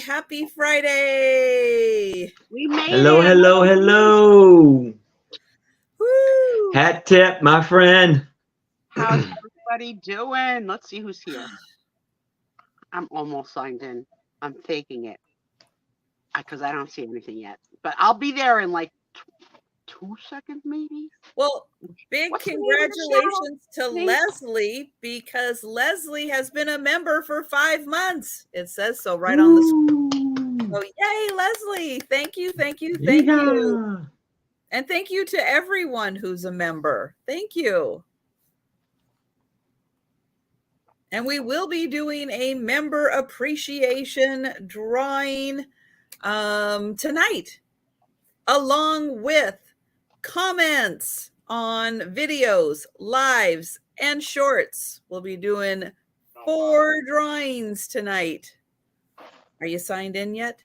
Happy Friday. We made Hello, it. hello, hello. Woo. Hat tip, my friend. How's everybody doing? Let's see who's here. I'm almost signed in. I'm faking it because I don't see anything yet. But I'll be there in like 2 seconds, maybe. Well, big What's the name of the congratulations to Name? Leslie, because Leslie has been a member for 5 months. It says so right on the screen. So yay, Leslie. Thank you, thank you, thank you. And thank you to everyone who's a member. Thank you. And we will be doing a member appreciation drawing tonight, along with comments on videos, lives, and shorts. We'll be doing 4 drawings tonight. Are you signed in yet?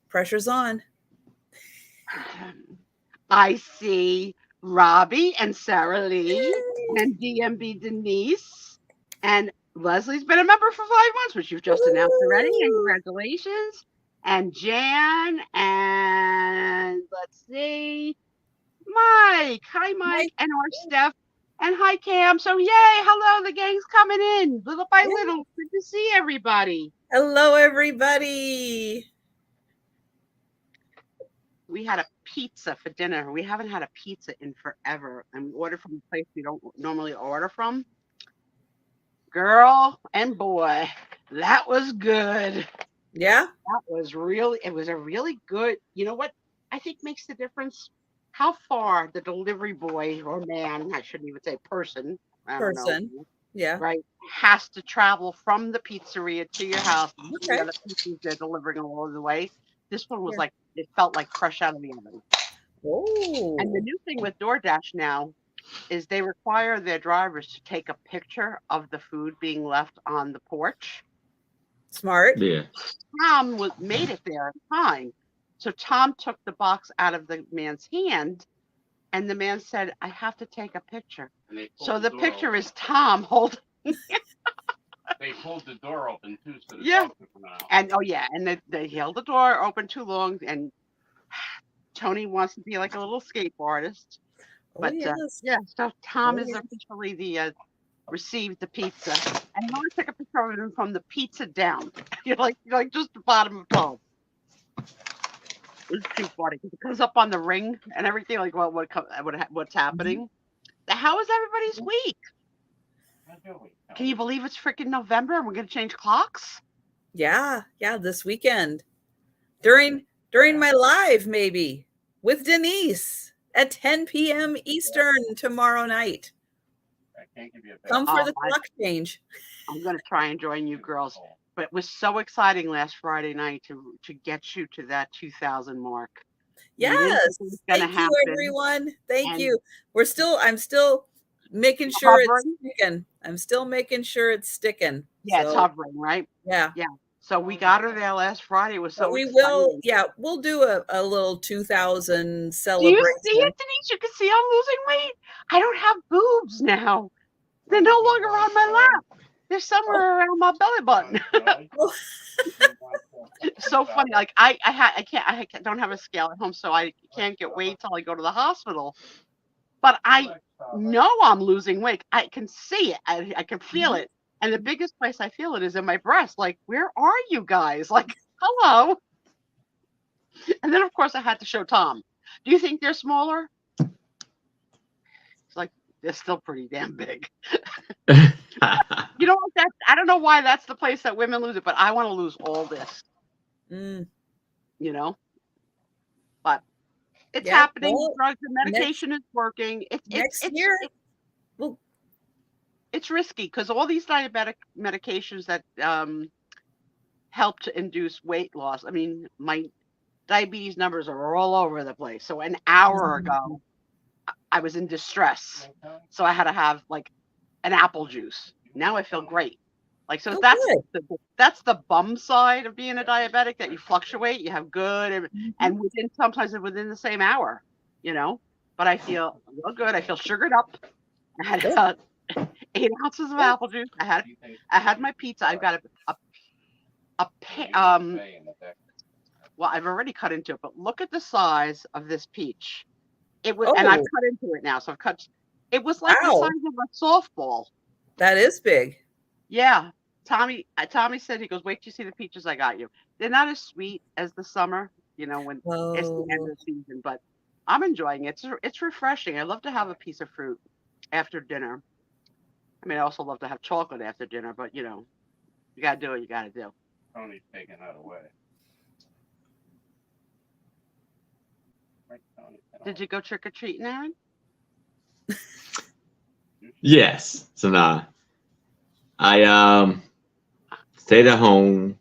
Pressure's on. I see Robbie and Sarah Lee and DMB Denise. And Leslie's been a member for 5 months, which you've just announced already. And congratulations. And Jan, and let's see, Mike. Hi, Mike. And our Steph. And hi, Cam. So, yay. Hello. The gang's coming in little by little. Good to see everybody. Hello, everybody. We had a pizza for dinner. We haven't had a pizza in forever. And we ordered from a place we don't normally order from. Girl and boy, that was good. Yeah? That was really, it was a really good, you know what I think makes the difference? How far the delivery boy or man, I shouldn't even say person, I don't know, yeah, right, has to travel from the pizzeria to your house. Okay. The other pizzas they're delivering all over the way. This one was like, it felt like fresh out of the oven. Oh. And the new thing with DoorDash now is they require their drivers to take a picture of the food being left on the porch. Smart. Yeah. Tom made it there in time. So Tom took the box out of the man's hand, and the man said, I have to take a picture. So the picture is Tom holding. They pulled the door open too, so the yeah. dog could come out. And and they held the door open too long, and Tony wants to be like a little skateboard artist. But so Tom is officially the received the pizza, and I want to take a picture of him from the pizza down. you're like just the bottom of Tom. It's too funny because it comes up on the ring and everything. Like what's happening? How is everybody's week? Can you believe it's freaking November and we're gonna change clocks? Yeah, this weekend during my live maybe with Denise at 10 p.m. Eastern tomorrow night. Come for the clock change. I'm gonna try and join you girls, but it was so exciting last Friday night to get you to that 2,000 mark. Yes, thank you, everyone. Thank you. I'm still making sure it's sticking. I'm still making sure it's sticking. Yeah, it's hovering, right? Yeah. So we got her there last Friday. It was so we exciting. will. Yeah, we'll do a little 2,000 celebration. Do you see it, Denise? You can see I'm losing weight. I don't have boobs now. They're no longer on my lap. They're somewhere around my belly button. So funny. Like I don't have a scale at home, so I can't get weight till I go to the hospital. But I know I'm losing weight. I can see it. I can feel it. And the biggest place I feel it is in my breast. Like, where are you guys? Like, hello. And then of course I had to show Tom. Do you think they're smaller? It's like they're still pretty damn big. You know what? I don't know why that's the place that women lose it, but I want to lose all this. You know, but it's happening. Well, drugs and medication is working. It's risky because all these diabetic medications that help to induce weight loss. I mean, my diabetes numbers are all over the place. So an hour ago, I was in distress. So I had to have like an apple juice. Now I feel great. Like, so that's the bum side of being a diabetic, that you fluctuate, you have good and sometimes within the same hour, you know, but I feel real good. I feel sugared up. I had about 8 ounces of apple juice. I had my pizza. I've got well, I've already cut into it, but look at the size of this peach. It was, and I've cut into it now. So I've cut. It was like the size of a softball. That is big. Yeah. Tommy said, he goes, wait till you see the peaches I got you. They're not as sweet as the summer, when it's the end of the season, but I'm enjoying it. It's refreshing. I love to have a piece of fruit after dinner. I mean, I also love to have chocolate after dinner, but you got to do what you got to do. Tony's taking that away. Did you go trick-or-treating, Aaron? Yes. So now I stayed at home,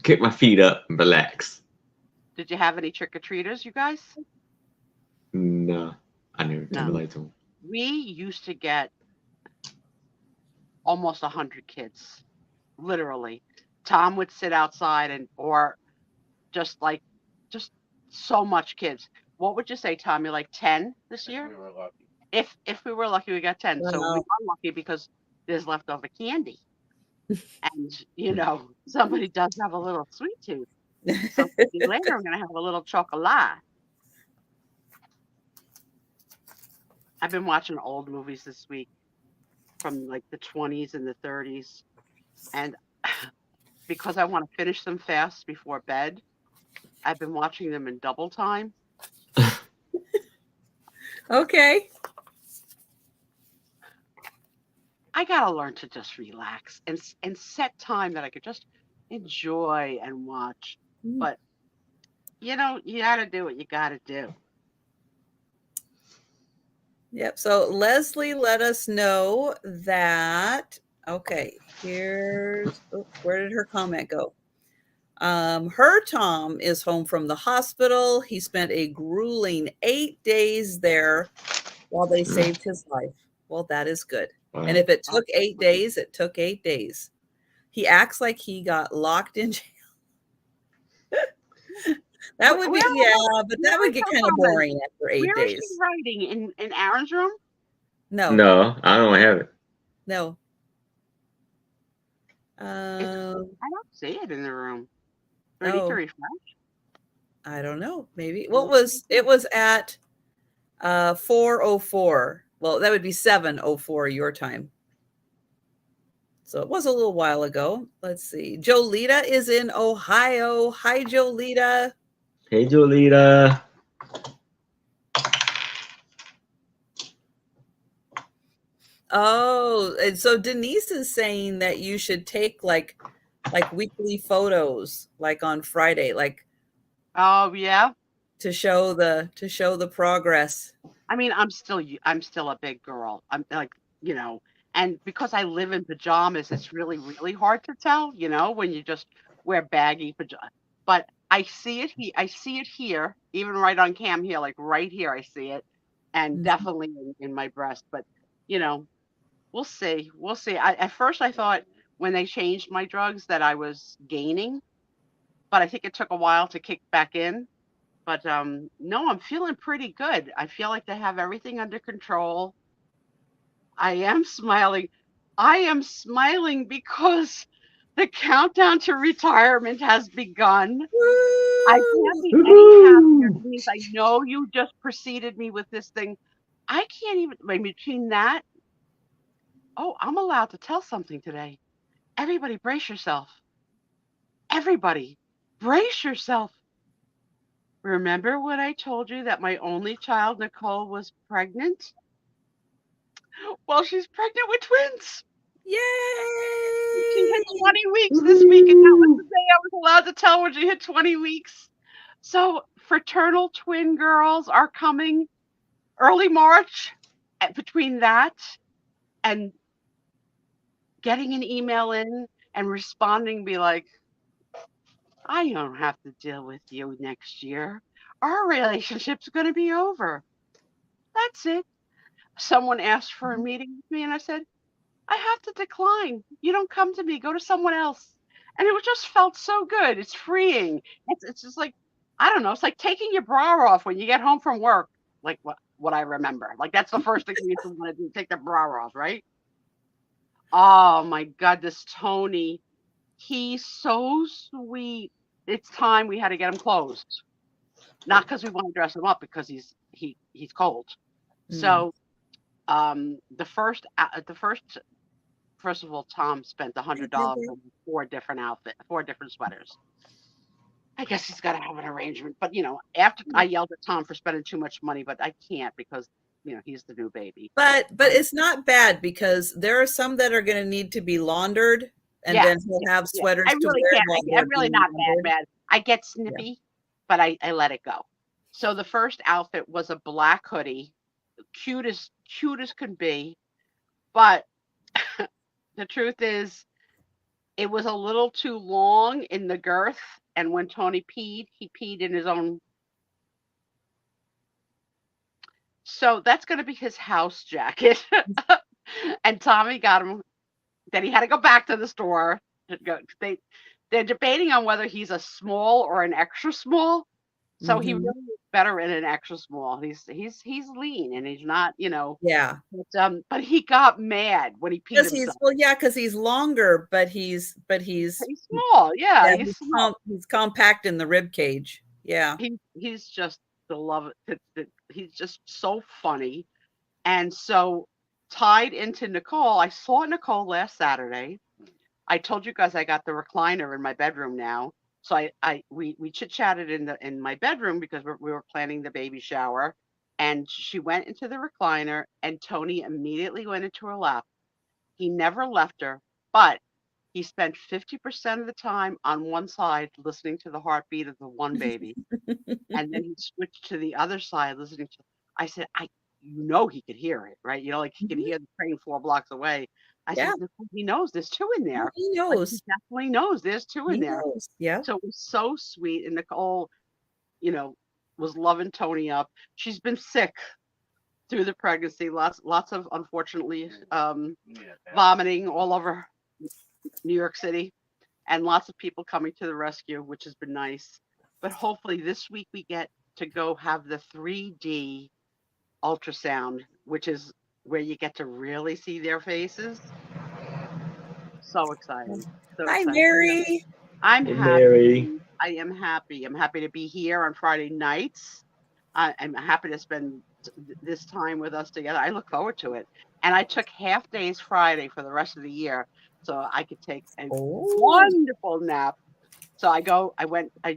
kick my feet up and relax. Did you have any trick-or-treaters, you guys? No, I never liked them. We used to get almost 100 kids, literally. Tom would sit outside or just so much kids. What would you say, Tommy? Like 10 this year? We were lucky. If we were lucky, we got 10. Wow. So we were lucky because there's leftover candy. And, somebody does have a little sweet tooth. So later I'm going to have a little chocolate. I've been watching old movies this week from like the 20s and the 30s. And because I want to finish them fast before bed, I've been watching them in double time. Okay. I got to learn to just relax and set time that I could just enjoy and watch. But, you got to do what you got to do. Yep. So Leslie let us know that, okay, where did her comment go? Her Tom is home from the hospital. He spent a grueling 8 days there while they saved his life. Well, that is good. Wow. And if it took 8 days, it took 8 days. He acts like he got locked in jail. That would be, but that would get kind of boring after 8 days. Where is she writing? In Aaron's room? No, I don't have it. No. I don't see it in the room. Ready to refresh? I don't know. Maybe. It was at 4:04. Well, that would be 7:04 your time. So it was a little while ago. Let's see. Jolita is in Ohio. Hi, Jolita. Hey, Jolita. Oh, and so Denise is saying that you should take like weekly photos, like on Friday, like. Oh yeah. To show the progress. I mean, I'm still a big girl. I'm like, and because I live in pajamas, it's really, really hard to tell, when you just wear baggy pajamas. But I see it here, even right on cam here, like right here, I see it, and definitely in my breast. But we'll see. At first, I thought when they changed my drugs that I was gaining, but I think it took a while to kick back in. But no, I'm feeling pretty good. I feel like they have everything under control. I am smiling. I am smiling because the countdown to retirement has begun. Woo! I can't be any happier. Denise, I know you just preceded me with this thing. I can't even, between that. Oh, I'm allowed to tell something today. Everybody brace yourself. Everybody brace yourself. Remember when I told you that my only child, Nicole, was pregnant? Well, she's pregnant with twins. Yay! She hit 20 weeks this week, and that was the day I was allowed to tell when she hit 20 weeks. So fraternal twin girls are coming early March. Between that and getting an email in and responding, be like, I don't have to deal with you next year. Our relationship's going to be over. That's it. Someone asked for a meeting with me, and I said, I have to decline. You don't come to me. Go to someone else. And it just felt so good. It's freeing. It's just like, I don't know. It's like taking your bra off when you get home from work. Like what I remember. Like that's the first thing you used to want to do, take the bra off, right? Oh, my God, this Tony. He's so sweet. It's time we had to get him closed. Not because we want to dress him up, because he's cold. So first of all, Tom spent $100 on 4 different sweaters. I guess he's got to have an arrangement. But, after I yelled at Tom for spending too much money, but I can't because, he's the new baby. But it's not bad, because there are some that are going to need to be laundered, and then he'll have sweaters I really to wear. can't. I'm really not mad. I get snippy, but I let it go. So the first outfit was a black hoodie, cute as could be. But the truth is, it was a little too long in the girth. And when Tony peed, he peed in his own. So that's going to be his house jacket. And Tommy got him. Then he had to go back to the store. They're debating on whether he's a small or an extra small. So he really is better in an extra small. He's lean, and he's not, Yeah. But he got mad when he peed himself. Because he's longer, but he's small. Yeah, he's small. He's compact in the rib cage. Yeah. He's just the love. He's just so funny, and so tied into Nicole. I saw Nicole last Saturday. I told you guys I got the recliner in my bedroom now. So we chit-chatted in my bedroom because we were planning the baby shower, and she went into the recliner, and Tony immediately went into her lap. He never left her, but he spent 50% of the time on one side listening to the heartbeat of the one baby, and then he switched to the other side listening to. I said, he could hear it, right? Like he could hear the train 4 blocks away. I said, he knows there's 2 in there. He knows. He definitely knows there's 2 in there. Yeah. So it was so sweet. And Nicole, was loving Tony up. She's been sick through the pregnancy. Lots of, unfortunately, vomiting all over New York City, and lots of people coming to the rescue, which has been nice. But hopefully this week we get to go have the 3D ultrasound, which is where you get to really see their faces. So exciting. Hi, Mary. I'm happy. Mary. I am happy. I'm happy to be here on Friday nights. I'm happy to spend this time with us together. I look forward to it. And I took half days Friday for the rest of the year, so I could take a wonderful nap. So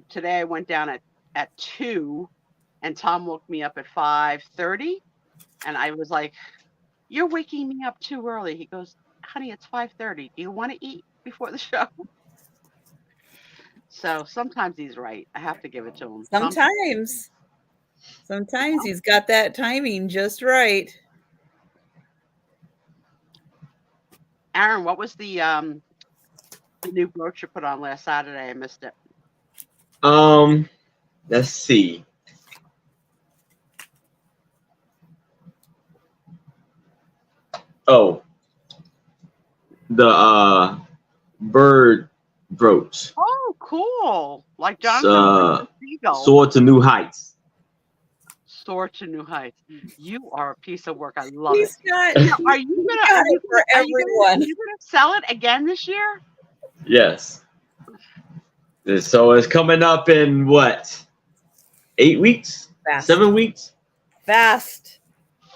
today I went down at 2, and Tom woke me up at 5:30, and I was like, "You're waking me up too early." He goes, "Honey, it's 5:30. Do you want to eat before the show?" So sometimes he's right. I have to give it to him. Sometimes he's got that timing just right. Aaron, what was the new brooch you put on last Saturday? I missed it. Let's see. Oh, the bird brooch. Oh, cool! Like Jonathan Seagull. Soar to new heights. Soar to new heights. You are a piece of work. I love it. Are you gonna sell it again this year? Yes. So it's coming up in what? 8 weeks? Fast. 7 weeks? Fast.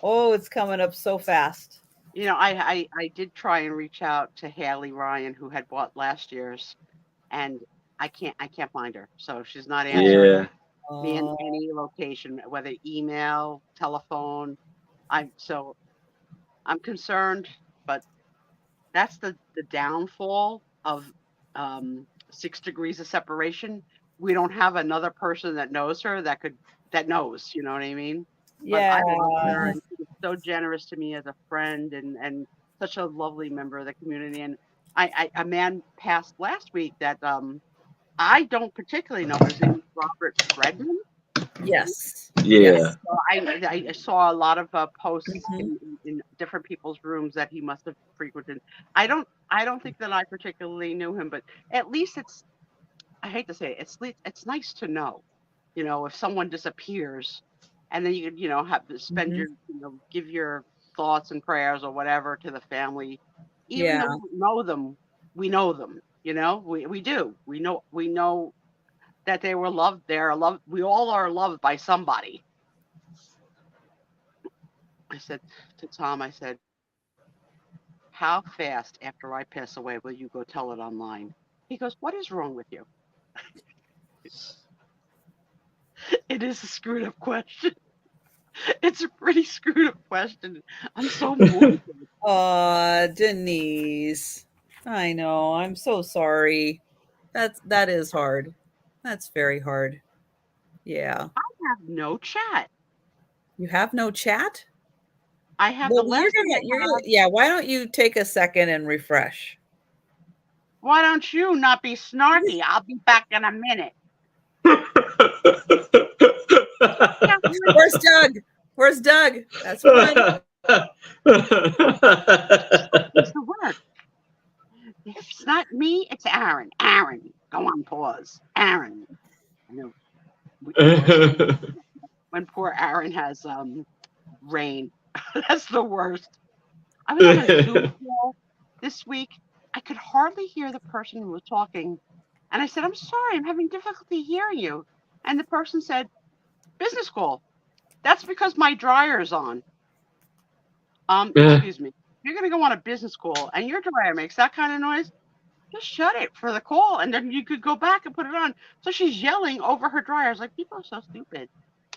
Oh, it's coming up so fast. I did try and reach out to Haley Ryan, who had bought last year's, and I can't find her. So she's not answering me in any location, whether email, telephone. I'm concerned, but that's the downfall of 6 degrees of separation. We don't have another person that knows her that knows, you know what I mean? Yeah. But I love her, and she's so generous to me as a friend and such a lovely member of the community. And a man passed last week that I don't particularly know. His name is Robert Fredman. Yes. Yeah. So I saw a lot of posts in different people's rooms that he must have frequented. I don't think that I particularly knew him, but at least I hate to say it, it's nice to know, if someone disappears, and then you could, have to spend your, give your thoughts and prayers or whatever to the family. Even though we don't know them, we know them. You know, we do. We know that they were loved. They're loved. We all are loved by somebody. I said to Tom, I said, how fast after I pass away will you go tell it online? He goes, what is wrong with you? It is a screwed up question. It's a pretty screwed up question. I'm so morbid. Denise. I know. I'm so sorry. That is hard. That's very hard. Yeah. I have no chat. You have no chat? I have Well, the Leslie. yeah, why don't you take a second and refresh? Why don't you not be snarky? I'll be back in a minute. Where's Doug? Where's Doug? That's one. What's the word? If it's not me, it's Aaron. Aaron, go on pause. Aaron. I know. When poor Aaron has rain, that's the worst. I was on a Zoom call this week. I could hardly hear the person who was talking, and I said, "I'm sorry, I'm having difficulty hearing you." And the person said, "Business call." That's because my dryer's on. Excuse me. You're gonna go on a business call, and your dryer makes that kind of noise. Just shut it for the call, and then you could go back and put it on. So she's yelling over her dryer. I was like, people are so stupid.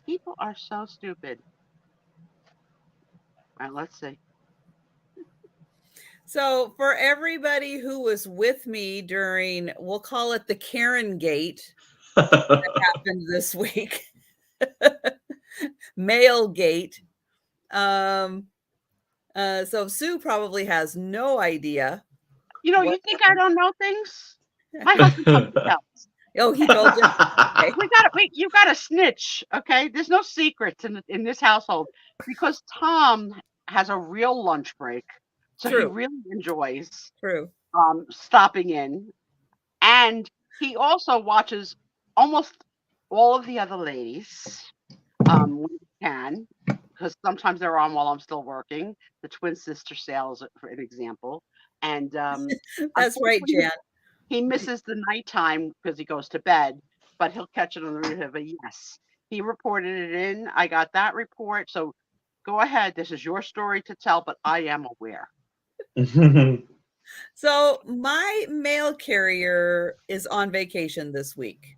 People are so stupid. All right, let's see. So for everybody who was with me during, we'll call it the Karen Gate that happened this week, Mail Gate. So Sue probably has no idea. You know, you think I don't know things? My husband told me. Oh, he told you. Okay. You gotta snitch, okay? There's no secrets in this household because Tom has a real lunch break, so he really enjoys stopping in, and he also watches almost all of the other ladies when he can, because sometimes they're on while I'm still working. The Twin Sister Sales, for an example, and that's right, Jan. He misses the nighttime because he goes to bed, but he'll catch it on the replay. But yes, he reported it in. I got that report. So go ahead. This is your story to tell, but I am aware. So my mail carrier is on vacation this week.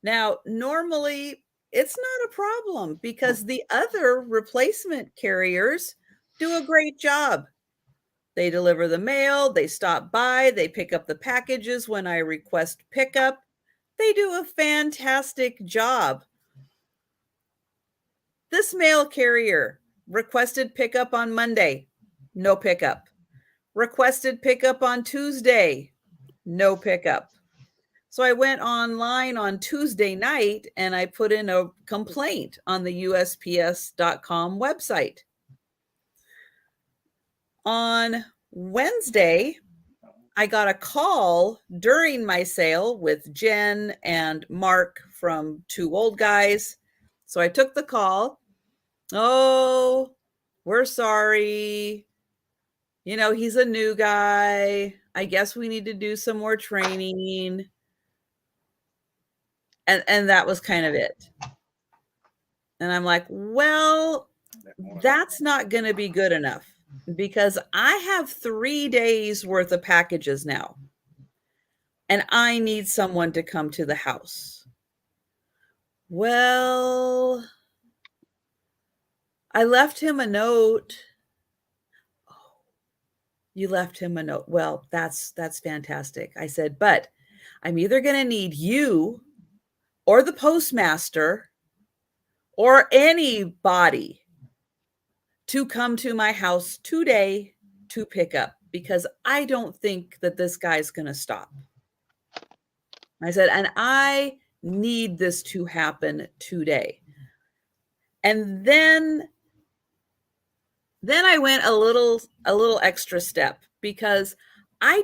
Now, normally it's not a problem because the other replacement carriers do a great job. They deliver the mail, they stop by, they pick up the packages when I request pickup. They do a fantastic job. This mail carrier requested pickup on Monday, no pickup. Requested pickup on Tuesday, no pickup. So I went online on Tuesday night and I put in a complaint on the USPS.com website. On Wednesday, I got a call during my sale with Jen and Mark from Two Old Guys. So I took the call. Oh, we're sorry. You know, he's a new guy. I guess we need to do some more training. And that was kind of it. And I'm like, well, that's not going to be good enough because I have 3 days worth of packages now. And I need someone to come to the house. Well, I left him a note. Oh, you left him a note. Well, that's fantastic. I said, but I'm either going to need you or the postmaster or anybody to come to my house today to pick up because I don't think that this guy's going to stop. I said, and I need this to happen today. And then I went a little extra step because I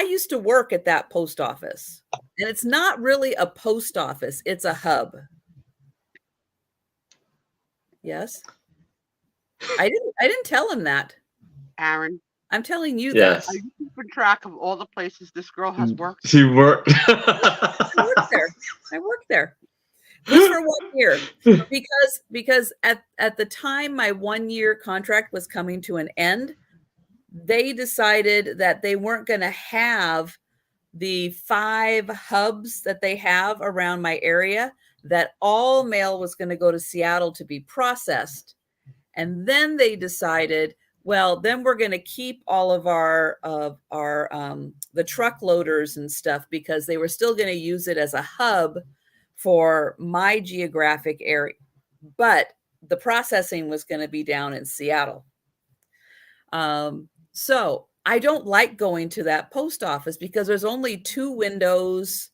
used to work at that post office, and it's not really a post office, it's a hub. Yes. I didn't tell him that. Aaron. I'm telling you yes. that. keeping track of all the places this girl has worked? She worked. I worked there just for 1 year because at the time my 1-year contract was coming to an end, they decided that they weren't going to have the 5 hubs that they have around my area, that all mail was going to go to Seattle to be processed. And then they decided, well, then we're going to keep all of our the truck loaders and stuff, because they were still going to use it as a hub for my geographic area, but the processing was going to be down in Seattle. So I don't like going to that post office because there's only 2 windows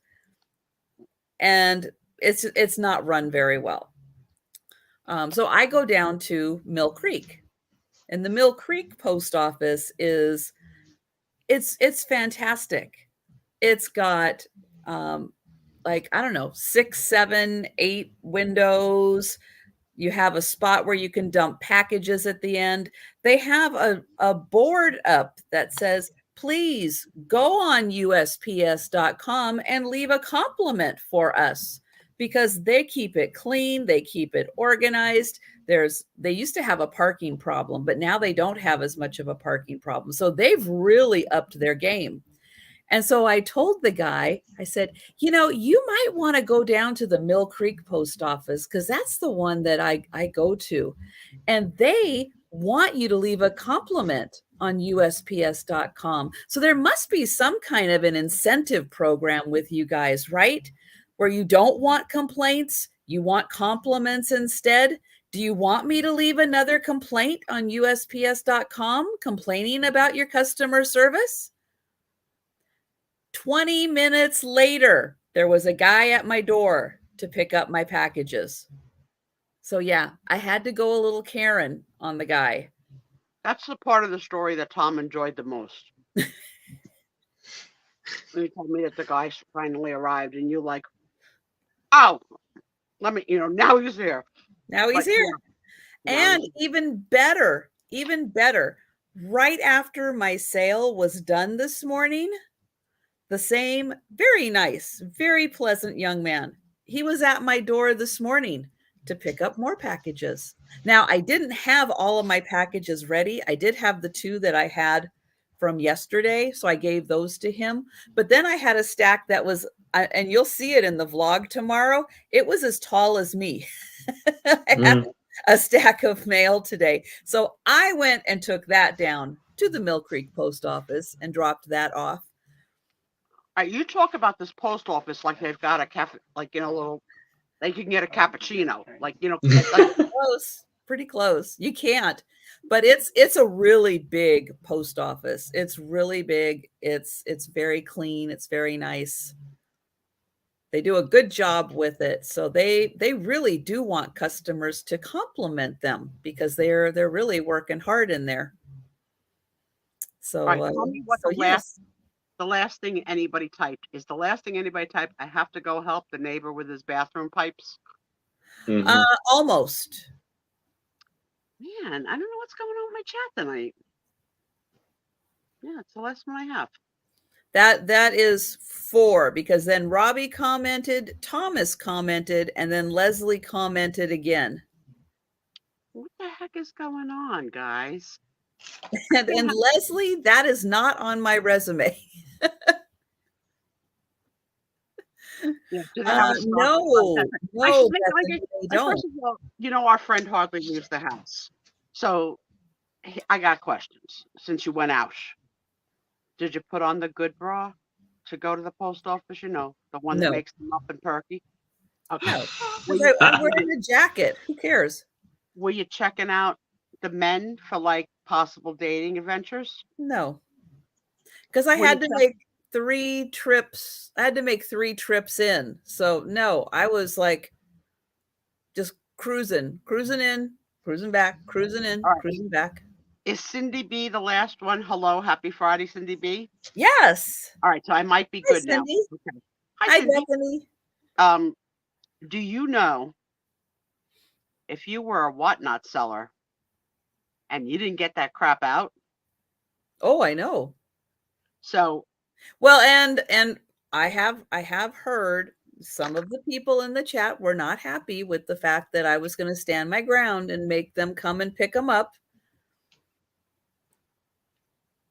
and it's not run very well. So I go down to Mill Creek, and the Mill Creek post office it's fantastic. It's got like, I don't know, 6, 7, 8 windows. You have a spot where you can dump packages at the end. They have a board up that says, please go on USPS.com and leave a compliment for us, because they keep it clean. They keep it organized. They used to have a parking problem, but now they don't have as much of a parking problem. So they've really upped their game. And so I told the guy, I said, you might want to go down to the Mill Creek post office, because that's the one that I go to. And they want you to leave a compliment on USPS.com. So there must be some kind of an incentive program with you guys, right? Where you don't want complaints, you want compliments instead. Do you want me to leave another complaint on USPS.com complaining about your customer service? 20 minutes later, there was a guy at my door to pick up my packages. So yeah, I had to go a little Karen on the guy. That's the part of the story that Tom enjoyed the most. When he told me that the guy finally arrived, and you like, oh, let me, now he's here. Now he's here. Yeah. And even better, right after my sale was done this morning, the same very nice, very pleasant young man, he was at my door this morning to pick up more packages. Now, I didn't have all of my packages ready. I did have the 2 that I had from yesterday, so I gave those to him. But then I had a stack that was, and you'll see it in the vlog tomorrow, it was as tall as me. I had a stack of mail today. So I went and took that down to the Mill Creek post office and dropped that off. You talk about this post office like they've got a cafe, like, little, they can get a cappuccino, like, close, pretty close. You can't, but it's a really big post office. It's really big. It's very clean. It's very nice. They do a good job with it. So they really do want customers to compliment them, because they're really working hard in there. So, tell me what the last thing anybody typed is. The last thing anybody typed, I have to go help the neighbor with his bathroom pipes. Almost. Man, I don't know what's going on with my chat tonight. Yeah, it's the last one I have. That is 4, because then Robbie commented, Thomas commented, and then Leslie commented again. What the heck is going on, guys? And Leslie, that is not on my resume. Yeah, no, they don't. First of all, our friend hardly leaves the house. So I got questions since you went out. Did you put on the good bra to go to the post office? The one that makes them up and perky? Okay. No. I'm wearing a jacket. Who cares? Were you checking out the men for like possible dating adventures? No. Because I had to make 3 trips. I had to make 3 trips in. So no, I was like just cruising in, cruising back, cruising in, cruising back. Is Cindy B the last one? Hello, happy Friday, Cindy B. Yes. All right, so I might be good now. Okay. Hi, Bethany. Do you know, if you were a whatnot seller and you didn't get that crap out? Oh, I know. So, well, and I have heard some of the people in the chat were not happy with the fact that I was going to stand my ground and make them come and pick them up.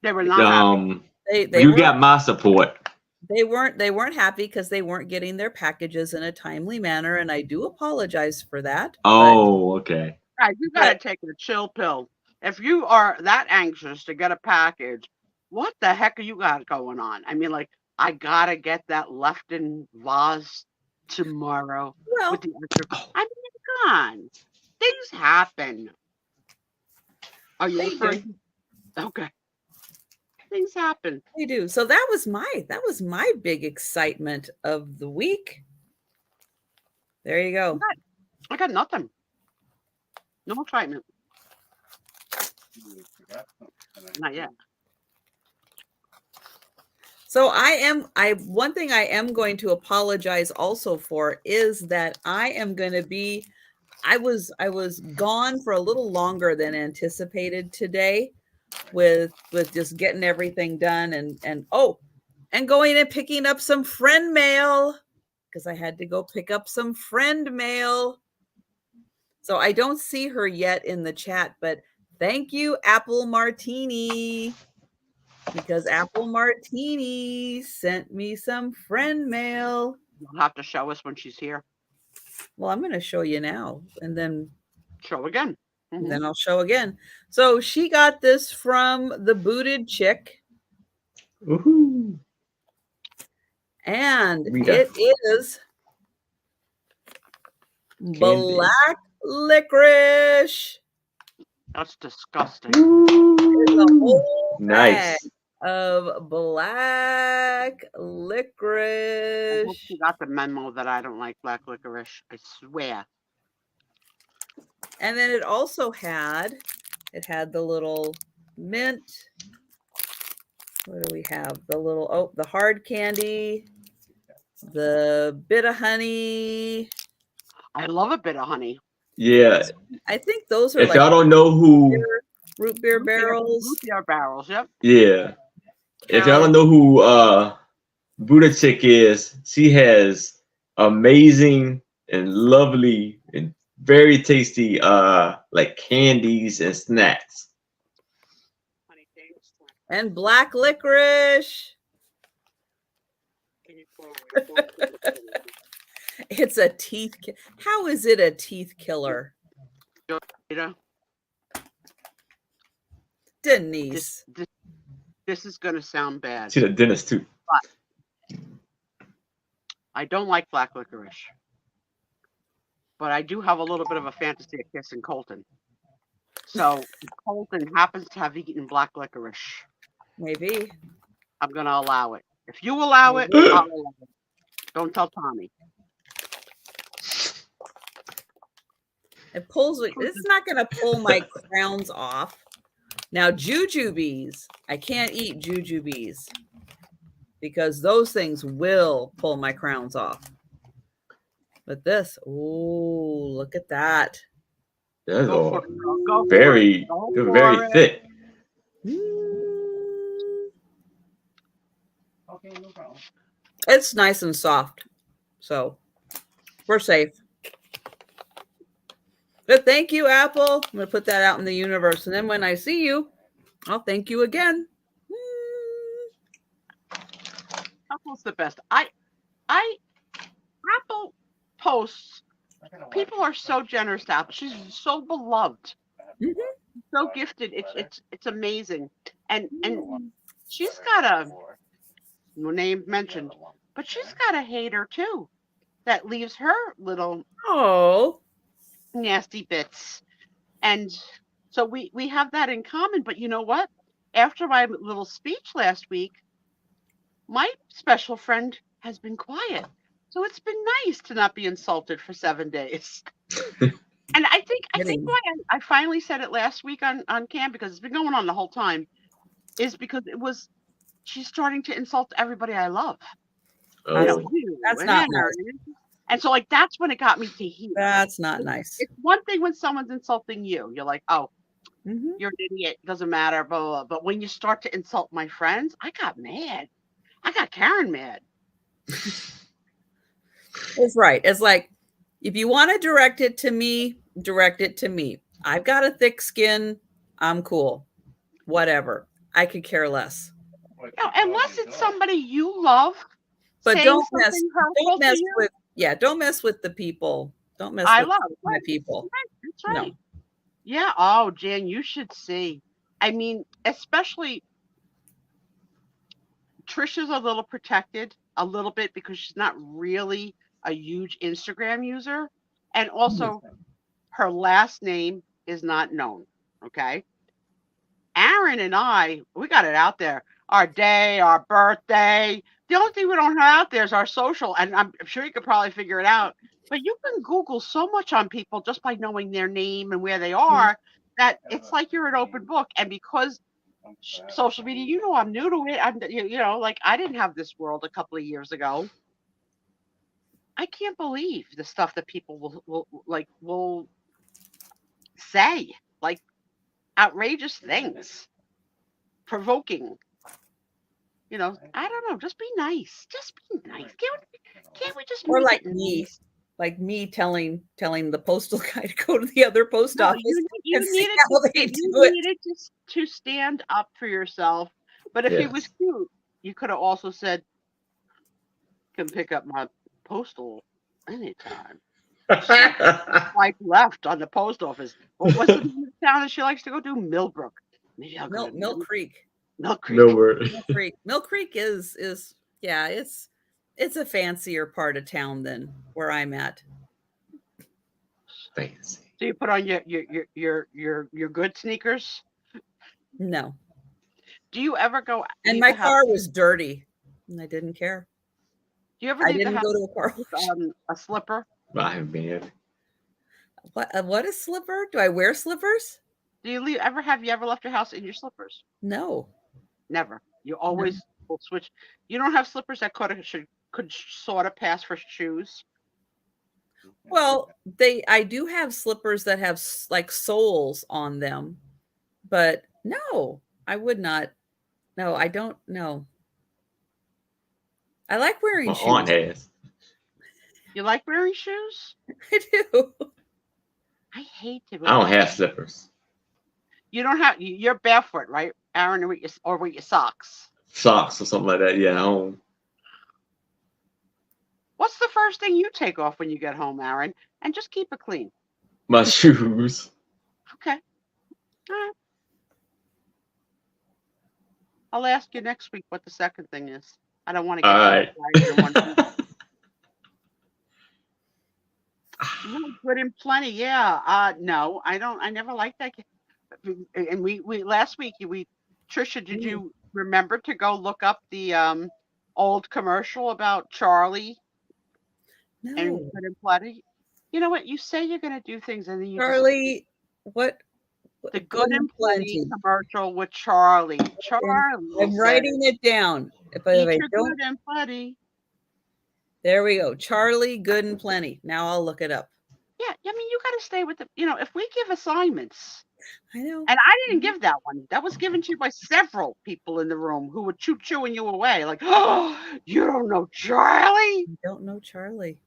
they were not happy. They You got my support. They weren't happy because they weren't getting their packages in a timely manner, and I do apologize for that. Oh, okay. Guys, you got to take a chill pill. If you are that anxious to get a package, what the heck are you got going on? I mean, like, I gotta get that left in vase tomorrow Well, with the extra. I mean, come on, things happen. Are you referring? Okay, things happen. They do. So that was my big excitement of the week. There you go. I got nothing. No excitement. Not yet. So one thing I am going to apologize also for is that I was gone for a little longer than anticipated today with just getting everything done and going and picking up some friend mail because I had to go pick up some friend mail. So I don't see her yet in the chat, but thank you, Apple Martini. Because Apple Martini sent me some friend mail. You'll have to show us when she's here. Well, I'm going to show you now and then show again. Mm-hmm. Then I'll show again. So she got this from the Booted Chick. Woohoo. And it is black licorice. That's disgusting. There's a whole nice. Of black licorice. I hope you got the memo that I don't like black licorice. I swear. And then it also had the little mint. What do we have? The little the hard candy, the bit of honey. I love a bit of honey. Yeah. I think those are if y'all don't know who root beer barrels. Root beer barrels, yep. Yeah. If y'all don't know who Buddha Chick is, she has amazing and lovely and very tasty like candies and snacks. And black licorice. It's a teeth. How is it a teeth killer? Denise. This is going to sound bad. She's a dentist too. But I don't like black licorice. But I do have a little bit of a fantasy of kissing Colton. So Colton happens to have eaten black licorice. Maybe. I'm going to allow it. If you allow it, I'll allow it. Don't tell Tommy. It pulls. It's not going to pull my crowns off. Now, jujubes, I can't eat jujubes because those things will pull my crowns off. But this, oh, look at that. That's all very thick. It's nice and soft. So we're safe. But thank you, Apple. I'm going to put that out in the universe. And then when I see you, I'll thank you again. Apple's the best. Apple posts. People are so generous to Apple. She's so beloved. Mm-hmm. So gifted. It's amazing. And she's got a name mentioned, but she's got a hater too that leaves her little nasty bits. And so we have that in common. But you know what? After my little speech last week, my special friend has been quiet. So it's been nice to not be insulted for 7 days. And I think why I finally said it last week on cam, because it's been going on the whole time, is because she's starting to insult everybody I love. Oh. That's not nice. And so, like, that's when it got me to heat. That's not nice. It's one thing when someone's insulting you. You're like, oh, You're an idiot. Doesn't matter. Blah, blah, blah. But when you start to insult my friends, I got mad. I got Karen mad. It's right. It's like, if you want to direct it to me, direct it to me. I've got a thick skin. I'm cool. Whatever. I could care less. Unless it's somebody you love, but don't mess with don't mess with the people. Don't mess with my people. That's right. No. Yeah. Oh, Jan, you should see. I mean, especially Trisha's a little protected, a little bit, because she's not really a huge Instagram user, and also her last name is not known. Okay. Aaron and I, we got it out there. Our day, our birthday. The only thing we don't have out there is our social, and I'm sure you could probably figure it out. But you can Google so much on people just by knowing their name and where they are, that it's like you're an open book. And because social media, I'm new to it. I didn't have this world a couple of years ago. I can't believe the stuff that people will say, like outrageous things, provoking. I don't know. Just be nice. Just be nice. Can't we just? Or like me, nice? Like me telling the postal guy to go to the other post office. You needed to stand up for yourself. But if he was cute, you could have also said, "Can pick up my postal anytime." Swipe left on the post office. What's the town that she likes to go to? Millbrook. Maybe I'll go to Mill Creek. Mill Creek. Mill Creek is it's a fancier part of town than where I'm at. Fancy. So you put on your good sneakers? No. Do you ever go? And my car was dirty, and I didn't care. Do you ever? I didn't go to a car wash. A slipper. I've been. What a slipper? Do I wear slippers? Do you have you ever left your house in your slippers? No. Never. You always will switch. You don't have slippers that could sort of pass for shoes? Well, I do have slippers that have like soles on them, but no, I would not. No, I don't know. I like wearing shoes. Aunt has. You like wearing shoes? I do. I hate to. I don't have slippers. You don't have. You're barefoot, right, Aaron, or with your socks? Socks or something like that. Yeah, home. What's the first thing you take off when you get home, Aaron? And just keep it clean. My shoes. Okay. All right. I'll ask you next week what the second thing is. I don't want to get good and plenty. Yeah. No, I don't. I never liked that. And we last week Trisha, did you remember to go look up the old commercial about Charlie? No. And good and plenty. You know what? You say you're going to do things, and then you Charlie. What? The Good and Plenty commercial with Charlie. I'm writing it down. If I don't, Good and Plenty. There we go. Charlie, Good and Plenty. Now I'll look it up. Yeah, I mean, you got to stay with the. If we give assignments. I know. And I didn't give that one. That was given to you by several people in the room who were chewing you away. Like, oh, you don't know Charlie? I don't know Charlie.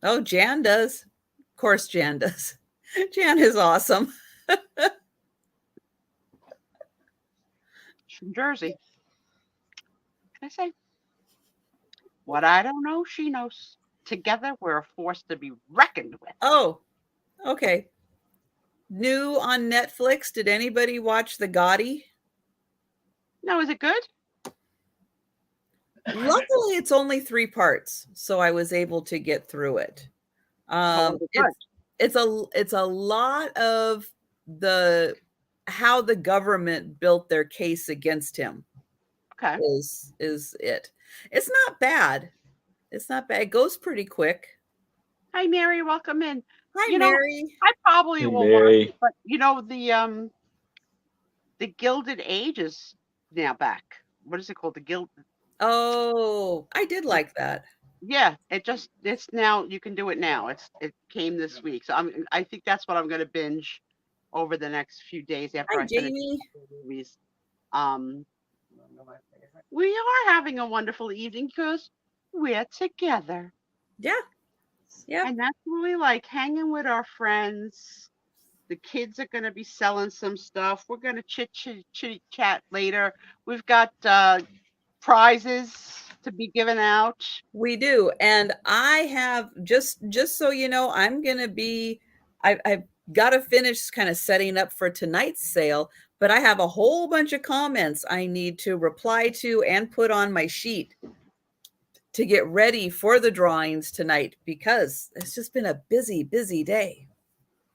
Oh, Jan does. Of course, Jan does. Jan is awesome. From Jersey. Can I say? What I don't know, she knows. Together, we're a force to be reckoned with. Oh, okay. New on Netflix. Did anybody watch The Gotti? No, is it good? Luckily, it's only 3 parts, so I was able to get through it. It's a lot of how the government built their case against him. Okay, is it? It's not bad. It's not bad. It goes pretty quick. Hi, Mary. Welcome in. Hi, Mary. I probably will watch it, but the Gilded Age is now back. What is it called? The Gilded. Oh, I did like that. Yeah, it's now, you can do it now. It came this week. So I think that's what I'm going to binge over the next few days after Hi, I finish Jamie. the movies. We are having a wonderful evening because we're together. Yeah. Yeah. And that's what we like, hanging with our friends. The kids are going to be selling some stuff. We're going to chit chat later. We've got prizes to be given out. We do. And I have just so you know, I'm going to be, I've got to finish kind of setting up for tonight's sale, but I have a whole bunch of comments I need to reply to and put on my sheet to get ready for the drawings tonight, because it's just been a busy day.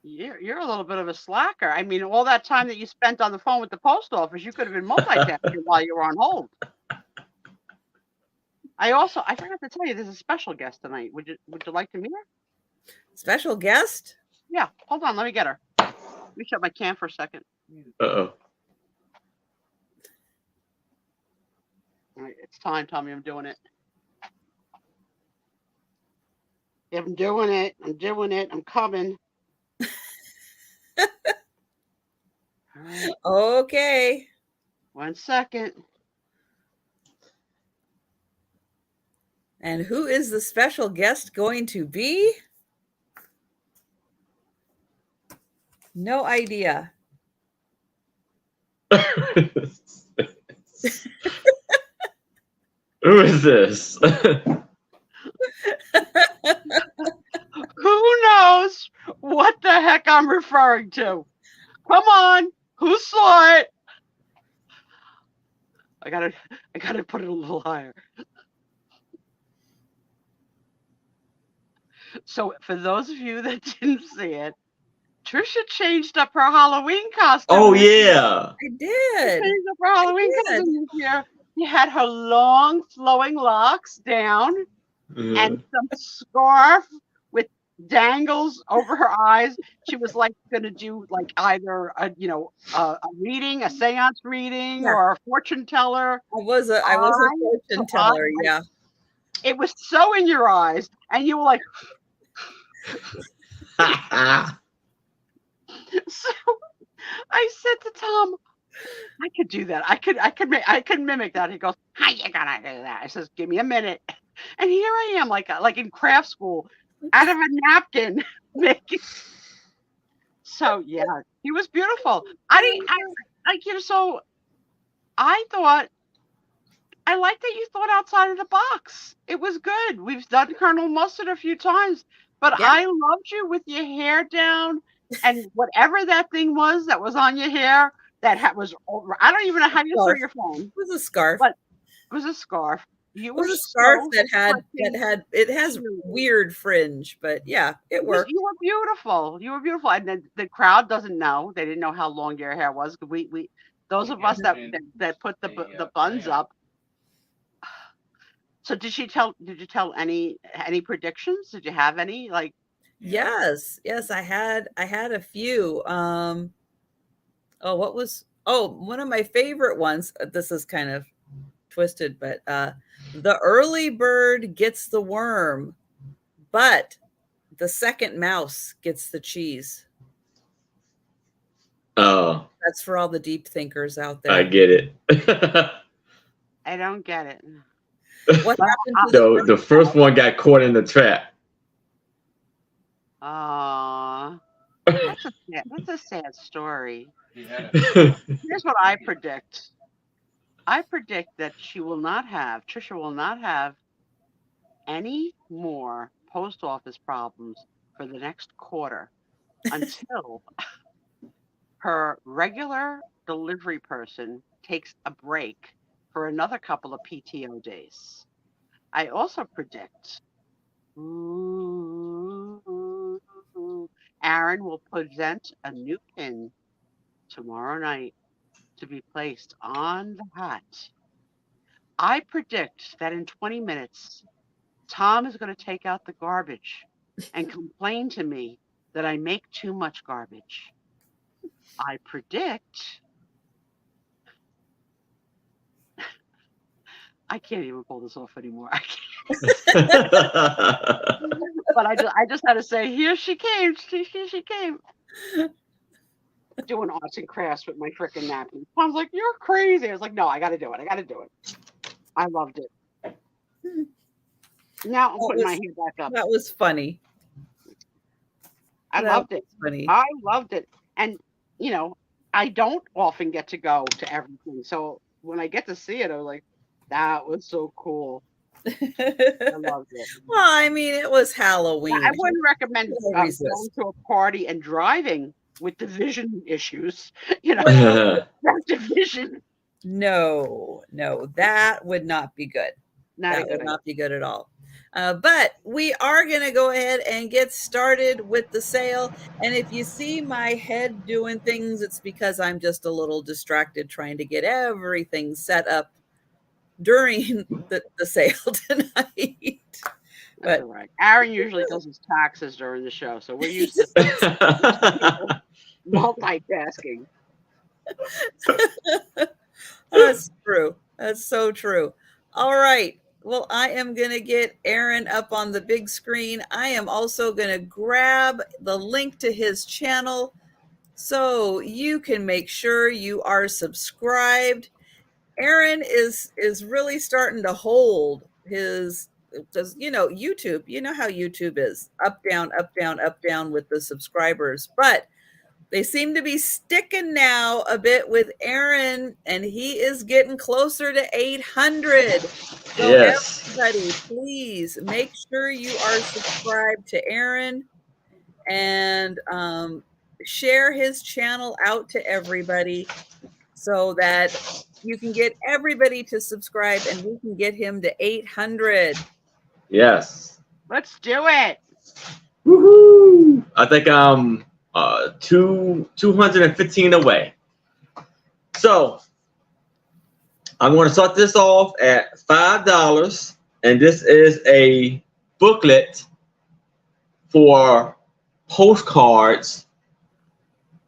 You're a little bit of a slacker. I mean, all that time that you spent on the phone with the post office, you could have been multitasking while you were on hold. I forgot to tell you, there's a special guest tonight. Would you like to meet her? Special guest? Yeah. Hold on. Let me get her. Let me shut my cam for a second. Uh-oh. All right, it's time, Tommy. I'm doing it. I'm doing it. I'm coming. Right. Okay. 1 second. And who is the special guest going to be? No idea. Who is this? Who knows what the heck I'm referring to? Come on, who saw it? I gotta put it a little higher. So for those of you that didn't see it, Trisha changed up her Halloween costume. Oh yeah, I did. She changed up her Halloween costume this year. She had her long flowing locks down and some scarf with dangles over her eyes. She was like going to do like either a reading, a seance reading, or a fortune teller. I was a fortune teller. Yeah. It was so in your eyes, and you were like. So I said to Tom, I could do that. I could mimic that. He goes, how you gonna do that? I says, give me a minute. And here I am, like in craft school, out of a napkin, making. So yeah, he was beautiful. So I thought, I like that you thought outside of the box. It was good. We've done Colonel Mustard a few times, but yeah. I loved you with your hair down and whatever that thing was that was on your hair that was over. I don't even know how you saw your phone. It was a scarf. But it was a scarf. It was a scarf that has weird fringe, but yeah, it worked. You were beautiful. You were beautiful. And then the crowd doesn't know. They didn't know how long your hair was. We those of us that put the buns up. So did you tell any predictions? Did you have any Yes, I had a few. One of my favorite ones, this is kind of twisted, but the early bird gets the worm, but the second mouse gets the cheese. Oh. That's for all the deep thinkers out there. I get it. I don't get it. What happened to the first one got caught in the trap. That's a sad story. Here's what I predict. I predict that Trisha will not have any more post office problems for the next quarter until her regular delivery person takes a break for another couple of PTO days. I also predict Aaron will present a new pin tomorrow night to be placed on the hat. I predict that in 20 minutes, Tom is going to take out the garbage and complain to me that I make too much garbage. I predict I can't even pull this off anymore. I can't. But I just had to say, here she came. Here she came. doing arts and crafts with my freaking napkins. I was like, "You're crazy." I was like, "No, I got to do it. I got to do it." I loved it. Now I'm putting my hair back up. That was funny. I loved it. Funny. I loved it. And, you know, I don't often get to go to everything. So when I get to see it, I was like, that was so cool. I loved it. Well, I mean, it was Halloween. I wouldn't recommend going to a party and driving with the vision issues. You know, that's the vision. No, that would not be good. That would not be good at all. But we are going to go ahead and get started with the sale. And if you see my head doing things, it's because I'm just a little distracted trying to get everything set up during the sale tonight. But all right. Aaron usually does his taxes during the show, so we're used to multitasking. That's true. That's so true. All right. Well, I am going to get Aaron up on the big screen. I am also going to grab the link to his channel so you can make sure you are subscribed. Aaron is really starting to hold his, you know, YouTube. You know how YouTube is, up, down, up, down, up, down with the subscribers. But they seem to be sticking now a bit with Aaron, and he is getting closer to 800. So everybody, please make sure you are subscribed to Aaron and share his channel out to everybody so that you can get everybody to subscribe and we can get him to 800. Yes. Let's do it. Woohoo! I think I'm 215 away. So I'm going to start this off at $5, and this is a booklet for postcards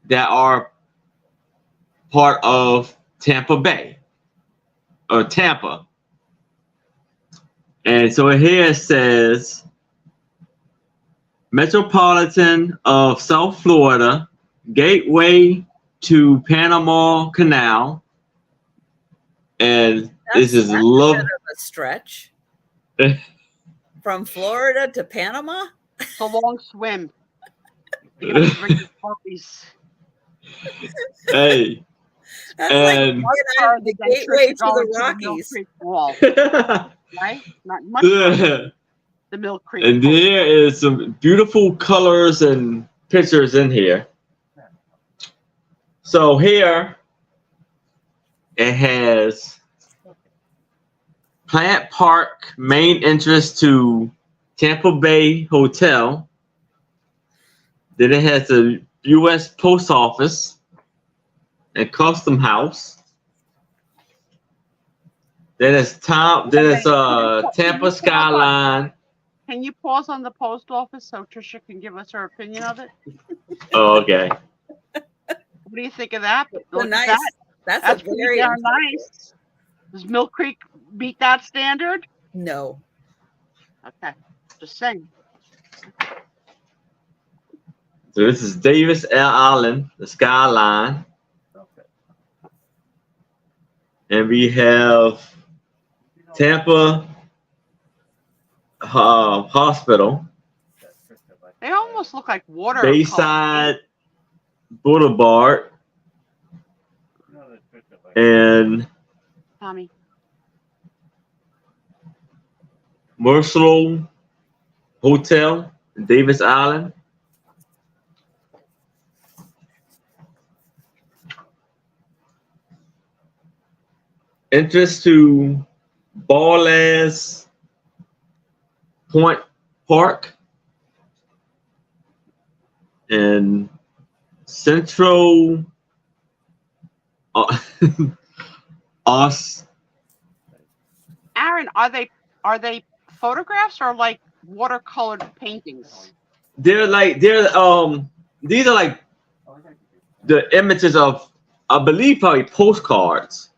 that are part of Tampa Bay or Tampa. And so here it says, Metropolitan of South Florida, gateway to Panama Canal. And this is love. A bit of a stretch. From Florida to Panama? It's a long swim. You gotta bring the puppies. Hey. That's like the gateway to the Rockies. Right? Not much. The Mill Creek. And there is some beautiful colors and pictures in here. So here it has Plant Park, main entrance to Tampa Bay Hotel. Then it has the U.S. Post Office and Custom House. Then it's Tampa Skyline. Can you pause on the post office so Trisha can give us her opinion of it? Oh, okay. What do you think of that? Well, nice. That's very nice. Does Mill Creek beat that standard? No. Okay. Just saying. So this is Davis Island, the skyline. And we have Tampa Hospital. They almost look like water. Bayside Boulevard. And Tommy. Marshall Hotel, Davis Island. Entrance to Ballast Point Park and Central Aaron, are they photographs or like watercolored paintings? These are like the images of, I believe, probably postcards.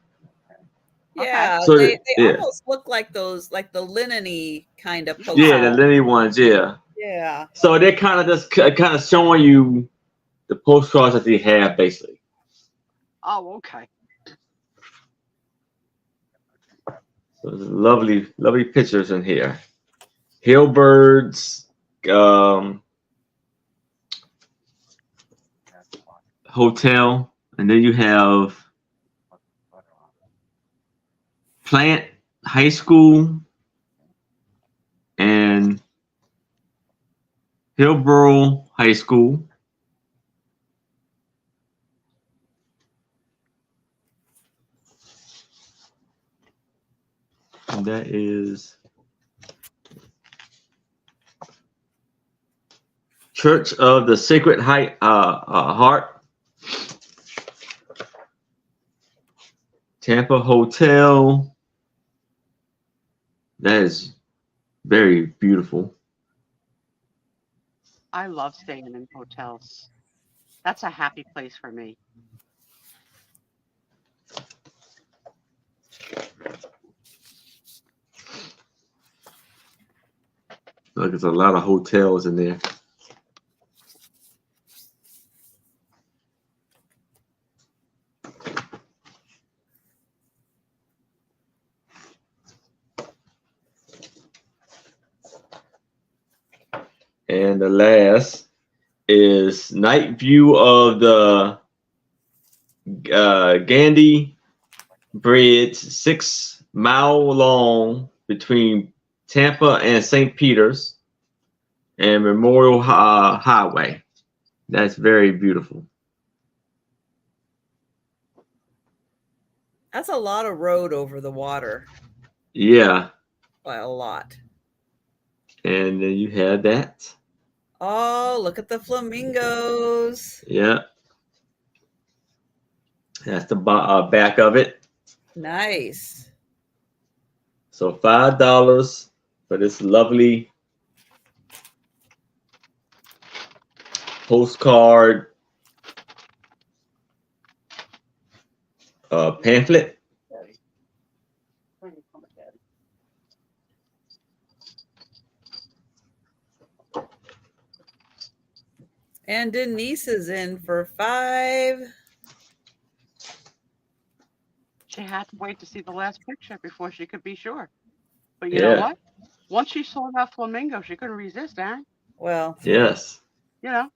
Yeah, okay. So they almost look like those, like the linen-y kind of postcards. Yeah, the linen ones, yeah. Yeah. So they're kind of just showing you the postcards that they have, basically. Oh, okay. So there's lovely, lovely pictures in here. Hillbirds, hotel, and then you have Plant High School and Hillborough High School. And that is Church of the Sacred Heart, Tampa Hotel. That is very beautiful. I love staying in hotels. That's a happy place for me. Look, there's a lot of hotels in there. And the last is night view of the Gandhi Bridge, 6 mile long between Tampa and St. Peter's and Memorial Highway. That's very beautiful. That's a lot of road over the water. Yeah. By a lot. And then you have that. Oh, look at the flamingos. Yeah. That's the back of it. Nice. So $5 for this lovely postcard pamphlet. And Denise is in for $5. She had to wait to see the last picture before she could be sure. But you know what? Once she saw that flamingo, she couldn't resist, Aaron. Well, yes. You know.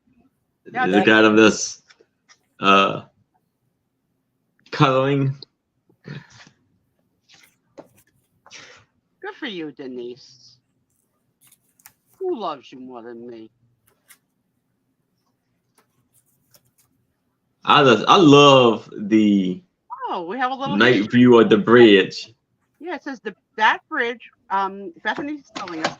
Yeah, look at him this cuddling. Good for you, Denise. Who loves you more than me? I love the we have a little night view of the bridge. Yeah, it says that bridge. Bethany's telling us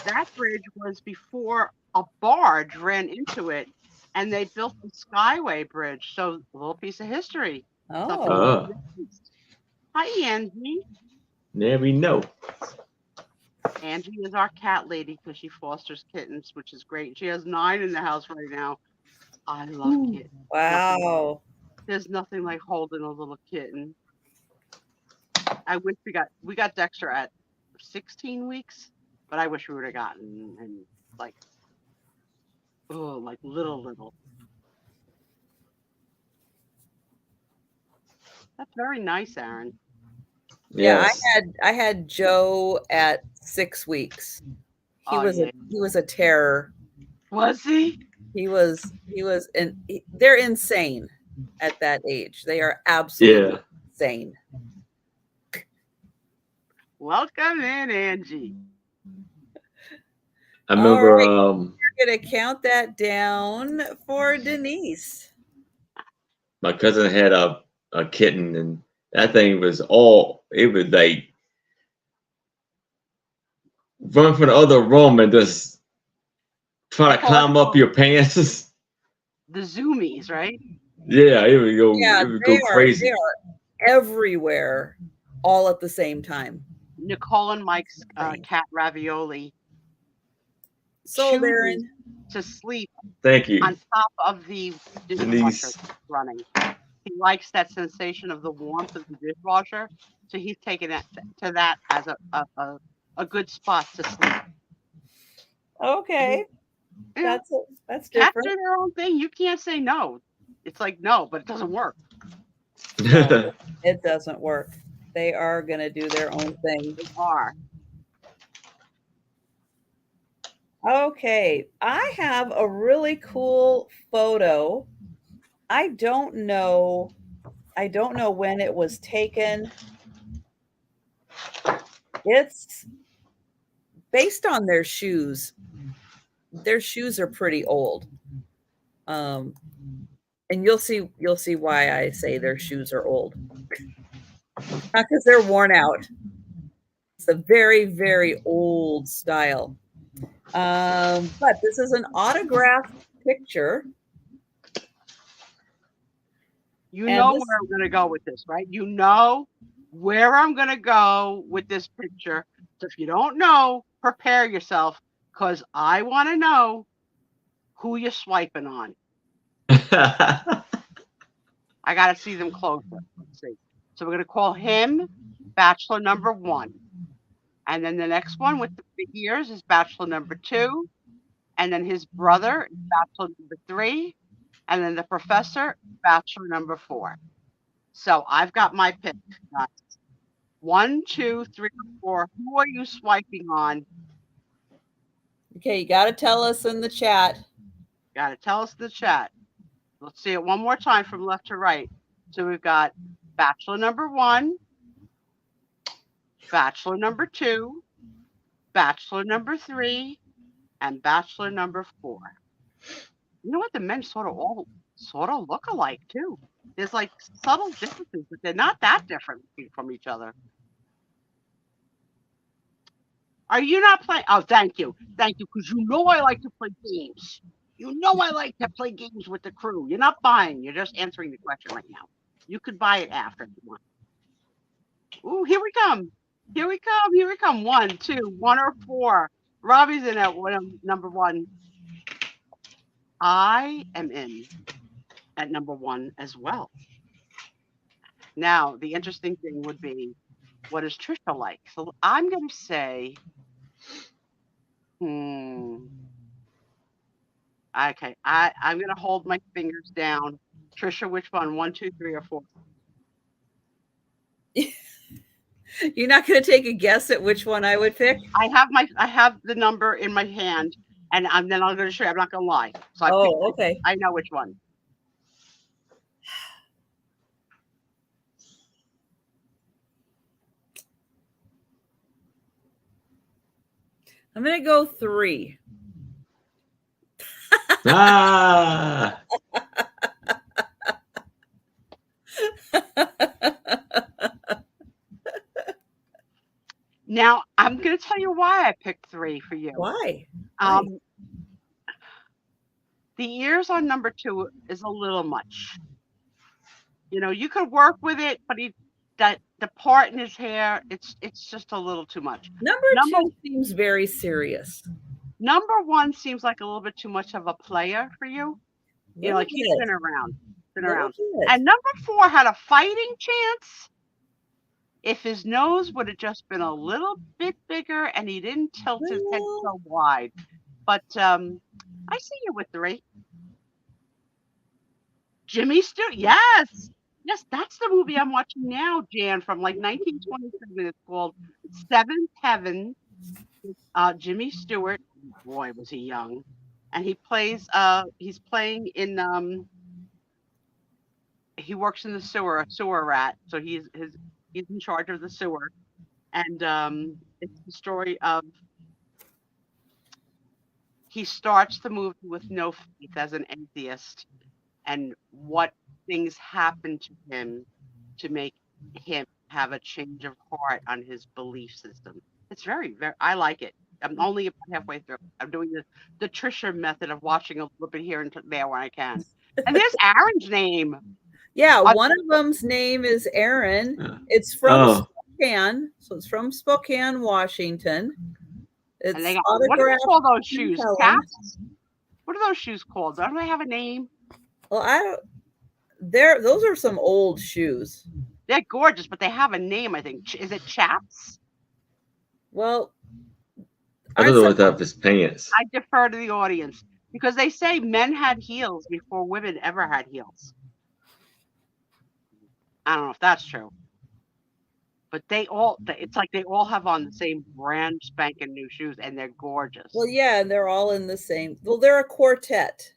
that bridge was before a barge ran into it, and they built the Skyway Bridge. So a little piece of history. Oh. Hi, Angie. There we know. Angie is our cat lady because she fosters kittens, which is great. She has 9 in the house right now. I love kittens. Wow. There's nothing like holding a little kitten. I wish we got Dexter at 16 weeks, but I wish we would have gotten him like little. That's very nice, Aaron. Yes. Yeah, I had Joe at 6 weeks. He was a terror. Was he? He was they're insane at that age. They are absolutely insane. Welcome in, Angie. I remember you're gonna count that down for Denise. My cousin had a kitten, and that thing was like run from the other room and just try to climb up your pants. The zoomies, right? Yeah, it would go crazy. They are everywhere all at the same time. Nicole and Mike's cat Ravioli. So Aaron to sleep. Thank you. On top of the dishwasher running. He likes that sensation of the warmth of the dishwasher, so he's taken it to that as a good spot to sleep. Okay. Yeah. That's Cats different. do their own thing. You can't say no. It's like no, but it doesn't work. No, it doesn't work. They are going to do their own thing. They are. Okay, I have a really cool photo. I don't know when it was taken. It's based on their shoes. Their shoes are pretty old. And you'll see why I say their shoes are old. Not because they're worn out. It's a very, very old style. But this is an autographed picture. You know where I'm going to go with this, right? You know where I'm going to go with this picture. So if you don't know, prepare yourself, because I want to know who you're swiping on. I got to see them closer. Let's see. So we're going to call him bachelor number 1. And then the next one with the big ears is bachelor number 2. And then his brother is bachelor number 3. And then the professor, bachelor number 4. So I've got my pick. 1, 2, 3, 4. Who are you swiping on? Okay, you got to tell us in the chat. Got to tell us in the chat. Let's see it one more time from left to right. So we've got bachelor number 1, bachelor number 2, bachelor number 3, and bachelor number 4. You know what? The men all sort of look alike too. There's like subtle differences, but they're not that different from each other. Are you not playing? Oh, thank you. Thank you, because you know I like to play games. You know I like to play games with the crew. You're not buying. You're just answering the question right now. You could buy it after if you want. Ooh, here we come. Here we come. Here we come. 1, 2, 1 or 4. Robbie's in at number 1. I am in at number 1 as well. Now, the interesting thing would be, what is Trisha like? So I'm going to say, okay, I'm going to hold my fingers down. Trisha, which one? 1, 2, 3, or 4? You're not going to take a guess at which one I would pick? I have the number in my hand, and then I'm going to show you. I'm not going to lie. So okay. I know which one. I'm going to go 3. Ah. Now, I'm going to tell you why I picked 3 for you. Why? The ears on number 2 is a little much. You know, you could work with it, but the part in his hair, it's just a little too much. Number 2 seems very serious. Number 1 seems like a little bit too much of a player for you. You know, like he's been around. And number 4 had a fighting chance if his nose would have just been a little bit bigger and he didn't tilt his head so wide. But I see you with 3. Jimmy Stewart, yes, that's the movie I'm watching now, Jan, from like 1927. It's called Seventh Heaven. Jimmy Stewart, boy, was he young, and he's playing in he works in the sewer, a sewer rat, so he's in charge of the sewer, and it's the story of he starts the movie with no faith as an atheist, and what things happen to him to make him have a change of heart on his belief system. It's very, very, I like it. I'm only about halfway through. I'm doing the Trisha method of watching a little bit here and there when I can. And there's Aaron's name. Yeah, one of them's name is Aaron. It's from Spokane. So it's from Spokane, Washington. It's and they got, what do they call those shoes? Caps? What are those shoes called? Don't they have a name? Well, those are some old shoes. They're gorgeous, but they have a name, I think. Is it chaps? Well, I don't know what that is pants. I defer to the audience because they say men had heels before women ever had heels. I don't know if that's true. But it's like they all have on the same brand spanking new shoes and they're gorgeous. Well, yeah, they're all in the same. Well, they're a quartet.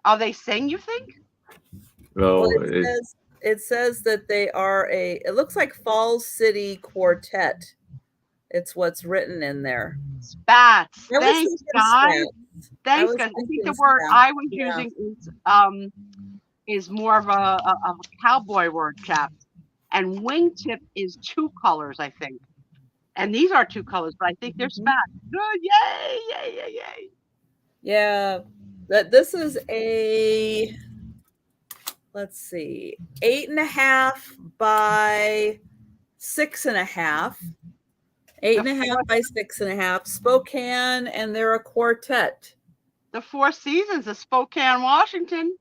Are they sing, you think? Well, it says that they are it looks like Falls City Quartet. It's what's written in there. Spats. Thanks, guys. Thanks, guys. I think the word I was using is more of a cowboy word, chaps. And wingtip is 2 colors, I think. And these are 2 colors, but I think they're spats. Good. Yay, yay, yay, yay. Yeah. This is a, let's see, 8.5 by 6.5. 8.5 by 6.5. Spokane, and they're a quartet. The Four Seasons of Spokane, Washington.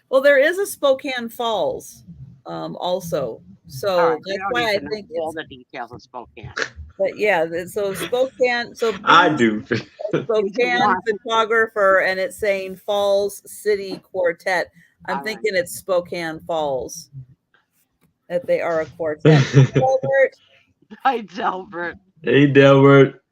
Well, there is a Spokane Falls also. So right, that's why I think all the details of Spokane. But yeah, so Spokane. So I do. Spokane photographer, and it's saying Falls City Quartet. I'm thinking it's Spokane Falls. That they are a quartet. Delbert. Hi, Delbert. Hey, Delbert.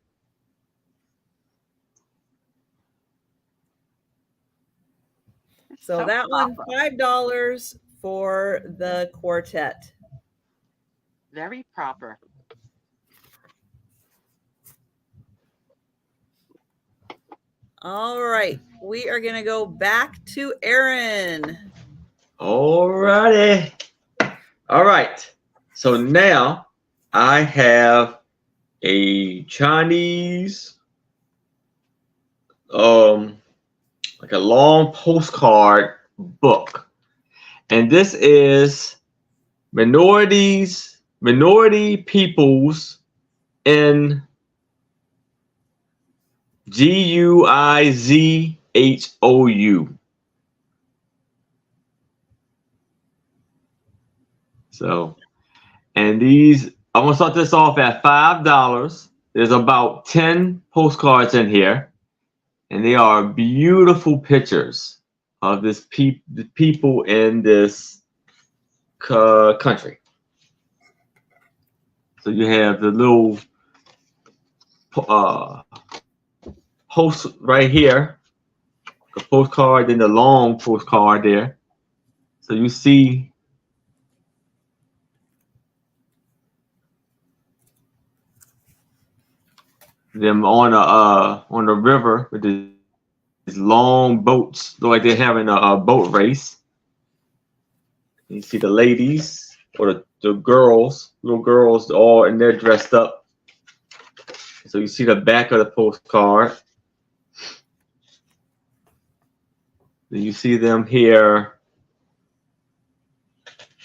So that one, $5 for the quartet. Very proper. All right, we are going to go back to Aaron. All righty. All right. So now I have a Chinese, like a long postcard book, and this is minority peoples in Guizhou. So, and these, I'm gonna start this off at $5. There's about 10 postcards in here, and they are beautiful pictures of the people in this country. So you have the little post right here, the postcard, and the long postcard there. So you see them on the river with these long boats, look like they're having a boat race. You see the ladies or the girls, little girls, all in there dressed up. So you see the back of the postcard. Then you see them here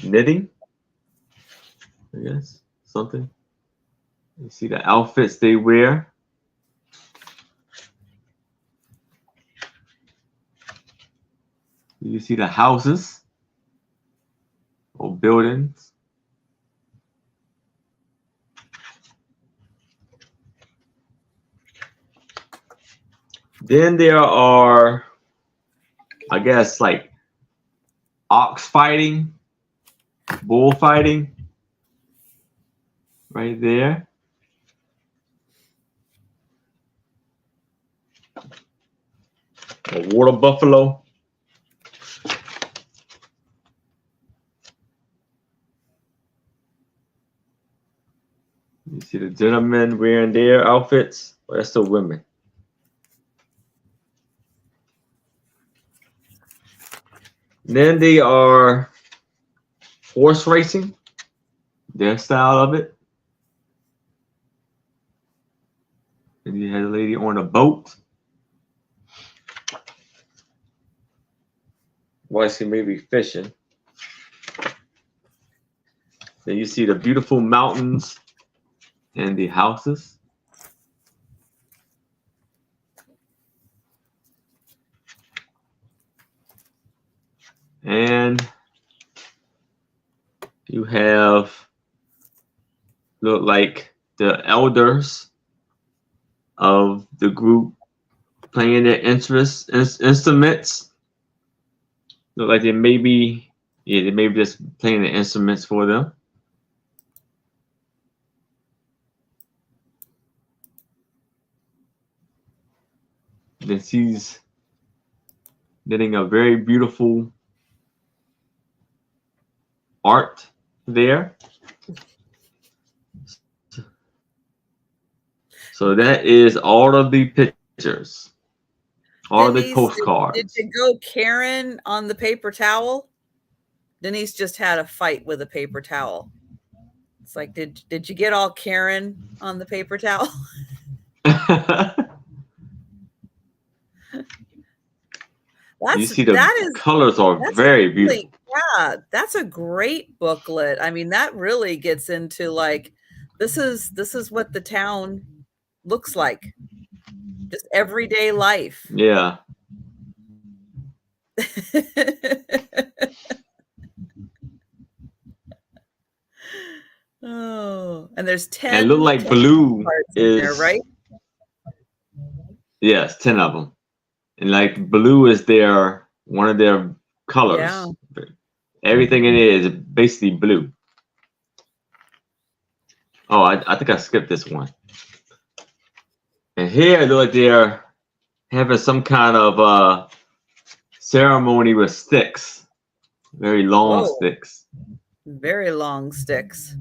knitting, I guess, something. You see the outfits they wear. You see the houses or buildings. Then there are, I guess, like ox fighting, bull fighting, right there. A water buffalo. You see the gentlemen wearing their outfits. Well, that's the women. Then they are horse racing, their style of it. And you had a lady on a boat. Well, she may be fishing. Then you see the beautiful mountains and the houses. And you have, look like the elders of the group playing their instruments. Look like they may be just playing the instruments for them. Then she's getting a very beautiful art there. So that is all of the pictures, all of the postcards. Did you go Karen on the paper towel? Denise just had a fight with a paper towel. It's like, did you get all Karen on the paper towel? You see the colors are very beautiful. Yeah, that's a great booklet. I mean, that really gets into like, this is what the town looks like. Just everyday life. Yeah. Oh, and there's 10. And it look like blue is there, right? Yes, 10 of them. And like blue is one of their colors. Yeah. Everything in it is basically blue. Oh, I think I skipped this one. And here it looks like they're having some kind of ceremony with sticks. Very long sticks. Very long sticks.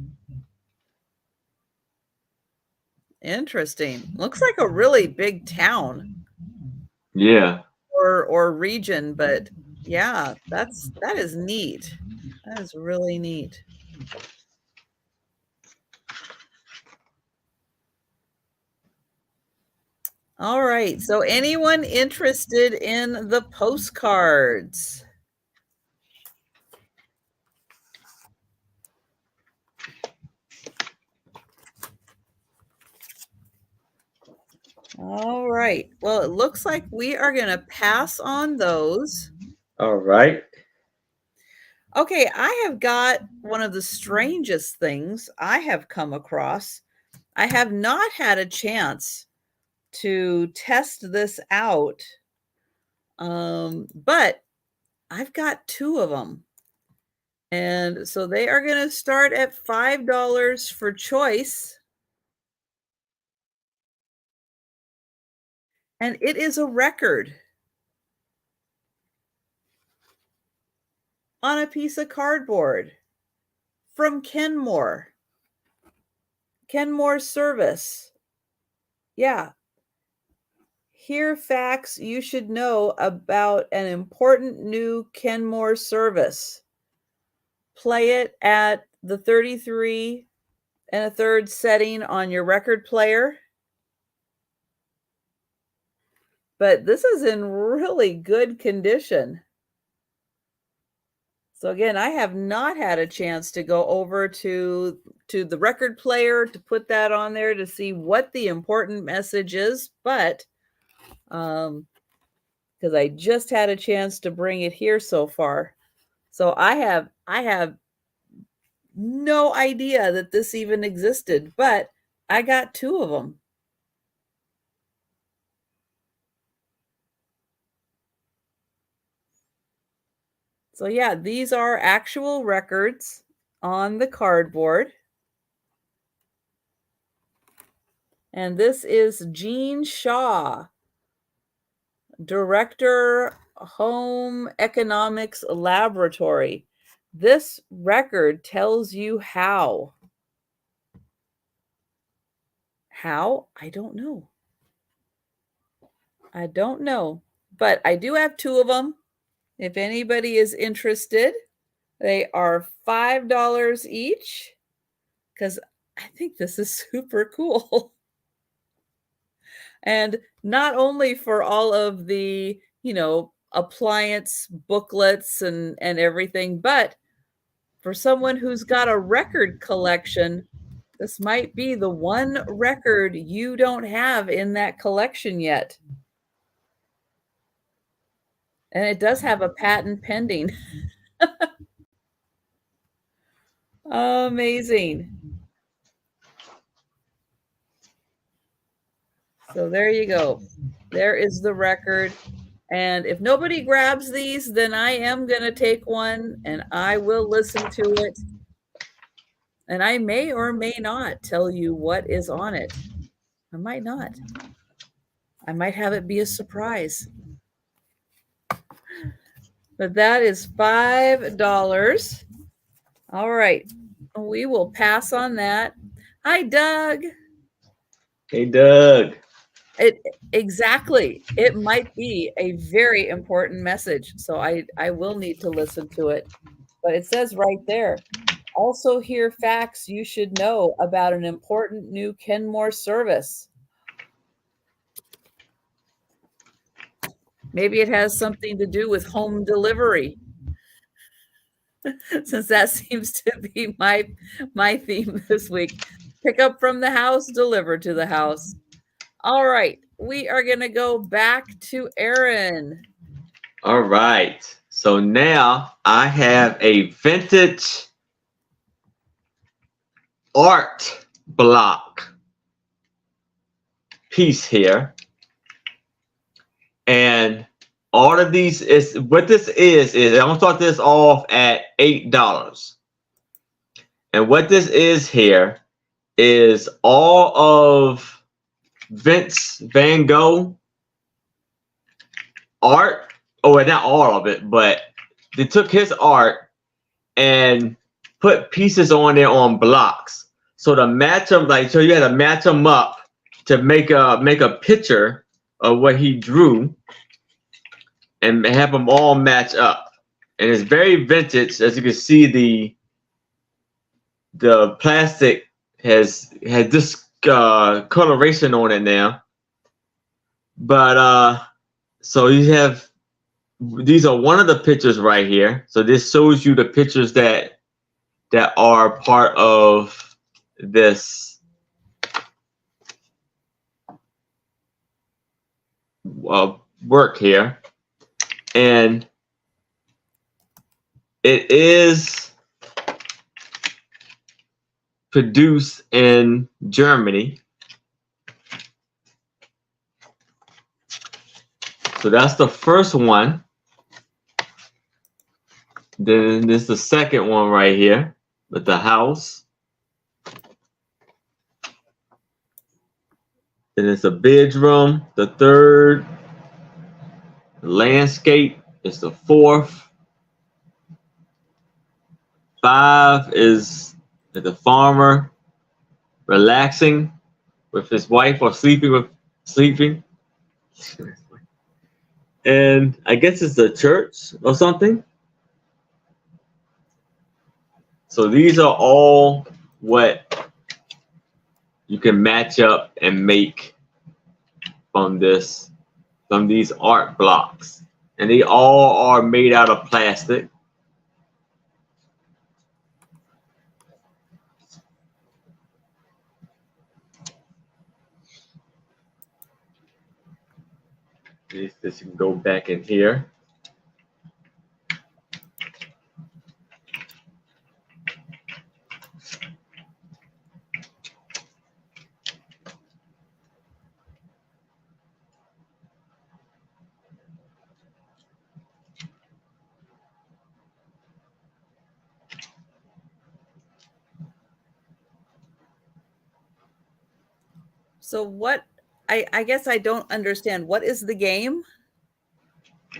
Interesting. Looks like a really big town. Yeah. Or region, but yeah, that is neat. That is really neat. All right. So anyone interested in the postcards? All right. Well, it looks like we are going to pass on those. All right. Okay, I have got one of the strangest things I have come across. I have not had a chance to test this out, but I've got 2 of them. And so they are going to start at $5 for choice. And it is a record on a piece of cardboard from Kenmore. Kenmore Service. Yeah. Here facts you should know about an important new Kenmore service. Play it at the 33 1/3 setting on your record player. But this is in really good condition. So again, I have not had a chance to go over to the record player to put that on there to see what the important message is, but because I just had a chance to bring it here so far. So I have no idea that this even existed, but I got 2 of them. So yeah, these are actual records on the cardboard. And this is Jean Shaw, Director, Home Economics Laboratory. This record tells you how. How? I don't know. I don't know. But I do have 2 of them. If anybody is interested, they are $5 each because I think this is super cool. And not only for all of the, appliance booklets and everything, but for someone who's got a record collection, this might be the one record you don't have in that collection yet. And it does have a patent pending. Amazing. So there you go. There is the record. And if nobody grabs these, then I am going to take one and I will listen to it. And I may or may not tell you what is on it. I might not. I might have it be a surprise. But that is $5. All right. We will pass on that. Hi, Doug. Hey, Doug. Exactly. It might be a very important message. So I will need to listen to it. But it says right there, also hear facts you should know about an important new Kenmore service. Maybe it has something to do with home delivery. Since that seems to be my theme this week. Pick up from the house, deliver to the house. All right, we are going to go back to Aaron. All right. So now I have a vintage art block piece here. And all of these is what this is I'm gonna start this off at $8. And what this is here is all of Vince Van Gogh art. Oh, well, not all of it, but they took his art and put pieces on there on blocks. So to match them, so you had to match them up to make a picture of what he drew and have them all match up. And it's very vintage. As you can see, the plastic has this coloration on it now. But so you have, these are one of the pictures right here. So this shows you the pictures that are part of this work here. And it is produced in Germany. So that's the first one. Then there's the second one right here with the house. Then it's a bedroom, the third. The landscape is the fourth. 5 is the farmer relaxing with his wife or sleeping. And I guess it's a church or something. So these are all what you can match up and make from these art blocks. And they all are made out of plastic. This can go back in here. So what, I guess I don't understand. What is the game?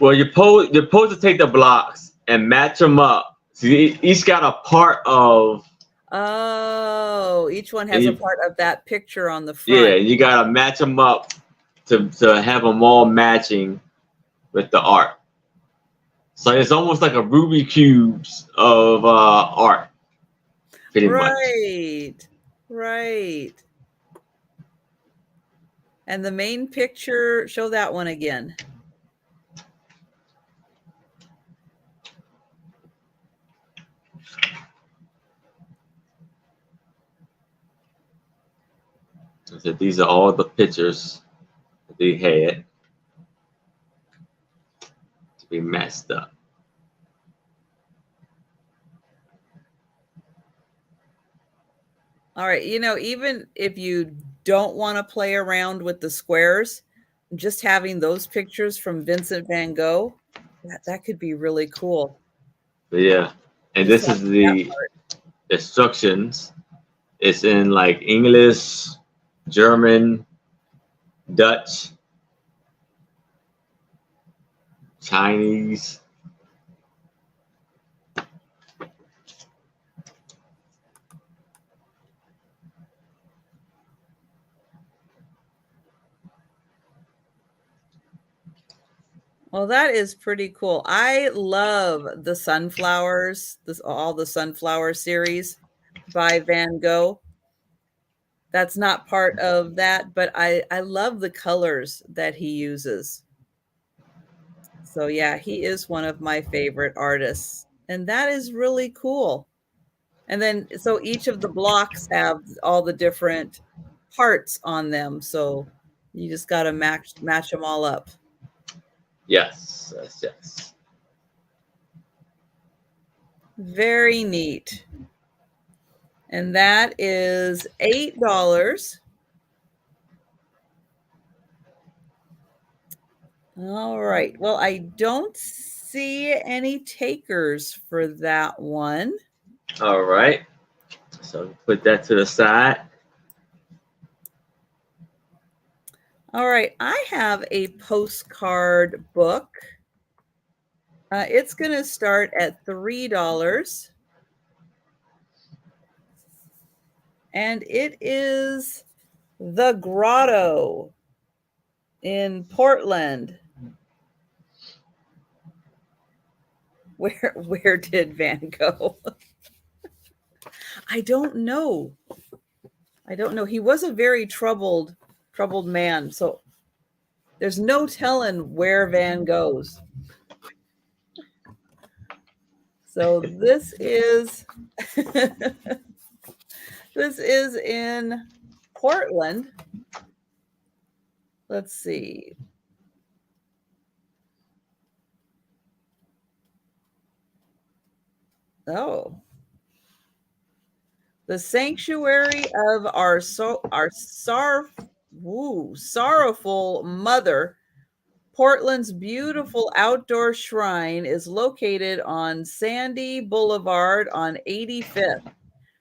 Well, you're supposed to take the blocks and match them up. So each got a part of. Oh, each one has a part of that picture on the front. Yeah, you gotta match them up to have them all matching with the art. So it's almost like a Rubik's cubes of art, pretty much. Right. And the main picture, show that one again. So these are all the pictures that they had to be messed up. All right. Even if you don't want to play around with the squares, just having those pictures from Vincent van Gogh, that could be really cool. Yeah. And Just this is the instructions. It's in like English, German, Dutch, Chinese. Well, that is pretty cool. I love the sunflowers, all the sunflower series by Van Gogh. That's not part of that, but I love the colors that he uses. So yeah, he is one of my favorite artists. And that is really cool. And then so each of the blocks have all the different parts on them. So you just got to match them all up. Yes, yes, yes. Very neat. And that is $8. All right. Well, I don't see any takers for that one. All right. So put that to the side. All right. I have a postcard book. It's going to start at $3. And it is The Grotto in Portland. Where did Van go? I don't know. He was a very troubled man. So there's no telling where Van goes. So this is this is in Portland. Let's see. Oh. The Sanctuary of our Sorrowful Mother, Portland's beautiful outdoor shrine, is located on Sandy Boulevard on 85th.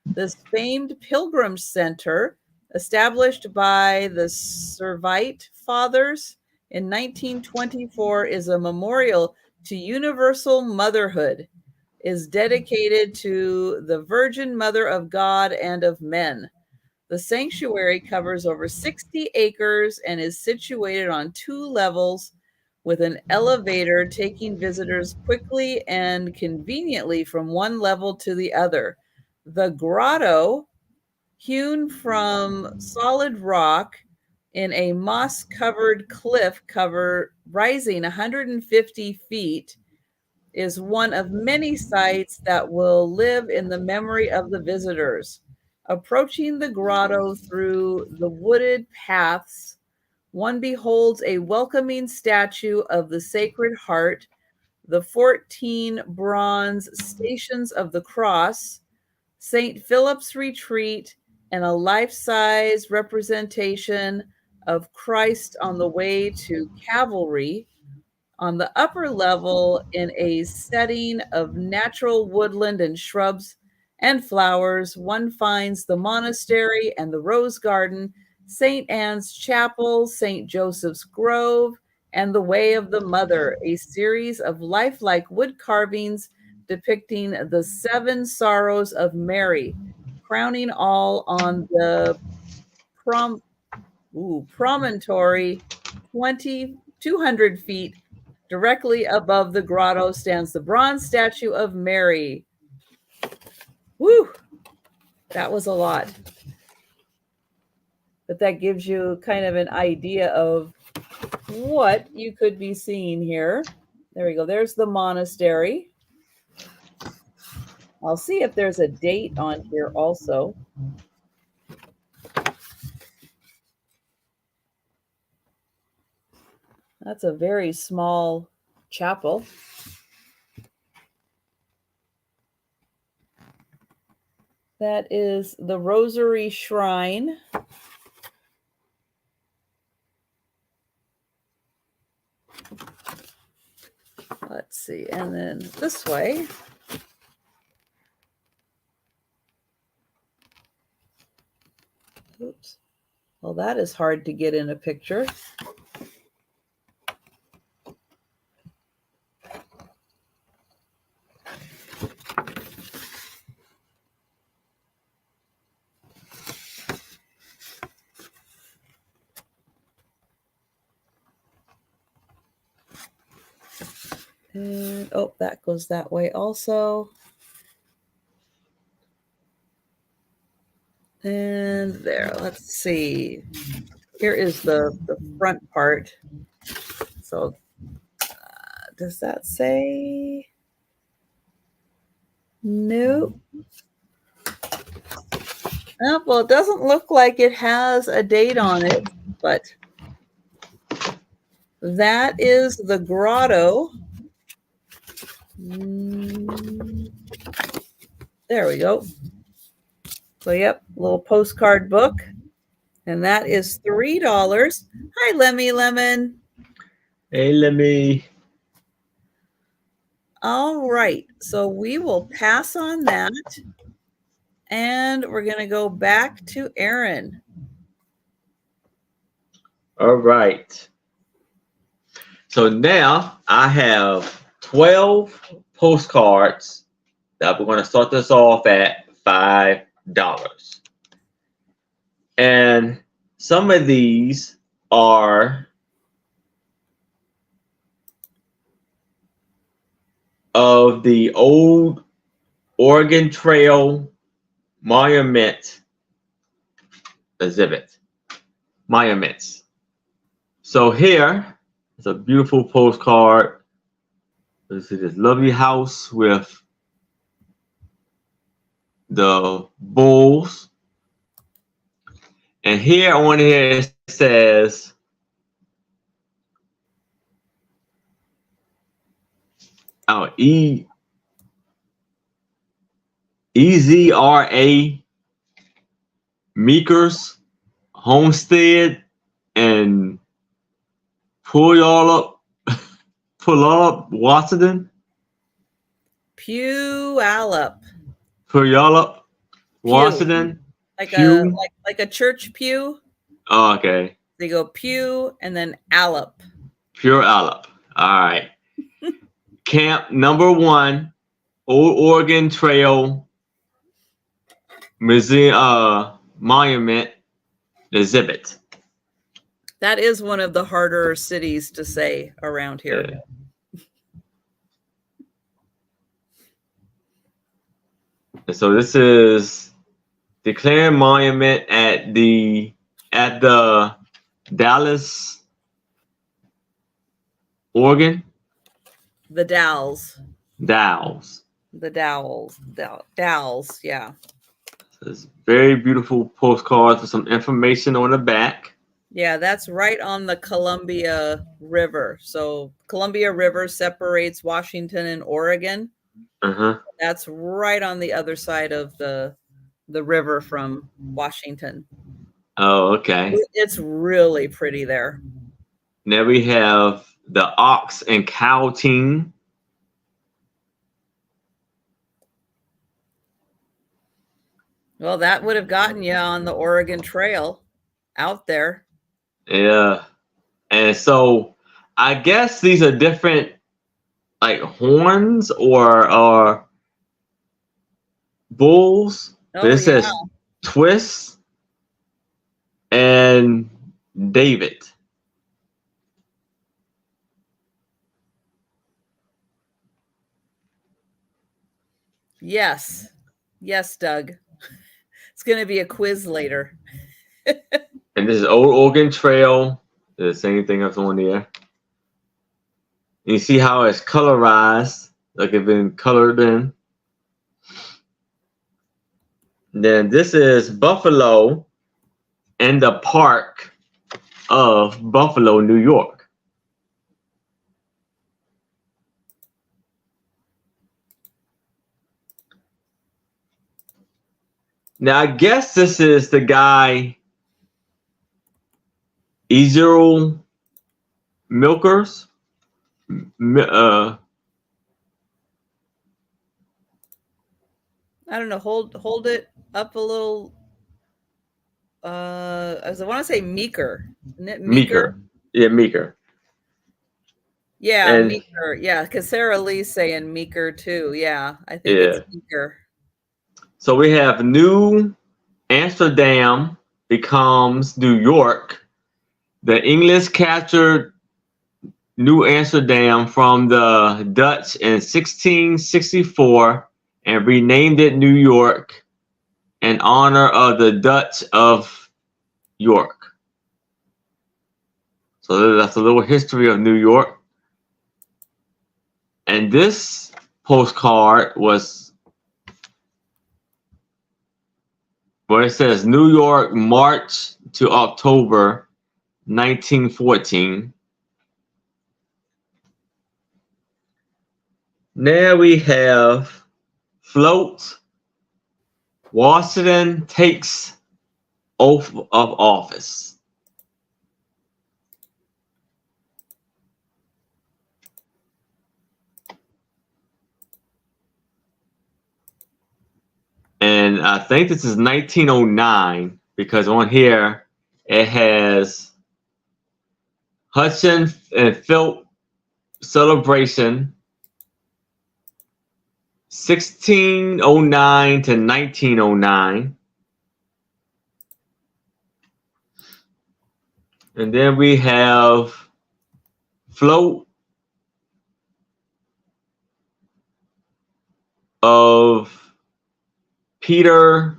This famed pilgrim center, established by the Servite Fathers in 1924, is a memorial to universal motherhood, is dedicated to the Virgin Mother of God and of men. The sanctuary covers over 60 acres and is situated on 2 levels with an elevator taking visitors quickly and conveniently from one level to the other. The grotto, hewn from solid rock in a moss-covered cliff cover rising 150 feet, is one of many sites that will live in the memory of the visitors. Approaching the grotto through the wooded paths, one beholds a welcoming statue of the Sacred Heart, the 14 bronze Stations of the Cross, St. Philip's Retreat, and a life-size representation of Christ on the way to Calvary. On the upper level, in a setting of natural woodland and shrubs and flowers, one finds the monastery and the rose garden, St. Anne's Chapel, St. Joseph's Grove, and the Way of the Mother, a series of lifelike wood carvings depicting the 7 sorrows of Mary, crowning all on the promontory 200 feet. Directly above the grotto stands the bronze statue of Mary. Woo! That was a lot. But that gives you kind of an idea of what you could be seeing here. There we go. There's the monastery. I'll see if there's a date on here also. That's a very small chapel. That is the Rosary Shrine. Let's see, and then this way. Oops. Well, that is hard to get in a picture. And oh, that goes that way also. And there, let's see. Here is the front part. So does that say? Nope. Oh, well, it doesn't look like it has a date on it, but that is the grotto. There we go. So, yep, little postcard book. And that is $3. Hi, Lemmy Lemon. Hey, Lemmy. All right. So we will pass on that. And we're going to go back to Aaron. All right. So now I have 12 postcards that we're going to start this off at $5. And some of these are of the old Oregon Trail Monument exhibit. Monuments. So here is a beautiful postcard. This is this lovely house with the bulls. And here on here it says EZRA Meekers Homestead and Puyallup, Washington. Puyallup, Washington. Like Pew. like a church pew. Oh, okay. They go pew and then Allup. Puyallup. All right. Camp number 1, Old Oregon Trail Museum Monument exhibit. That is one of the harder cities to say around here. Yeah. And so this is declared monument at the Dallas, Oregon. The Dowels. Dowels. The Dowels. Dowels, yeah. So it's very beautiful postcards with some information on the back. Yeah, that's right on the Columbia River. So Columbia River separates Washington and Oregon. Uh-huh. That's right on the other side of the river from Washington. Oh, okay. It's really pretty there. Now we have the ox and cow team. Well, that would have gotten you on the Oregon Trail out there. Yeah. And so I guess these are different like horns or bulls. Oh, This says Twist and David. Yes. Yes, Doug. It's going to be a quiz later. And this is Old Oregon Trail. The same thing that's on there. You see how it's colorized, like it's been colored in. Then this is Buffalo and the park of Buffalo, New York. Now, I guess this is the guy, Ezekiel Milkers. I don't know. Hold it up a little. I want to say Meeker. Isn't it Meeker? Yeah, Meeker. Yeah, And Meeker. Yeah, because Sarah Lee's saying Meeker too. Yeah, I think it's Meeker. So we have New Amsterdam becomes New York. The English captured New Amsterdam from the Dutch in 1664 and renamed it New York in honor of the Dutch of York. So that's a little history of New York. And this postcard was, well, it says New York, March to October 1914. Now we have float. Washington takes oath of office. And I think this is 1909 because on here it has Hudson and Philp celebration 1609 to 1909. And then we have float of Peter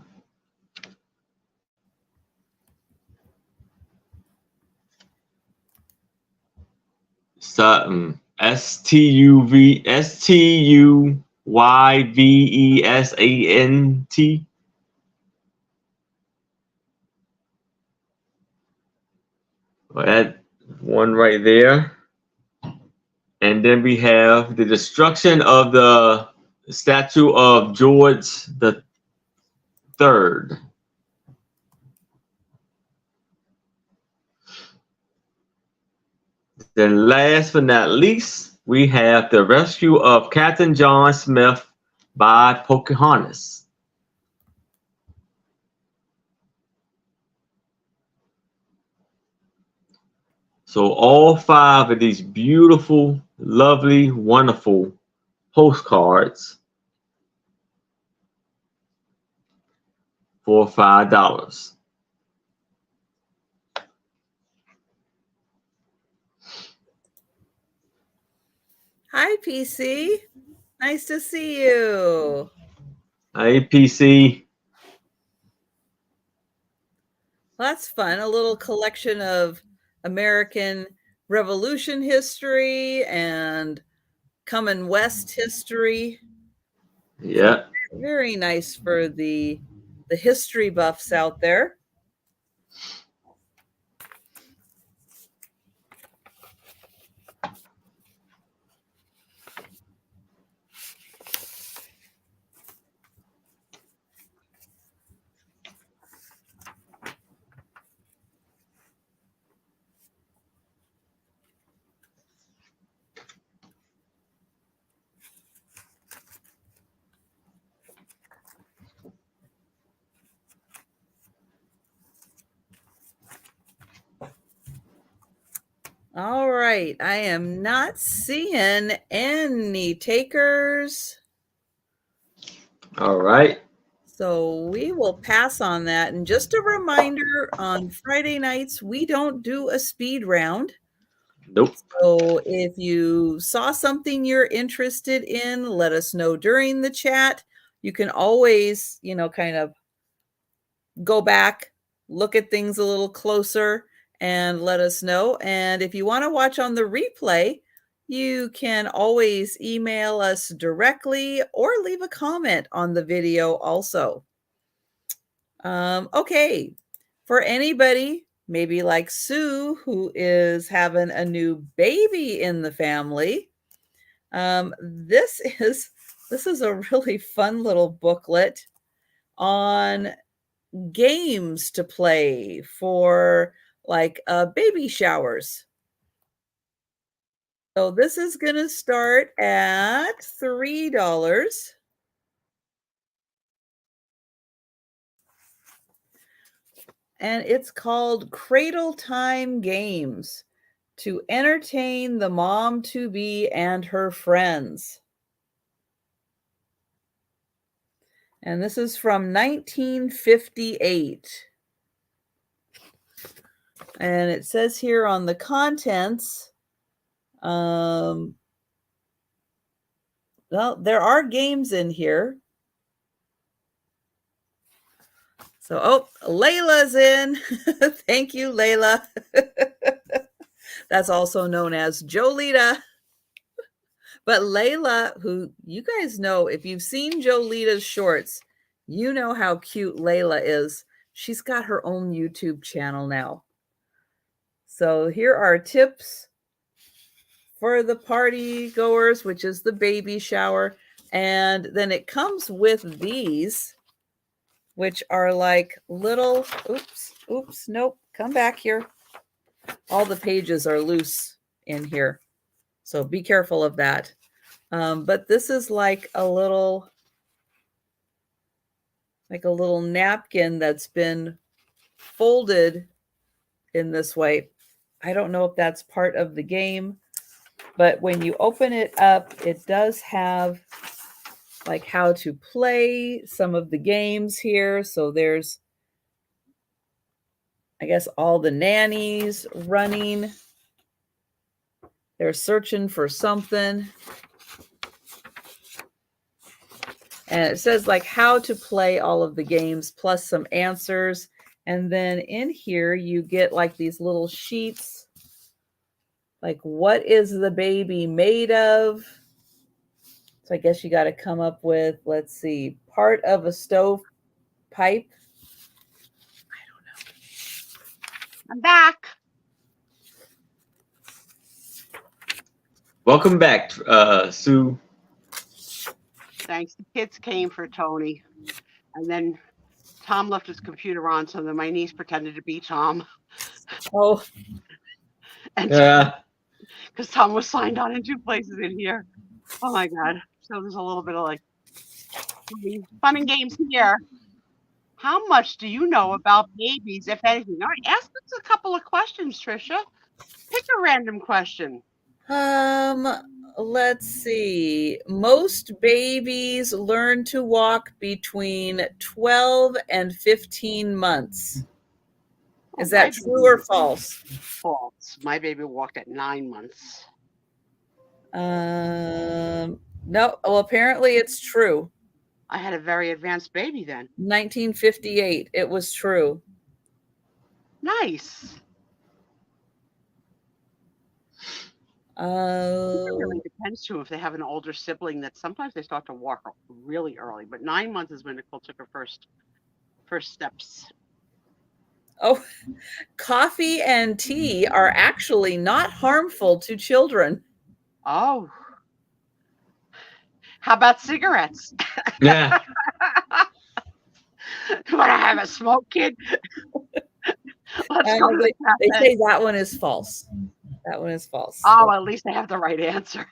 Sutton, Stuyvesant. Well, that one right there. And then we have the destruction of the statue of George the Third. Then last but not least, we have the rescue of Captain John Smith by Pocahontas. So all 5 of these beautiful, lovely, wonderful postcards for $5. Hi, PC. Nice to see you. Hi, PC. Well, that's fun. A little collection of American Revolution history and coming West history. Yeah. Very nice for the history buffs out there. All right. I am not seeing any takers. All right. So we will pass on that. And just a reminder, on Friday nights, we don't do a speed round. Nope. So if you saw something you're interested in, let us know during the chat. You can always, kind of go back, look at things a little closer and let us know. And if you want to watch on the replay, you can always email us directly or leave a comment on the video also. Okay, for anybody, maybe like Sue, who is having a new baby in the family, this is a really fun little booklet on games to play for like baby showers. So this is going to start at $3. And it's called Cradle Time Games to entertain the mom-to-be and her friends. And this is from 1958. And it says here on the contents, well, there are games in here. So, oh, Layla's in. Thank you, Layla. That's also known as Jolita. But Layla, who you guys know, if you've seen Jolita's shorts, you know how cute Layla is. She's got her own YouTube channel now. So here are tips for the party goers, which is the baby shower. And then it comes with these, which are like little, oops, nope, come back here. All the pages are loose in here. So be careful of that. But this is like a little napkin that's been folded in this way. I don't know if that's part of the game, but when you open it up, it does have like how to play some of the games here. So there's, I guess, all the nannies running. They're searching for something. And it says like how to play all of the games plus some answers. And then in here, you get like these little sheets. Like, what is the baby made of? So I guess you got to come up with, let's see, part of a stove pipe. I don't know. I'm back. Welcome back, Sue. Thanks. The kids came for Tony. And then Tom left his computer on, so then my niece pretended to be Tom. Oh. And yeah. Because Tom was signed on in 2 places in here. Oh my God. So there's a little bit of like fun and games here. How much do you know about babies, if anything? All right, ask us a couple of questions, Trisha. Pick a random question. Let's see. Most babies learn to walk between 12 and 15 months. Is that true or false? False. My baby walked at 9 months. No. Well, apparently it's true. I had a very advanced baby then. 1958. It was true. Nice. It really depends too if they have an older sibling that sometimes they start to walk really early, but 9 months is when Nicole took her first steps. Oh, coffee and tea are actually not harmful to children. Oh. How about cigarettes? Yeah. You want to have a smoke, kid? Let's go. They say that one is false. That one is false. Oh, at least they have the right answer.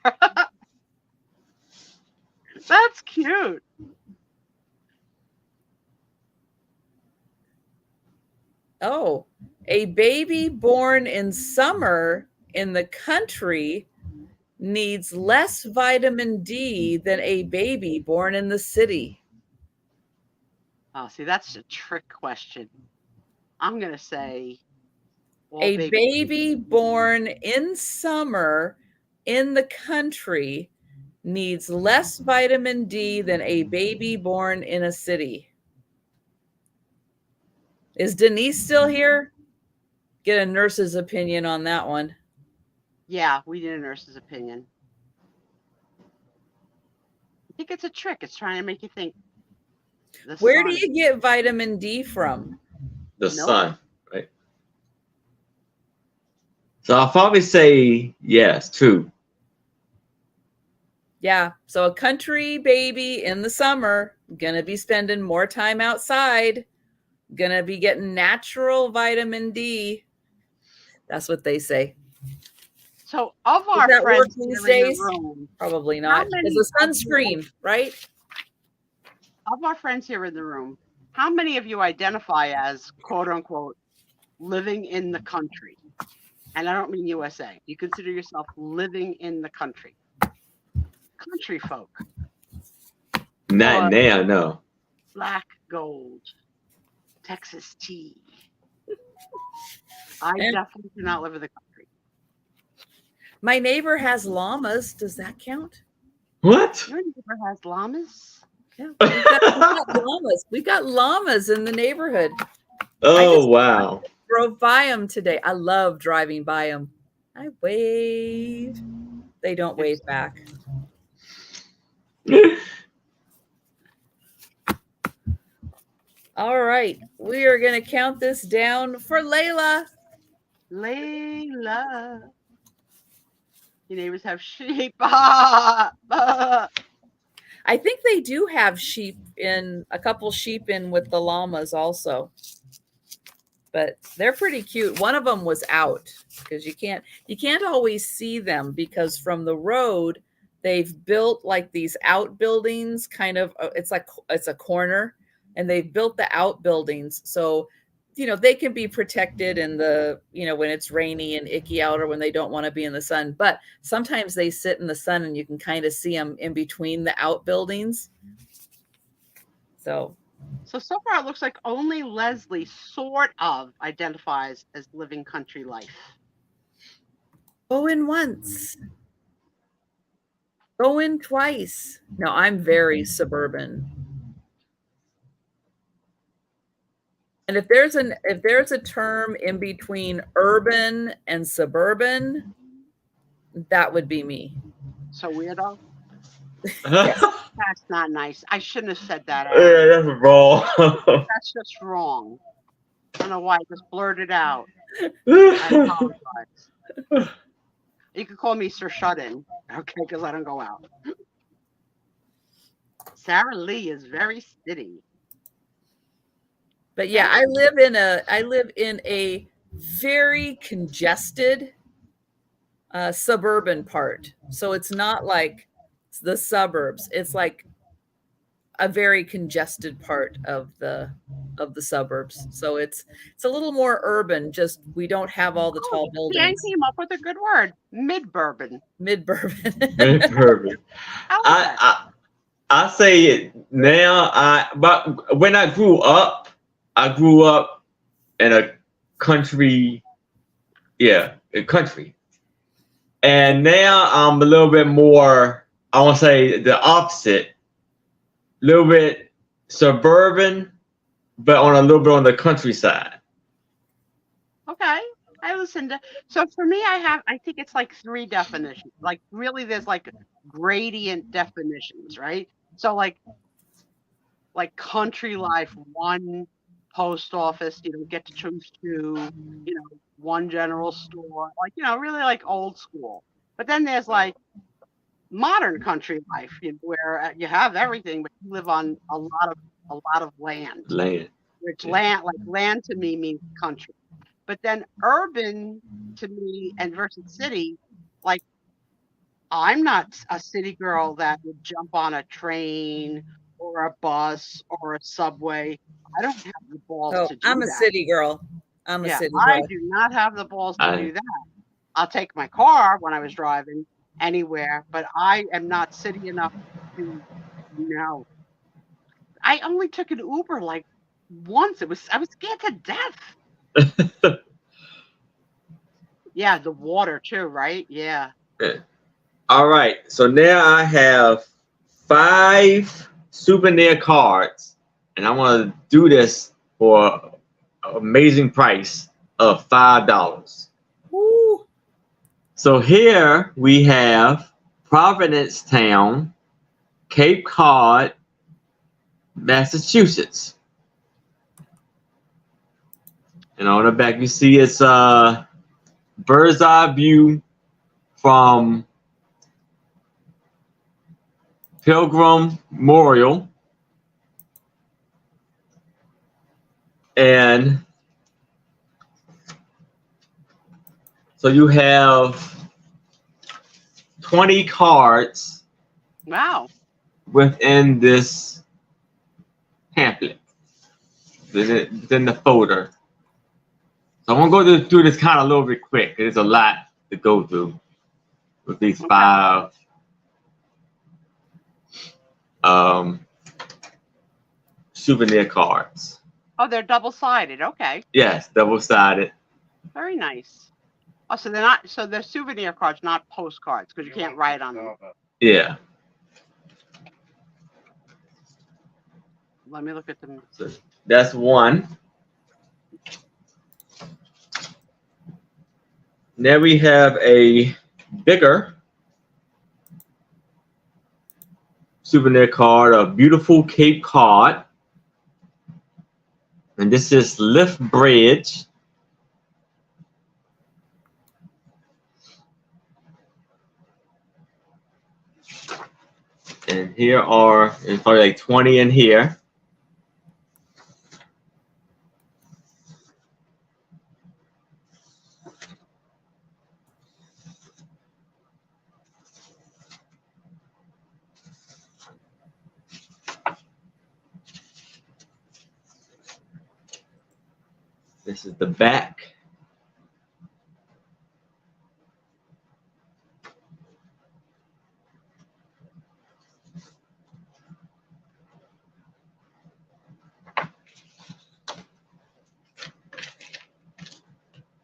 That's cute. Oh, a baby born in summer in the country needs less vitamin D than a baby born in the city. Oh, see, that's a trick question. I'm going to say a baby born in summer in the country needs less vitamin D than a baby born in a city. Is Denise still here? Get a nurse's opinion on that one. Yeah, we need a nurse's opinion. I think it's a trick. It's trying to make you think. Where do you get vitamin D from? The sun, right? So I'll probably say yes, true. Yeah, so a country baby in the summer gonna be spending more time outside, Gonna be getting natural vitamin D. That's what they say. So of Does our that work friends these here in the days? room, Probably how not. many It's a of you, sunscreen, right? of our friends here in the room, how many of you identify as quote unquote living in the country? And I don't mean USA. You consider yourself living in the country. Country folk. Not Or now, no. black gold, Texas tea. I And definitely do not live in the country. my neighbor has llamas. Does that count? What? Your neighbor has llamas? Yeah, we've got llamas. We've got llamas in the neighborhood. Oh, wow. Drove by them today. I love driving by them. I wave. They don't wave back. All right. We are going to count this down for Layla. Layla. Your neighbors have sheep. I I think they do have sheep in, a couple sheep in with the llamas also. But they're pretty cute. One of them was out because you can't always see them because from the road they've built like these outbuildings kind of, it's a corner, and they've built the outbuildings so they can be protected in the when it's rainy and icky out or when they don't want to be in the sun, but sometimes they sit in the sun and you can kind of see them in between the outbuildings. So far it looks like only Leslie sort of identifies as living country life. Going once, going twice. No, I'm very suburban. And if there's a term in between urban and suburban, that would be me. So weirdo. That's not nice. I shouldn't have said that out. Yeah, that's wrong. That's just wrong. I don't know why I just blurted out. I apologize. You could call me Sir Shut-In, okay, because I don't go out. Sarah Lee is very city. But yeah, I live in a very congested suburban part. So it's not like the suburbs. It's like a very congested part of the suburbs. So it's a little more urban. Just we don't have all the tall buildings. Dan came up with a good word: mid-burban. Mid-burban. Mid-burban. I say it now. But when I grew up in a country. Yeah, a country. And now I'm a little bit more, I want to say the opposite, a little bit suburban, but on a little bit on the countryside. Okay, I listened to. So for me, I think it's like 3 definitions. Like really, there's like gradient definitions, right? So like country life, 1 post office, you don't get to choose 2, 1 general store, like, really like old school. But then there's like modern country life, where you have everything, but you live on a lot of land. Which land to me means country. But then urban to me and versus city, like I'm not a city girl that would jump on a train or a bus or a subway. I don't have the balls to do that. I'm a city girl. I'm a city girl. I do not have the balls to do that. I'll take my car when I was driving anywhere, but I am not city enough to know. I only took an Uber like once. I was scared to death. Yeah, the water too, right? Yeah. All right. So now I have 5 souvenir cards, and I want to do this for an amazing price of $5. Woo. So here we have Provincetown, Cape Cod, Massachusetts. And on the back you see it's bird's eye view from Pilgrim Memorial. And so you have 20 cards Wow. within this pamphlet, within the folder. So I'm going to go through this kind of a little bit quick. There's a lot to go through with these 5 souvenir cards. Oh, they're double-sided. Okay. Yes, double-sided. Very nice. Oh, so they're not. So they're souvenir cards, not postcards, because you can't write on them. Yeah. Let me look at them. So that's one. Now we have a bigger souvenir card, a beautiful Cape Cod. And this is Lift Bridge. And here are, there's probably like 20 in here. This is the back.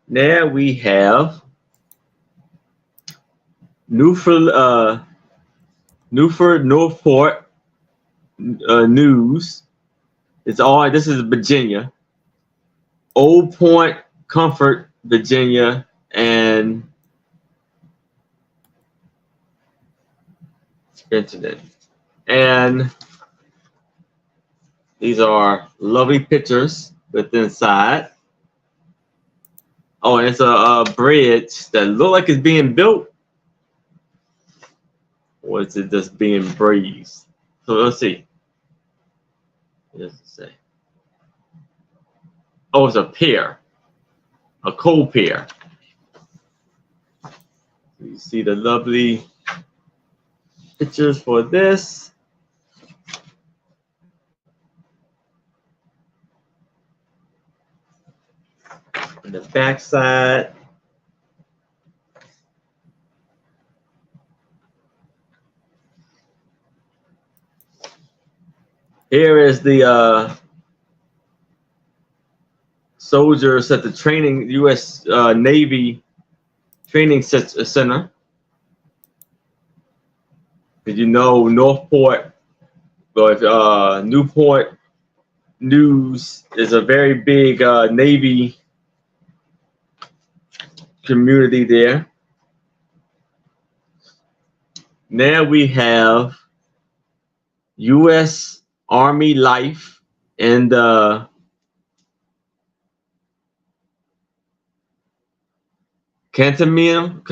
There we have Newport News. It's all, this is Virginia. Old Point Comfort, Virginia, and incident. And these are lovely pictures with inside. Oh, and it's a bridge that look like it's being built. Or is it just being breezed? So let's see. What does it say? Oh, it's a pier. A coal pier. You see the lovely pictures for this. On the back side. Here is the soldiers at the training U.S. Navy Training Center. Did you know Newport News is a very big Navy community there. Now we have U.S. Army life and cantonment.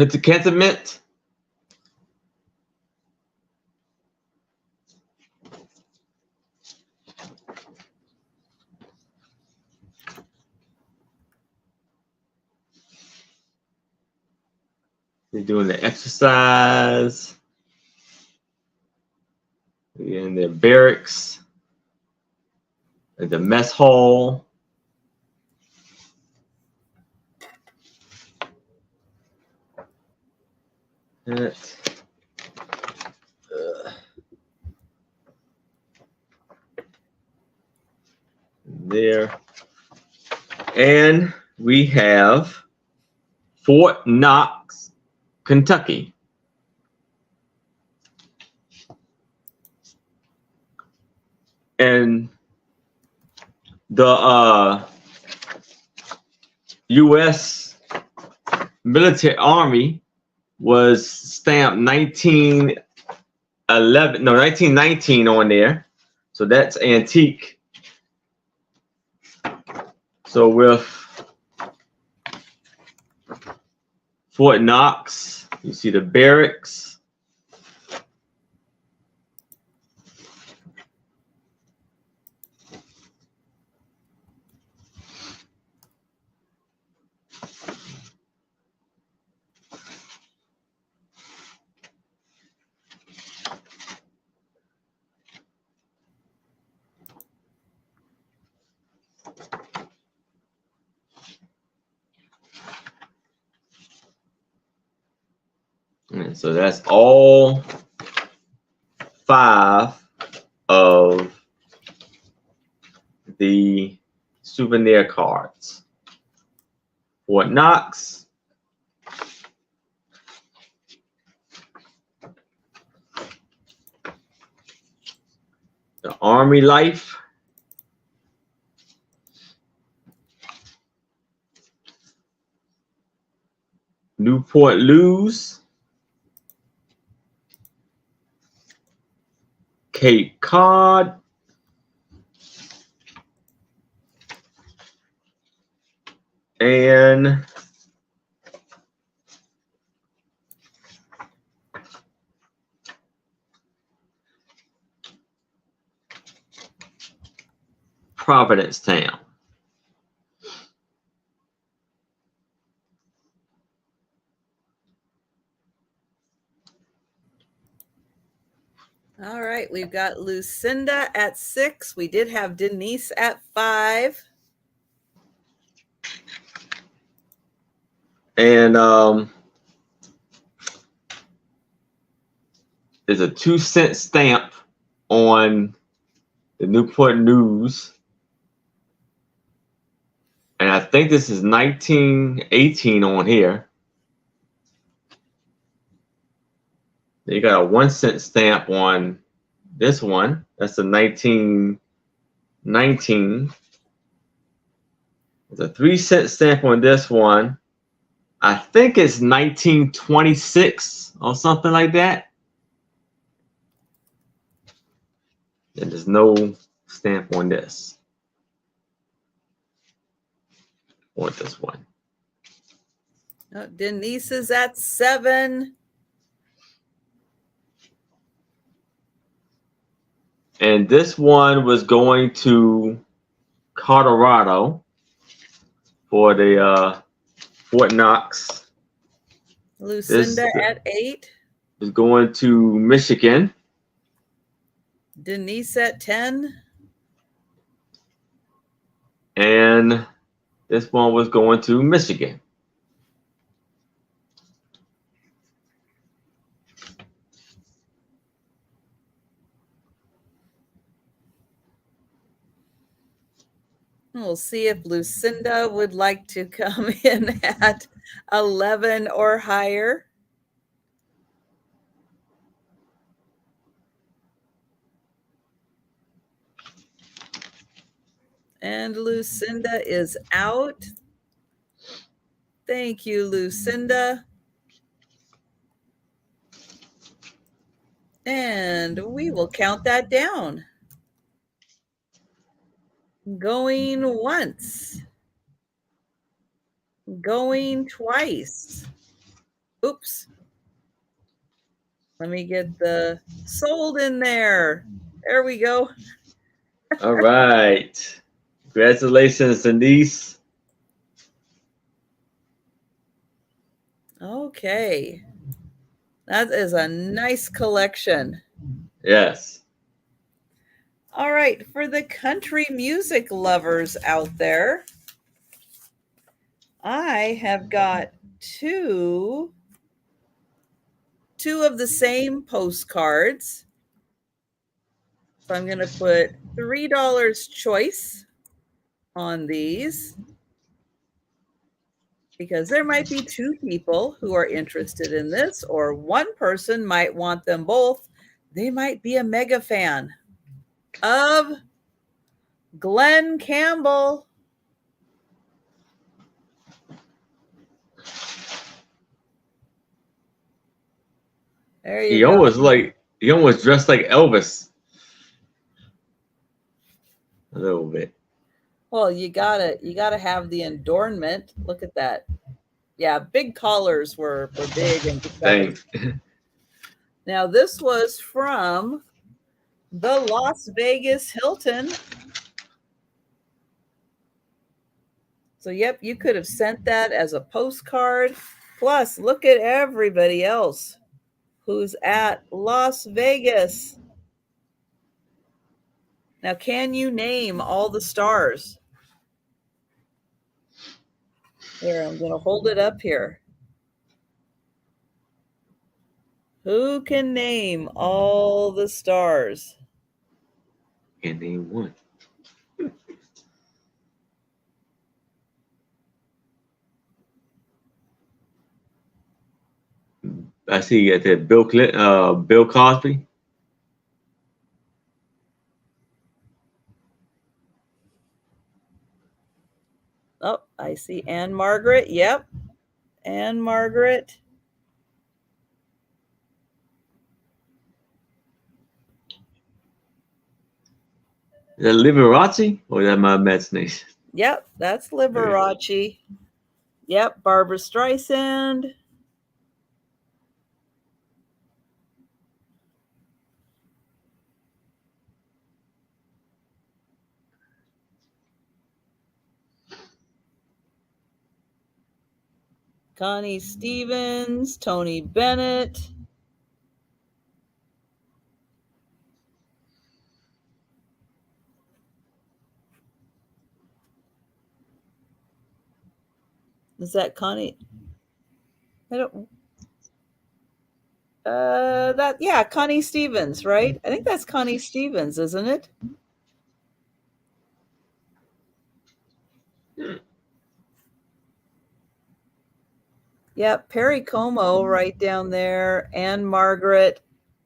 They're doing the exercise. They're in their barracks. At the mess hall. There. And we have Fort Knox, Kentucky. And the U.S. military army was stamped 1919 on there. So that's antique. So with Fort Knox, you see the barracks. And so that's all 5 of the souvenir cards. Fort Knox, the Army Life, Newport News, Cape Cod, and Providencetown. All right, we've got Lucinda at 6. We did have Denise at 5. And there's a 2-cent stamp on the Newport News. And I think this is 1918 on here. You got a 1-cent stamp on this one. That's a 1919. There's a 3-cent stamp on this one. I think it's 1926 or something like that. And there's no stamp on this. Or this one. Oh, Denise is at 7. And this one was going to Colorado for the Fort Knox. Lucinda at 8. Is going to Michigan. Denise at 10. And this one was going to Michigan. We'll see if Lucinda would like to come in at 11 or higher. And Lucinda is out. Thank you, Lucinda. And we will count that down. Going once. Going twice. Oops. Let me get the sold in there. There we go. All right. Congratulations, Denise. Okay. That is a nice collection. Yes. All right. For the country music lovers out there, I have got two of the same postcards. So I'm going to put $3 choice on these because there might be 2 people who are interested in this, or one person might want them both. They might be a mega fan of Glenn Campbell. There you go. He almost dressed like Elvis. A little bit. Well, you gotta have the adornment. Look at that. Yeah, big collars were big and Thanks. Now this was from the Las Vegas Hilton. So yep, you could have sent that as a postcard. Plus, look at everybody else who's at Las Vegas. Now, can you name all the stars? Here, I'm going to hold it up here. Who can name all the stars? Can't name one. I see you got that Bill Cosby. Oh, I see Anne Margaret. Yep. Anne Margaret. Is that Liberace or is that my imagination? Yep, that's Liberace. Yep, Barbara Streisand. Connie Stevens, Tony Bennett. Is that Connie? I don't. Connie Stevens, right? I think that's Connie Stevens, isn't it? Yep, Perry Como right down there, Anne Margaret.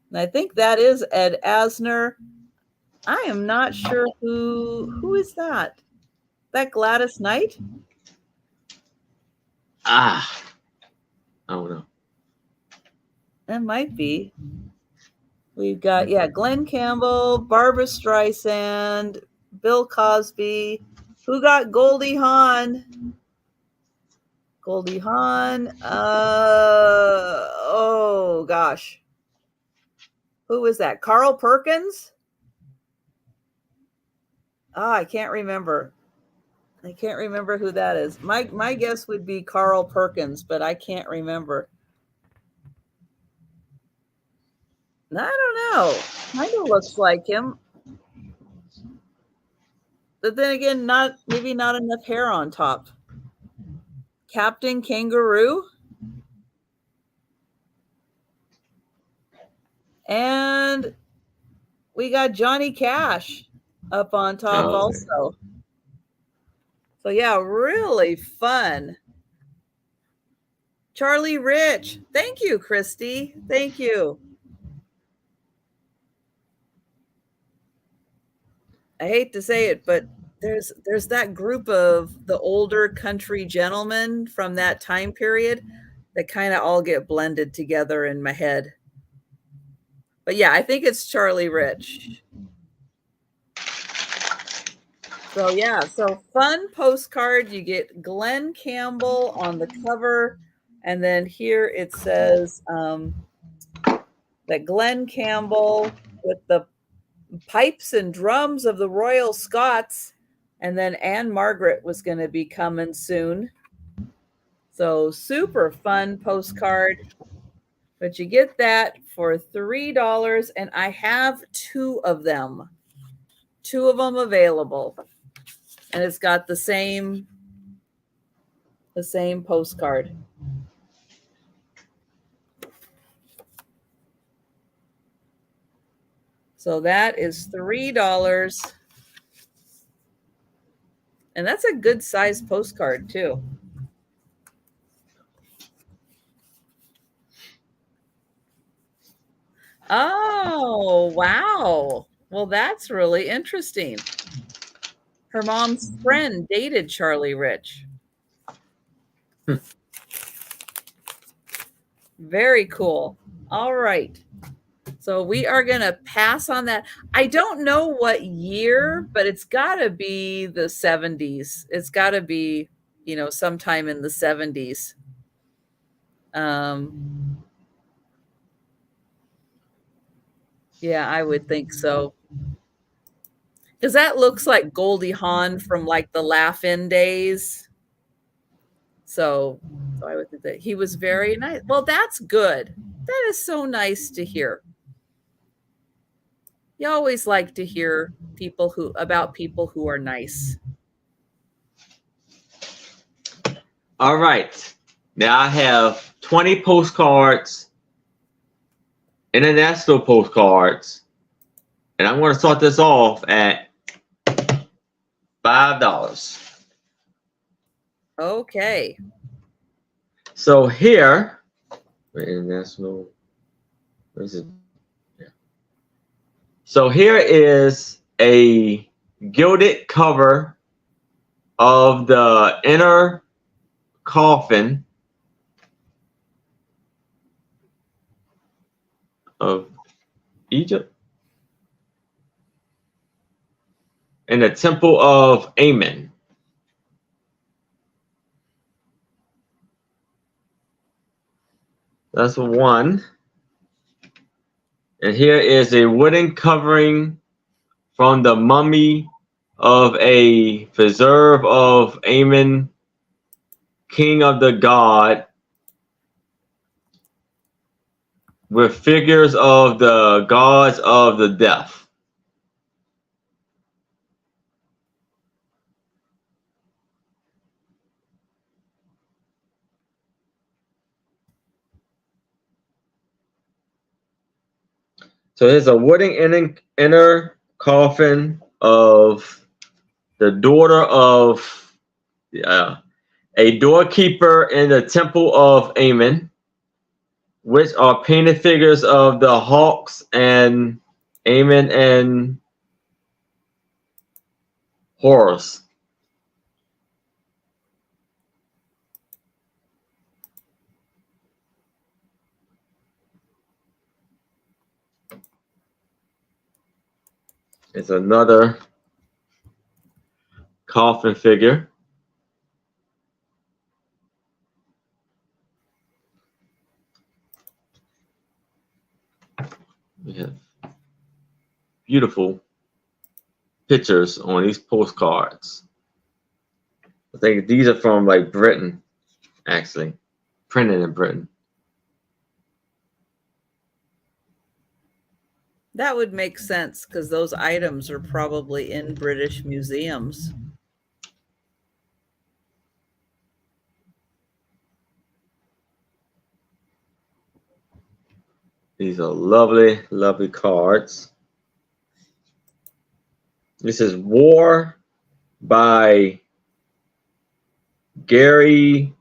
And I think that is Ed Asner. I am not sure who is that? That Gladys Knight? I don't know. That might be. We've got, Glenn Campbell, Barbara Streisand, Bill Cosby. Who got Goldie Hawn? Goldie Hawn. Oh, gosh. Who was that? Carl Perkins? I can't remember. I can't remember who that is. My guess would be Carl Perkins, but I can't remember. I don't know. Kind of looks like him. But then again, maybe not enough hair on top. Captain Kangaroo. And we got Johnny Cash up on top also. So yeah, really fun. Charlie Rich. Thank you, Christy. Thank you. I hate to say it, but there's that group of the older country gentlemen from that time period that kind of all get blended together in my head. But yeah, I think it's Charlie Rich. So yeah, so fun postcard. You get Glenn Campbell on the cover, and then here it says that Glenn Campbell with the pipes and drums of the Royal Scots, and then Anne Margaret was going to be coming soon. So super fun postcard. But you get that for $3, and I have two of them available. And it's got the same postcard. So that is $3. And that's a good size postcard too. Oh, wow. Well, that's really interesting. Her mom's friend dated Charlie Rich. Very cool. All right. So we are going to pass on that. I don't know what year, but it's got to be the 70s. It's got to be, sometime in the 70s. Yeah, I would think so. Because that looks like Goldie Hawn from like the Laugh-In days. So I would think that he was very nice. Well, that's good. That is so nice to hear. You always like to hear about people who are nice. All right. Now I have 20 postcards international postcards. And I'm going to start this off at $5. Okay. So here, international, where is it? Yeah. So here is a gilded cover of the inner coffin of Egypt in the temple of Amen. That's one. And here is a wooden covering from the mummy of a preserve of Amen, king of the god, with figures of the gods of the death. So here's a wooden inner coffin of the daughter of a doorkeeper in the temple of Amen, which are painted figures of the hawks and Amen and Horus. It's another coffin figure. We have beautiful pictures on these postcards. I think these are from like Britain, actually, printed in Britain. That would make sense because those items are probably in British museums. These are lovely, lovely cards. This is War by Gary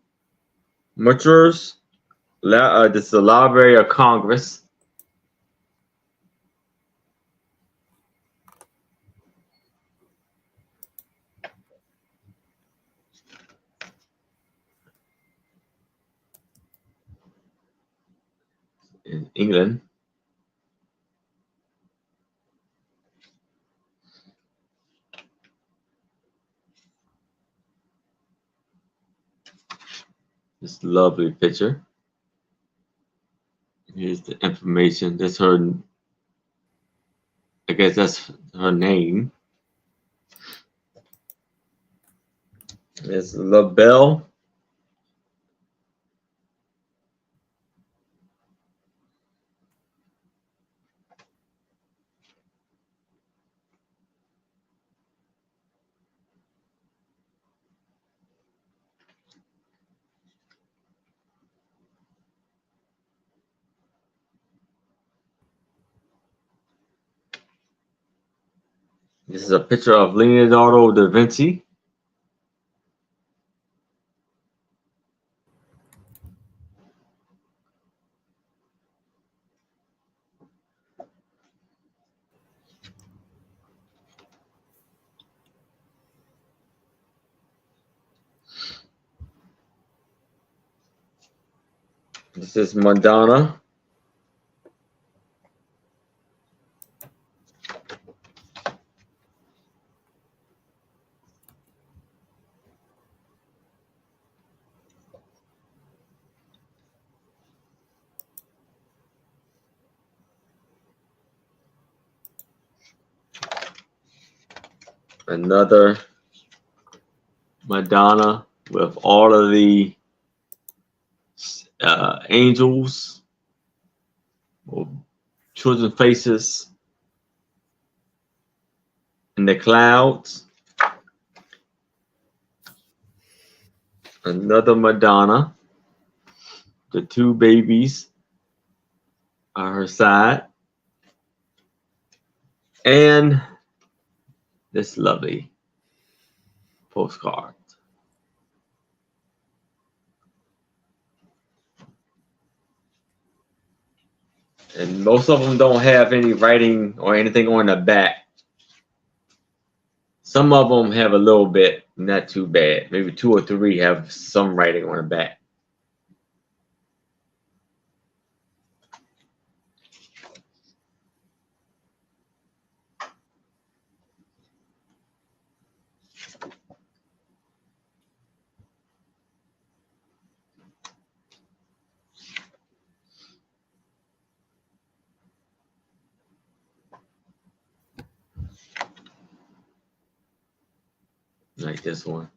Mutters. This is the Library of Congress. In England. This lovely picture. Here's the information. That's her, I guess that's her name. There's LaBelle. This is a picture of Leonardo da Vinci. This is Madonna. Another Madonna with all of the angels or children's faces in the clouds. Another Madonna. The two babies on her side. And this lovely postcard. And most of them don't have any writing or anything on the back. Some of them have a little bit, not too bad. Maybe 2 or 3 have some writing on the back. Like this one.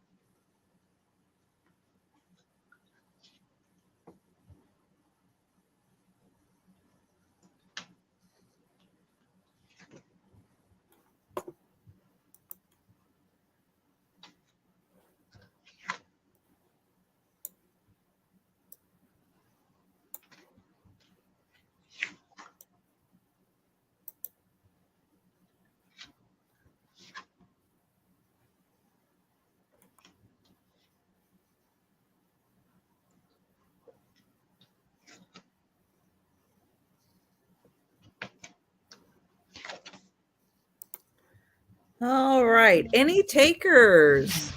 All right. Any takers?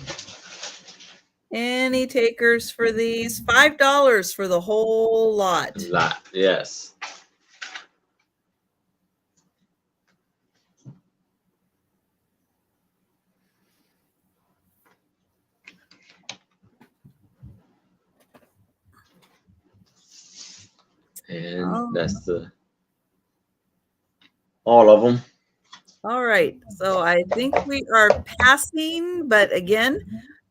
Any takers for these? $5 for the whole lot. Lot, yes. And that's all of them. All right. So I think we are passing, but again,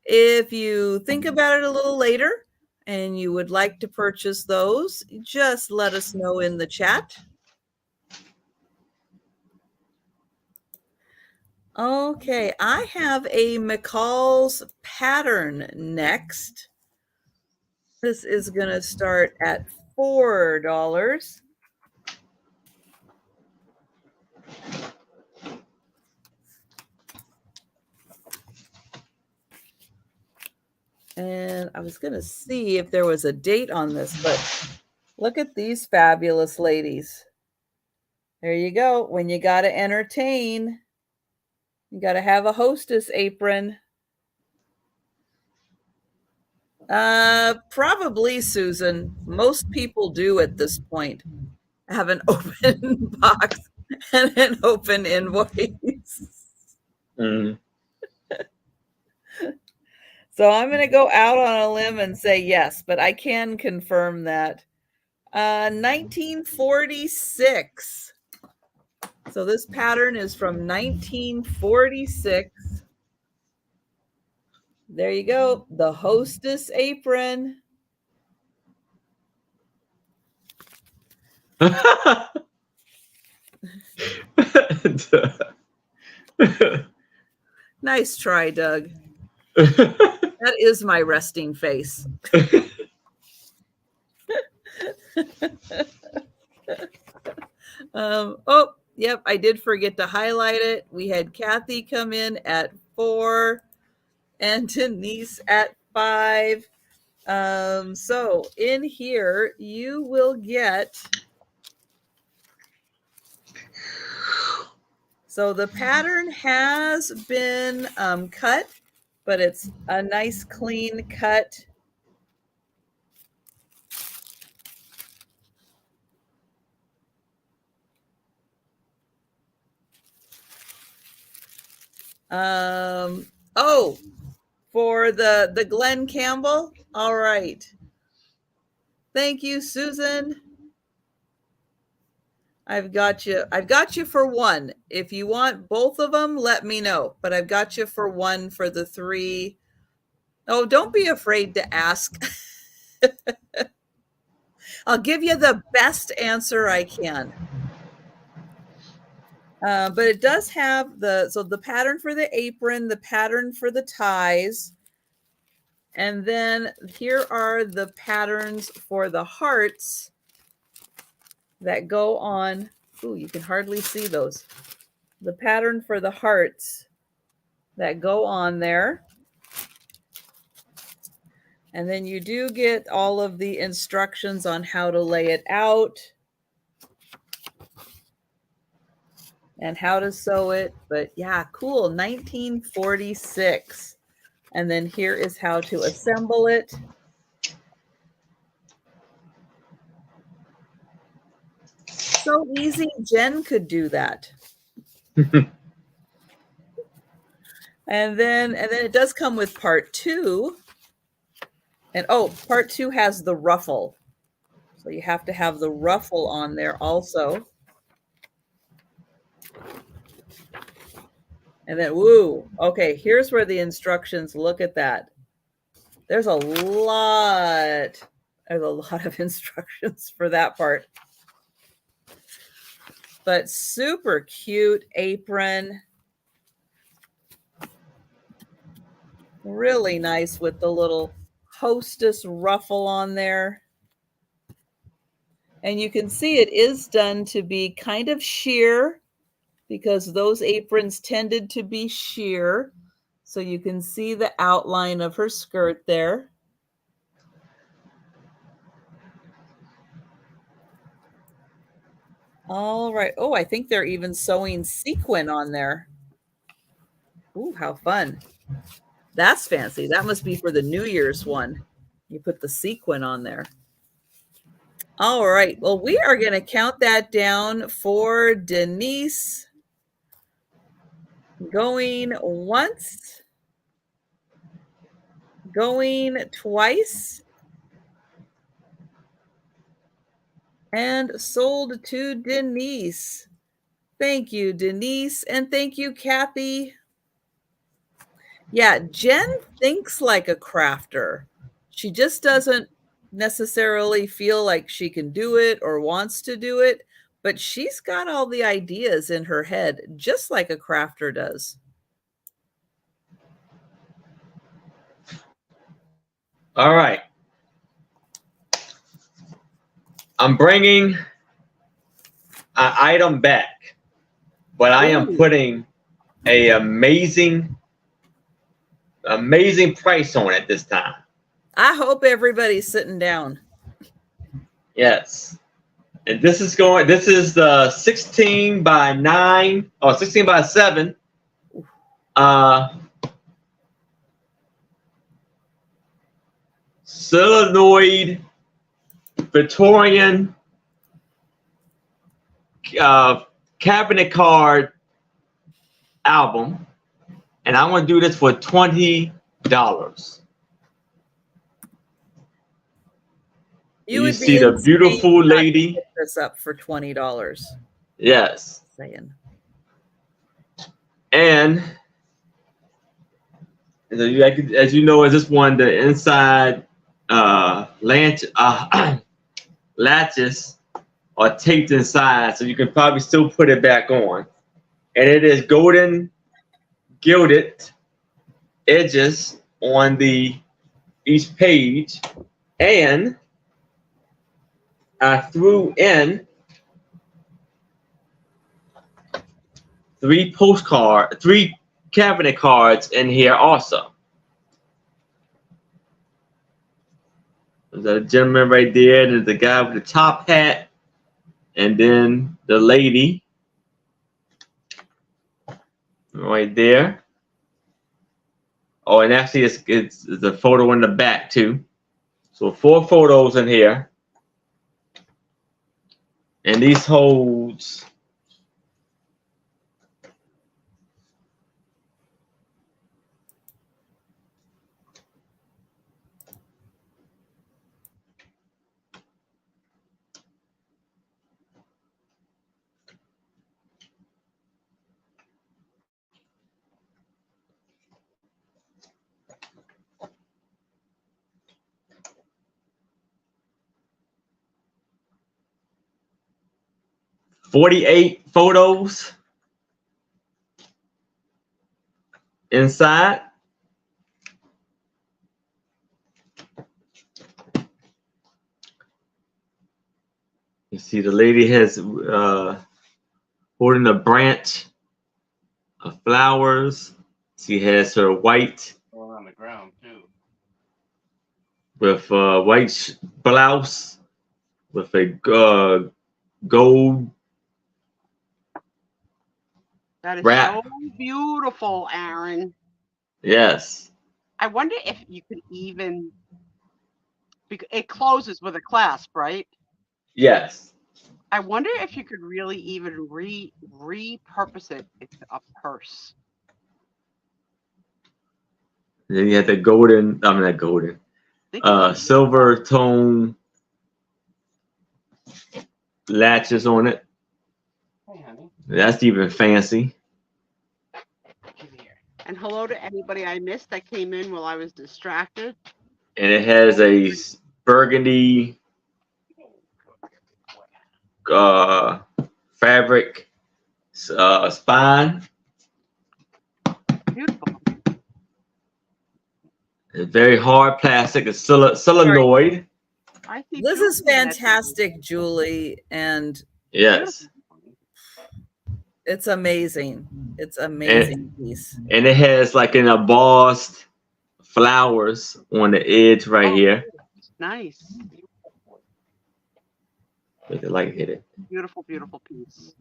if you think about it a little later and you would like to purchase those, just let us know in the chat. Okay, I have a McCall's pattern next. This is going to start at $4. And I was going to see if there was a date on this, but look at these fabulous ladies. There you go. When you got to entertain, you got to have a hostess apron. Probably, Susan. Most people do at this point have an open box and an open invoice. Mm. So I'm going to go out on a limb and say yes, but I can confirm that. 1946. So this pattern is from 1946. There you go. The hostess apron. Nice try, Doug. That is my resting face. Oh, yep, I did forget to highlight it. We had Kathy come in at 4 and Denise at 5. So in here, you will get... So the pattern has been cut, but it's a nice clean cut. Oh, for the Glenn Campbell. All right. Thank you, Susan. I've got you for one. If you want both of them, let me know. But I've got you for one for the 3. Oh, don't be afraid to ask. I'll give you the best answer I can. But it does have the pattern for the apron, the pattern for the ties. And then here are the patterns for the hearts. that go on. Ooh, you can hardly see those. The pattern for the hearts that go on there. And then you do get all of the instructions on how to lay it out and how to sew it. But yeah, cool. 1946. And then here is how to assemble it. So easy. Jen could do that. And then it does come with part 2. And oh, part 2 has the ruffle. So you have to have the ruffle on there also. And then, woo, okay, here's where the instructions, look at that. There's a lot of instructions for that part. But super cute apron. Really nice with the little hostess ruffle on there. And you can see it is done to be kind of sheer because those aprons tended to be sheer. So you can see the outline of her skirt there. All right. Oh, I think they're even sewing sequin on there. Ooh, how fun. That's fancy. That must be for the New Year's one. You put the sequin on there. All right. Well, we are going to count that down for Denise. Going once. Going twice. And sold to Denise. Thank you, Denise. And thank you, Kathy. Yeah, Jen thinks like a crafter. She just doesn't necessarily feel like she can do it or wants to do it, but she's got all the ideas in her head, just like a crafter does. All right. I'm bringing an item back, but I am putting a amazing price on it this time. I hope everybody's sitting down. Yes. And this is the 16 by 9 or 16 by 7 solenoid Victorian cabinet card album, and I'm going to do this for $20. You see the beautiful lady. Pick this up for $20. Yes. Saying. And as you know, as this one, the inside latches are taped inside, so you can probably still put it back on. And it is golden gilded edges on each page, and I threw in 3 cabinet cards in here also. There's a gentleman right there. There's the guy with the top hat, and then the lady right there. Oh, and actually, it's a photo in the back too. So 4 photos in here, and these holds. "48 photos inside. You See, the lady has holding a branch of flowers. She has her white On the ground too. with white blouse with a gold That is wrap. so beautiful, Aaron. Yes. I wonder if you could even, because it closes with a clasp, right? Yes. I wonder if you could really even repurpose it into a purse. And then you have the golden, I mean not golden, silver tone latches on it. Hey, honey. That's even fancy. And hello to anybody I missed that came in while I was distracted. And it has a burgundy fabric spine. Beautiful. It's very hard plastic. It's solenoid. I think This is Julie had- fantastic, Julie, and Yes. it's amazing. It's amazing piece. And it has like an embossed flowers on the edge right Oh, here. Nice. But the light hit it. Beautiful, beautiful piece.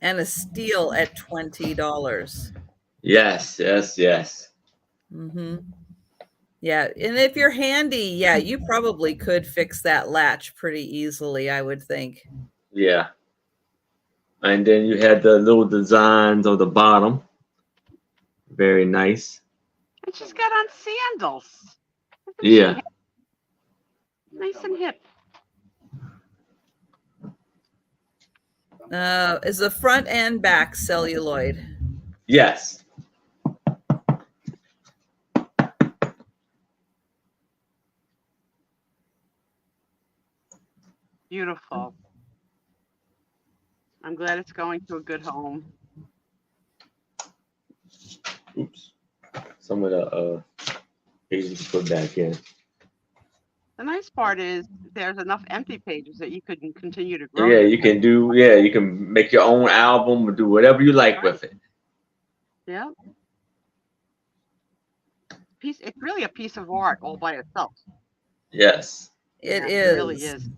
And a steal at $20. Yes, yes, yes. Mm-hmm. Yeah, and if you're handy, yeah, you probably could fix that latch pretty easily, I would think. Yeah. And then you had the little designs on the bottom. Very nice. And she's got on sandals. Yeah. Nice and hip. Is the front and back celluloid? Yes. Beautiful. I'm glad it's going to a good home. Oops. Some of the pages to put back in. The nice part is there's enough empty pages that you could continue to grow. Yeah, you can do. Yeah, you can make your own album or do whatever you like with it. Yeah. It's really a piece of art all by itself. Yes. It Yeah, is. It really is.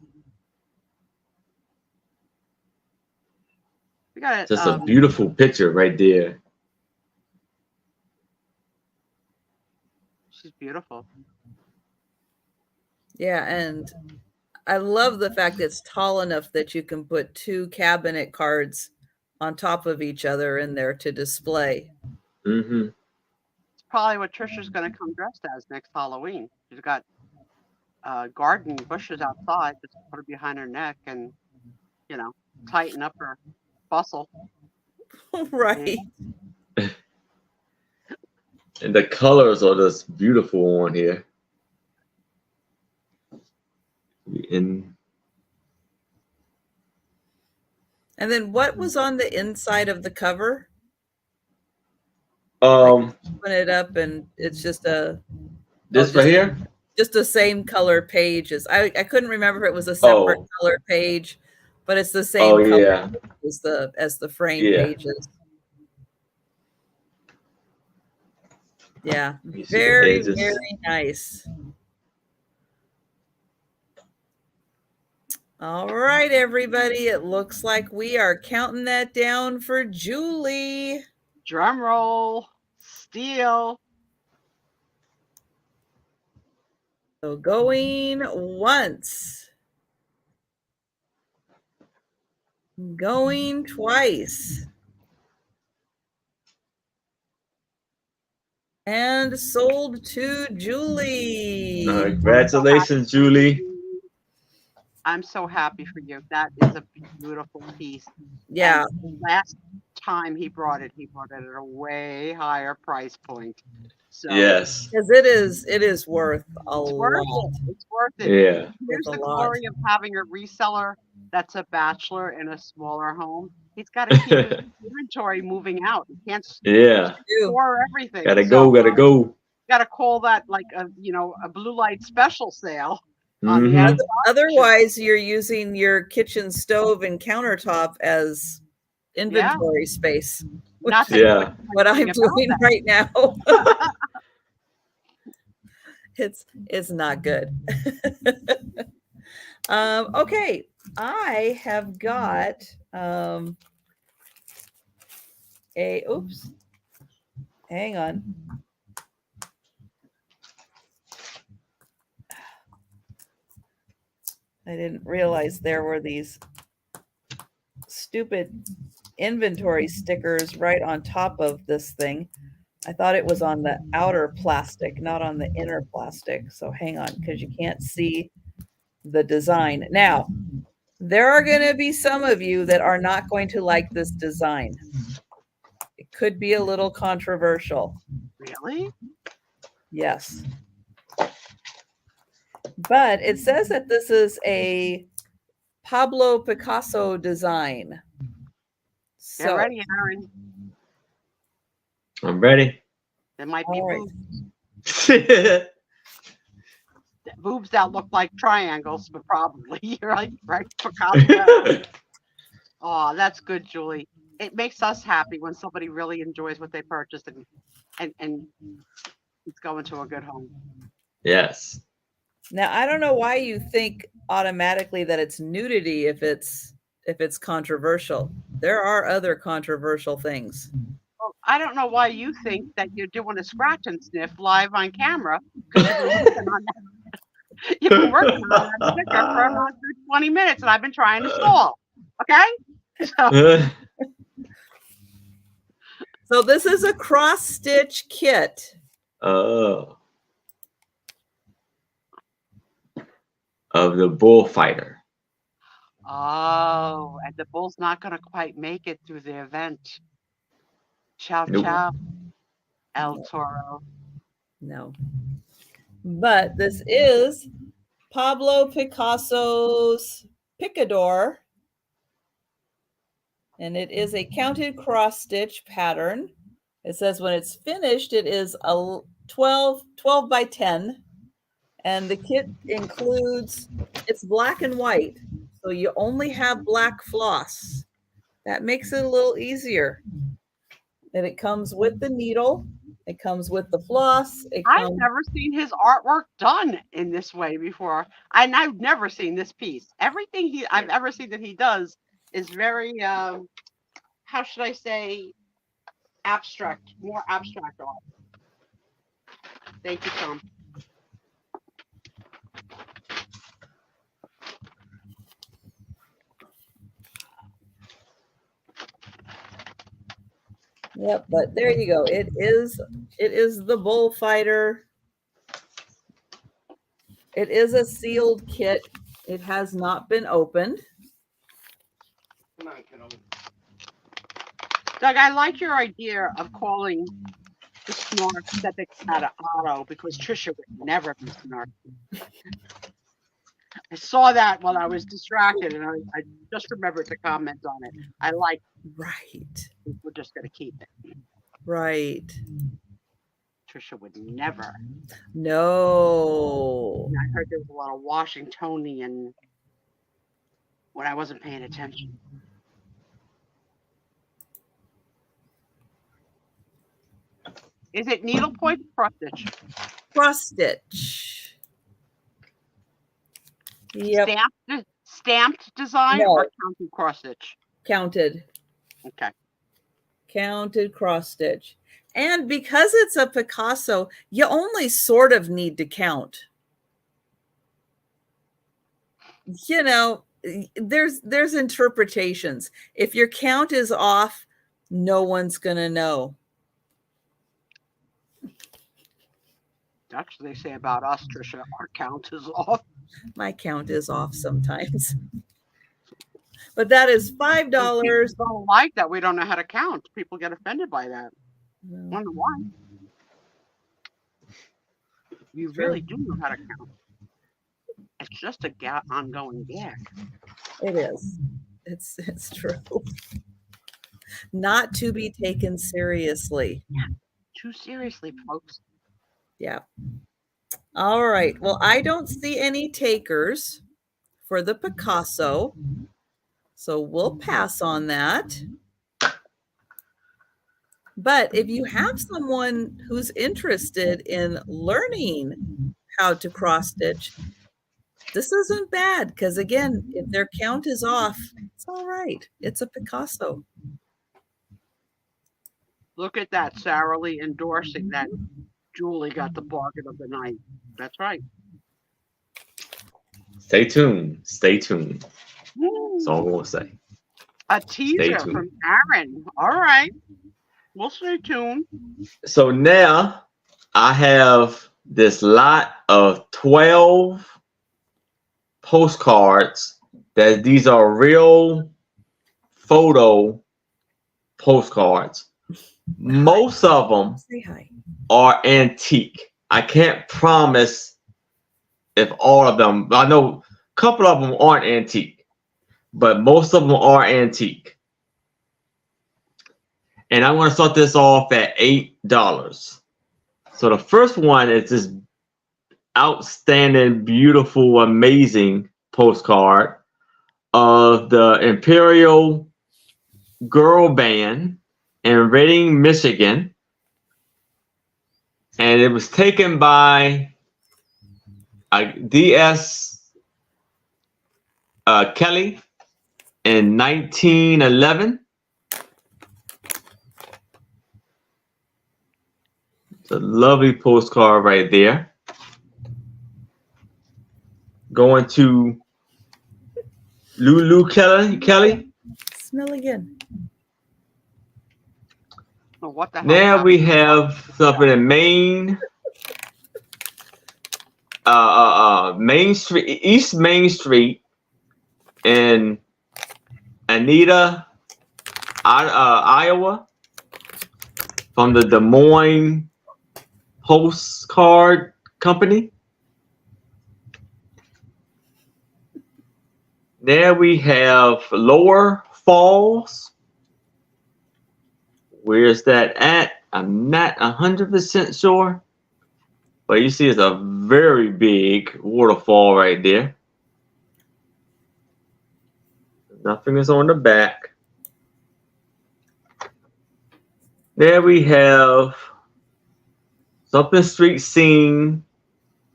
We got Just a beautiful picture right there. She's beautiful. Yeah, and I love the fact that it's tall enough that you can put 2 cabinet cards on top of each other in there to display. Mm-hmm. It's probably what Trisha's going to come dressed as next Halloween. She's got garden bushes outside. Just put her behind her neck and, you know, tighten up her bustle. Right. And the colors are just beautiful on here. And then what was on the inside of the cover? Open it up and it's just this right here. Just the same color pages. I couldn't remember if it was a separate color page, but it's the same color as the frame pages. Yeah, very, very nice. All right, everybody. It looks like we are counting that down for Julie. Drum roll, steel. So going once. Going twice. And sold to Julie. Congratulations, Julie. I'm so happy for you. That is a beautiful piece. Yeah. And last time he brought it at a way higher price point. So yes. Because it is worth a lot. It's worth it. Yeah. Here's the glory of having a reseller that's a bachelor in a smaller home. He's got to keep his inventory moving out. He can't store everything. Gotta go. Got to call that like a blue light special sale. on the Mhm. outside. Otherwise, you're using your kitchen stove and countertop as inventory space, which Not is to Yeah. what I'm anything about doing that. right now. It's not good. Okay, I have got oops, hang on. I didn't realize there were these stupid inventory stickers right on top of this thing. I thought it was on the outer plastic, not on the inner plastic. So hang on, because you can't see the design. Now, there are going to be some of you that are not going to like this design. It could be a little controversial. Really? Yes. But it says that this is a Pablo Picasso design. Get So, ready, Aaron. I'm ready. There might be all right. boobs. Boobs that look like triangles, but probably you're like right, Picasso. Oh, that's good, Julie. It makes us happy when somebody really enjoys what they purchased and it's going to a good home. Yes. Now, I don't know why you think automatically that it's nudity if it's controversial. There are other controversial things. Well, I don't know why you think that you're doing a scratch and sniff live on camera because you've been working on that. You've been working on that sticker for about 20 minutes, and I've been trying to stall. Okay, So this is a cross stitch kit. Oh. Of the bullfighter. Oh, and the bull's not going to quite make it through the event. Ciao, Nope. ciao, El Toro. No. But this is Pablo Picasso's Picador. And it is a counted cross stitch pattern. It says when it's finished, it is a 12 by 10. And the kit includes, it's black and white. So you only have black floss. That makes it a little easier. And it comes with the needle. It comes with the floss. I've never seen his artwork done in this way before. And I've never seen this piece. Everything I've ever seen that he does is very, how should I say, abstract, more abstract art. Thank you, Tom. Yep, but there you go. It is the bullfighter. It is a sealed kit. It has not been opened. Doug, I like your idea of calling the snark that they had at Otto because Trisha would never be snark. I saw that while I was distracted, and I just remembered to comment on it. I like. Right. We're just going to keep it. Right. Trisha would never. No. And I heard there was a lot of Washingtonian when I wasn't paying attention. Is it needlepoint or cross stitch? Cross stitch. Yep. Stamped design or counted cross stitch? Counted. Okay. Counted cross stitch. And because it's a Picasso, you only sort of need to count. You know, there's interpretations. If your count is off, no one's going to know. That's what they say about us, Trisha. Our count is off. My count is off sometimes. But that is $5. People don't like that we don't know how to count. People get offended by that. No. I wonder why. You really do know how to count. It's just a ongoing gag. It is. It's true. Not to be taken seriously. Yeah. Too seriously, folks. Yeah. All right. Well, I don't see any takers for the Picasso, so we'll pass on that. But if you have someone who's interested in learning how to cross stitch, this isn't bad because, again, if their count is off, it's all right. It's a Picasso. Look at that, Sarah Lee endorsing that Julie got the bargain of the night. That's right. Stay tuned. Stay tuned. That's all I'm going to say. A teaser from Aaron. All right. We'll stay tuned. So now I have this lot of 12 postcards that these are real photo postcards. Most of them are antique. I can't promise if all of them, I know a couple of them aren't antique, but most of them are antique. And I'm going to start this off at $8. So the first one is this outstanding, beautiful, amazing postcard of the Imperial Girl Band in Reading, Michigan. And it was taken by D.S. Kelly in 1911. It's a lovely postcard right there. Going to Lulu Kelly. Smell again. Oh, what the hell? Now we have something in Main Street, East Main Street in Anita, Iowa, from the Des Moines Postcard Company. There we have Lower Falls. Where's that at? I'm not 100% sure. But you see it's a very big waterfall right there. Nothing is on the back. There we have Something Street Scene,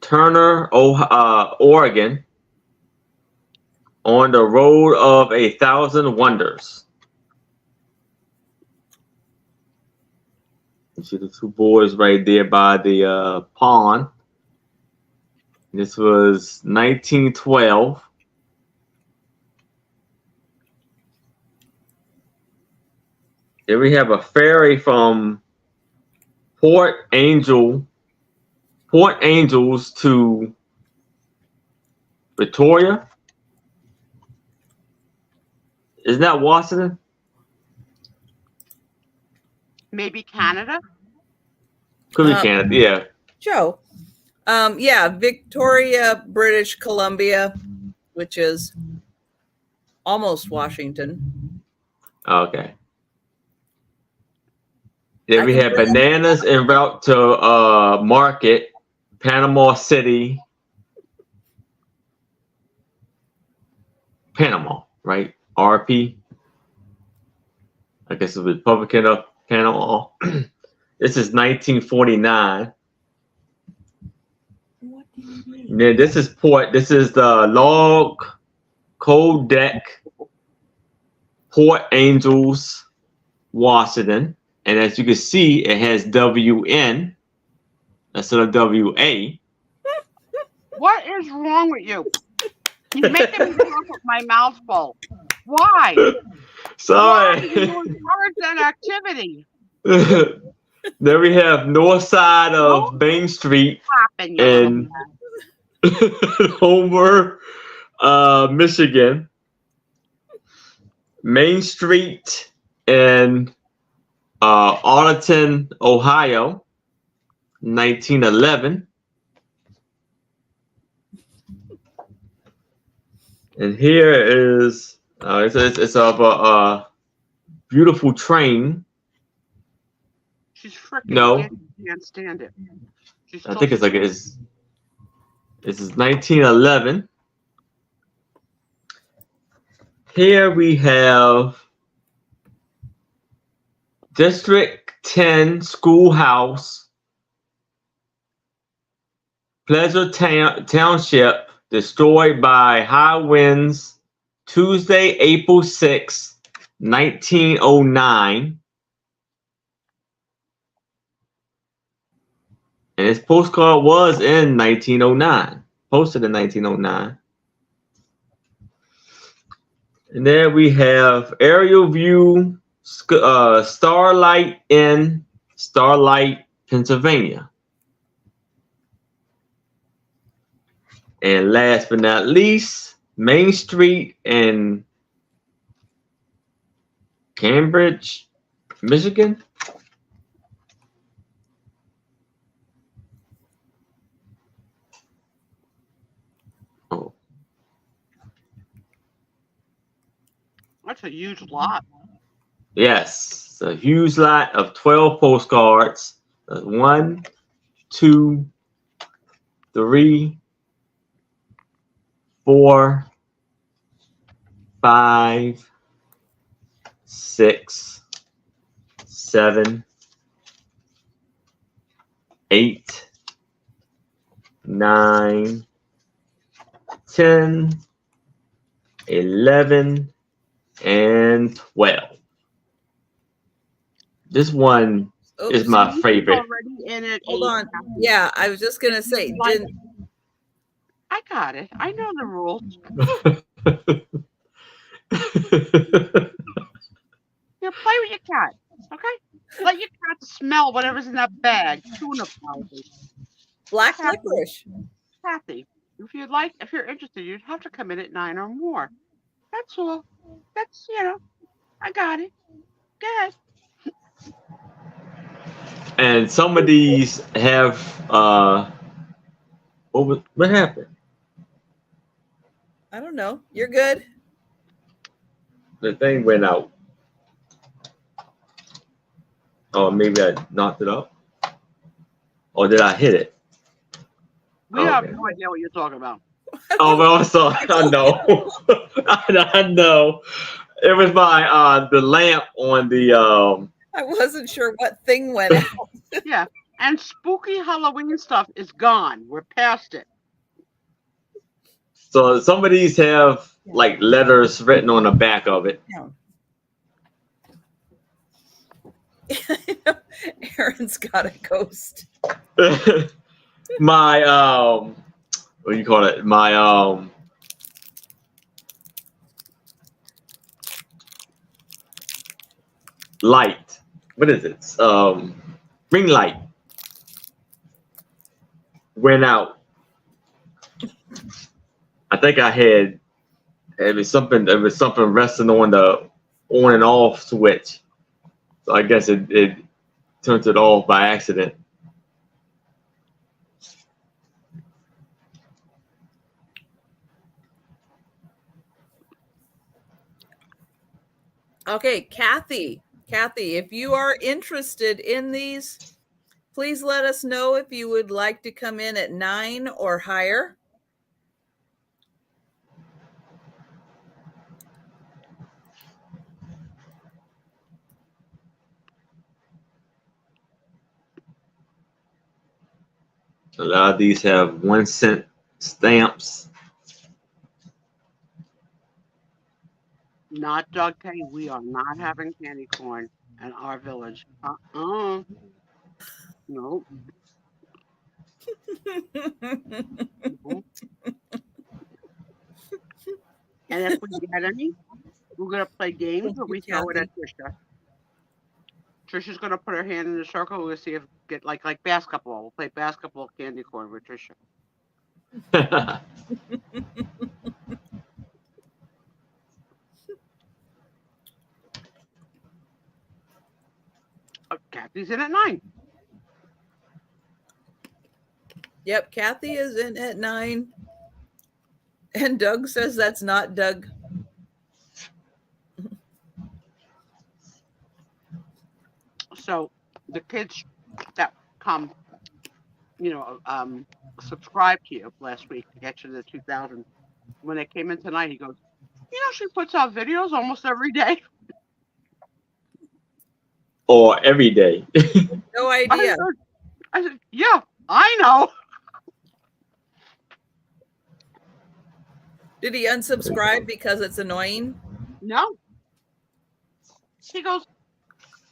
Turner, Oregon, on the Road of 1,000 Wonders. You see the two boys right there by the pond. This was 1912. Here we have a ferry from Port Angels to Victoria. Isn't that Washington? Maybe Canada? Could be Canada, yeah. Joe. Yeah, Victoria, British Columbia, which is almost Washington. Okay. Then we have bananas en route to market, Panama City, Panama, right? RP. I guess the Republican of Panama. This is 1949. What do you mean? Then this is port. This is the Log Cold Deck, Port Angels, Washington. And as you can see, it has WN instead of WA. What is wrong with you? You're making me talk with my mouth full. Why? Sorry. Why do you encourage that activity? Then we have north side of Main Street in Homer, Michigan. Main Street in Arlington, Ohio, 1911. And here is it's of a beautiful train. She's freaking. No. Can't stand it. I think it's like it's This is 1911. Here we have District 10 Schoolhouse, Pleasure Township, destroyed by high winds, Tuesday, April 6, 1909. And this postcard was in 1909, posted in 1909. And there we have aerial view, Starlight in Starlight, Pennsylvania. And last but not least, Main Street in Cambridge, Michigan. Oh, That's a huge lot. yes, it's a huge lot of 12 postcards. 1, 2, 3, 4, 5, 6, 7, 8, 9, 10, 11, and 12. This one is my favorite. Already in it. Hold on. Yeah, I was just gonna say, didn't I got it. I know the rules. You play with your cat, okay? Let your cat smell whatever's in that bag. Tuna probably. black licorice. Kathy, if you're interested, you'd have to come in at 9 or more. That's all. That's, I got it. Go ahead. And some of these have what happened? I don't know. You're good. The thing went out. Or maybe I knocked it up. Or did I hit it? We have no idea what you're talking about. Oh, well, I'm sorry. I know. I know. It was my the lamp on the I wasn't sure what thing went out. Yeah. And spooky Halloween stuff is gone. We're past it. So some of these have like letters written on the back of it. Aaron's got a ghost. My what do you call it? My light. What is it? Ring light went out. I think I had it was something resting on the on and off switch. So I guess it turned it off by accident. Okay, Kathy, if you are interested in these, please let us know if you would like to come in at 9 or higher. A lot of these have 1 cent stamps. Not Doug K. We are not having candy corn in our village. Nope. Nope. And if we get any, we're gonna play games where we throw it at Trisha. Trisha's gonna put her hand in the circle. We'll see if we get like basketball. We'll play basketball candy corn with Trisha. Kathy's in at 9. Yep, Kathy is in at 9. And Doug says that's not Doug. So the kids that come, subscribe to you last week to get you to the 2,000. When it came in tonight, he goes, you know, she puts out videos almost every day. Or every day. No idea. I said, yeah, I know. Did he unsubscribe because it's annoying? No. He goes,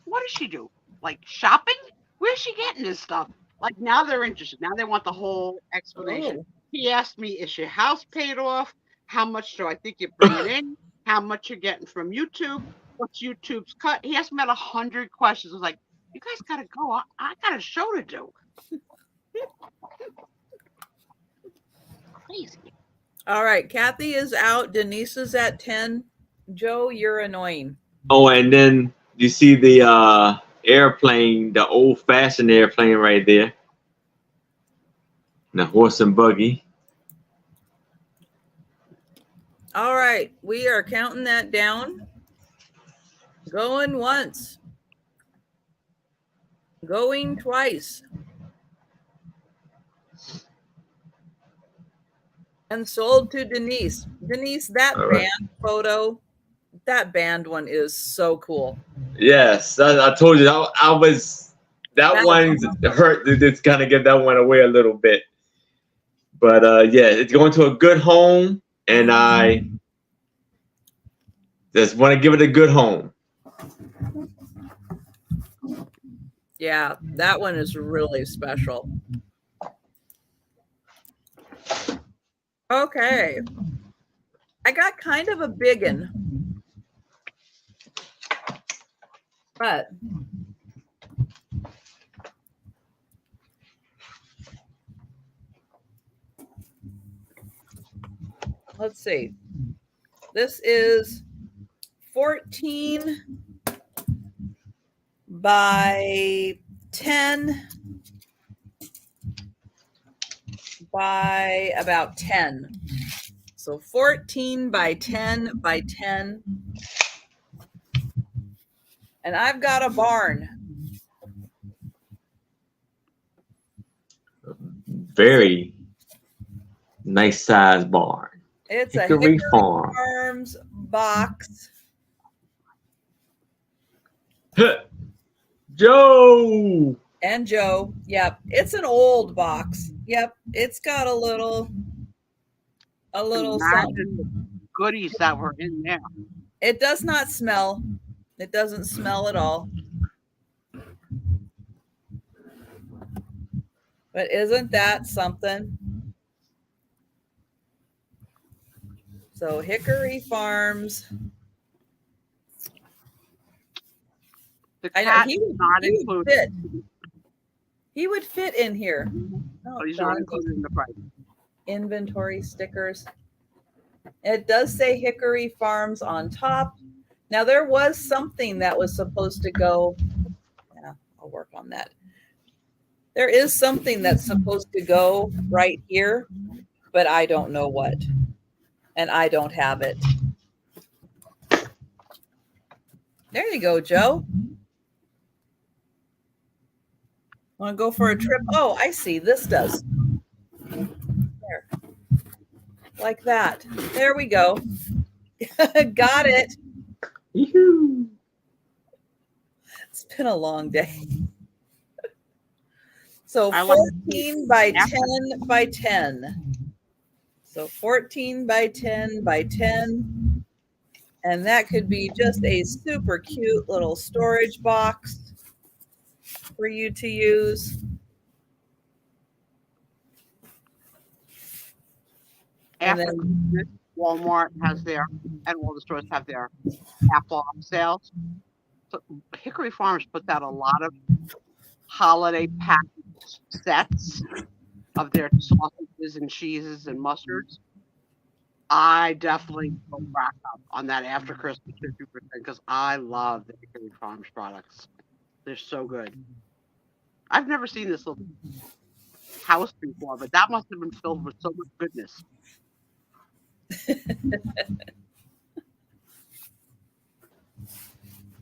what does she do? Like shopping? Where's she getting this stuff? Like now they're interested. Now they want the whole explanation. Oh. He asked me, is your house paid off? How much do I think you're bringing in? How much you're getting from YouTube? What's YouTube's cut? He asked me about 100 questions. I was like, you guys got to go. I got a show to do. Crazy. All right. Kathy is out. Denise is at 10. Joe, you're annoying. Oh, and then you see the airplane, the old-fashioned airplane right there. The horse and buggy. All right. We are counting that down. Going once. Going twice. And sold to Denise. Denise, that All right. band photo, that band one is so cool. Yes, I told you I was that one hurt to just kind of give that one away a little bit. But yeah, it's going to a good home, and I just want to give it a good home. Yeah, that one is really special. Okay. I got kind of a big one. But let's see. This is 14 by 10 by about 10. So 14 by 10 by 10. And I've got a barn. Very nice size barn. It's Hickory a Hickory Farm. Farms box. Joe! And Joe. Yep. It's an old box. Yep. It's got a little Imagine something. the goodies that were in there. It does not smell. It doesn't smell at all. But isn't that something? So Hickory Farms. The I know cat he is would, not he would included. fit. He would fit in here. Oh, But he's not John, included in the price. inventory stickers. It does say Hickory Farms on top. Now there was something that was supposed to go. Yeah, I'll work on that. There is something that's supposed to go right here, but I don't know what. And I don't have it. There you go, Joe. Want to go for a trip? Oh, I see. This does. There. Like that. There we go. Got it. Yoo-hoo. It's been a long day. So I like 14 by 10 by 10. So 14 by 10 by 10. And that could be just a super cute little storage box for you to use. And After then, Christmas, Walmart has their, and all the stores have their half off sales. So Hickory Farms puts out a lot of holiday package sets of their sausages and cheeses and mustards. I definitely go back up on that after Christmas 50% because I love the Hickory Farms products. They're so good. I've never seen this little house before, but that must have been filled with so much goodness.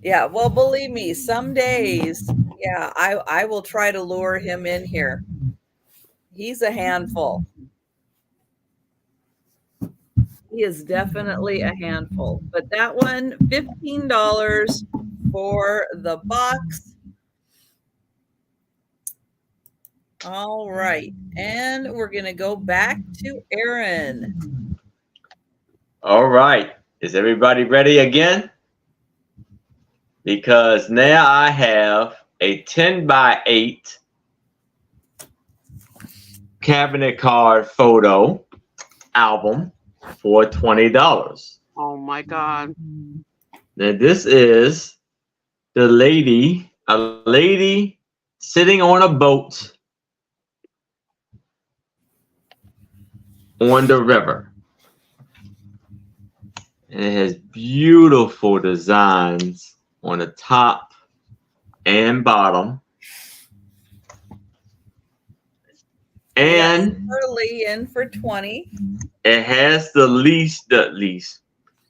yeah, well, believe me, some days, yeah, I will try to lure him in here. He's a handful. He is definitely a handful. But that one, $15 for the box. All right. And we're going to go back to Aaron. All right. Is everybody ready again? Because now I have a 10 by 8 cabinet card photo album for $20. Oh my God. Now this is a lady sitting on a boat on the river. And it has beautiful designs on the top and bottom. And Early in for 20. it has the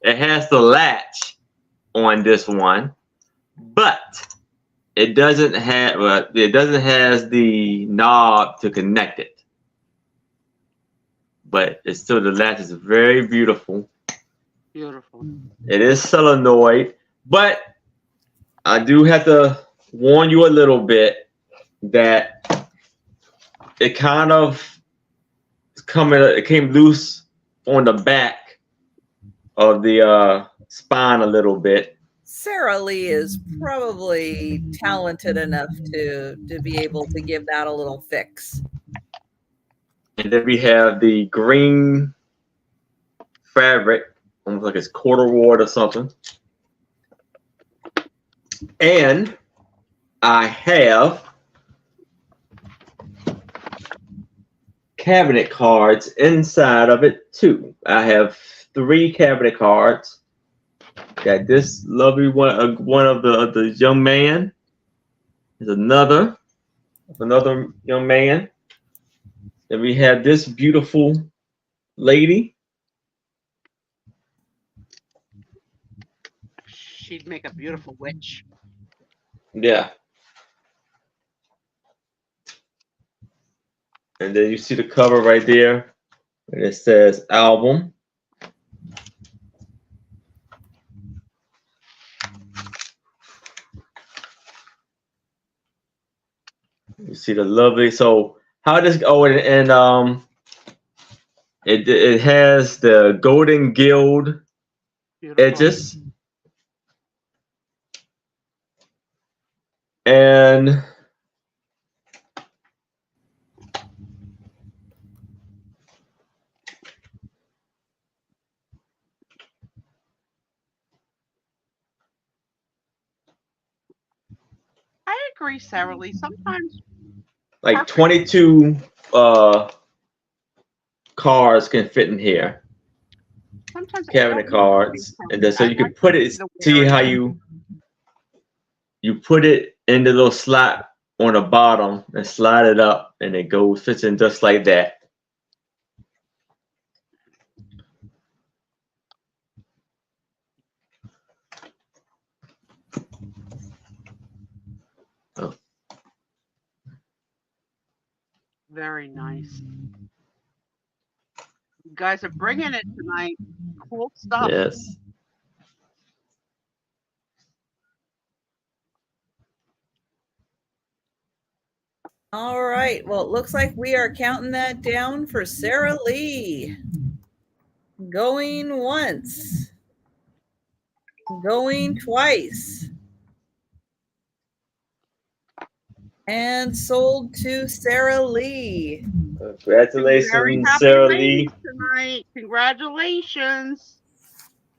it has the latch on this one, but it doesn't have the knob to connect it. But it's still, the latch is very beautiful. Beautiful. It is solenoid, but I do have to warn you a little bit that it kind of it came loose on the back of the spine a little bit. Sarah Lee is probably talented enough to be able to give that a little fix. And then we have the green fabric, almost like it's corduroy or something. And I have cabinet cards inside of it too. I have 3 cabinet cards. Got this lovely one of the young man. There's another young man. Then we have this beautiful lady. She'd make a beautiful witch. Yeah. And then you see the cover right there, and it says album. You see the lovely. So how does and it has the golden gild Beautiful. edges, and I agree, Sarah Lee. Sometimes like 22 cards can fit in here. Sometimes Cabinet cards, and then so you can put it. See how you put it in the little slot on the bottom and slide it up, and it fits in just like that. Oh. Very nice. You guys are bringing it tonight. Cool stuff. Yes. All right. Well, it looks like we are counting that down for Sarah Lee. Going once. Going twice. And sold to Sarah Lee. Congratulations, Sarah Lee. Tonight. Congratulations.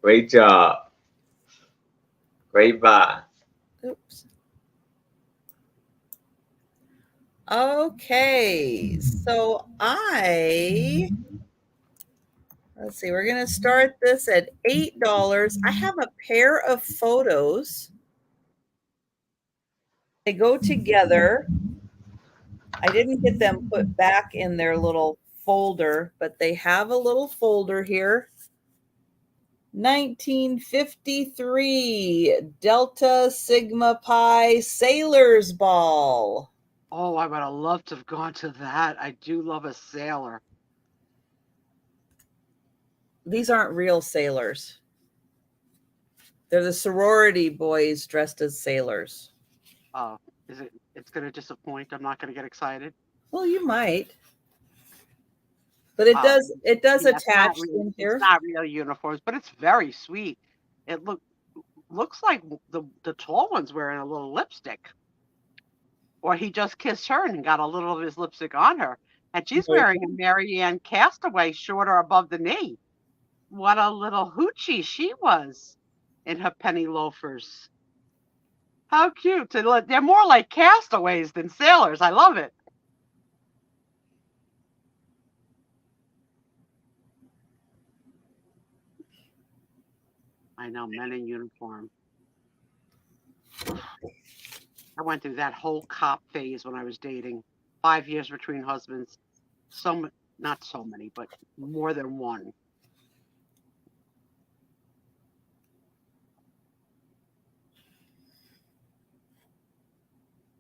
Great job. Great buy. Oops. Okay, so let's see, we're going to start this at $8. I have a pair of photos. They go together. I didn't get them put back in their little folder, but they have a little folder here. 1953 Delta Sigma Pi Sailor's Ball. Oh, I would have loved to have gone to that. I do love a sailor. These aren't real sailors. They're the sorority boys dressed as sailors. Oh, it's going to disappoint? I'm not going to get excited. Well, you might. But it does attach in here. It's not real uniforms, but it's very sweet. It looks like the tall one's wearing a little lipstick. Or he just kissed her and got a little of his lipstick on her. And she's wearing a Mary Ann Castaway, shorter above the knee. What a little hoochie she was in her penny loafers. How cute. They're more like castaways than sailors. I love it. I know, men in uniform. I went through that whole cop phase when I was dating. 5 years between husbands. Not so many, but more than one.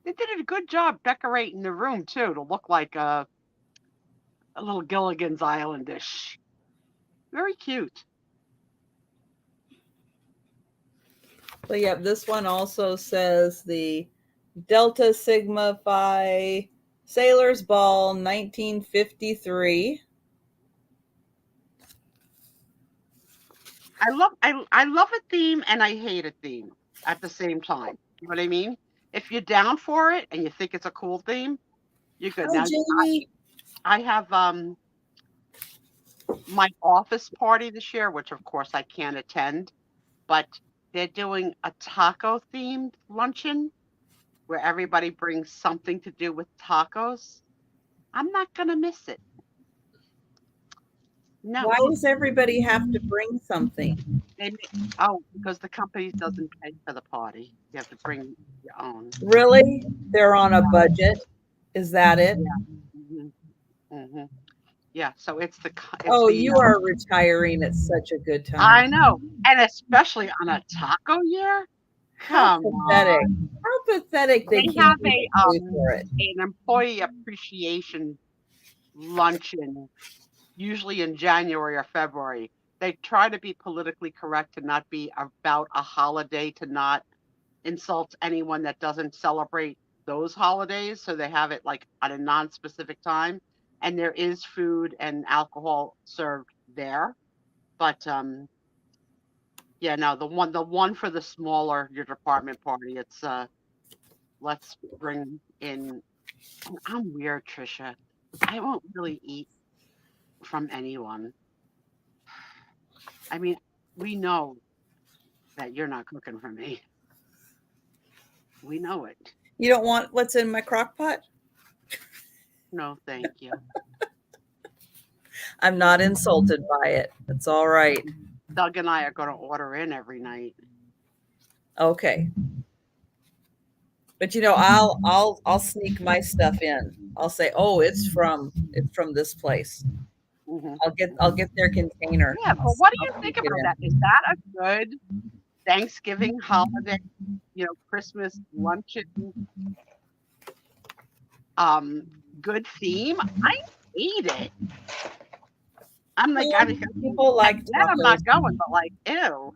They did a good job decorating the room, too, to look like a little Gilligan's Island-ish. Very cute. So, yeah, this one also says the Delta Sigma Phi Sailors Ball 1953. I love a theme and I hate a theme at the same time. You know what I mean? If you're down for it and you think it's a cool theme, you're good. Now, Jamie. I have my office party this year, which of course I can't attend, but they're doing a taco themed luncheon where everybody brings something to do with tacos. I'm not gonna miss it. No. Why does everybody have to bring something? Because the company doesn't pay for the party. You have to bring your own. Really? They're on a budget? Is that it? Yeah. Mm-hmm. Mm-hmm. Yeah. So you are retiring at such a good time. I know, and especially on a taco year. How pathetic! On. How pathetic! They have an employee appreciation luncheon, usually in January or February. They try to be politically correct to not be about a holiday, to not insult anyone that doesn't celebrate those holidays. So they have it like at a non-specific time, and there is food and alcohol served there. But yeah, no, the one for the smaller your department party, it's let's bring in. I'm weird, Trisha. I won't really eat from anyone. I mean, we know that you're not cooking for me. We know it. You don't want what's in my crock pot? No, thank you. I'm not insulted by it. It's all right. Doug and I are going to order in every night. Okay. But I'll sneak my stuff in. I'll say, "Oh, it's from this place." Mm-hmm. I'll get their container. Yeah, but what do you think about that? Is that a good Thanksgiving holiday, Christmas luncheon, good theme? I hate it. I'm like, people like that. I'm not going, but like, ew.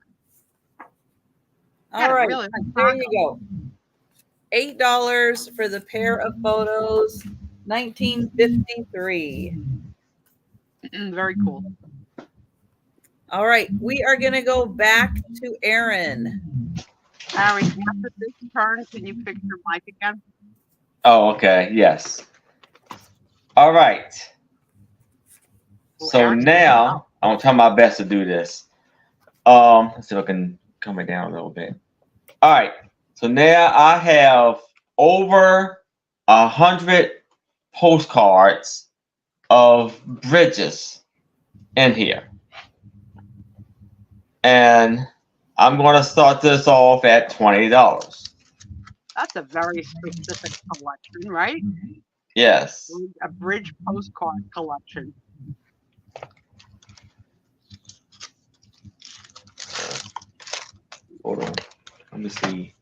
All right, really there you go. $8 for the pair of photos. 1953. Very cool. All right, we are going to go back to Aaron. Aaron, after this turn, can you fix your mic again? Oh, okay. Yes. All right. So now I'm gonna try my best to do this. Let's see if I can calm it down a little bit. All right. So now I have over 100 postcards of bridges in here, and I'm gonna start this off at $20. That's a very specific collection, right? Yes. A bridge postcard collection. Hold on. Let me see.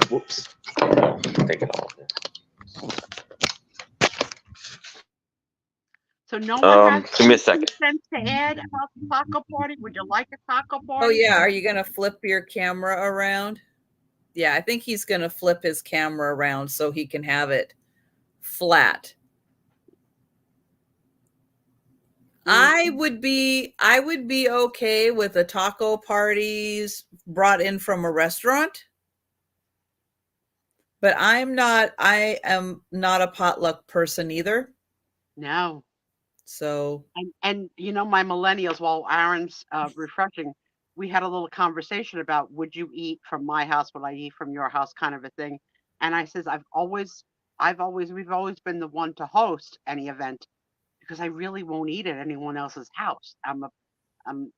Whoops. Take it off. So no one has Give me a second. sense to add about the taco party. Would you like a taco party? Oh yeah, are you gonna flip your camera around? Yeah, I think he's gonna flip his camera around so he can have it flat. I would be okay with the taco parties brought in from a restaurant. But I am not a potluck person either. No. So and you know, my millennials, while Aaron's refreshing, we had a little conversation about, would you eat from my house, would I eat from your house, kind of a thing. And I says, we've always been the one to host any event because I really won't eat at anyone else's house. I'm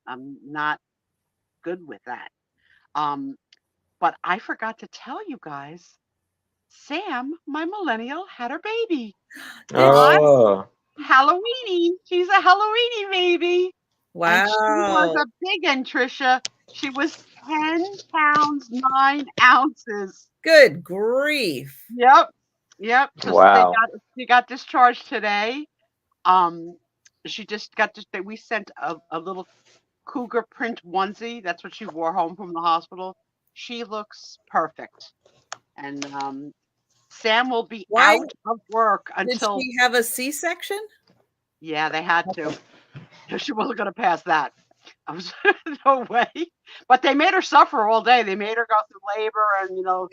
not good with that. But I forgot to tell you guys, Sam, my millennial, had her baby. Oh. Halloweeny. She's a Halloweeny baby. wow. And she was a big one, Trisha. She was 10 pounds, 9 ounces. Good grief. Yep. So Wow. she got discharged today. She just got we sent a little cougar print onesie. That's what she wore home from the hospital. She looks perfect. And Sam will be out of work until. Did she have a C-section? Yeah, they had to. She wasn't going to pass that. I was no way. But they made her suffer all day. They made her go through labor and, a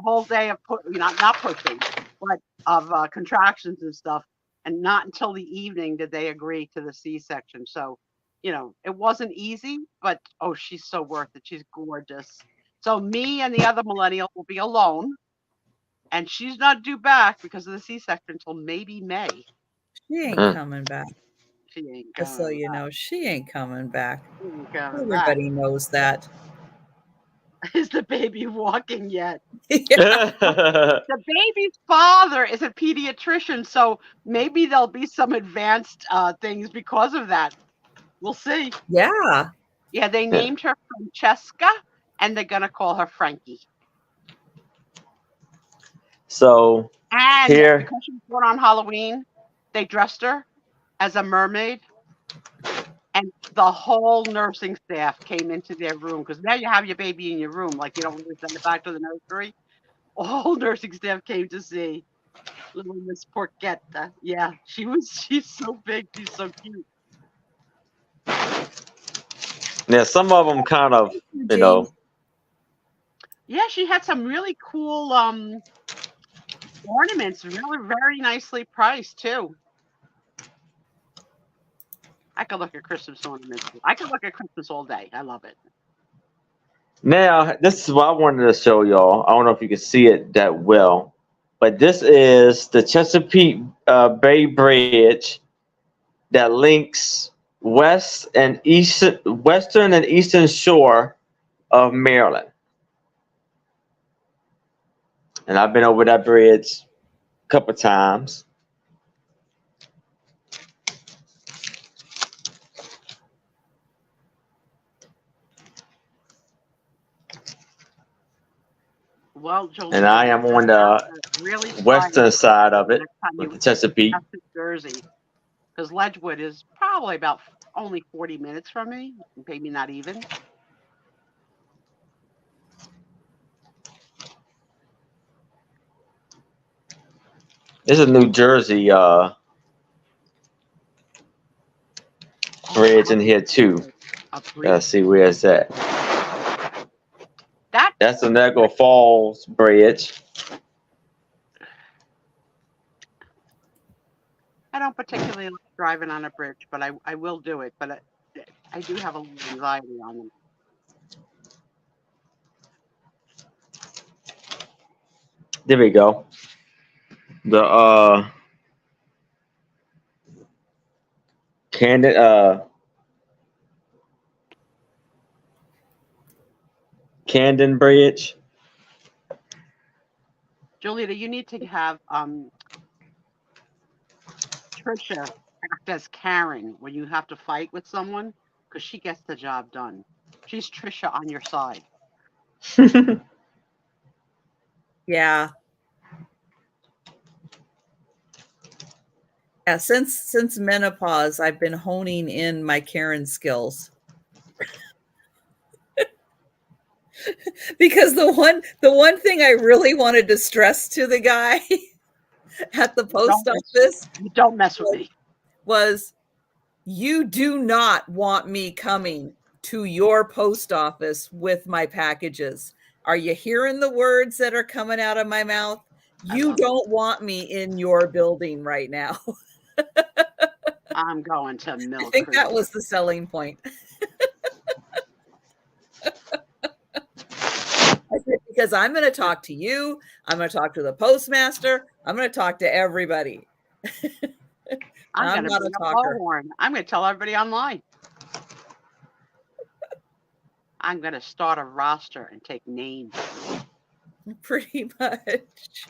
whole day of not pushing, but of contractions and stuff. And not until the evening did they agree to the C-section. So, it wasn't easy, but she's so worth it. She's gorgeous. So me and the other millennial will be alone, and she's not due back because of the C-section until maybe May. She ain't coming back. She ain't coming Just so you know, she ain't coming back. Everybody knows that. Is the baby walking yet? The baby's father is a pediatrician, so maybe there'll be some advanced things because of that. We'll see. Yeah. Yeah, they named her Francesca, and they're going to call her Frankie. So And here, because she was born on Halloween, they dressed her as a mermaid. And the whole nursing staff came into their room, because now you have your baby in your room. Like, you don't really send it back to the nursery. The whole nursing staff came to see little Miss Porchetta. Yeah, she's so big. She's so cute. now some of them kind of, Yeah, she had some really cool ornaments, really very nicely priced too. I could look at Christmas ornaments. I could look at Christmas all day. I love it. Now, this is what I wanted to show y'all. I don't know if you can see it that well, but this is the Chesapeake Bay Bridge that links western and eastern shore of Maryland. And I've been over that bridge a couple times. Well, Jolie, and I am on the western side of it with the Chesapeake. Jersey, because Ledgewood is probably about only 40 minutes from me, maybe not even. There's a New Jersey bridge in here too. Let's see, where's that? That's the Niagara Falls Bridge. I don't particularly like driving on a bridge, but I will do it. But I do have a little anxiety on them. There we go. The Camden Bridge. Jolita, you need to have Trisha act as Karen when you have to fight with someone, because she gets the job done. She's Trisha on your side. Yeah. since menopause, I've been honing in my Karen skills. Because the one thing I really wanted to stress to the guy at the post office, you don't mess with me, was you do not want me coming to your post office with my packages. Are you hearing the words that are coming out of my mouth? You don't want me in your building right now. I'm going to milk. I think that was the selling point. I said, because I'm going to talk to you. I'm going to talk to the postmaster. I'm going to talk to everybody. I'm not a talker. I'm going to tell everybody online. I'm going to start a roster and take names. Pretty much.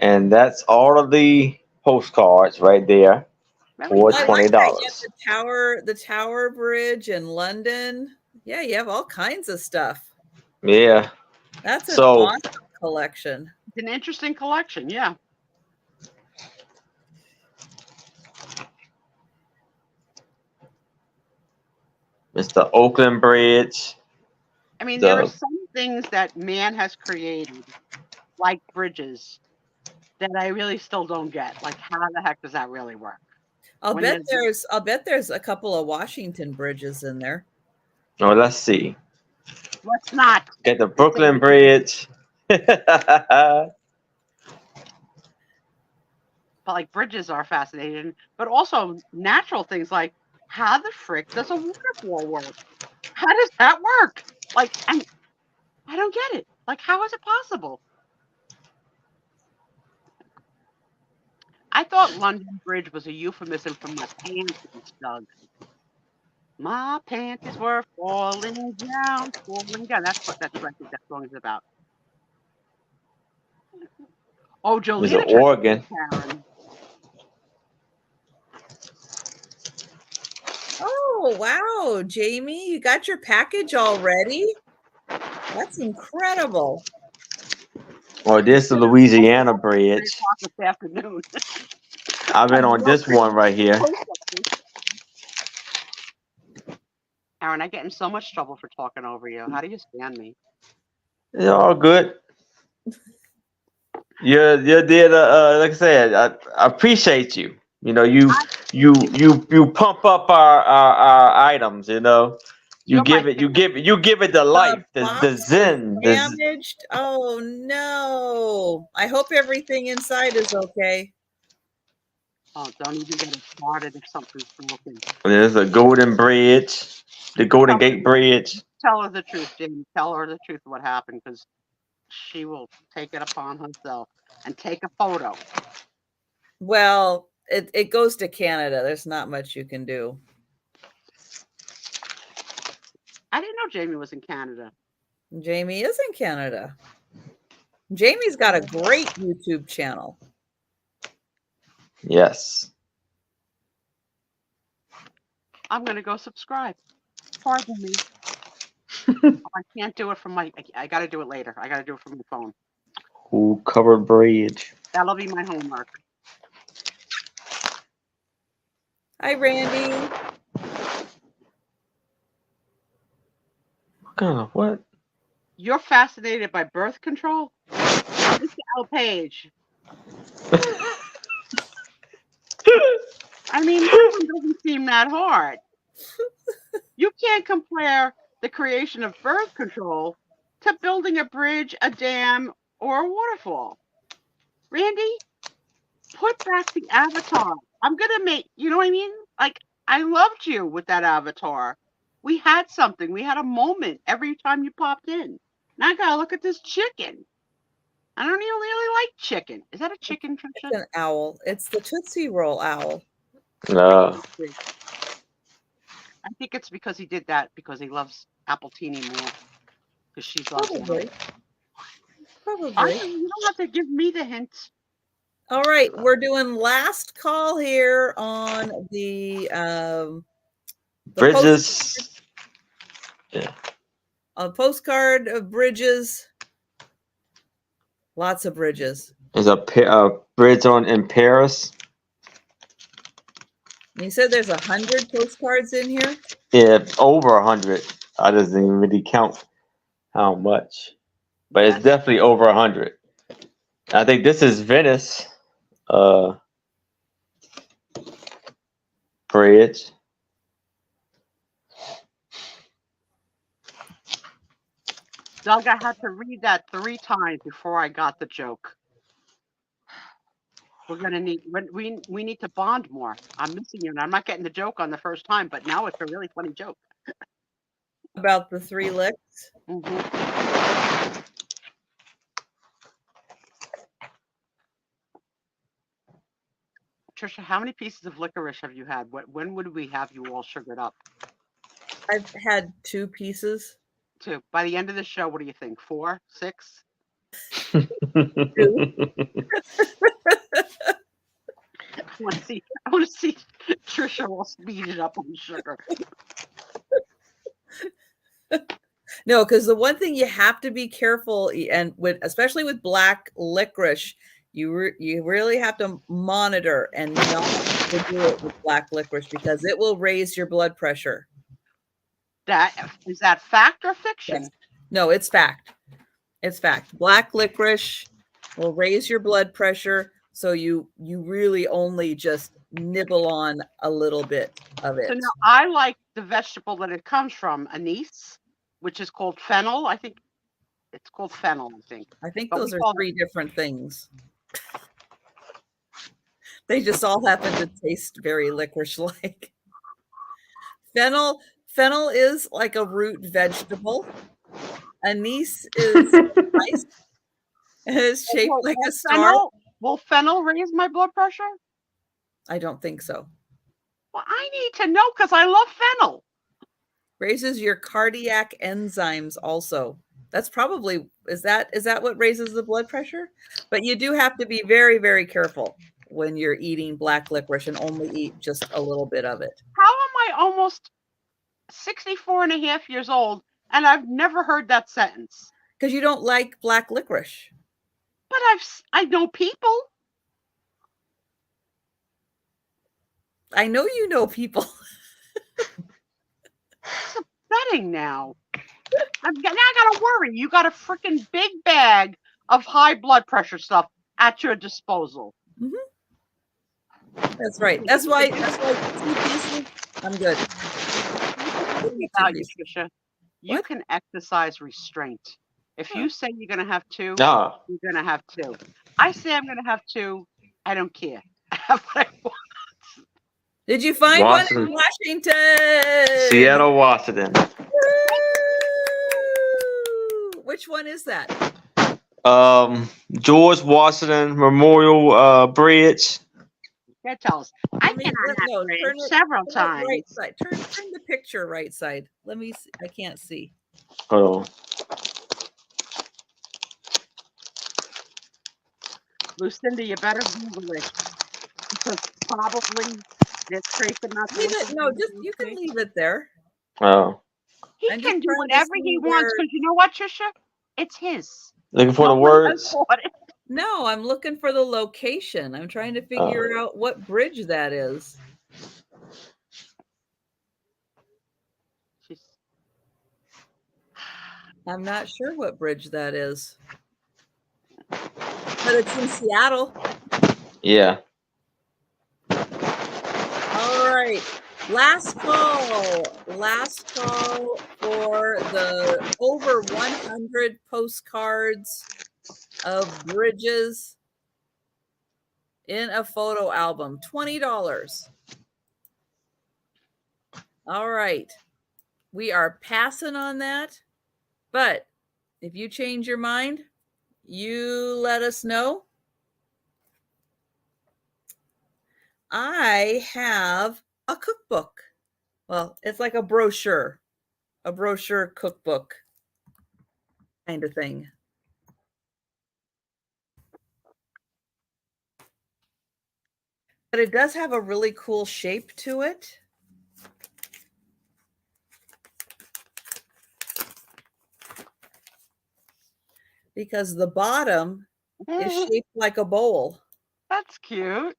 And that's all of the postcards right there for $20. The Tower Bridge in London. Yeah, you have all kinds of stuff. Yeah. That's an awesome collection. It's an interesting collection, yeah. It's the Oakland Bridge. I mean, there are some things that man has created, like bridges, that I really still don't get. Like, how the heck does that really work? I'll bet there's a couple of Washington bridges in there. Oh, let's see. Let's not get the Brooklyn Bridge. But like bridges are fascinating, but also natural things like how the frick does a waterfall work? How does that work? Like, I don't get it. Like, how is it possible? I thought London Bridge was a euphemism for my pants being snug. My panties were falling down, falling down. That's what I think that song is about. Oh, Jolene. It's an organ. Oh, wow, Jamie, you got your package already? That's incredible. Oh, this is the Louisiana Bridge. This afternoon. I've been on this one right here. Aaron, I get in so much trouble for talking over you. How do you stand me? It's all good. You did like I said, I appreciate you. You know, you pump up our items, you know. You give it the life, the zen. Damaged. Oh no. I hope everything inside is okay. Oh, don't even get it started if something's broken. There's a Golden Bridge, the Golden Gate Bridge. Tell her the truth, Jamie. Tell her the truth of what happened, because she will take it upon herself and take a photo. Well, it goes to Canada. There's not much you can do. I didn't know Jamie was in Canada. Jamie is in Canada. Jamie's got a great YouTube channel. Yes. I'm going to go subscribe. Pardon me. I can't do it from my... I got to do it later. I got to do it from my phone. Who covered bridge? That'll be my homework. Hi, Randy. What? You're fascinated by birth control? Mr. L. Page. I mean, that one doesn't seem that hard. You can't compare the creation of birth control to building a bridge, a dam, or a waterfall. Randy, put back the avatar. I'm going to make, you know what I mean? Like, I loved you with that avatar. We had something. We had a moment every time you popped in. Now I got to look at this chicken. I don't even really like chicken. Is that a chicken, Trisha? It's an owl. It's the Tootsie Roll owl. No. I think it's because he did that because he loves Appletini more. Because she loves him. Probably. You don't have to give me the hints. All right, we're doing last call here on the bridges. Yeah. A postcard of bridges. Lots of bridges. There's a bridge in Paris. You said there's 100 postcards in here? Yeah, over 100. I doesn't even really count how much, but it's definitely over 100. I think this is Venice bridge. Doug, I had to read that 3 times before I got the joke. We're gonna need we need to bond more. I'm missing you, and I'm not getting the joke on the first time, but now it's a really funny joke. About the 3 licks? Mm-hmm. Trisha, how many pieces of licorice have you had? When would we have you all sugared up? I've had 2 pieces. 2. By the end of the show, what do you think? 4, 6? 2. I want to see Trisha all speeded up on sugar. No, because the one thing you have to be careful, and especially with black licorice, you really have to monitor and not to do it with black licorice because it will raise your blood pressure. Is that fact or fiction? Yes. No, it's fact. It's fact. Black licorice will raise your blood pressure, so you really only just nibble on a little bit of it. So now I like the vegetable that it comes from, anise, which is called fennel. I think it's called fennel. I think those are 3 different things. They just all happen to taste very licorice-like. Fennel is like a root vegetable. Anise is nice. It is shaped like a star. Will fennel raise my blood pressure? I don't think so. Well, I need to know because I love fennel. Raises your cardiac enzymes also. That's probably, is that what raises the blood pressure? But you do have to be very, very careful when you're eating black licorice and only eat just a little bit of it. How am I almost 64 and a half years old and I've never heard that sentence? Because you don't like black licorice. But I know people. I know you know people. It's upsetting now. Now I gotta worry. You got a freaking big bag of high blood pressure stuff at your disposal. Mm-hmm. That's right. That's why 2 pieces. I'm good. About you, Trisha. You can exercise restraint. If you say you're gonna have 2, you're gonna have 2. I say I'm gonna have 2. I don't care. I have what I want. Did you find one in Washington? Seattle, Washington. Woo! Which one is that? George Washington Memorial Bridge. That tells. I cannot have bridge several times. Right side. Turn the picture right side. Let me see. I can't see. Hold on. Lucinda, you better Google it. Because probably it's tracing not. No, just you can leave it there. Oh. He can do whatever he wants because you know what, Trisha? It's his. Looking for the words. No, I'm looking for the location. I'm trying to figure out what bridge that is. I'm not sure what bridge that is. But it's in Seattle. Yeah. All right. Last call for the over 100 postcards of bridges in a photo album. $20. All right. We are passing on that. But if you change your mind, you let us know. I have a cookbook. Well, it's like a brochure cookbook kind of thing. But it does have a really cool shape to it. Because the bottom is shaped like a bowl. That's cute.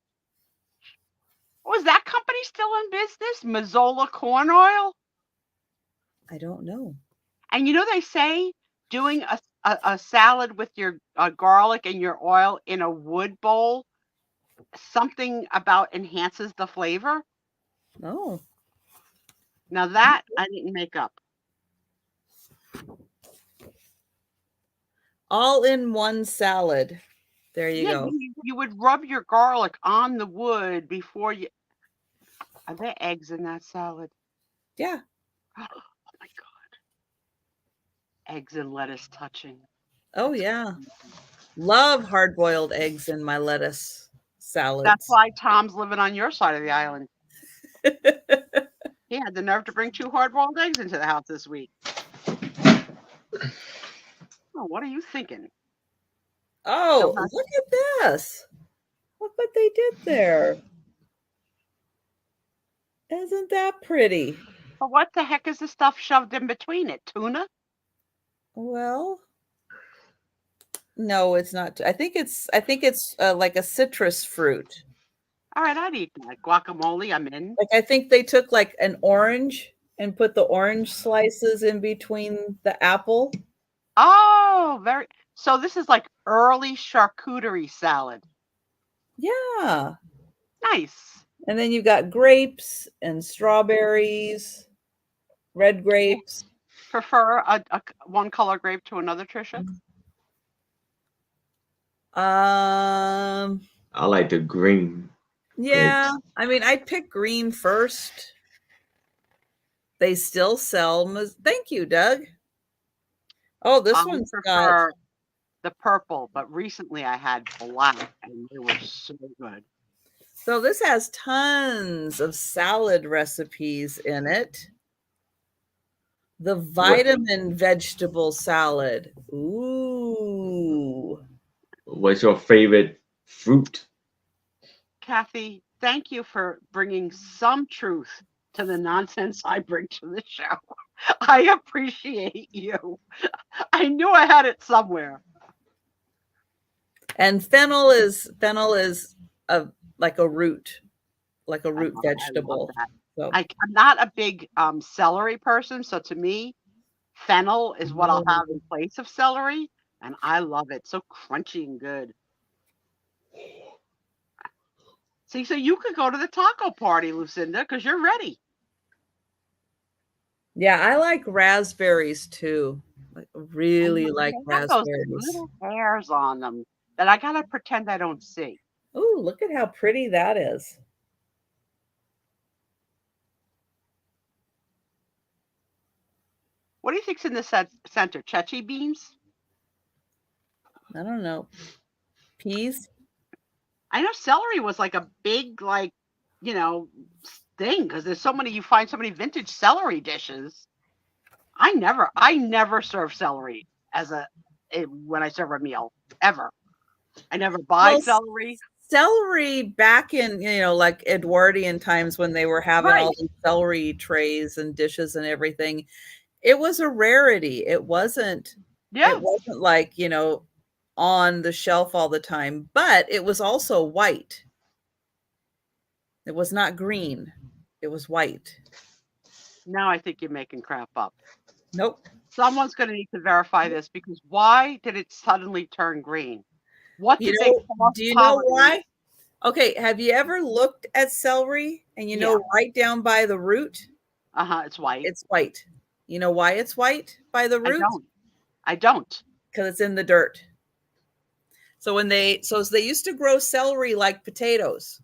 Was that company still in business? Mazzola corn oil? I don't know. And you know, they say doing a salad with your garlic and your oil in a wood bowl, something about enhances the flavor. Oh. Now that I didn't make up. All in one salad. There you go. You would rub your garlic on the wood before you. Are there eggs in that salad? Yeah. Oh my God. Eggs and lettuce touching. Oh, yeah. Love hard-boiled eggs in my lettuce salads. That's why Tom's living on your side of the island. He had the nerve to bring 2 hard-boiled eggs into the house this week. Oh, what are you thinking? Oh, look at this. Look what they did there. Isn't that pretty? But what the heck is the stuff shoved in between it? Tuna? Well, no, it's not. I think it's like a citrus fruit. All right, I'd eat that. Guacamole, I'm in. Like I think they took like an orange and put the orange slices in between the apple. Oh, so this is like early charcuterie salad. Yeah. Nice. And then you've got grapes and strawberries, red grapes. Prefer a one color grape to another, Trisha? I like the green. Yeah, grapes. I mean, I'd pick green first. They still sell. Thank you, Doug. Oh, this one's got the purple, but recently I had black and they were so good. So this has tons of salad recipes in it. The vitamin vegetable salad. Ooh. What's your favorite fruit? Kathy, thank you for bringing some truth to the nonsense I bring to the show. I appreciate you. I knew I had it somewhere. And fennel is like a root vegetable. So. I'm not a big celery person, so to me, fennel is what I'll have in place of celery, and I love it. So crunchy and good. See, so you could go to the taco party, Lucinda, because you're ready. Yeah, I like raspberries too. Like really like raspberries. Those little hairs on them that I gotta pretend I don't see. Oh, look at how pretty that is. What do you think's in the center? Chechi beans? I don't know. Peas? I know celery was like a big, thing because there's you find so many vintage celery dishes. I never serve celery when I serve a meal ever. I never buy celery. Celery back in, like Edwardian times when they were having all these celery trays and dishes and everything, it was a rarity. It wasn't like, on the shelf all the time, but it was also white. It was not green. It was white. Now I think you're making crap up. Nope. Someone's going to need to verify this because why did it suddenly turn green? What do you know why? Okay, have you ever looked at celery and right down by the root? It's white. It's white. You know why it's white by the root? I don't. Because it's in the dirt. So they used to grow celery like potatoes.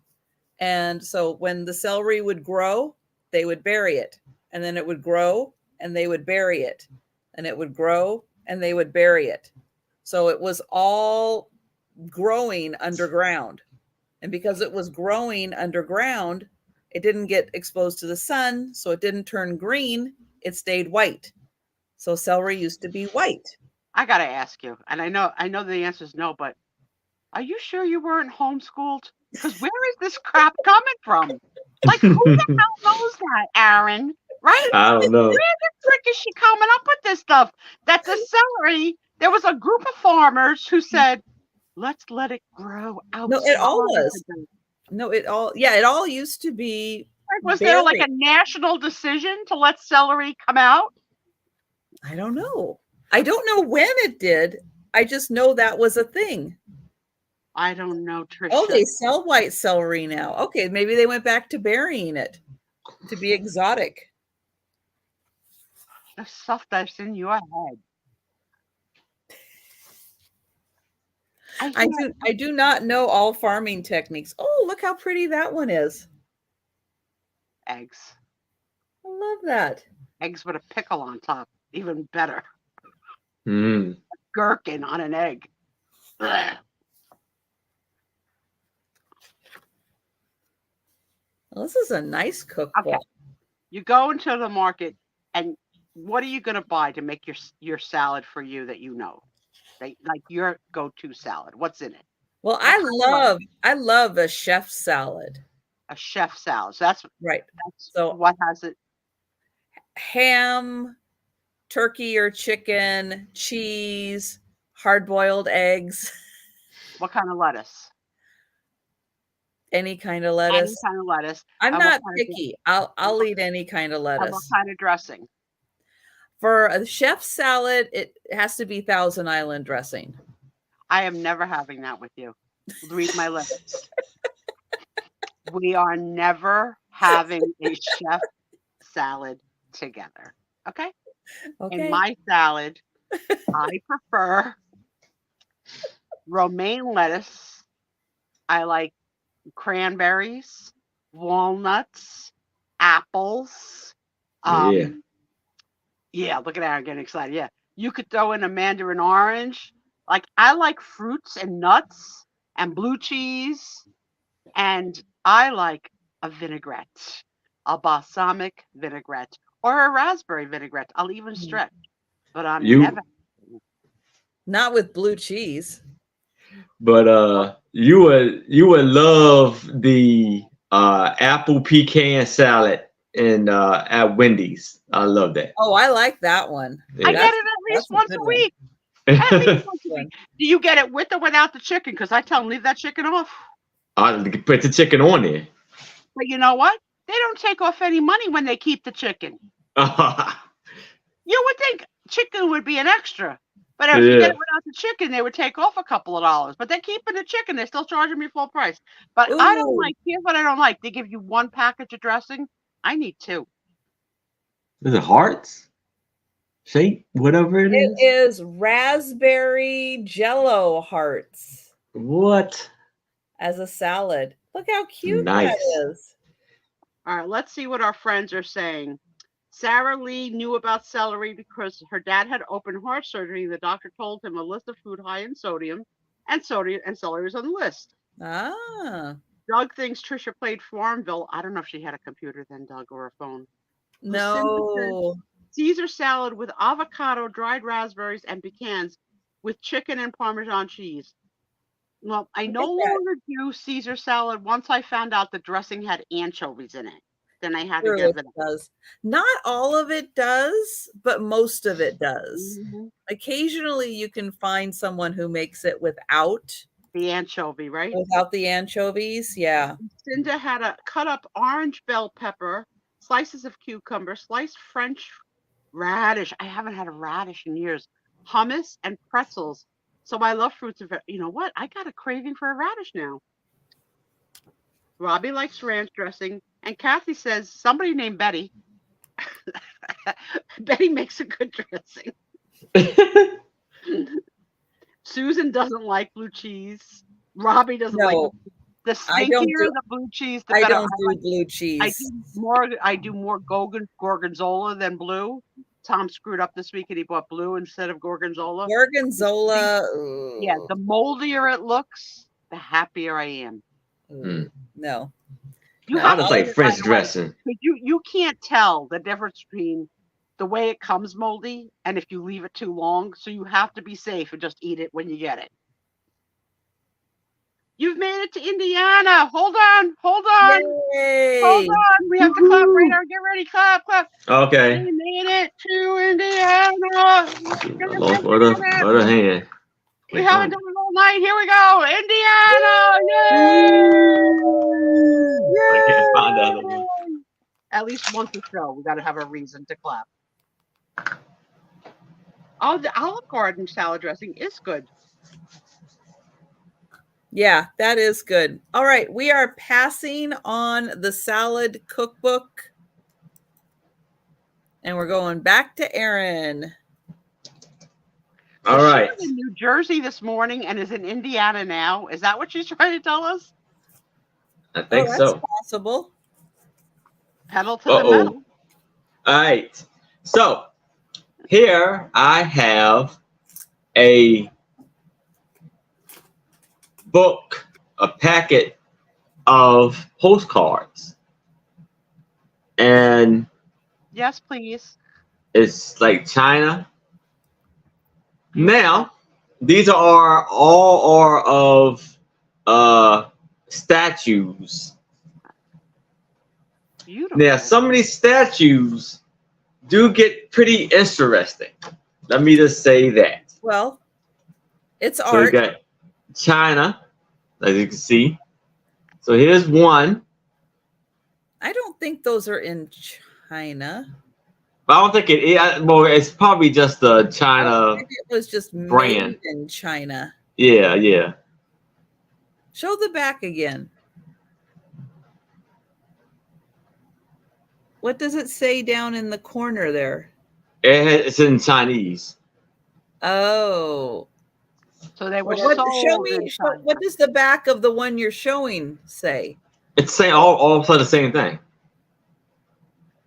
And so when the celery would grow, they would bury it. And then it would grow and they would bury it. And it would grow and they would bury it. So it was all growing underground. And because it was growing underground, it didn't get exposed to the sun. So it didn't turn green. It stayed white. So celery used to be white. I got to ask you, and I know the answer is no, but are you sure you weren't homeschooled? Because where is this crap coming from? Like, who the hell knows that, Aaron? Right? I don't know. Where the frick is she coming up with this stuff? That the celery, there was a group of farmers who said, Let's let it grow outside. No, it all was. No, it all used to be. Was there like a national decision to let celery come out? I don't know. I don't know when it did. I just know that was a thing. I don't know, Trisha. Oh, they sell white celery now. Okay, maybe they went back to burying it to be exotic. The stuff that's in your head. I do not know all farming techniques. Oh, look how pretty that one is. Eggs. I love that. Eggs with a pickle on top. Even better. Mm. A gherkin on an egg. Ugh. Well, this is a nice cookbook. Okay. You go into the market, and what are you going to buy to make your salad for you that you know? Like your go-to salad. What's in it? Well, I love a chef salad. A chef salad. So that's right. So what has it? Ham, turkey or chicken, cheese, hard-boiled eggs. What kind of lettuce? Any kind of lettuce. Any kind of lettuce. I'm not picky. I'll eat any kind of lettuce. What kind of dressing? For a chef salad, it has to be Thousand Island dressing. I am never having that with you. Read my lips. We are never having a chef salad together. Okay? In my salad, I prefer romaine lettuce. I like cranberries, walnuts, apples. Yeah, look at that. I'm getting excited. Yeah. You could throw in a mandarin orange. Like, I like fruits and nuts and blue cheese. And I like a vinaigrette, a balsamic vinaigrette, or a raspberry vinaigrette. I'll even stretch. But I'm never. Not with blue cheese. But you would love the apple pecan salad in at Wendy's. I love that. Oh, I like that one. Yeah. I get it at least once a week. At least once a week. Do you get it with or without the chicken? Because I tell them leave that chicken off. I put the chicken on there. But you know what? They don't take off any money when they keep the chicken. You would think chicken would be an extra. But if you get it without the chicken, they would take off a couple of dollars. But they're keeping the chicken. They're still charging me full price. But I don't like, here's what I don't like. They give you one package of dressing. I need two. Is it hearts? Shape? Whatever it is? It is raspberry jello hearts. What? As a salad. Look how cute Nice. that is. All right, let's see what our friends are saying. Sarah Lee knew about celery because her dad had open heart surgery. The doctor told him a list of food high in sodium, and celery was on the list. Ah. Doug thinks Trisha played Farmville. I don't know if she had a computer then, Doug, or a phone. No. Caesar salad with avocado, dried raspberries, and pecans with chicken and Parmesan cheese. Well, I no longer do Caesar salad once I found out the dressing had anchovies in it. Then I had to give it. Does. Not all of it does, but most of it does. Mm-hmm. Occasionally you can find someone who makes it without the anchovy, right? Without the anchovies, yeah. Cinda had a cut up orange bell pepper, slices of cucumber, sliced French radish. I haven't had a radish in years. Hummus and pretzels. So I love fruits and you know what? I got a craving for a radish now. Robbie likes ranch dressing. And Kathy says somebody named Betty. Betty makes a good dressing. Susan doesn't like blue cheese. Robbie doesn't like the stinkier the blue cheese, the better. I don't do blue cheese. I do more gorgonzola than blue. Tom screwed up this week and he bought blue instead of gorgonzola. Gorgonzola. Yeah, the moldier it looks, the happier I am. No. I just like French dressing. You can't tell the difference between the way it comes moldy and if you leave it too long. So you have to be safe and just eat it when you get it. You've made it to Indiana. Hold on. Yay. Hold on. We have to clap right now. Get ready. Clap. Okay. We made it to Indiana. What a hand. We haven't done it all night. Here we go. Indiana. Yay! I can't find the other one. At least once a show, we got to have a reason to clap. Oh, the Olive Garden salad dressing is good. Yeah, that is good. All right, we are passing on the salad cookbook. And we're going back to Erin. All right. She was in New Jersey this morning and is in Indiana now. Is that what she's trying to tell us? I think that's so. Possible. Pedal to the metal. All right. So here I have a book, a packet of postcards. And yes, please. It's like China. Now, these are all of statues. Beautiful. Now, some of these statues do get pretty interesting. Let me just say that. Well, it's So art. you got China, as you can see. So here's one. I don't think those are in China. I don't think it is. Well, it's probably just the China. Maybe it was just brand. made in China. Yeah, yeah. Show the back again. What does it say down in the corner there? It's in Chinese. Oh. So they were What does the back of the one you're showing say? It's saying all of the same thing.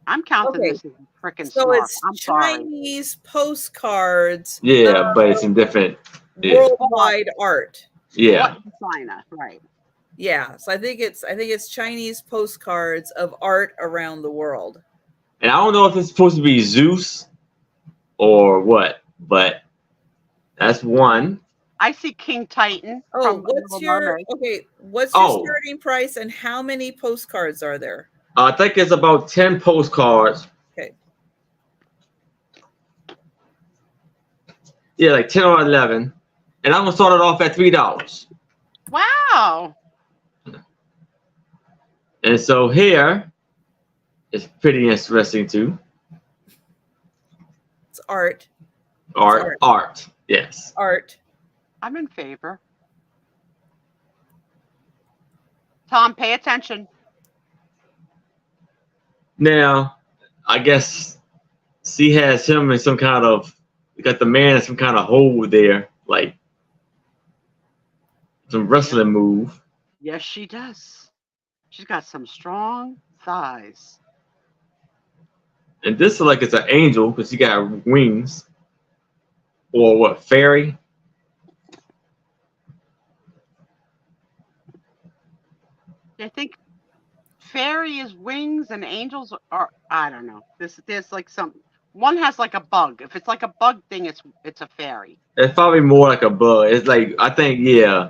I'm counting this as freaking so smart. it's I'm Chinese postcards. Yeah, but it's in different worldwide art. Yeah. China, right. Yeah. So I think it's Chinese postcards of art around the world. And I don't know if it's supposed to be Zeus or what, but that's one. I see King Titan. Oh, what's your starting price and how many postcards are there? I think it's about 10 postcards. Okay. Yeah, like 10 or 11. And I'm going to start it off at $3. Wow. And so here, it's pretty interesting too. It's art. Art. Yes. Art. I'm in favor. Tom, pay attention. Now, I guess she has him in some kind of, you got the man in some kind of hold there, like some wrestling move. Yes, she does. She's got some strong thighs. And this is like it's an angel because he got wings. Or what, fairy? I think fairy is wings and angels are, I don't know. There's like one has like a bug. If it's like a bug thing, it's a fairy. It's probably more like a bug. It's like, I think, yeah,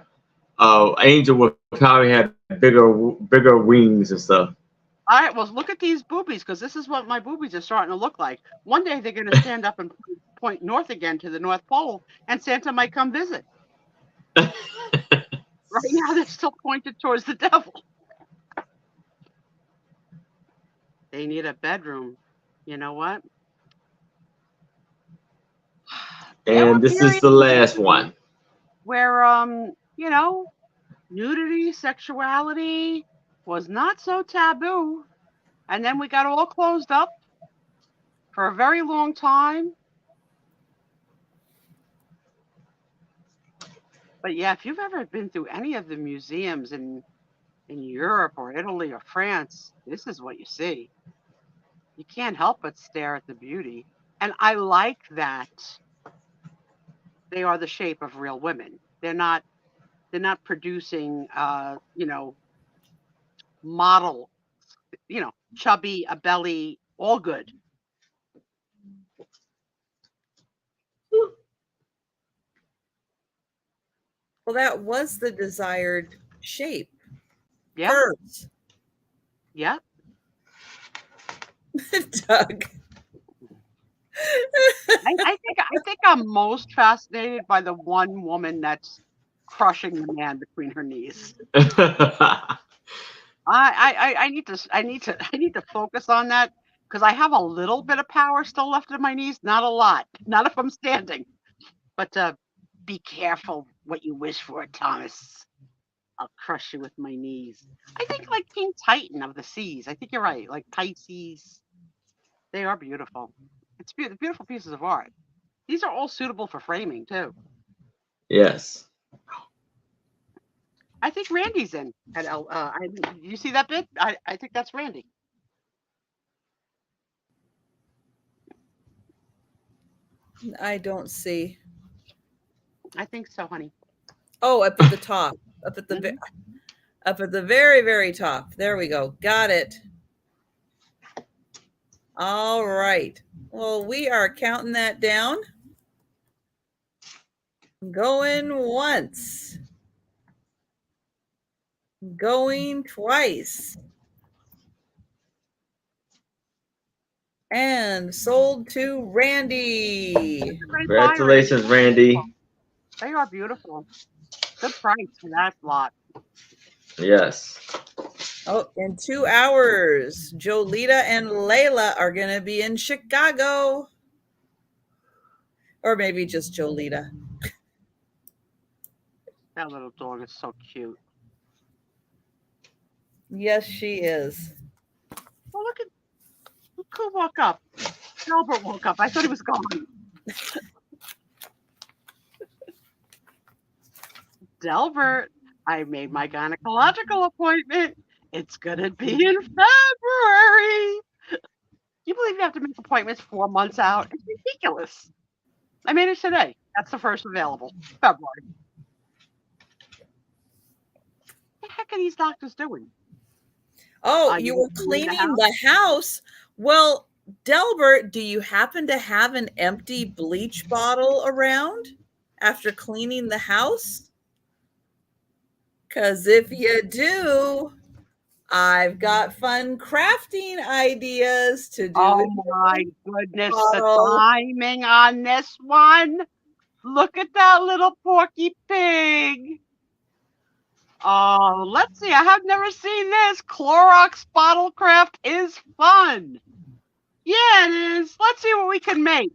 angel would probably have bigger wings and stuff. All right, well, look at these boobies, because this is what my boobies are starting to look like. One day they're going to stand up and point north again to the North Pole, and Santa might come visit. Right now, they're still pointed towards the devil. They need a bedroom. You know what? And this is the last one. Where, you know, nudity, sexuality was not so taboo. And then we got all closed up for a very long time. But yeah, if you've ever been through any of the museums in Europe or Italy or France, this is what you see. You can't help but stare at the beauty. And I like that they are the shape of real women. They're not producing you know, model, you know, chubby, a belly, all good. Well, that was the desired shape. Yeah. Curves. Yeah. Doug. I think I'm most fascinated by the one woman that's crushing the man between her knees. I need to focus on that because I have a little bit of power still left in my knees, not a lot, not if I'm standing. But be careful what you wish for, Thomas. I'll crush you with my knees. I think like King Titan of the seas. I think you're right. Like Pisces. They are beautiful. It's beautiful pieces of art. These are all suitable for framing too. Yes. I think Randy's in at you see that bit? I think that's Randy. I don't see. I think so, honey. Oh, up at the top. Up at the very, very top. There we go. Got it. All right. Well, we are counting that down. Going once. Going twice. And sold to Randy. Congratulations, Randy. They are beautiful. Good price for that lot. Yes. Oh, in 2 hours, Jolita and Layla are going to be in Chicago. Or maybe just Jolita. That little dog is so cute. Yes, she is. Well, look who woke up. Albert woke up. I thought he was gone. Delbert, I made my gynecological appointment. It's going to be in February. You believe you have to make appointments 4 months out? It's ridiculous. I made it today. That's the first available. February. What the heck are these doctors doing? Oh, you were cleaning the house? Well, Delbert, do you happen to have an empty bleach bottle around after cleaning the house? Because if you do, I've got fun crafting ideas to do. Oh my goodness, the timing on this one. Look at that little Porky Pig. Oh, let's see. I have never seen this. Clorox bottle craft is fun. Yeah, it is. Let's see what we can make.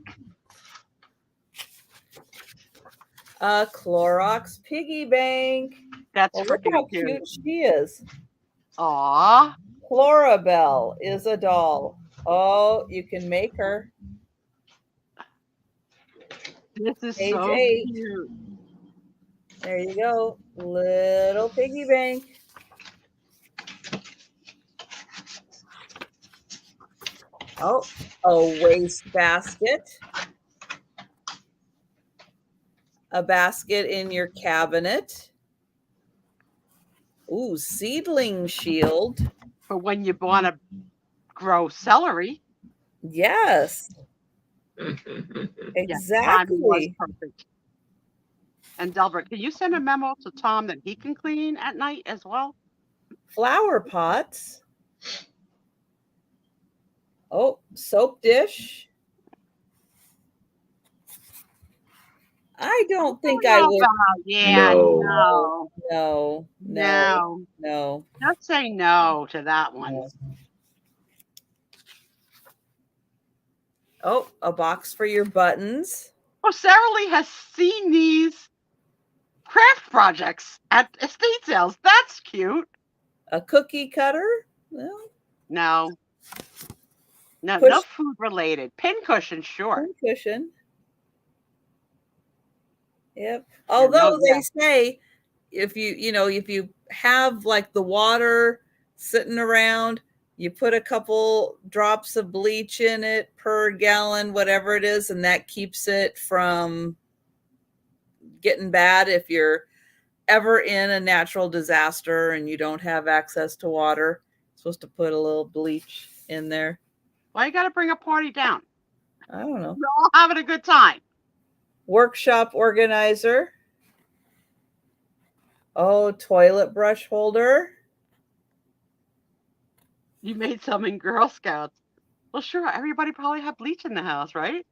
A Clorox piggy bank. That's look how cute she is. Aw. Clarabelle is a doll. Oh, you can make her. This is Page so 8. cute. There you go. Little piggy bank. Oh, a waste basket. A basket in your cabinet. Ooh, seedling shield. For when you want to grow celery. Yes. Exactly. Was perfect. And Delbert, can you send a memo to Tom that he can clean at night as well? Flower pots. Oh, soap dish. I don't think I would. Yeah, no. Just say no to that one. No. Oh, a box for your buttons. Oh, Sarah Lee has seen these craft projects at estate sales. That's cute. A cookie cutter? No, no food related. Pin cushion, sure. Pin cushion. Yep. Although they say if you have like the water sitting around, you put a couple drops of bleach in it per gallon, whatever it is, and that keeps it from getting bad if you're ever in a natural disaster and you don't have access to water. You're supposed to put a little bleach in there. Why you got to bring a party down? I don't know. We're all having a good time. Workshop organizer. Oh, toilet brush holder. You made some in Girl Scouts. Well, sure. Everybody probably had bleach in the house, right?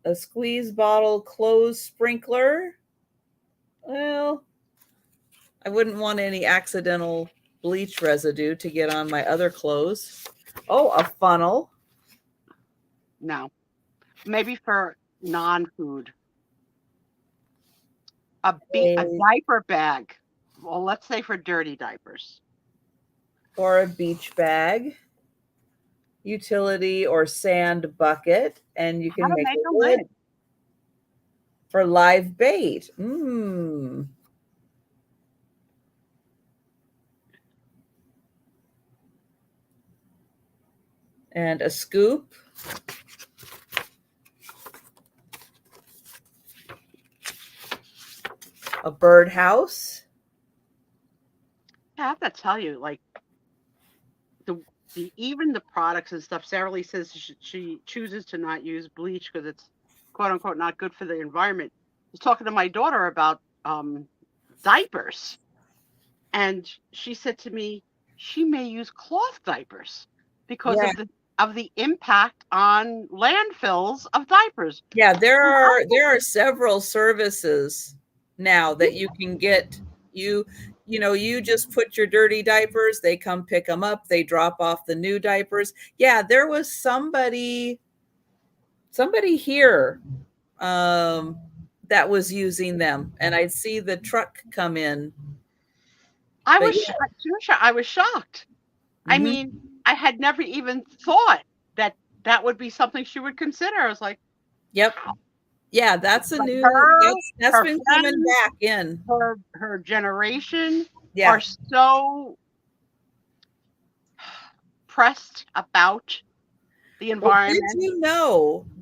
A squeeze bottle clothes sprinkler. Well, I wouldn't want any accidental bleach residue to get on my other clothes. Oh, a funnel. No. Maybe for non-food. A diaper bag. Well, let's say for dirty diapers. Or a beach bag. Utility or sand bucket. And you can make a lid for live bait. And a scoop. A birdhouse. I have to tell you, like even the products and stuff. Sarah Lee says she chooses to not use bleach because it's quote unquote not good for the environment. I was talking to my daughter about diapers, and she said to me she may use cloth diapers because of the impact on landfills of diapers. Yeah, there are several services now that you can get. You just put your dirty diapers, they come pick them up, they drop off the new diapers. Yeah, there was somebody here that was using them, and I'd see the truck come in. I was shocked. I mean, I had never even thought that would be something she would consider. I was like, yep. Yeah, that's a new that's been coming back in. Her generation are so pressed about the environment.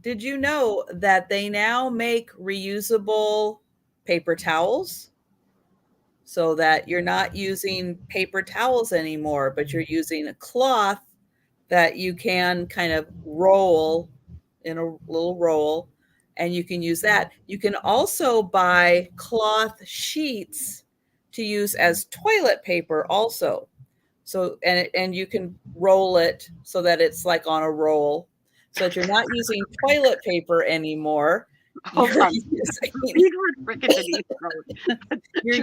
Did you know that they now make reusable paper towels? So that you're not using paper towels anymore, but you're using a cloth that you can kind of roll in a little roll, and you can use that. You can also buy cloth sheets to use as toilet paper also. So, and you can roll it so that it's like on a roll, so that you're not using toilet paper anymore. You're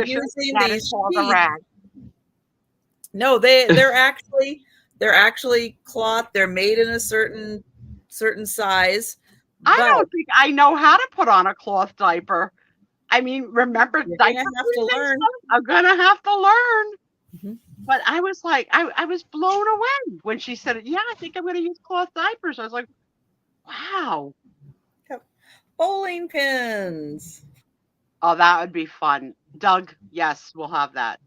using these sheets. No, they're actually cloth. They're made in a certain size. I don't think I know how to put on a cloth diaper. I mean, remember, I'm gonna have to learn. But I was like, I was blown away when she said, "Yeah, I think I'm going to use cloth diapers." I was like, "Wow." Bowling pins. Oh, that would be fun. Doug, yes, we'll have that.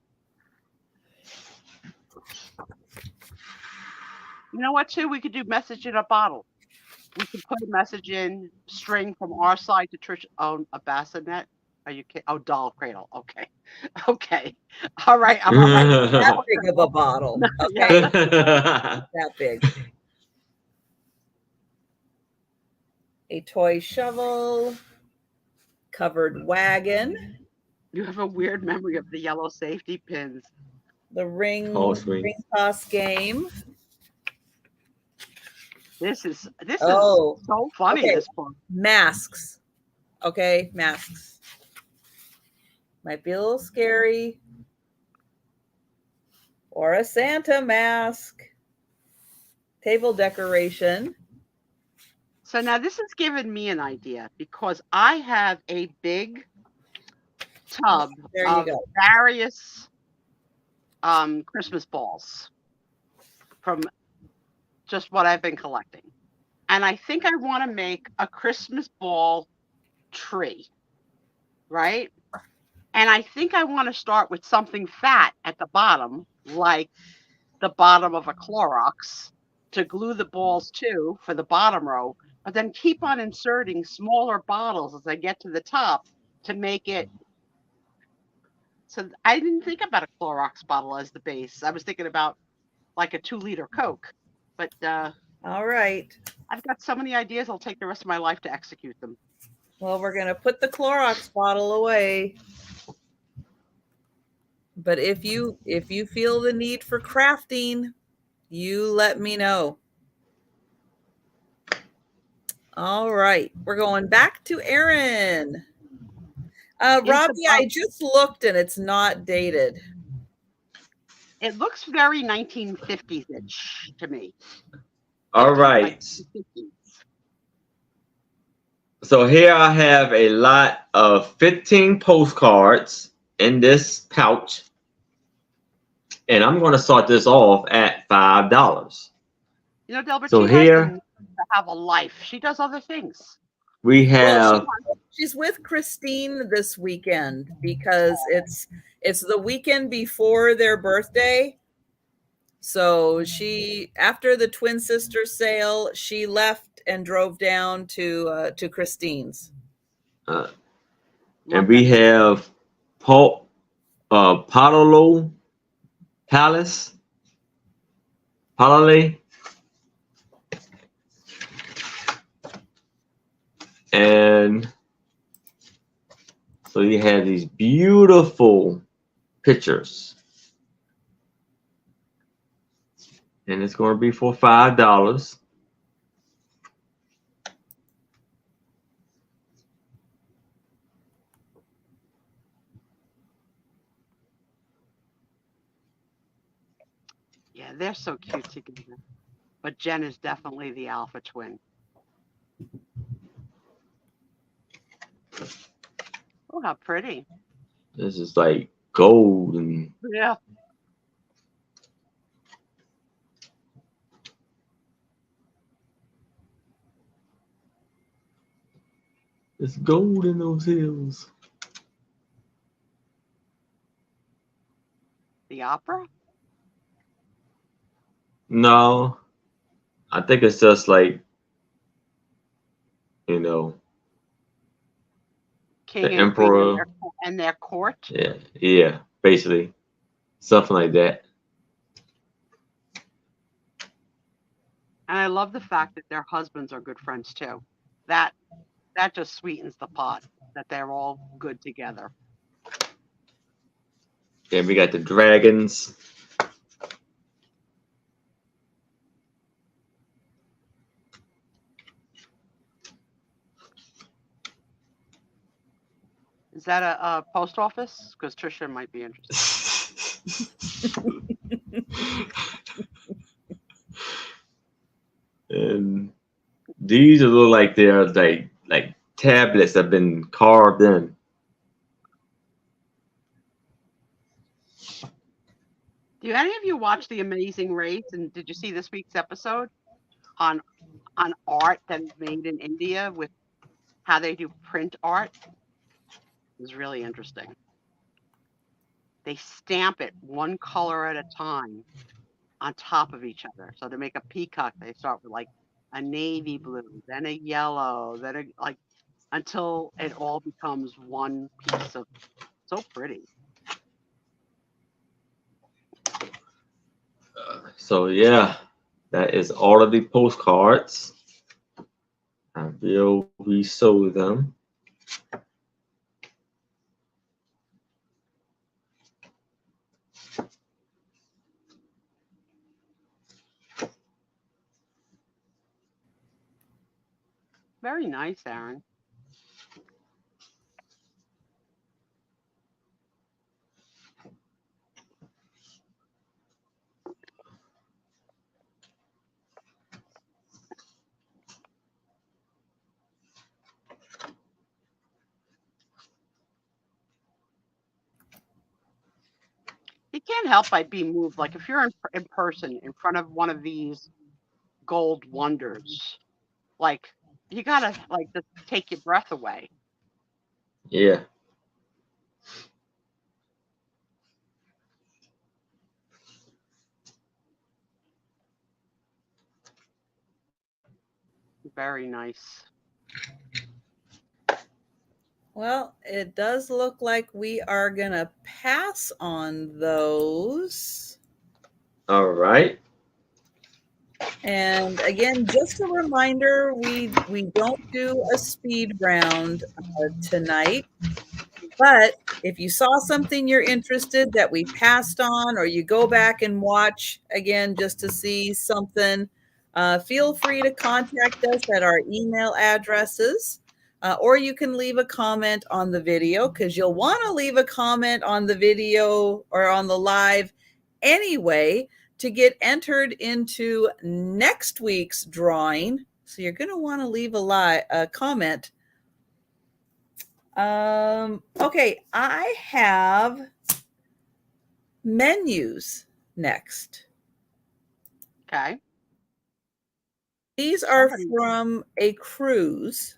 You know what, too? We could do message in a bottle. We could put a message in string from our side to Trisha. Oh, a bassinet? Are you kidding? Oh, doll cradle. Okay. Okay. All right. I'm that big of a bottle. Okay. That big. A toy shovel. Covered wagon. You have a weird memory of the yellow safety pins. The ring toss game. This is so funny. Okay. This one. Masks. Okay, masks. Might be a little scary. Or a Santa mask. Table decoration. So now this has given me an idea because I have a big tub of various Christmas balls from just what I've been collecting. And I think I want to make a Christmas ball tree, right? And I think I want to start with something fat at the bottom, like the bottom of a Clorox, to glue the balls to for the bottom row, but then keep on inserting smaller bottles as I get to the top to make it. So I didn't think about a Clorox bottle as the base. I was thinking about like a 2-liter Coke, but all right. I've got so many ideas. I'll take the rest of my life to execute them. Well, we're going to put the Clorox bottle away. But if you feel the need for crafting, you let me know. All right. We're going back to Erin. Robbie, I just looked and it's not dated. It looks very 1950s-ish to me. All right. So here I have a lot of 15 postcards in this pouch. And I'm going to start this off at $5. You know, Delbert, so she here to have a life. She does other things. We have. Well, she's with Christine this weekend because it's the weekend before their birthday. So she, after the twin sister sale, she left and drove down to Christine's. And we have Palale. And so you have these beautiful pictures. And it's going to be for $5. Yeah, they're so cute together. But Jen is definitely the alpha twin. Oh, how pretty. This is like gold and yeah. It's gold in those hills. The opera? No, I think it's just like, you know, King the and emperor and their court. Yeah, basically something like that. And I love the fact that their husbands are good friends too. That just sweetens the pot that they're all good together. Then we got the dragons. Is that a post office? Because Trisha might be interested. And these look like they're like tablets that have been carved in. Do any of you watch The Amazing Race? And did you see this week's episode on art that is made in India with how they do print art? It was really interesting. They stamp it one color at a time on top of each other. So to make a peacock, they start with like a navy blue, then a yellow, then until it all becomes one piece of, so pretty. So yeah, that is all of the postcards. I will resew them. Very nice, Aaron. You can't help but be moved. Like if you're in person in front of one of these gold wonders, like you gotta like just take your breath away. Yeah. Very nice. Well, it does look like we are gonna pass on those. All right. And again, just a reminder, we don't do a speed round tonight. But if you saw something you're interested that we passed on, or you go back and watch again just to see something, feel free to contact us at our email addresses. Or you can leave a comment on the video, because you'll want to leave a comment on the video or on the live anyway to get entered into next week's drawing. So you're going to want to leave a comment. Okay, I have menus next. Okay. These are from a cruise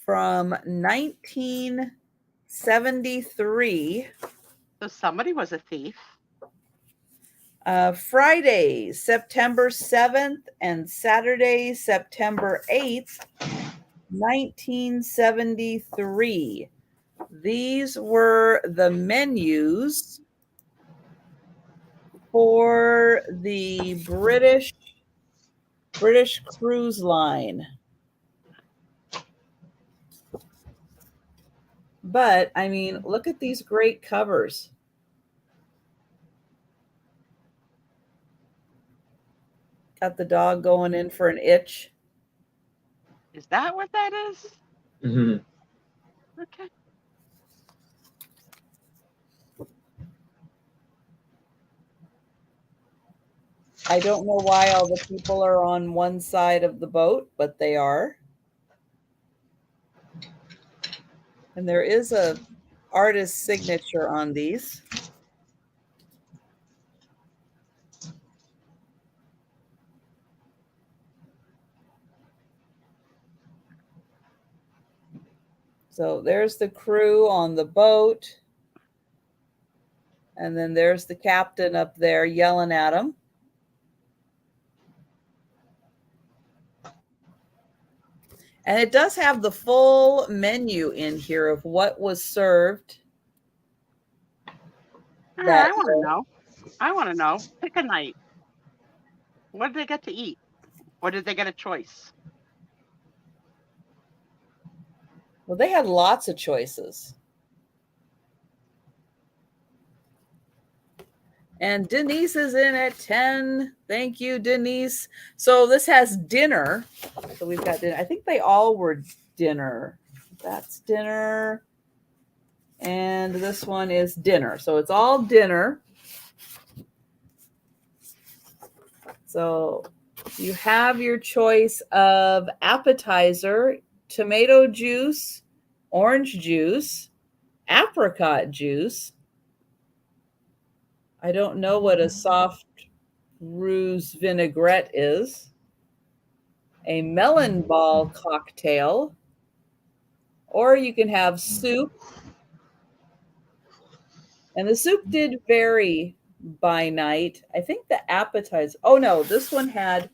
from 1973. So somebody was a thief. Friday, September 7th and Saturday, September 8th, 1973. These were the menus for the British Cruise Line. But, I mean, look at these great covers. Got the dog going in for an itch. Is that what that is? Mm-hmm. Okay. I don't know why all the people are on one side of the boat, but they are. And there is a artist's signature on these. So there's the crew on the boat. And then there's the captain up there yelling at them. And it does have the full menu in here of what was served. I want to know. I want to know. Pick a night. What did they get to eat? Or did they get a choice? Well, they had lots of choices. And Denise is in at 10. Thank you, Denise. So this has dinner. So we've got dinner. I think they all were dinner. That's dinner. And this one is dinner. So it's all dinner. So you have your choice of appetizer, tomato juice, orange juice, apricot juice. I don't know what a soft rose vinaigrette is. A melon ball cocktail. Or you can have soup. And the soup did vary by night. I think the appetizer. Oh no, this one had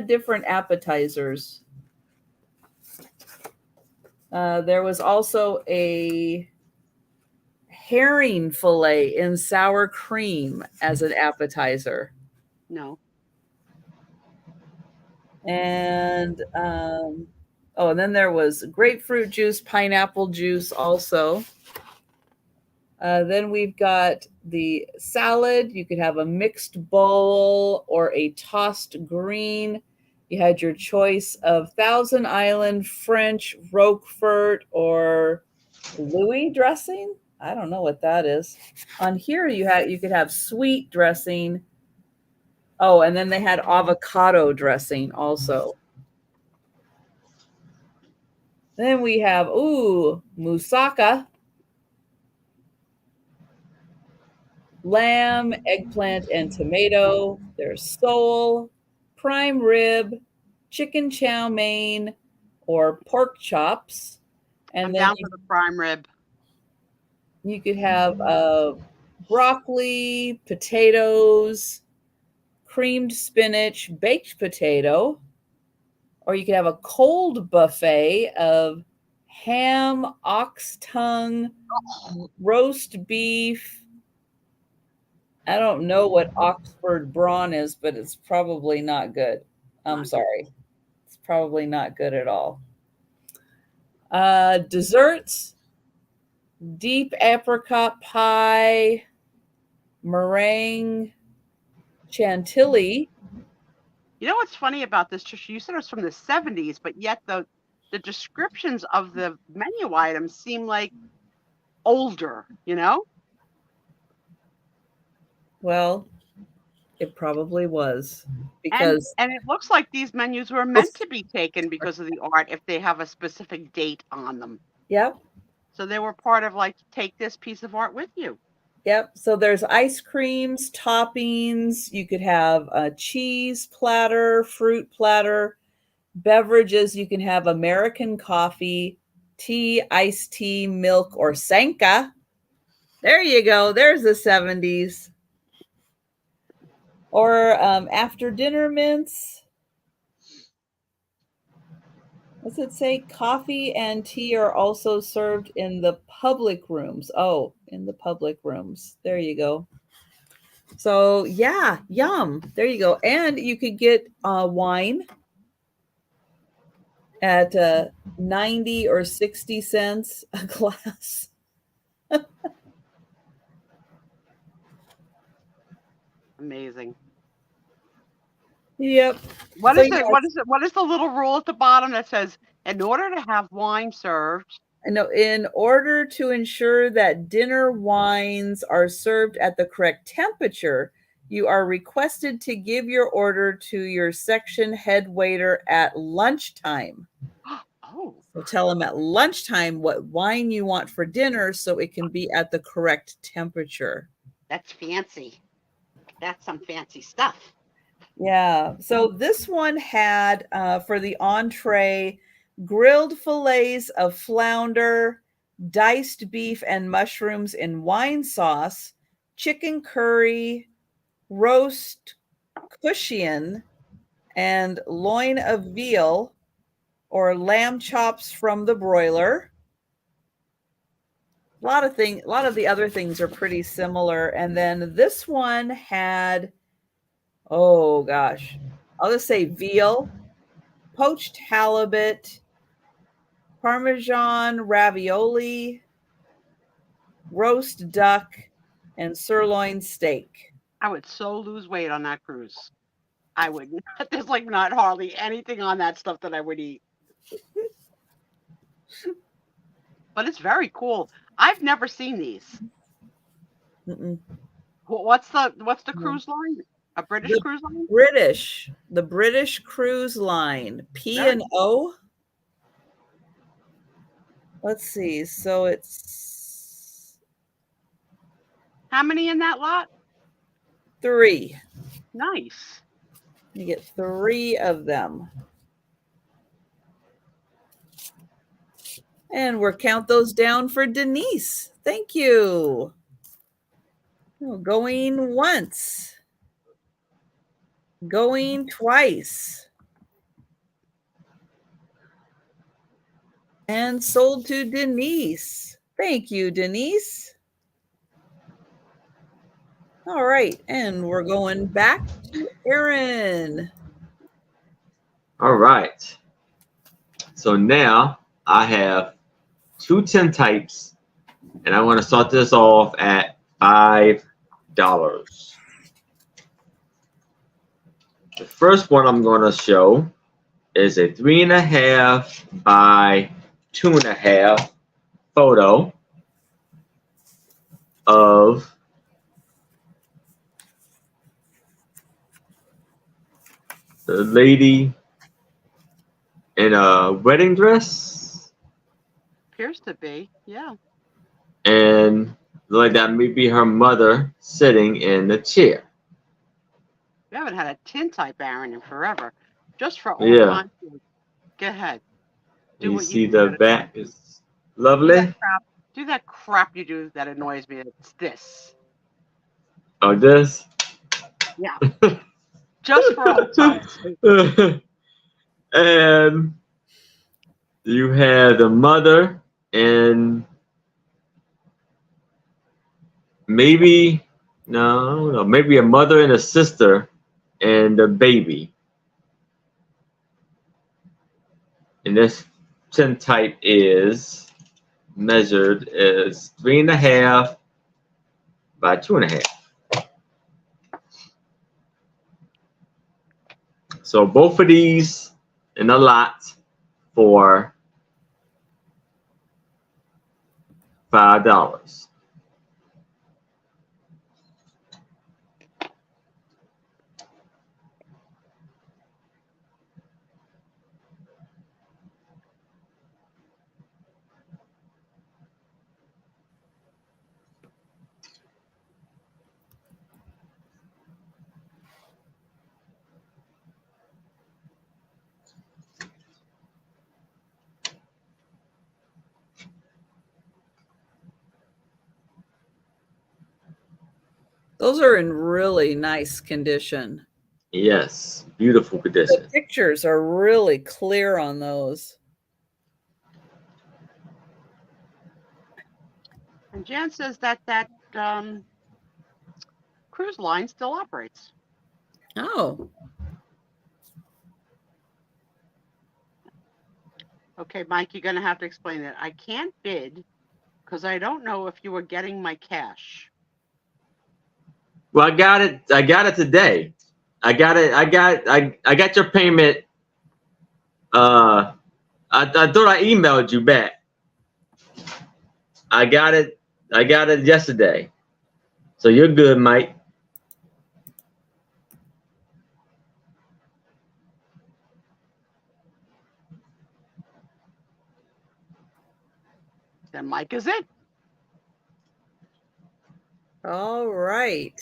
different appetizers. There was also a herring fillet in sour cream as an appetizer. No. And and then there was grapefruit juice, pineapple juice also. Then we've got the salad. You could have a mixed bowl or a tossed green. You had your choice of Thousand Island, French, Roquefort, or Louis dressing. I don't know what that is. On here, you could have sweet dressing. Oh, and then they had avocado dressing also. Then we have, moussaka, lamb, eggplant, and tomato. There's sole, prime rib, chicken chow mein, or pork chops. And I'm then down for the prime rib. You could have broccoli, potatoes, creamed spinach, baked potato, or you could have a cold buffet of ham, ox tongue, roast beef. I don't know what Oxford brawn is, but it's probably not good. I'm sorry. It's probably not good at all. Desserts, deep apricot pie, meringue, chantilly. You know what's funny about this, Trisha? You said it was from the 70s, but yet the descriptions of the menu items seem like older, you know? Well, it probably was, because And it looks like these menus were meant to be taken because of the art if they have a specific date on them. Yep. So they were part of like, take this piece of art with you. Yep. So there's ice creams, toppings. You could have a cheese platter, fruit platter, beverages. You can have American coffee, tea, iced tea, milk, or Sanka. There you go. There's the 70s. Or after dinner mints. What's it say? Coffee and tea are also served in the public rooms. Oh, in the public rooms. There you go. So yeah, yum. There you go. And you could get wine at 90 or 60 cents a glass. Amazing. Yep. What So is it? yes. What is the little rule at the bottom that says, in order to have wine served? I know, in order to ensure that dinner wines are served at the correct temperature, you are requested to give your order to your section head waiter at lunchtime. Oh. So tell them at lunchtime what wine you want for dinner so it can be at the correct temperature. That's fancy. That's some fancy stuff. Yeah. So this one had for the entree, grilled fillets of flounder, diced beef and mushrooms in wine sauce, chicken curry, roast cushion, and loin of veal or lamb chops from the broiler. A lot of the other things are pretty similar. And then this one had, oh gosh, I'll just say veal, poached halibut, Parmesan ravioli, roast duck, and sirloin steak. I would so lose weight on that cruise. I would. There's like not hardly anything on that stuff that I would eat. But it's very cool. I've never seen these. Mm-mm. What's the cruise line? A British cruise line? The British Cruise Line, P&O. Let's see. So it's how many in that lot? 3. Nice. You get 3 of them. And we'll count those down for Denise. Thank you. Going once. Going twice. And sold to Denise. Thank you, Denise. All right. And we're going back to Aaron. All right. So now I have 2 tintypes, and I want to start this off at $5. The first one I'm going to show is a 3.5 by 2.5 photo of the lady in a wedding dress. Appears to be, yeah. And like that may be her mother sitting in the chair. We haven't had a tintype, Aaron, in forever. Just for old times. Go ahead. You see the back is lovely. Do that crap you do that annoys me. It's this. Oh, this? Yeah. Just for old times. And you have the mother and maybe a mother and a sister and a baby. And this tintype is measured as 3.5 by 2.5. So both of these in a lot for $5. Those are in really nice condition. Yes, beautiful condition. The pictures are really clear on those. And Jan says that cruise line still operates. Oh. Okay, Mike, you're going to have to explain it. I can't bid because I don't know if you are getting my cash. Well, I got it today. I got your payment. I thought I emailed you back. I got it yesterday. So you're good, Mike. Then Mike is it. All right.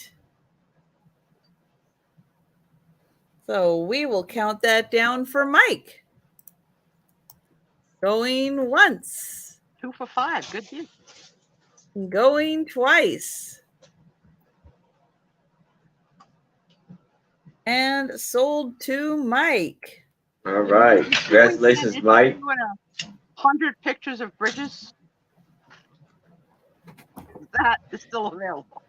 So we will count that down for Mike. Going once. 2 for $5. Good deal. Going twice. And sold to Mike. All right. Congratulations, Mike. 100 pictures of bridges. That is still available.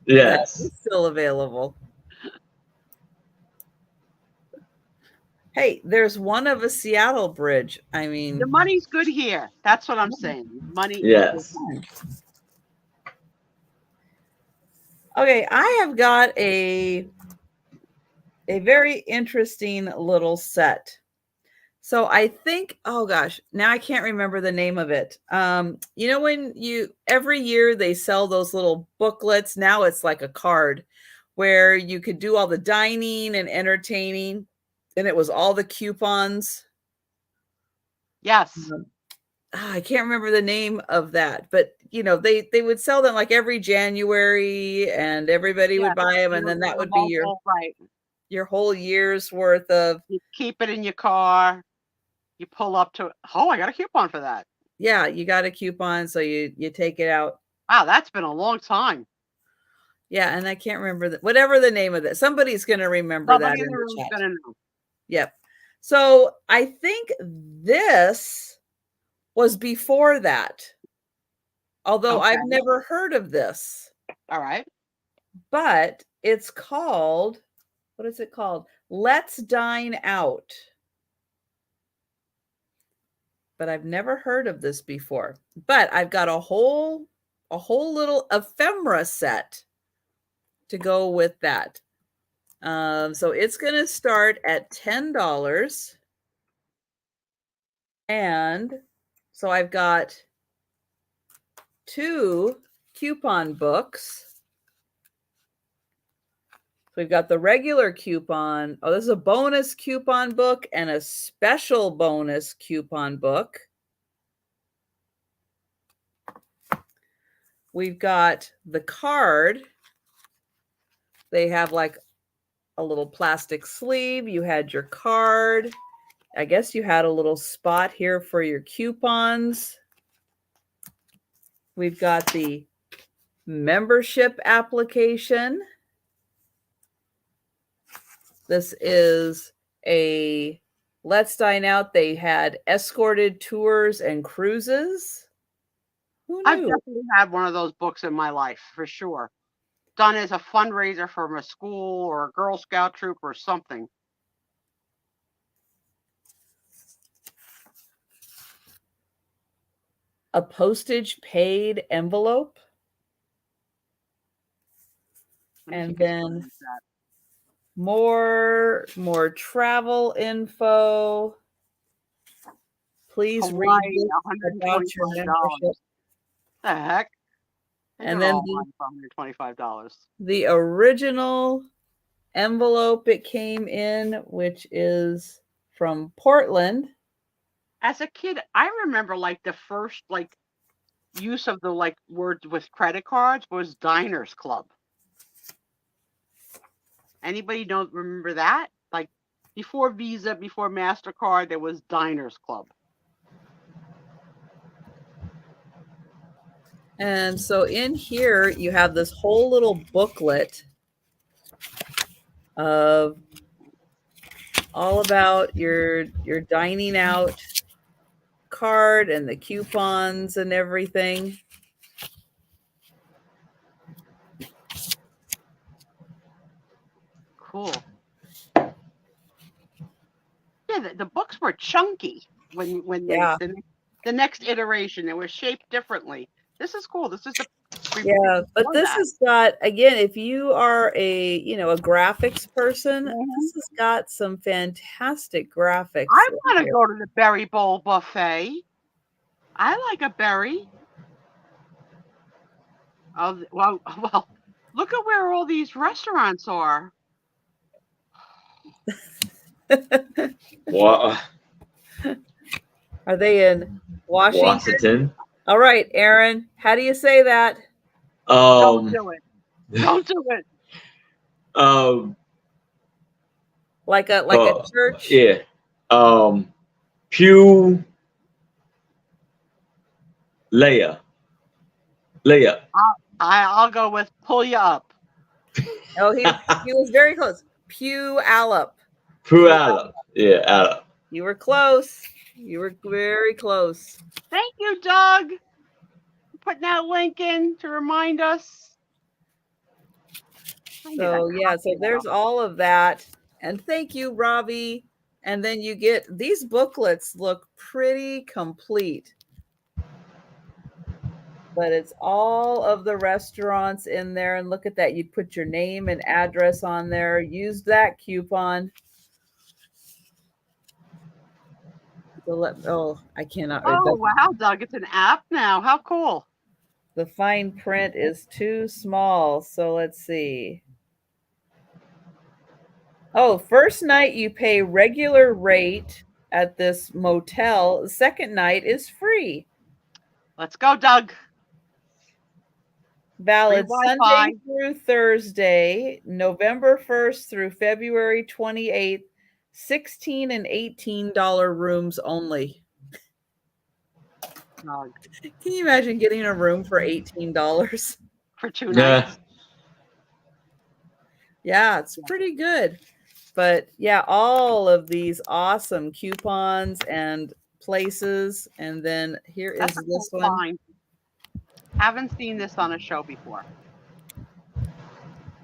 Yes. That is still available. Hey, there's one of a Seattle bridge. I mean, the money's good here. That's what I'm saying. Money. Yes. Okay, I have got a very interesting little set. So I think, oh gosh, now I can't remember the name of it. You know, when every year they sell those little booklets, now it's like a card where you could do all the dining and entertaining, and it was all the coupons. Yes. I can't remember the name of that, but you know, they would sell them like every January, and everybody would buy them, and then that would be your whole year's worth of. You keep it in your car. You pull up to, oh, I got a coupon for that. Yeah, you got a coupon, so you take it out. Wow, that's been a long time. Yeah, and I can't remember whatever the name of it. Somebody's going to remember that in the chat. Gonna know. Yep. So I think this was before that, although I've never heard of this. All right. But it's called, what is it called? Let's Dine Out. But I've never heard of this before. But I've got a whole little ephemera set to go with that. So it's going to start at $10. And so I've got 2 coupon books. So we've got the regular coupon. Oh, this is a bonus coupon book and a special bonus coupon book. We've got the card. They have like a little plastic sleeve. You had your card. I guess you had a little spot here for your coupons. We've got the membership application. This is a Let's Dine Out. They had escorted tours and cruises. Who knew? I've definitely had one of those books in my life, for sure. Done as a fundraiser from a school or a Girl Scout troop or something. A postage paid envelope. And then More travel info. Please Hawaii, read this about your $125. membership. The heck? And then $125. the original envelope it came in, which is from Portland. As a kid, I remember like the first like use of the like word with credit cards was Diners Club. Anybody don't remember that? Like before Visa, before MasterCard, there was Diners Club. And so in here you have this whole little booklet of all about your dining out card and the coupons and everything. Cool. Yeah, the books were chunky when Yeah. the next iteration, they were shaped differently. This is cool. This is the but this has got, again, if you are a graphics person, this has got some fantastic graphics. I want to go to the berry bowl buffet. I like a berry. Oh well, look at where all these restaurants are. Wow. Are they in Washington? Washington. All right, Aaron, how do you say that? Don't do it. Don't do it. Like a church. Yeah. Pew. Leia. I'll go with pull you up. Oh, he was very close. Puyallup. Puyallup. Yeah, Allup. You were close. You were very close. Thank you, Doug, for putting that link in to remind us. So yeah, so there's all of that. And thank you, Robbie. And then you get these booklets look pretty complete. But it's all of the restaurants in there. And look at that. You put your name and address on there. Use that coupon. I cannot read that. Oh, wow, Doug. It's an app now. How cool. The fine print is too small. So let's see. Oh, first night you pay regular rate at this motel. Second night is free. Let's go, Doug. Valid Sunday through Thursday, November 1st through February 28th, $16 and $18 rooms only. Doug. Can you imagine getting a room for $18 for 2 nights? Yeah, it's pretty good. But yeah, all of these awesome coupons and places. And then here is this one. Line. Haven't seen this on a show before.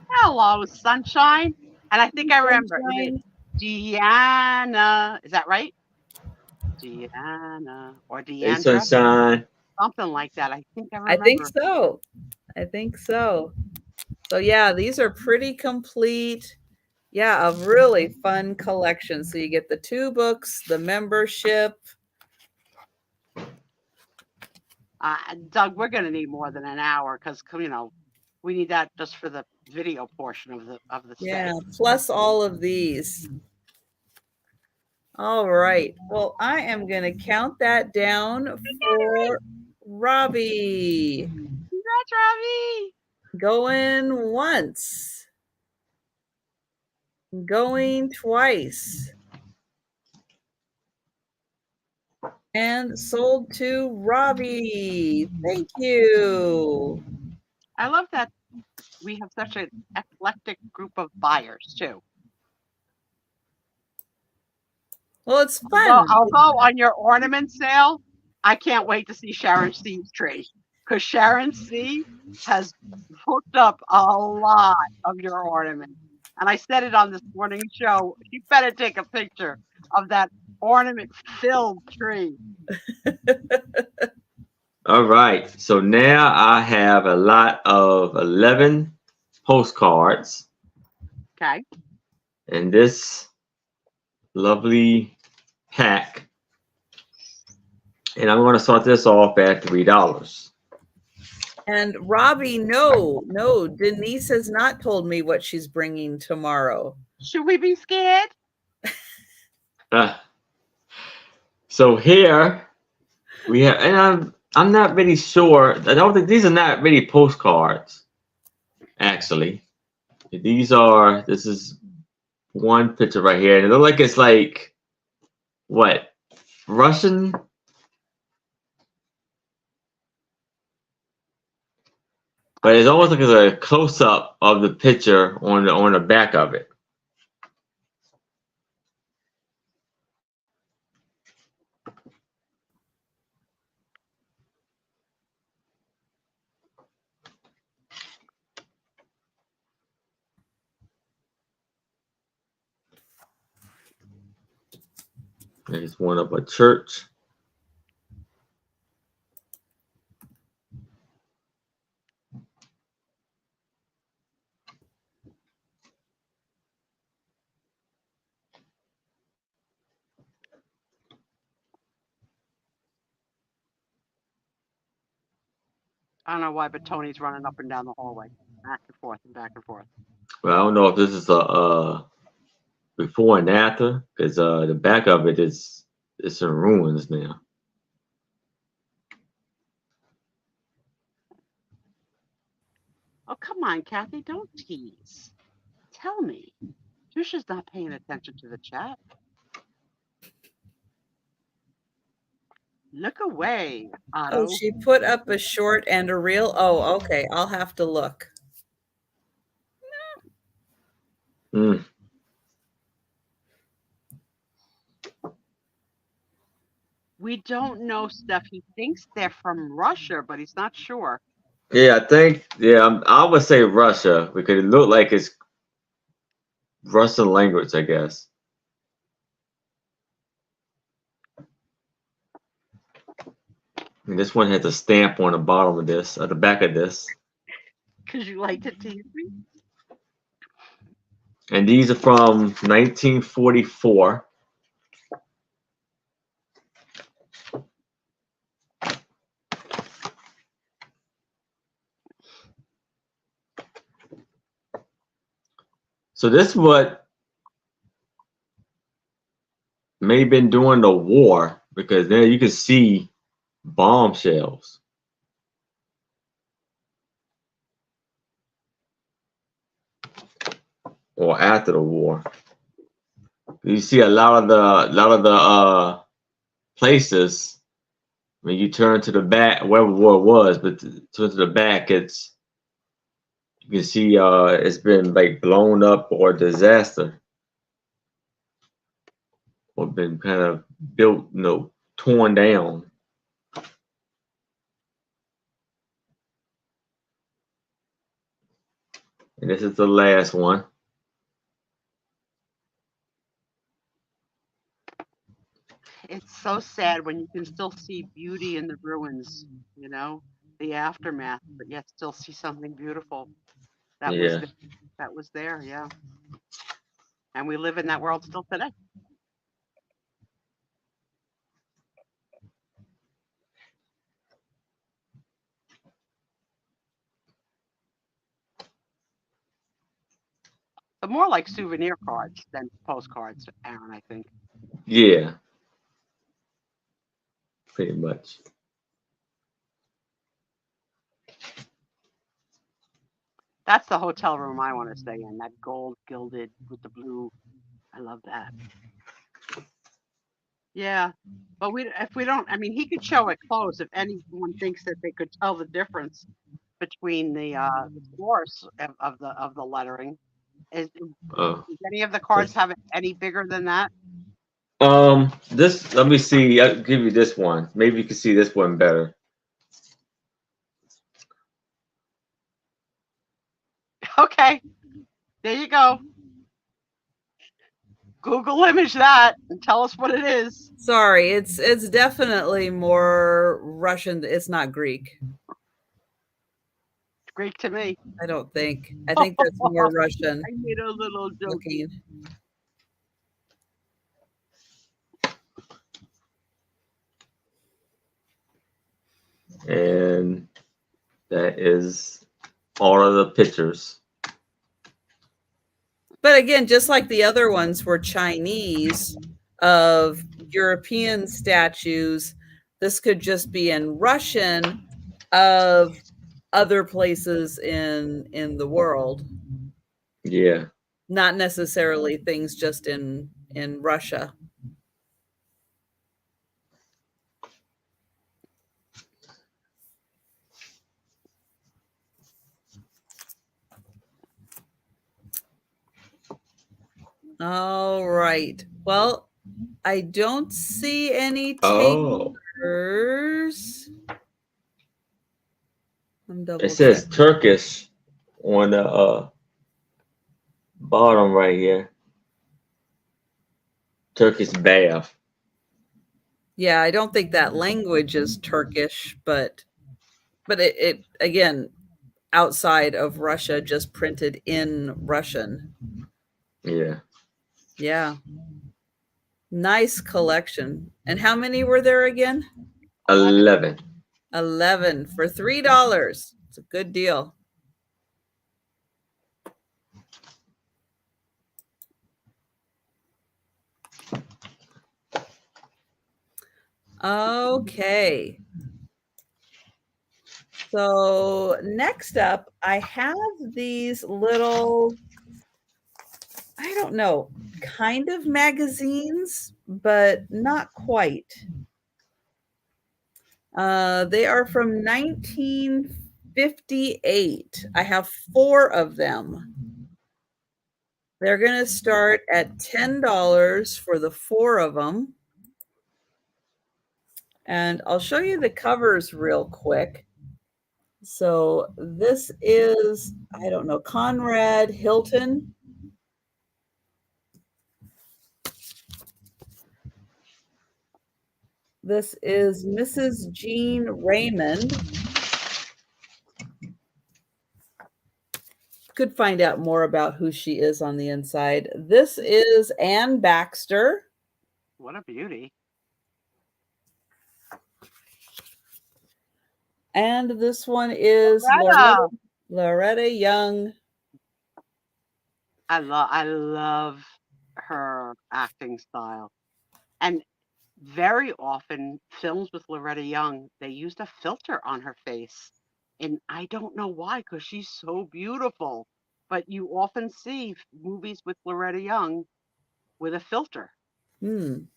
Hello, sunshine. And I think I remember. Deanna. Is that right? Deanna or Deandra? Hey, sunshine. Something like that. I think I remember. I think so. So yeah, these are pretty complete. Yeah, a really fun collection. So you get the 2 books, the membership. Doug, we're going to need more than an hour because we need that just for the video portion of the yeah, plus all of these. All right. Well, I am going to count that down for Robbie. Congrats, Robbie. Going once. Going twice. And sold to Robbie. Thank you. I love that we have such an eclectic group of buyers too. Well, it's fun. Although on your ornament sale, I can't wait to see Sharon C's tree because Sharon C has hooked up a lot of your ornaments. And I said it on this morning show. You better take a picture of that ornament-filled tree. All right. So now I have a lot of 11 postcards. Okay. in this lovely pack. And I'm going to start this off at $3. And Robbie, no, Denise has not told me what she's bringing tomorrow. Should we be scared? So here we have, and I'm not really sure. I don't think these are not really postcards, actually. This is one picture right here, and it looks like it's like what, Russian? But it's almost like it's a close-up of the picture on the back of it. There's one of a church. I don't know why, but Tony's running up and down the hallway, back and forth and back and forth. Well, I don't know if this is a before and after, because the back of it it's in ruins now. Oh, come on, Kathy, don't tease. Tell me. Trisha's not paying attention to the chat. Look away, Otto. Oh, she put up a short and a reel. Oh, okay. I'll have to look. Mm. We don't know, Steph. He thinks they're from Russia, but he's not sure. Yeah, I think, I would say Russia, because it looked like it's Russian language, I guess. And this one has a stamp on the bottom of this, at the back of this. Because you like to tease me? And these are from 1944. So this is what may have been during the war, because there you can see bomb shells. Or after the war. You see a lot of the places when you turn to the back, wherever war was, but to the back, you can see it's been like blown up or disaster, or been kind of built, torn down. And this is the last one. It's so sad when you can still see beauty in the ruins, the aftermath, but yet still see something beautiful. That was there, yeah. And we live in that world still today. But more like souvenir cards than postcards, Aaron, I think. Yeah. Pretty much. That's the hotel room I want to stay in. That gold gilded with the blue. I love that. Yeah, but if we don't, I mean, he could show it close if anyone thinks that they could tell the difference between the source of the lettering. Is any of the cards have it any bigger than that? Let me see. I'll give you this one. Maybe you can see this one better. Okay, there you go. Google image that and tell us what it is. Sorry, it's definitely more Russian. It's not Greek. Greek to me. I don't think. I think that's more Russian I made a little joke. looking. And that is all of the pictures. But again, just like the other ones were Chinese of European statues, this could just be in Russian of other places in the world. Yeah. Not necessarily things just in Russia. All right. Well, I don't see any takers. I'm double It says checking. Turkish on the bottom right here. Turkish bath. Yeah, I don't think that language is Turkish, but it again, outside of Russia, just printed in Russian. Yeah. Yeah. Nice collection. And how many were there again? 11. 11 for $3. It's a good deal. Okay. So next up, I have these little, I don't know, kind of magazines, but not quite. They are from 1958. I have 4 of them. They're going to start at $10 for the 4 of them. And I'll show you the covers real quick. So this is, I don't know, Conrad Hilton. This is Mrs. Jean Raymond. Could find out more about who she is on the inside. This is Ann Baxter. What a beauty. And this one is Loretta Young. I love her acting style. And very often films with Loretta Young, they used a filter on her face. And I don't know why, because she's so beautiful. But you often see movies with Loretta Young with a filter. She's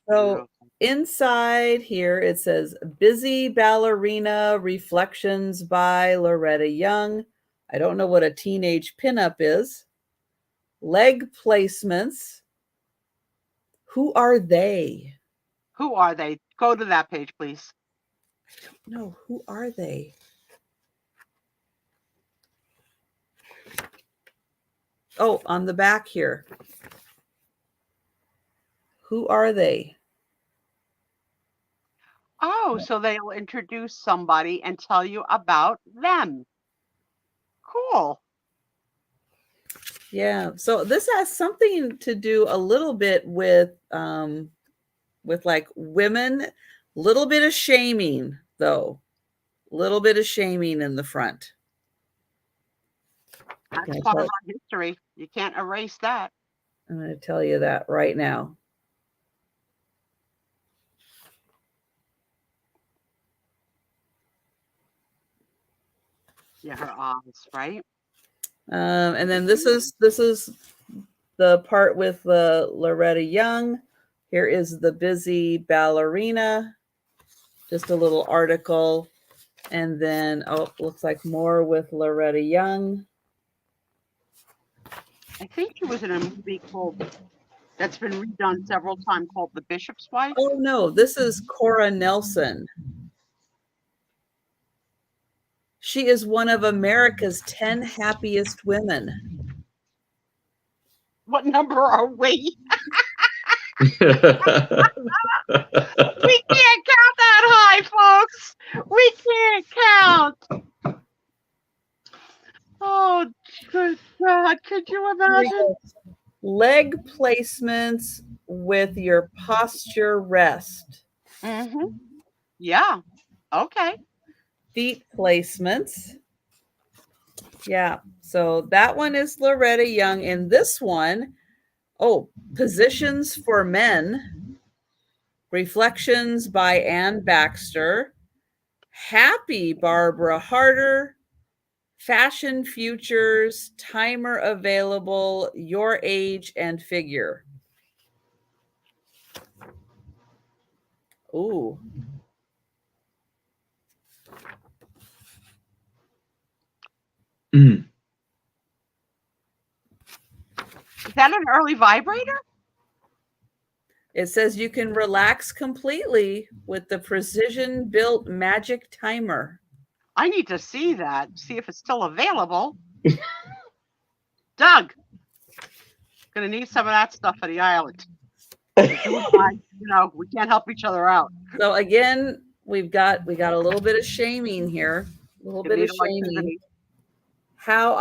so beautiful. Inside here it says Busy Ballerina Reflections by Loretta Young. I don't know what a teenage pinup is. Leg placements. Who are they? Who are they? Go to that page, please. I don't know. Who are they? Oh, on the back here. Who are they? Oh, so they'll introduce somebody and tell you about them. Cool. Yeah. So this has something to do a little bit with like women, little bit of shaming though. Little bit of shaming in the front. That's part of our history. You can't erase that. I'm going to tell you that right now. Yeah, her eyes, right? And then this is the part with Loretta Young. Here is the Busy Ballerina. Just a little article. And then, looks like more with Loretta Young. I think she was in a movie that's been redone several times called The Bishop's Wife. Oh, no, this is Cora Nelson. She is one of America's 10 happiest women. What number are we? We can't count that high, Yes, we can't count. Oh, good God. Could you imagine? Leg placements with your posture rest. Mm-hmm. Yeah. Okay. Feet placements. Yeah. So that one is Loretta Young. And this one, positions for men. Reflections by Ann Baxter. Happy Barbara Harder. Fashion Futures, timer available, your age and figure. Ooh. Mm. Is that an early vibrator? It says you can relax completely with the precision-built magic timer. I need to see that, see if it's still available. Doug, gonna need some of that stuff for the island. We can't help each other out. So again, we got a little bit of shaming here. A little bit of shaming. How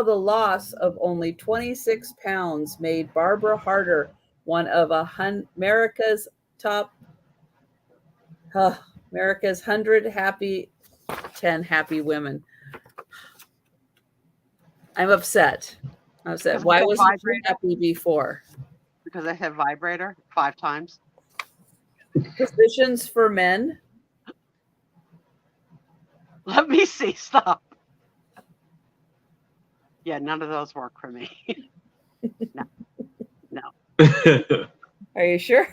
the loss of only 26 pounds made Barbara Harder one of America's 100 10 happy women. I'm upset. Why wasn't she happy before? Because I had vibrator 5 times. Positions for men. Let me see. Stop. Yeah, none of those work for me. No. Are you sure?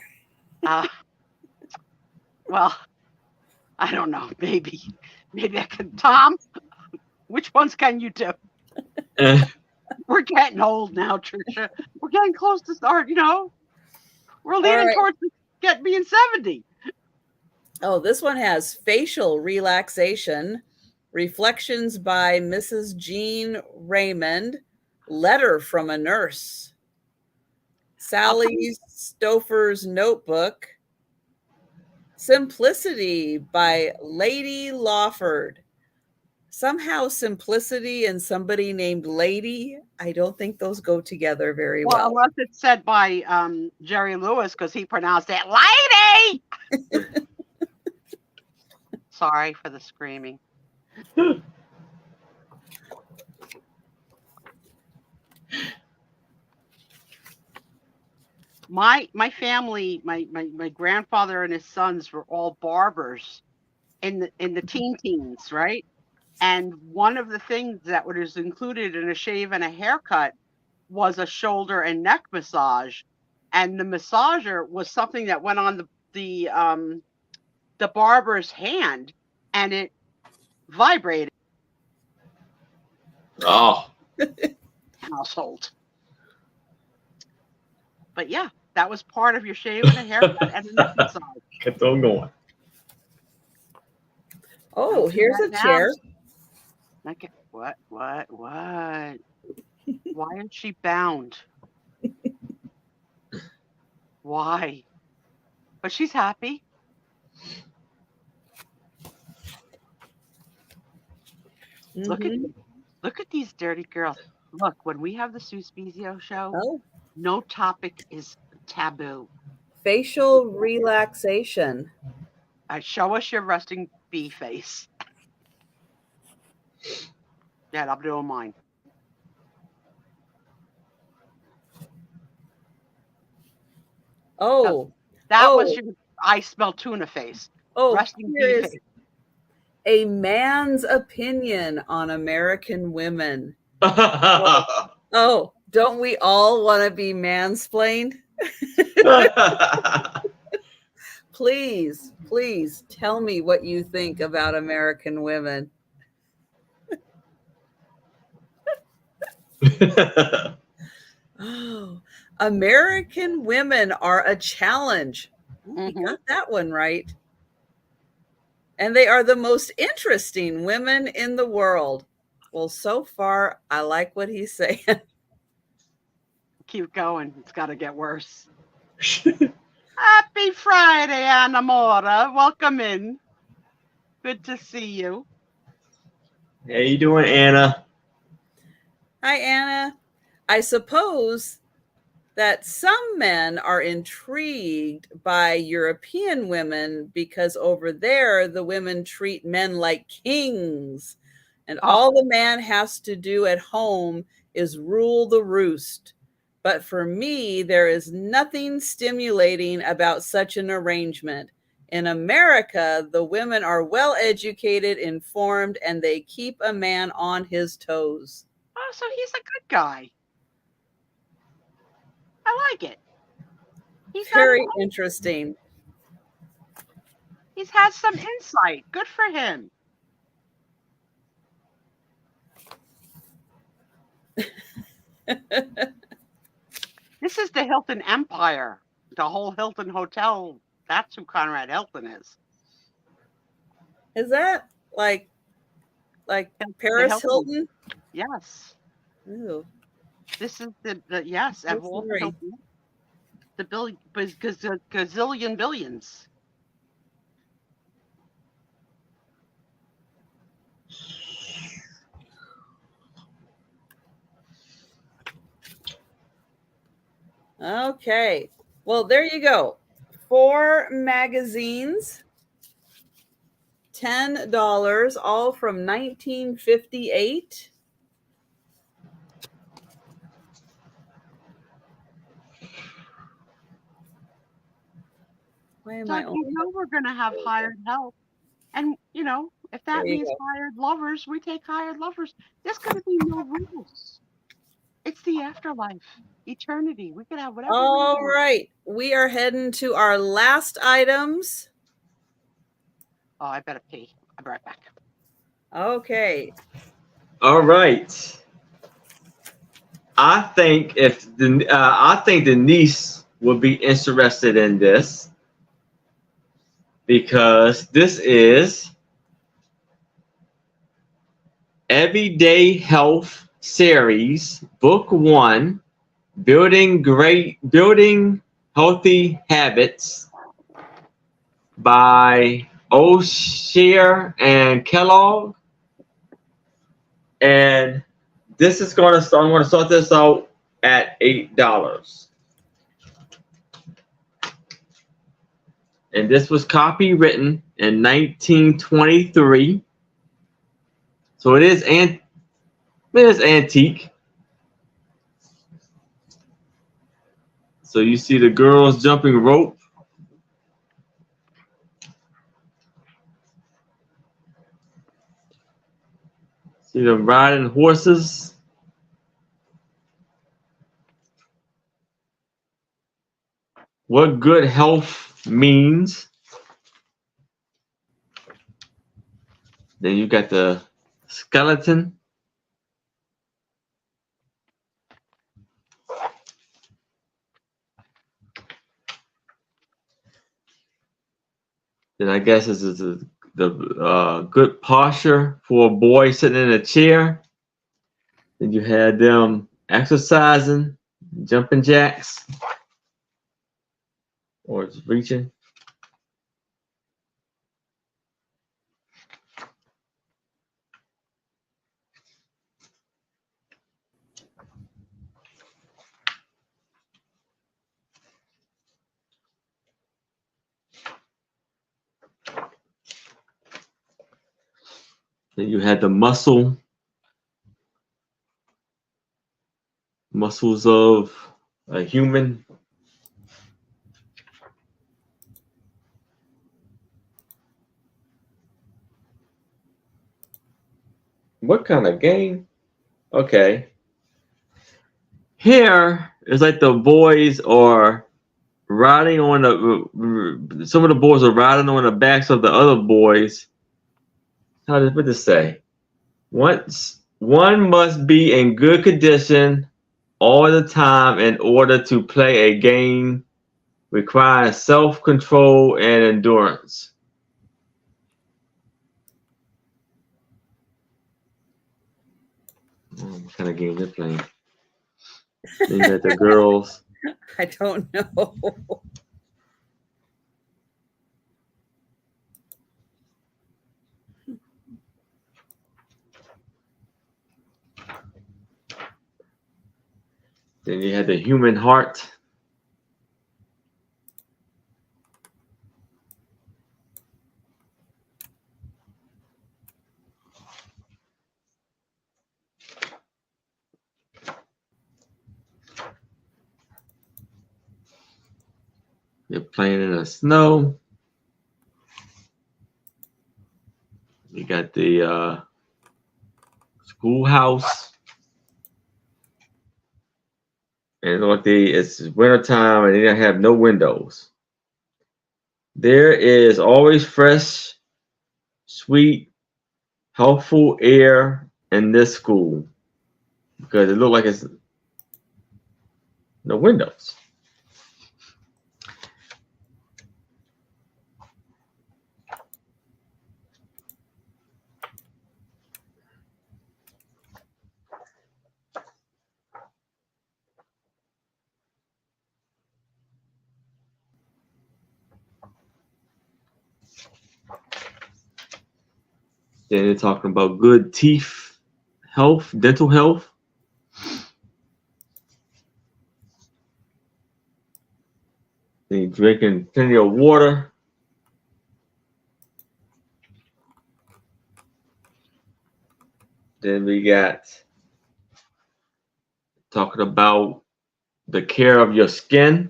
Well, I don't know. Maybe I can. Tom, which ones can you do? We're getting old now, Trisha. We're getting close to start. We're leaning towards being 70. Oh, this one has facial relaxation, reflections by Mrs. Jean Raymond, letter from a nurse, Sally Stouffer's notebook, simplicity by Lady Lawford. Somehow simplicity and somebody named Lady, I don't think those go together very well. Unless it's said by Jerry Lewis, because he pronounced it lady. Sorry for the screaming. My family, my grandfather and his sons were all barbers in the teens, right? And one of the things that was included in a shave and a haircut was a shoulder and neck massage, and the massager was something that went on the barber's hand, and it vibrated. Oh. Household. But yeah, that was part of your shave and a haircut and a neck massage. Kept on going. Oh, here's a chair. What? Why is she bound? Why? But she's happy. Mm-hmm. Look at these dirty girls. Look, when we have the Sue Spiezio show, no topic is taboo. Facial relaxation. Show us your resting bee face. Yeah, I'm doing mine. Oh. That was your I smell tuna face. Oh, resting bee face. A man's opinion on American women. Oh, don't we all want to be mansplained? Please tell me what you think about American women. Oh, American women are a challenge. Mm-hmm. You got that one right. And they are the most interesting women in the world. Well, so far, I like what he's saying. Keep going. It's got to get worse. Happy Friday, Anna Mora. Welcome in. Good to see you. How you doing, Anna? Hi, Anna. I suppose that some men are intrigued by European women because over there, the women treat men like kings. And all the man has to do at home is rule the roost. But for me, there is nothing stimulating about such an arrangement. In America, the women are well educated, informed, and they keep a man on his toes. Oh, so he's a good guy. I like it. He's Very interesting. He's had some insight. Good for him. This is the Hilton Empire. The whole Hilton Hotel. That's who Conrad Hilton is. Is that like Paris Hilton? Yes. Ooh. This is the yes, at Walter Hilton. The gazillion billions. Okay. Well, there you go. 4 magazines, $10, all from 1958. Why am I you know we're going to have hired help. And, you know, if that means hired lovers, we take hired lovers. There's going to be no rules. It's the afterlife, eternity. We can have whatever we want. All right. We are heading to our last items. Oh, I better pee. I'll be right back. Okay. All right. I think Denise will be interested in this because this is Everyday Health Series, Book 1, Building Healthy Habits by O'Shea and Kellogg. And this is I'm going to start this out at $8. And this was copywritten in 1923. So it is antique. So you see the girls jumping rope. See them riding horses. What good health means. Then you got the skeleton. Then I guess this is the good posture for a boy sitting in a chair. Then you had them exercising, jumping jacks, or just reaching. Then you had the muscles of a human. What kind of game? Okay. Here is like the boys are riding on some of the boys are riding on the backs of the other boys. What does it say? One must be in good condition all the time in order to play a game requiring self-control and endurance. What kind of game they're playing? Then you got the girls. I don't know. Then you had the human heart. You're playing in the snow. You got the schoolhouse. And it's wintertime and they don't have no windows. There is always fresh, sweet, healthful air in this school because it looked like it's no windows. Then they're talking about good teeth health, dental health. They're drinking plenty of water. Then we got talking about the care of your skin.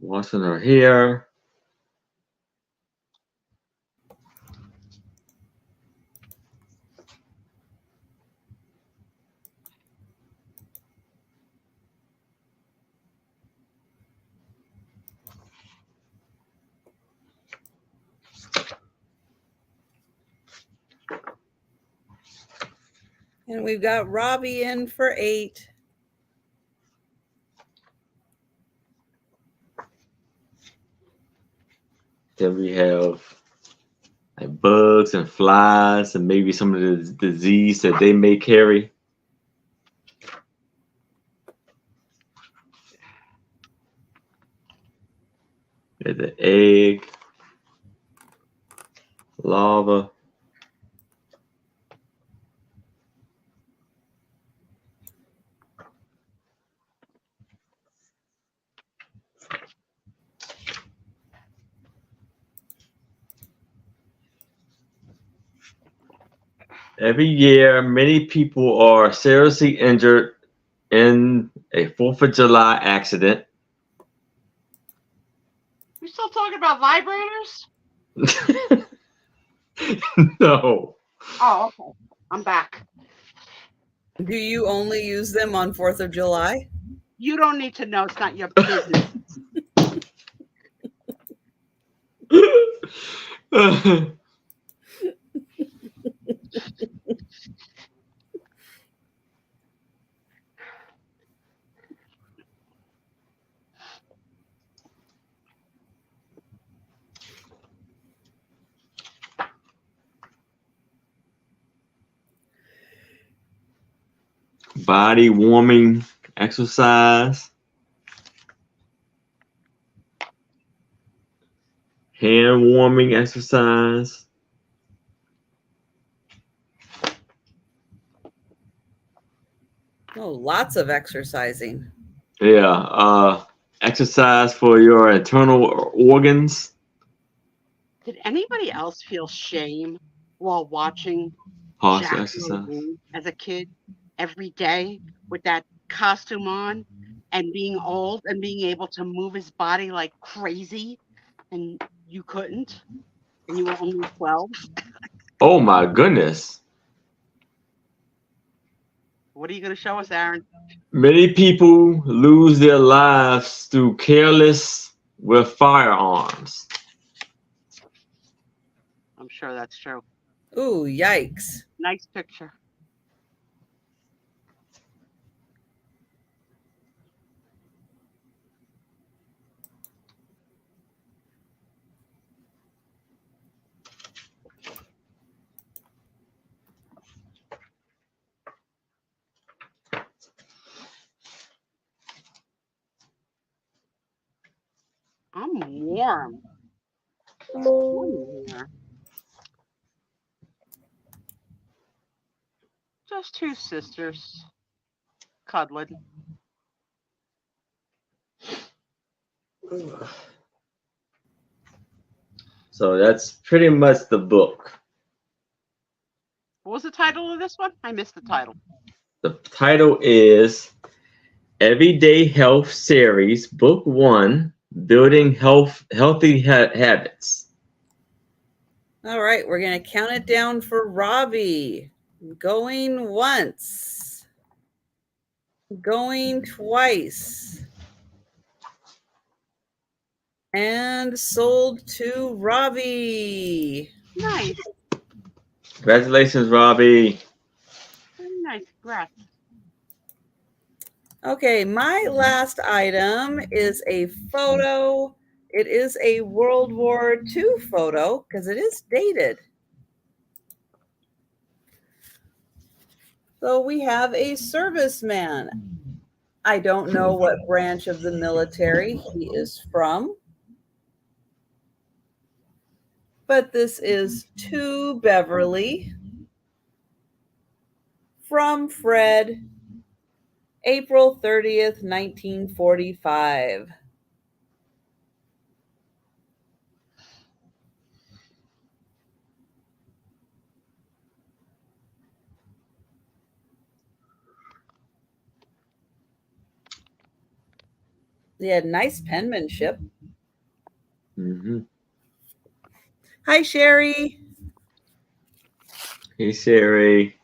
Washing her hair. And we've got Robbie in for 8. Then we have like bugs and flies and maybe some of the disease that they may carry. There's the egg, larva. Every year, many people are seriously injured in a 4th of July accident. We still talking about vibrators? No. Oh, okay. I'm back. Do you only use them on 4th of July? You don't need to know. It's not your business. Body warming exercise. Hand warming exercise. Oh, lots of exercising. Yeah, exercise for your internal organs. Did anybody else feel shame while watching Pause Jack exercise. LaLanne as a kid every day with that costume on and being old and being able to move his body like crazy and you couldn't and you were only 12? Oh my goodness. What are you going to show us, Aaron? Many people lose their lives through careless with firearms. I'm sure that's true. Ooh, yikes. Nice picture. warm. It's warm here. Just two sisters cuddling. So that's pretty much the book. What was the title of this one? I missed the title. The title is Everyday Health Series, Book 1, Building Healthy Habits. All right, we're going to count it down for Robbie. Going once. Going twice. And sold to Robbie. Nice. Congratulations, Robbie. Very nice. Congrats. Okay, my last item is a photo. It is a World War II photo because it is dated. So we have a serviceman. I don't know what branch of the military he is from. But this is to Beverly from Fred, April 30th, 1945. They had nice penmanship. Mm-hmm. Hi, Sherry. Hey, Sherry.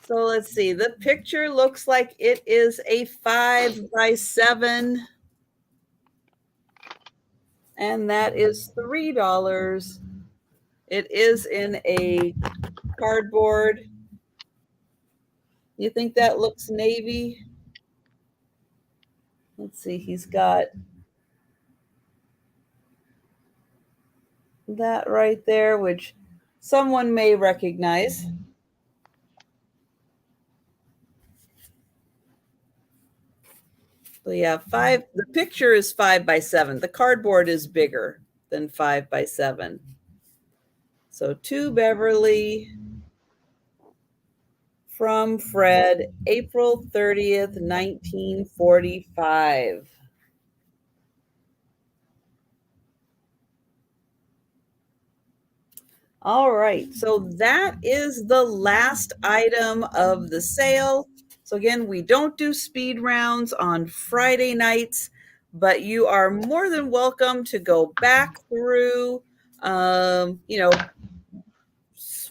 So let's see. The picture looks like it is a 5x7. And that is $3. It is in a cardboard. You think that looks navy? Let's see. He's got that right there, which someone may recognize. So yeah, the picture is 5x7. The cardboard is bigger than 5x7. So to Beverly from Fred, April 30th, 1945. All right, so that is the last item of the sale. So again, we don't do speed rounds on Friday nights, but you are more than welcome to go back through,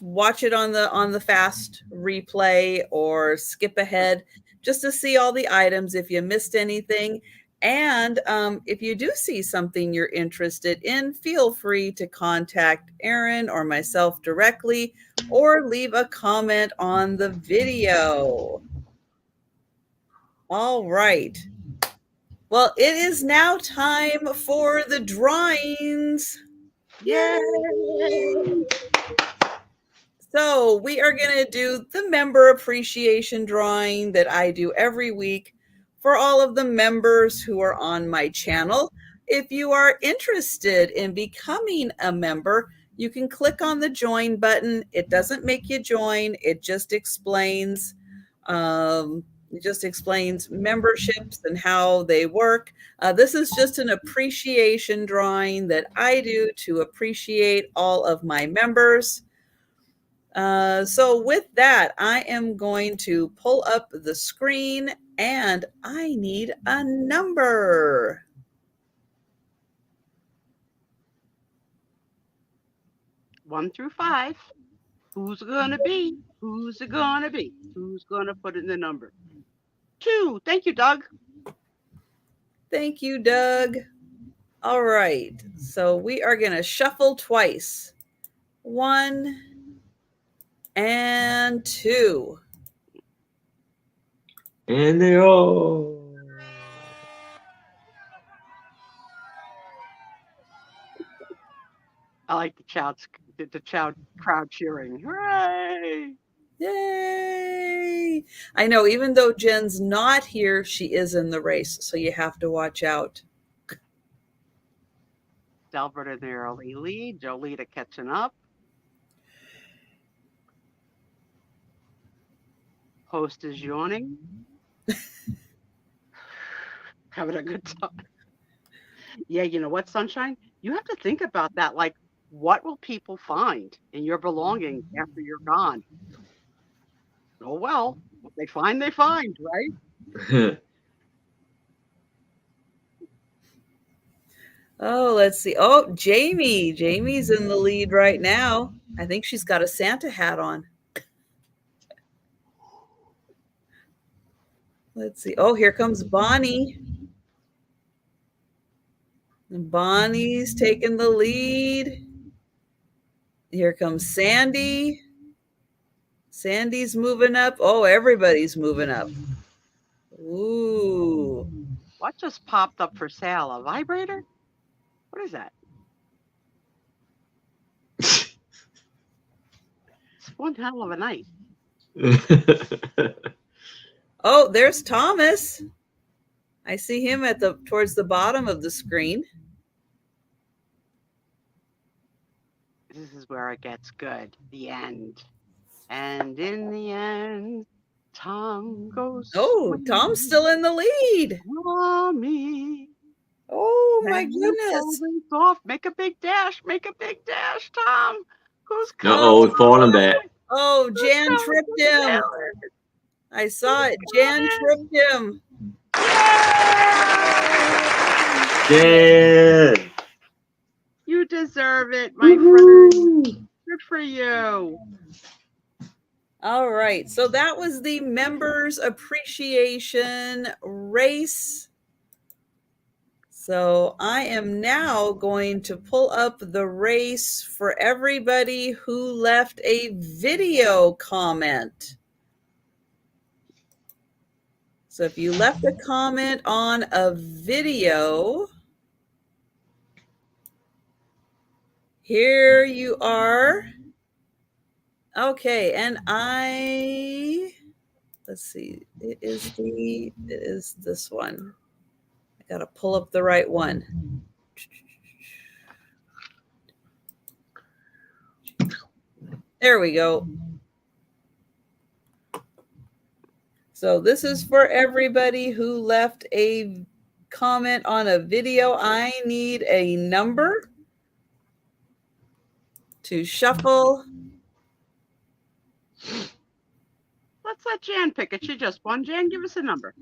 watch it on the fast replay or skip ahead just to see all the items if you missed anything. And if you do see something you're interested in, feel free to contact Erin or myself directly or leave a comment on the video. All right. Well, it is now time for the drawings. Yay! So we are going to do the member appreciation drawing that I do every week for all of the members who are on my channel. If you are interested in becoming a member, you can click on the join button. It doesn't make you join. It just explains memberships and how they work. This is just an appreciation drawing that I do to appreciate all of my members. So with that, I am going to pull up the screen and I need a number. One through 5. Who's it gonna be? Who's it gonna be? Who's gonna put in the number? 2. Thank you, Doug. Thank you, Doug. All right. So we are going to shuffle twice. 1 and 2. And they're all. I like the crowd cheering. Hooray! Yay! I know, even though Jen's not here, she is in the race, so you have to watch out. Delbert in the early lead. Jolita catching up. Host is yawning. Having a good time. Yeah, you know what, Sunshine? You have to think about that. Like, what will people find in your belongings after you're gone? Oh, well, what they find, right? Oh, let's see. Oh, Jamie. Jamie's in the lead right now. I think she's got a Santa hat on. Let's see. Oh, here comes Bonnie. And Bonnie's taking the lead. Here comes Sandy. Sandy's moving up. Oh, everybody's moving up. Ooh. What just popped up for sale? A vibrator? What is that? It's one hell of a night. Oh, there's Thomas. I see him at towards the bottom of the screen. This is where it gets good. The end. And in the end, Tom goes. Oh, Tom's still in the lead. Mommy. Oh my goodness. Off. Make a big dash. Make a big dash, Tom. Who's coming? Uh-oh, falling back. Oh, Jan tripped him. I saw it. Jan tripped him. Jan! You deserve it, my friend. Good for you. All right. So that was the members appreciation race. So I am now going to pull up the race for everybody who left a video comment. So if you left a comment on a video, here you are. Okay, and let's see, it is this one. I gotta pull up the right one. There we go. So this is for everybody who left a comment on a video. I need a number to shuffle. Let's let Jan pick it. She just won. Jan, give us a number.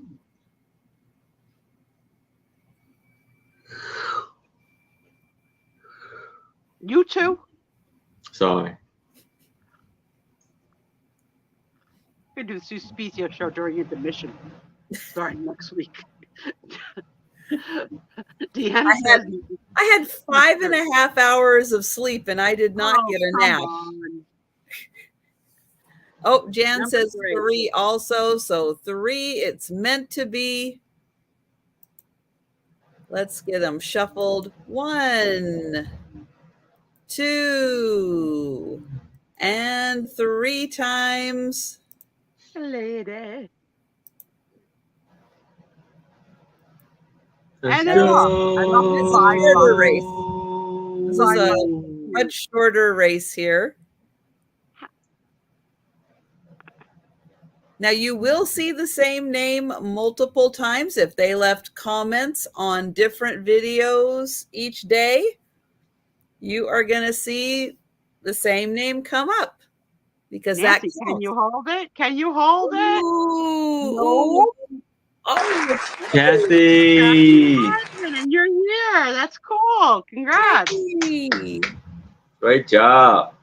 You too? Sorry. We do the Sue Spiezio show during intermission, starting next week. Deanna says, I had 5.5 hours of sleep and I did not get a nap. Oh, Jan number says 3 also. So 3, it's meant to be. Let's get them shuffled. 1, 2, and 3 times. Lady. Let's and go. This is a shorter race. This is a much shorter race here. Now you will see the same name multiple times if they left comments on different videos each day. You are going to see the same name come up because Nancy, that counts. Can you hold it? Can you hold it? Ooh, no. Oh, Kathy! And you're here. That's cool. Congrats. Kathy. Great job.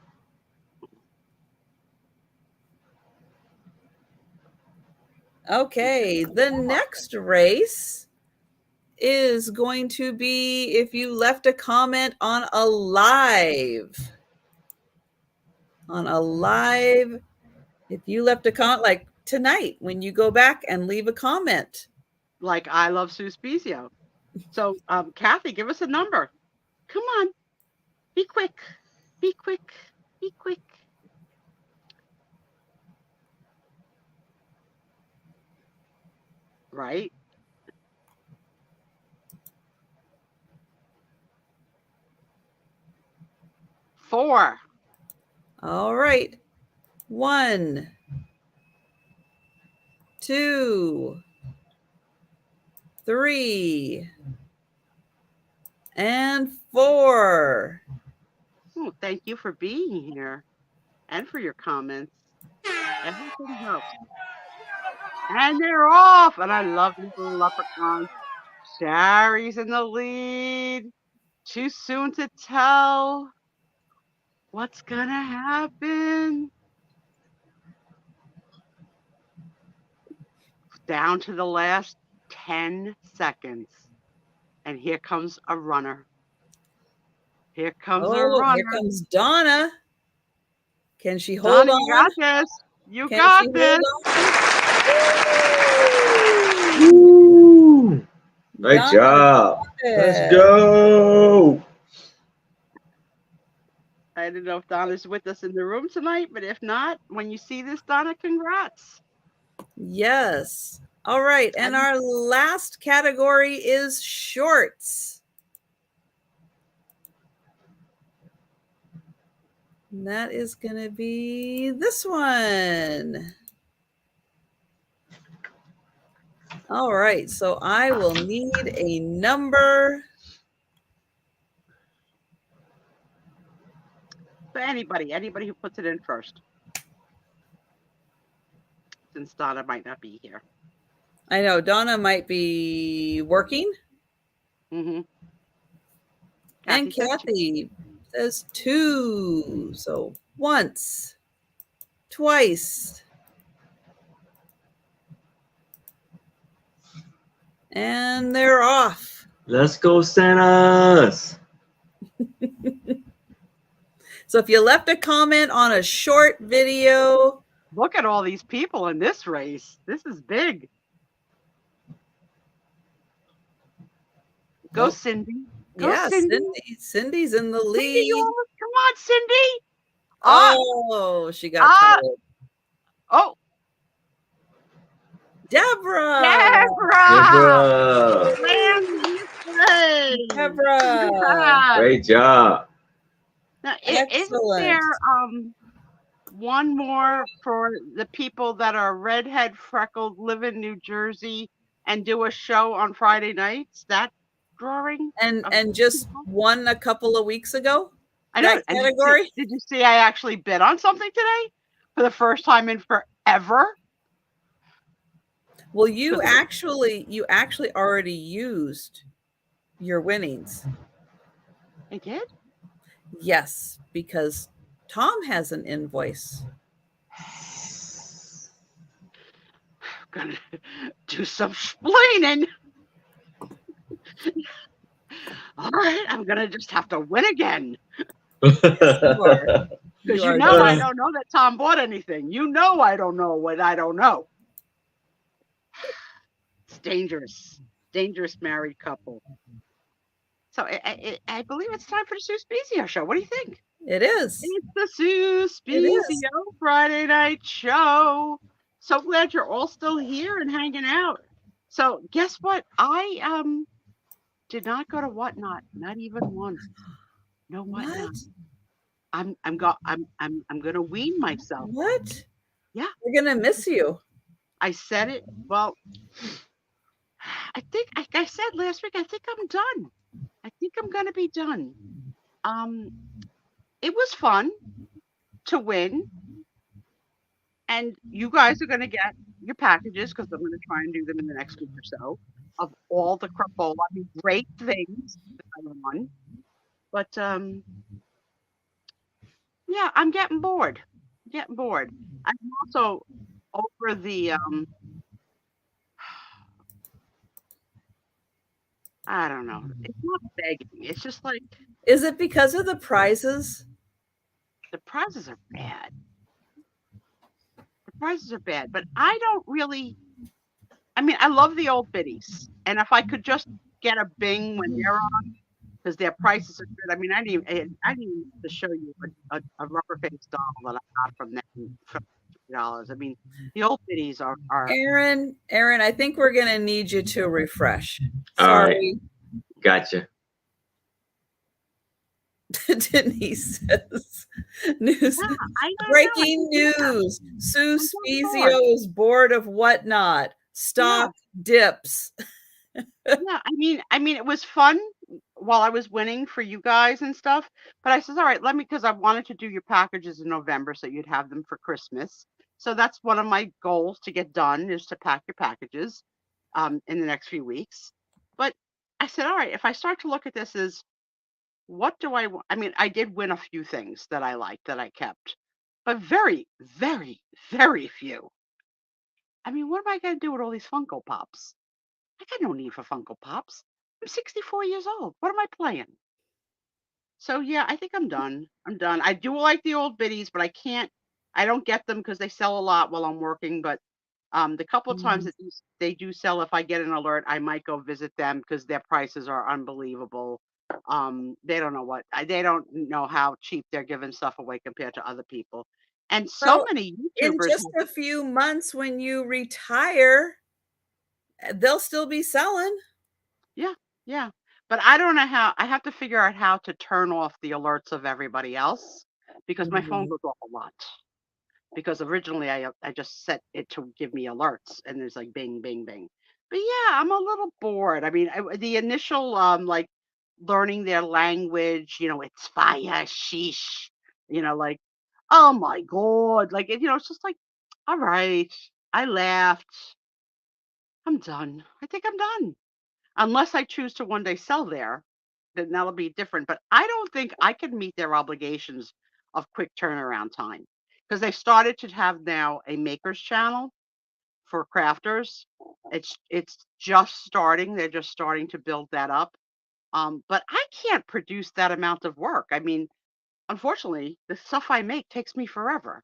Okay, the next race is going to be if you left a comment on a live. If you left a comment like tonight when you go back and leave a comment. Like I love Sue Spiezio. So, Kathy, give us a number. Come on. Be quick. Be quick. Be quick. Right? 4. All right. 1, 2, 3, and 4. Oh, thank you for being here and for your comments. Everything helps. And they're off. And I love these little leprechauns. Sherry's in the lead. Too soon to tell what's gonna happen. Down to the last 10 seconds. And here comes a runner. Here comes a runner. Here comes Donna. Can she hold Donna, on? you got this. You Can got she this. Woo! Nice Donna job. got it. Let's go. I don't know if Donna's with us in the room tonight, but if not, when you see this, Donna, congrats. Yes. All right. And our last category is shorts. And that is going to be this one. All right. So I will need a number. So anybody who puts it in first. Since Donna might not be here. I know Donna might be working. Mm-hmm. And Kathy says 2. So once, twice, and they're off. Let's go, Santas. So if you left a comment on a short video. Look at all these people in this race. This is big. Go, Cindy. Go, Yeah, Cindy. Cindy's in the lead. Cindy, come on, Cindy. Oh, she got tired. Oh. Debra. Debra. Great job. Now, isn't there one more for the people that are redhead, freckled, live in New Jersey, and do a show on Friday nights? That drawing? And just won a couple of weeks ago? I know. That category? Did you see I actually bid on something today for the first time in forever? Well, you actually already used your winnings. I did? Yes, because Tom has an invoice. Gonna do some explaining. All right, I'm gonna just have to win again. Because you know I don't know that Tom bought anything. You know I don't know what I don't know. It's dangerous. Dangerous married couple. So I believe it's time for the Sue Spiezio show. What do you think? It is. It's the Sue Spiezio Friday night show. So glad you're all still here and hanging out. So guess what? I did not go to Whatnot, not even once. No Whatnot. I'm gonna wean myself. What? Yeah. We're gonna miss you. I said it. Well, I think, like I said last week, I think I'm done. I think I'm gonna be done. It was fun to win. And you guys are gonna get your packages because I'm gonna try and do them in the next week or so of all the crapola. I mean, great things that I won. But yeah, I'm getting bored. I'm also over the I don't know. It's not begging. It's just like. Is it because of the prizes? The prizes are bad. But I don't really. I mean, I love the old biddies, and if I could just get a Bing when they're on, because their prices are good. I mean, I didn't even to show you a rubber face doll that I got from them for $50. I mean, the old biddies are. Aaron, I think we're gonna need you to refresh. All right. Sorry. Gotcha. Denise says, news. Yeah, I don't Breaking know. news. Sue I'm so bored. Spiezio is bored of whatnot. Stock dips. Yeah, I mean, it was fun while I was winning for you guys and stuff. But I says, all right, let me, because I wanted to do your packages in November so you'd have them for Christmas. So that's one of my goals to get done is to pack your packages in the next few weeks. But I said, all right, if I start to look at this as what do I want? I mean, I did win a few things that I liked that I kept, but very, very, very few. I mean, what am I going to do with all these Funko Pops? I got no need for Funko Pops. I'm 64 years old. What am I playing? So yeah, I think I'm done. I'm done. I do like the old biddies, but I don't get them because they sell a lot while I'm working. But the couple of times that they do sell, if I get an alert, I might go visit them because their prices are unbelievable. They don't know they don't know how cheap they're giving stuff away compared to other people. And so many in YouTubers just a few months when you retire, they'll still be selling. Yeah, yeah. But I don't know how I have to figure out how to turn off the alerts of everybody else because my phone goes off a lot. Because originally I just set it to give me alerts and there's like bing, bing, bing. But yeah, I'm a little bored. I mean, the initial like learning their language, it's fire, sheesh, like, oh my God. Like, it's just like, all right, I laughed. I'm done. I think I'm done. Unless I choose to one day sell there, then that'll be different. But I don't think I can meet their obligations of quick turnaround time because they started to have now a makers channel for crafters. It's just starting. They're just starting to build that up. But I can't produce that amount of work. I mean, unfortunately, the stuff I make takes me forever.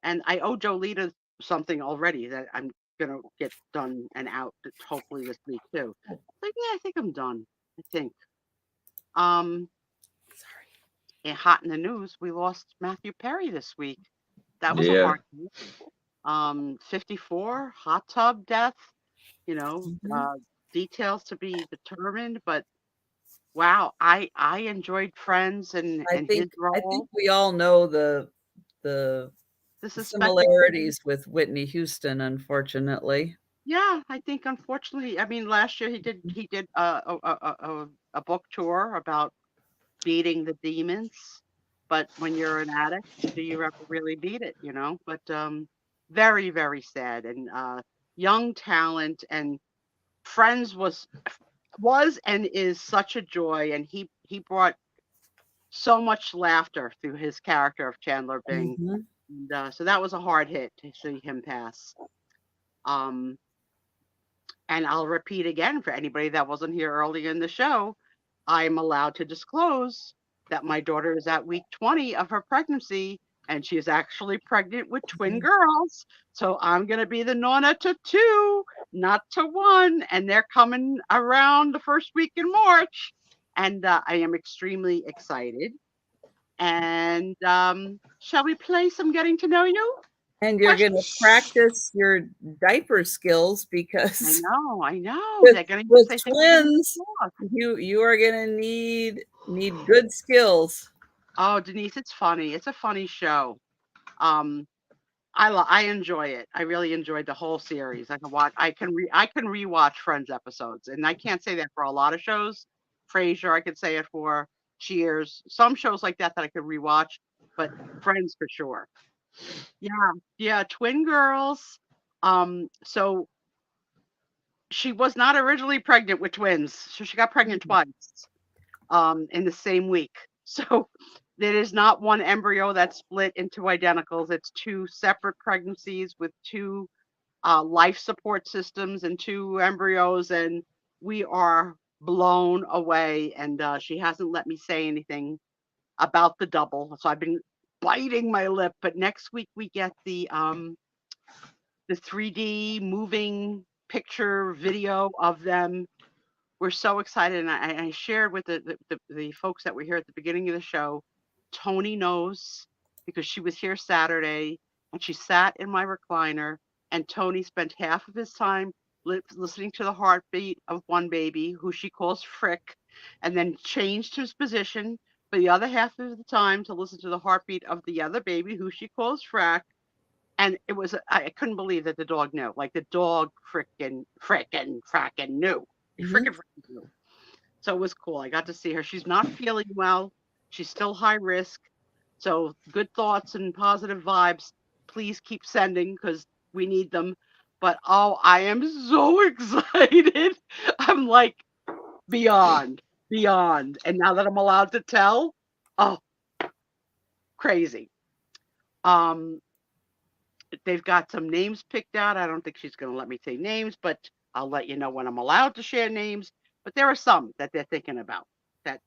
And I owe Jolita something already that I'm gonna get done and out hopefully this week too. Like, yeah, I think I'm done. I think. Um, and hot in the news, we lost Matthew Perry this week. That was a hard hit. 54 hot tub death. You know, details to be determined, but wow, I enjoyed Friends and I his think role. we all know the The suspected similarities with Whitney Houston, unfortunately. Yeah, I think unfortunately, I mean, last year he did a book tour about beating the demons, but when you're an addict, do you ever really beat it, you know? But very, very sad and young talent and Friends was and is such a joy, and he brought so much laughter through his character of Chandler Bing. And, so that was a hard hit to see him pass. Um, And I'll repeat again for anybody that wasn't here earlier in the show, I'm allowed to disclose that my daughter is at week 20 of her pregnancy, and she is actually pregnant with twin girls. So I'm going to be the nonna to 2, not to 1, and they're coming around the first week in March. And I am extremely excited. And shall we play some Getting to Know You? And you're going to practice your diaper skills because I know. with, They're going to with say twins, you are going to need good skills. Oh, Denise, it's funny. It's a funny show. I enjoy it. I really enjoyed the whole series. I can rewatch Friends episodes, and I can't say that for a lot of shows. Frasier, I could say it for. Cheers, some shows like that I could rewatch, but Friends for sure. Yeah, twin girls. So she was not originally pregnant with twins, so she got pregnant twice. In the same week. So there is not one embryo that's split into identicals. It's 2 separate pregnancies with 2 life support systems and 2 embryos, and we are blown away. And she hasn't let me say anything about the double, so I've been biting my lip. But next week we get the 3D moving picture video of them. We're so excited, and I shared with the folks that were here at the beginning of the show. Tony knows because she was here Saturday, and she sat in my recliner, and Tony spent half of his time listening to the heartbeat of one baby, who she calls Frick, and then changed his position, for the other half of the time to listen to the heartbeat of the other baby, who she calls Frack. And it was, I couldn't believe that the dog knew. Like the dog frickin' knew. He frickin' knew. So it was cool. I got to see her. She's not feeling well. She's still high risk. So good thoughts and positive vibes. Please keep sending because we need them. But oh, I am so excited. I'm like beyond. And now that I'm allowed to tell, oh, crazy. They've got some names picked out. I don't think she's going to let me say names, but I'll let you know when I'm allowed to share names. But there are some that they're thinking about that,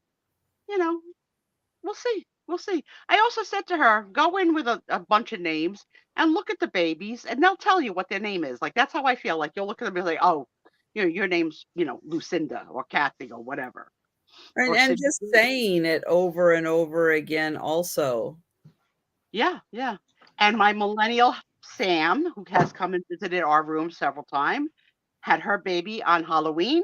we'll see. We'll see. I also said to her, go in with a bunch of names and look at the babies and they'll tell you what their name is. Like, that's how I feel. Like, you'll look at them and be like, oh, your name's, Lucinda or Kathy or whatever. And just saying it over and over again also. Yeah. And my millennial Sam, who has come and visited our room several times, had her baby on Halloween.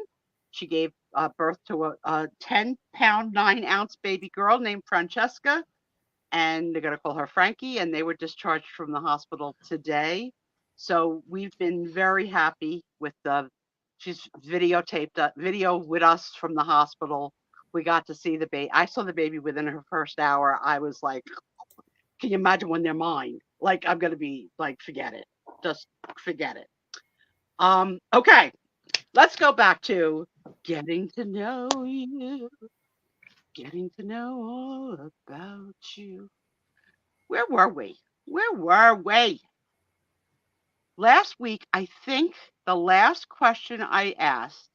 She gave birth to a 10-pound, 9-ounce baby girl named Francesca, and they're going to call her Frankie, and they were discharged from the hospital today. So we've been very happy with she's videotaped video with us from the hospital. We got to see the baby. I saw the baby within her first hour. I was like, can you imagine when they're mine? Like, I'm going to be like, forget it. Just forget it. Okay, let's go back to getting to know you. Getting to know all about you. Where were we? Last week, I think the last question I asked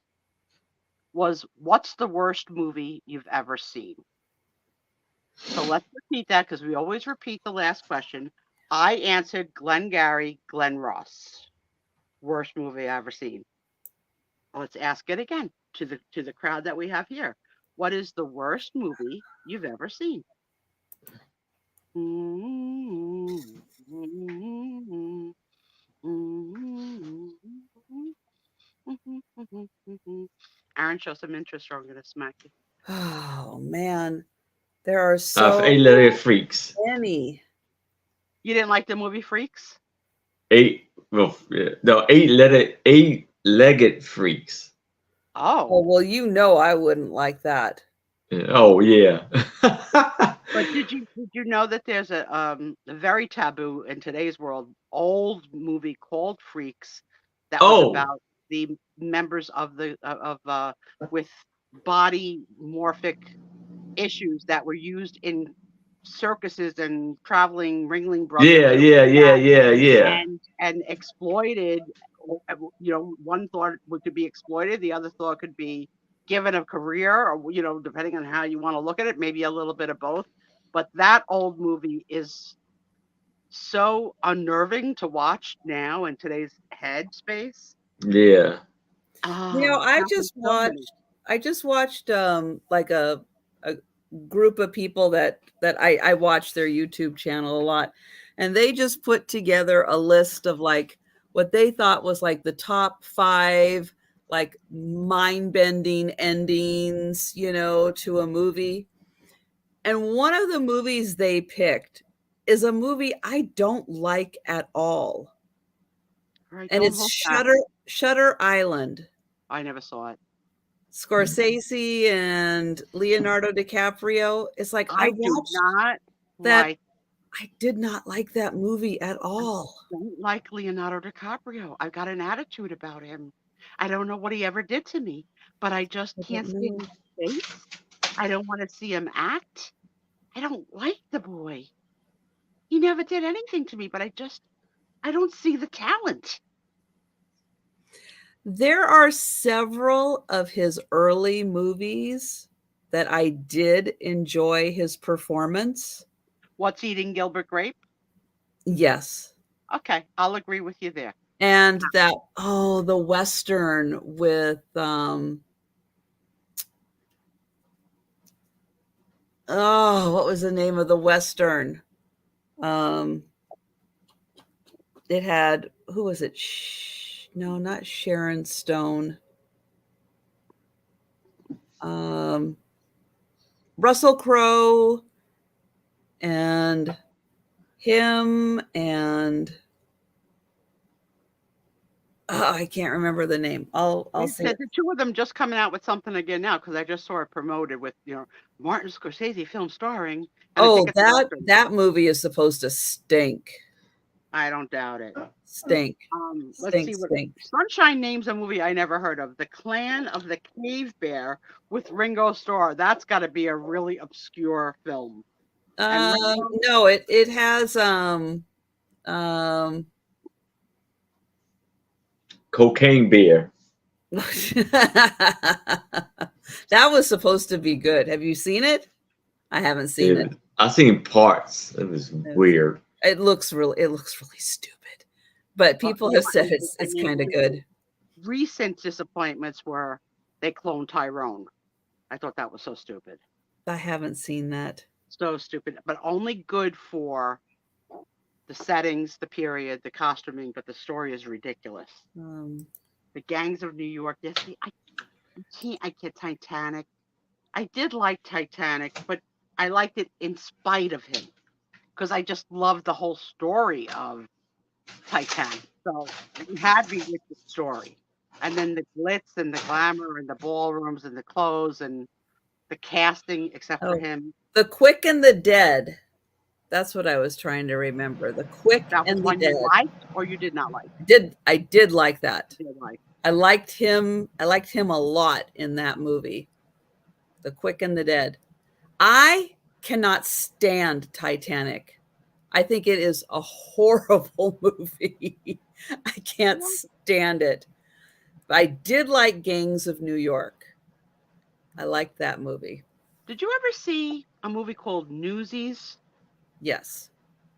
was, what's the worst movie you've ever seen? So let's repeat that because we always repeat the last question. I answered Glengarry Glen Ross. Worst movie I ever seen. Let's ask it again to the crowd that we have here. What is the worst movie you've ever seen? Aaron, show some interest or I'm going to smack you. Oh, man. There are so eight-legged freaks. many. You didn't like the movie Freaks? Eight-legged freaks. Oh, well, I wouldn't like that. Oh yeah. But did you know that there's a very taboo in today's world old movie called Freaks that was about the members of with body morphic issues that were used in circuses and traveling ringling brothers. Yeah. And exploited. One thought could be exploited, the other thought could be given a career, or depending on how you want to look at it, maybe a little bit of both. But that old movie is so unnerving to watch now in today's headspace. Yeah. I just watched like a group of people that I watch their YouTube channel a lot, and they just put together a list of like what they thought was like the top 5 like mind-bending endings, to a movie. And one of the movies they picked is a movie I don't like at all. Right, and it's Shutter Island. I never saw it. Scorsese and Leonardo DiCaprio. It's like I did not like that movie at all. I don't like Leonardo DiCaprio. I've got an attitude about him. I don't know what he ever did to me, but I just can't see his face. I don't want to see him act. I don't like the boy. He never did anything to me, but I don't see the talent. There are several of his early movies that I did enjoy his performance. What's Eating Gilbert Grape? Yes. Okay, I'll agree with you there. And the Western with what was the name of the Western? It had, who was it? No, not Sharon Stone. Russell Crowe and him and I can't remember the name. I'll say the two of them just coming out with something again now because I just saw it promoted with Martin Scorsese film starring. And that movie is supposed to stink. I don't doubt it. Stink. Let's see what Sunshine names a movie I never heard of. The Clan of the Cave Bear with Ringo Starr. That's got to be a really obscure film. No, it has Cocaine Bear. That was supposed to be good. Have you seen it? I haven't seen it. I've seen parts. It was weird. It looks really stupid. But people have said it's kind of good. Recent disappointments were they cloned Tyrone. I thought that was so stupid. I haven't seen that. So stupid, but only good for the settings, the period, the costuming, but the story is ridiculous. The Gangs of New York. Yes, I get Titanic. I did like Titanic, but I liked it in spite of him because I just loved the whole story of Titanic. So it had me with the story. And then the glitz and the glamour and the ballrooms and the clothes and the casting, except for him. The Quick and the Dead. That's what I was trying to remember. The Quick and the Dead. You liked or you did not like? I did like that. I liked him. I liked him a lot in that movie. The Quick and the Dead. I cannot stand Titanic. I think it is a horrible movie. I can't stand it. But I did like Gangs of New York. I liked that movie. Did you ever see a movie called Newsies? Yes.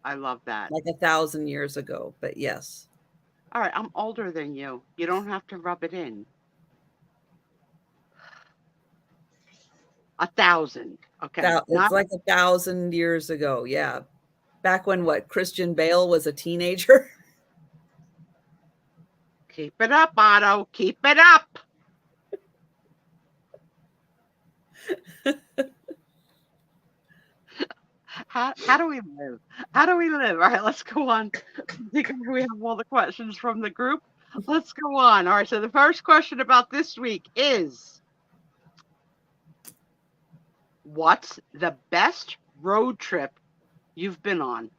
I love that. Like 1,000 years ago, but yes. All right, I'm older than you. You don't have to rub it in. 1,000. Okay. It's like 1,000 years ago. Yeah. Back when Christian Bale was a teenager. Keep it up, Otto. Keep it up. How do we live? How do we live? All right, let's go on. We have all the questions from the group. Let's go on. All right, so the first question about this week is, what's the best road trip you've been on?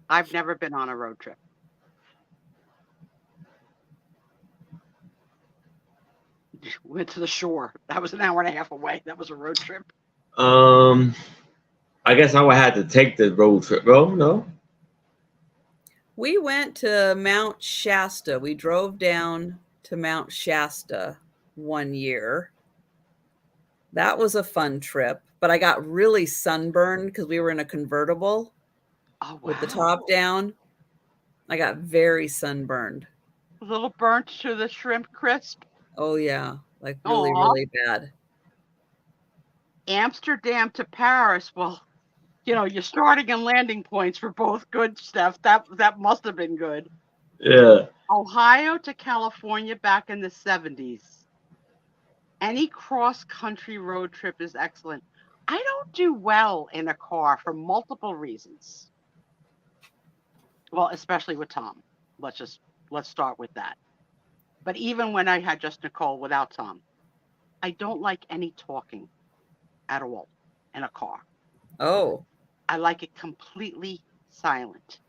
I've never been on a road trip. Went to the shore. That was an hour and a half away. That was a road trip. I guess I would have to take the road trip. Oh, no. We went to Mount Shasta. We drove down to Mount Shasta one year. That was a fun trip, but I got really sunburned because we were in a convertible with the top down. I got very sunburned. A little burnt to the shrimp crisp. Oh, yeah. Like really, really bad. Amsterdam to Paris. Well, you're starting and landing points for both good stuff. That must have been good. Yeah. Ohio to California back in the 70s. Any cross-country road trip is excellent. I don't do well in a car for multiple reasons. Well, especially with Tom. Let's start with that. But even when I had just Nicole without Tom, I don't like any talking at all in a car. Oh. I like it completely silent.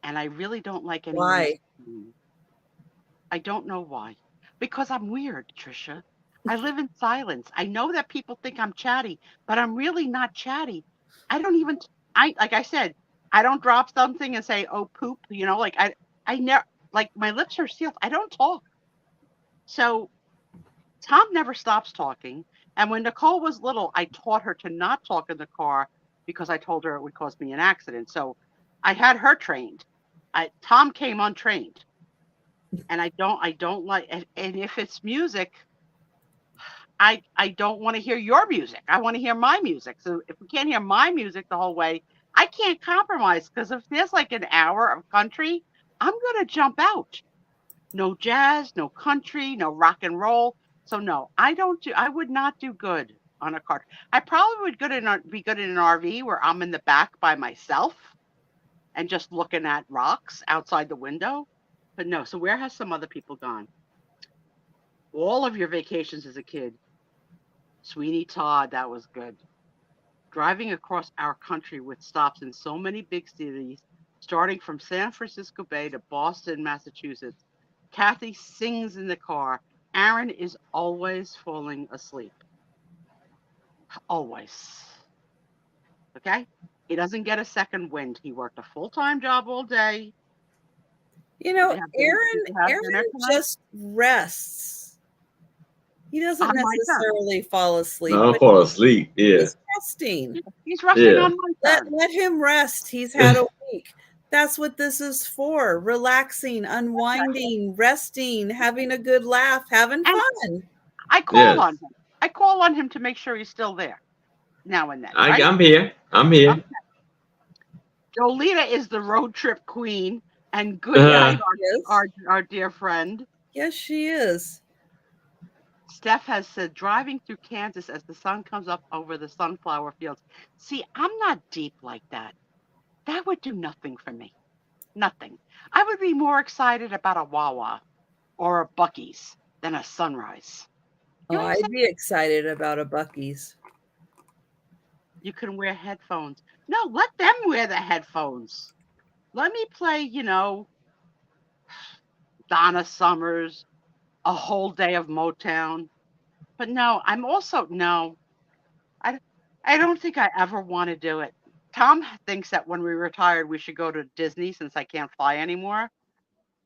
And I really don't like any. Why? I don't know why. Because I'm weird, Trisha. I live in silence. I know that people think I'm chatty, but I'm really not chatty. Like I said, I don't drop something and say, oh, poop. I never, like my lips are sealed. I don't talk. So Tom never stops talking. And when Nicole was little, I taught her to not talk in the car because I told her it would cause me an accident. So I had her trained. Tom came untrained. And I don't like, and if it's music, I don't want to hear your music. I want to hear my music. So if we can't hear my music the whole way, I can't compromise, because if there's like an hour of country, I'm going to jump out. No jazz, no country, no rock and roll. So no, I would not do good on a car. I probably would be good in an RV where I'm in the back by myself and just looking at rocks outside the window. But no, so where has some other people gone? All of your vacations as a kid. Sweeney Todd, that was good. Driving across our country with stops in so many big cities, starting from San Francisco Bay to Boston, Massachusetts. Kathy sings in the car. Aaron is always falling asleep. Always. Okay? He doesn't get a second wind. He worked a full-time job all day. You know, Aaron just rests. He doesn't necessarily fall asleep. No, fall asleep. Yeah. He's resting. He's resting on my turn. Let him rest. He's had a week. That's what this is for. Relaxing, unwinding, resting, having a good laugh, having fun. I call on him. I call on him to make sure he's still there now and then. Right? I'm here. Okay. Jolita is the road trip queen, and Goodwin, our dear friend. Yes, she is. Steph has said, driving through Kansas as the sun comes up over the sunflower fields. See, I'm not deep like that. That would do nothing for me. Nothing. I would be more excited about a Wawa or a Buc-ee's than a sunrise. I'd be excited about a Buc-ee's. You can wear headphones. No, let them wear the headphones. Let me play, Donna Summers, a whole day of Motown. But no, I don't think I ever want to do it. Tom thinks that when we retired, we should go to Disney since I can't fly anymore.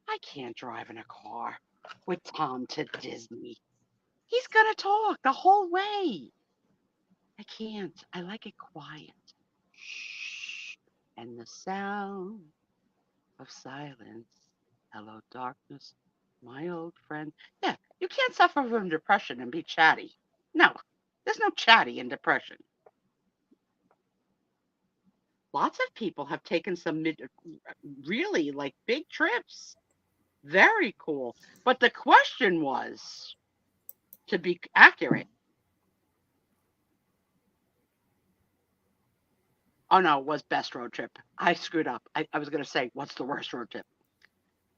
I can't drive in a car with Tom to Disney. He's going to talk the whole way. I can't. I like it quiet. Shh. And the sound of silence. Hello, darkness, my old friend. Yeah, you can't suffer from depression and be chatty. No, there's no chatty in depression. Lots of people have taken some really like big trips. Very cool. But the question was, to be accurate. Oh no, it was best road trip. I screwed up. I was going to say, what's the worst road trip?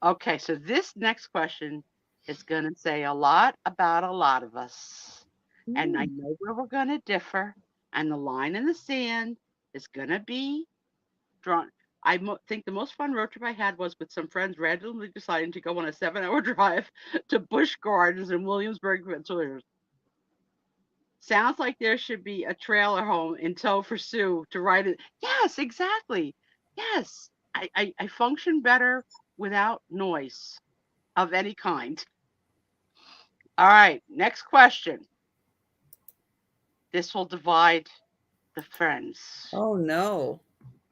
Okay, so this next question is going to say a lot about a lot of us. And I know where we're going to differ. And the line in the sand is going to be drawn. I think the most fun road trip I had was with some friends randomly deciding to go on a 7-hour drive to Busch Gardens in Williamsburg, Pennsylvania. Sounds like there should be a trailer home in tow for Sue to ride it. Yes, exactly. Yes. I function better without noise of any kind. All right, next question. This will divide the friends. Oh, no.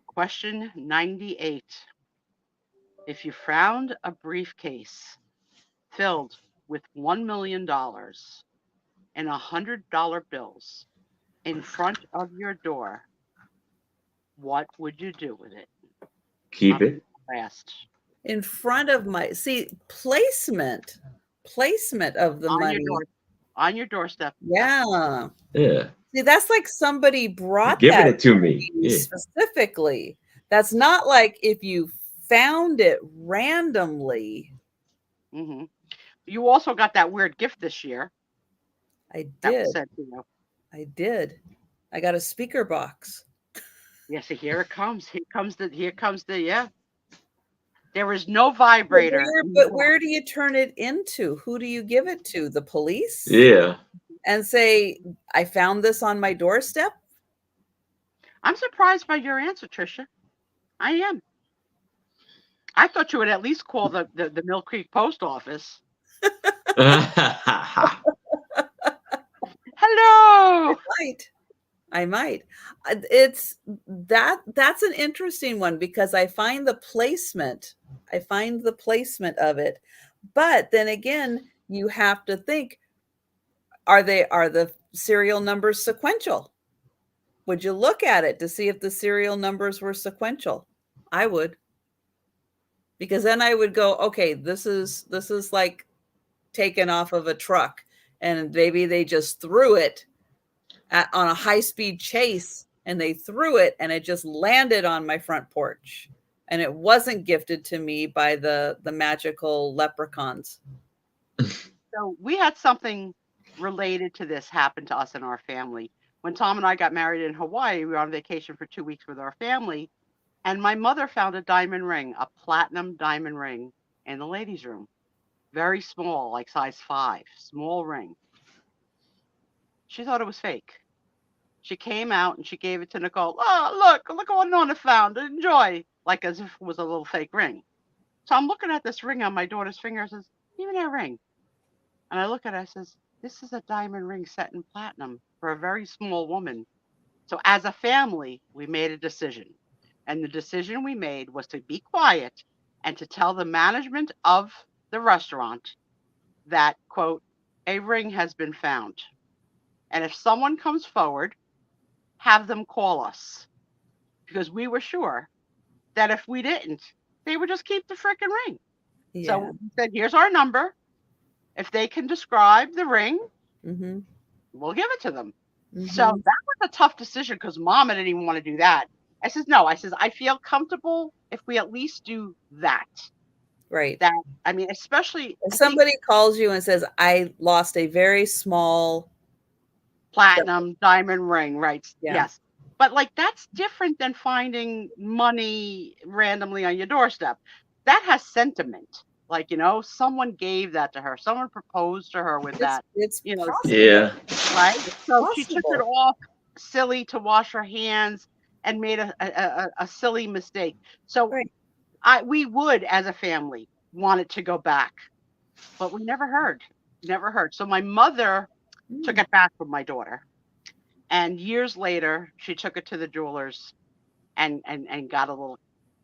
Question 98. If you found a briefcase filled with $1 million and $100 bills in front of your door, what would you do with it? Keep it. Fast. In front of placement of the money. On your doorstep. Yeah. Yeah. See, that's like somebody brought giving it to me specifically. That's not like if you found it randomly. Mm-hmm. You also got that weird gift this year. I did. I did. I got a speaker box. Yes, here it comes. Here comes the yeah. There is no vibrator. But where do you turn it into? Who do you give it to? The police? Yeah. And say, I found this on my doorstep? I'm surprised by your answer, Trisha. I am. I thought you would at least call the Mill Creek post office. Hello. I might. It's that's an interesting one because I find the placement of it. But then again, you have to think, are the serial numbers sequential? Would you look at it to see if the serial numbers were sequential? I would. Because then I would go, okay, this is like taken off of a truck. and maybe they just threw it on a high-speed chase, and they threw it and it just landed on my front porch, and it wasn't gifted to me by the magical leprechauns. So we had something related to this happen to us in our family. When Tom and I got married in Hawaii, we were on vacation for 2 weeks with our family, and my mother found a diamond ring, a platinum diamond ring, in the ladies' room. Very small, like size 5, small ring. She thought it was fake. She came out and she gave it to Nicole. Oh, look what Nonna found. Enjoy. Like as if it was a little fake ring. So I'm looking at this ring on my daughter's finger. I says, give me that ring. And I look at it, I says, this is a diamond ring set in platinum for a very small woman. So as a family, we made a decision. And the decision we made was to be quiet and to tell the management of the restaurant that, quote, a ring has been found. And if someone comes forward, have them call us. Because we were sure that if we didn't, they would just keep the freaking ring. Yeah. So we said, here's our number. If they can describe the ring, we'll give it to them. So that was a tough decision because Mama didn't even want to do that. I says, no, I feel comfortable if we at least do that. Right. That, I mean, especially if somebody calls you and says, I lost a very small platinum diamond ring, right? Yeah. Yes. But like, that's different than finding money randomly on your doorstep. That has sentiment. Like, you know, someone gave that to her. Someone proposed to her with that. It's you know, possible. Yeah. Right. So possible. she took it off silly to wash her hands and made a silly mistake. So Right. we would, as a family, want it to go back, but we never heard. So my mother took it back from my daughter, and years later, she took it to the jewelers and got a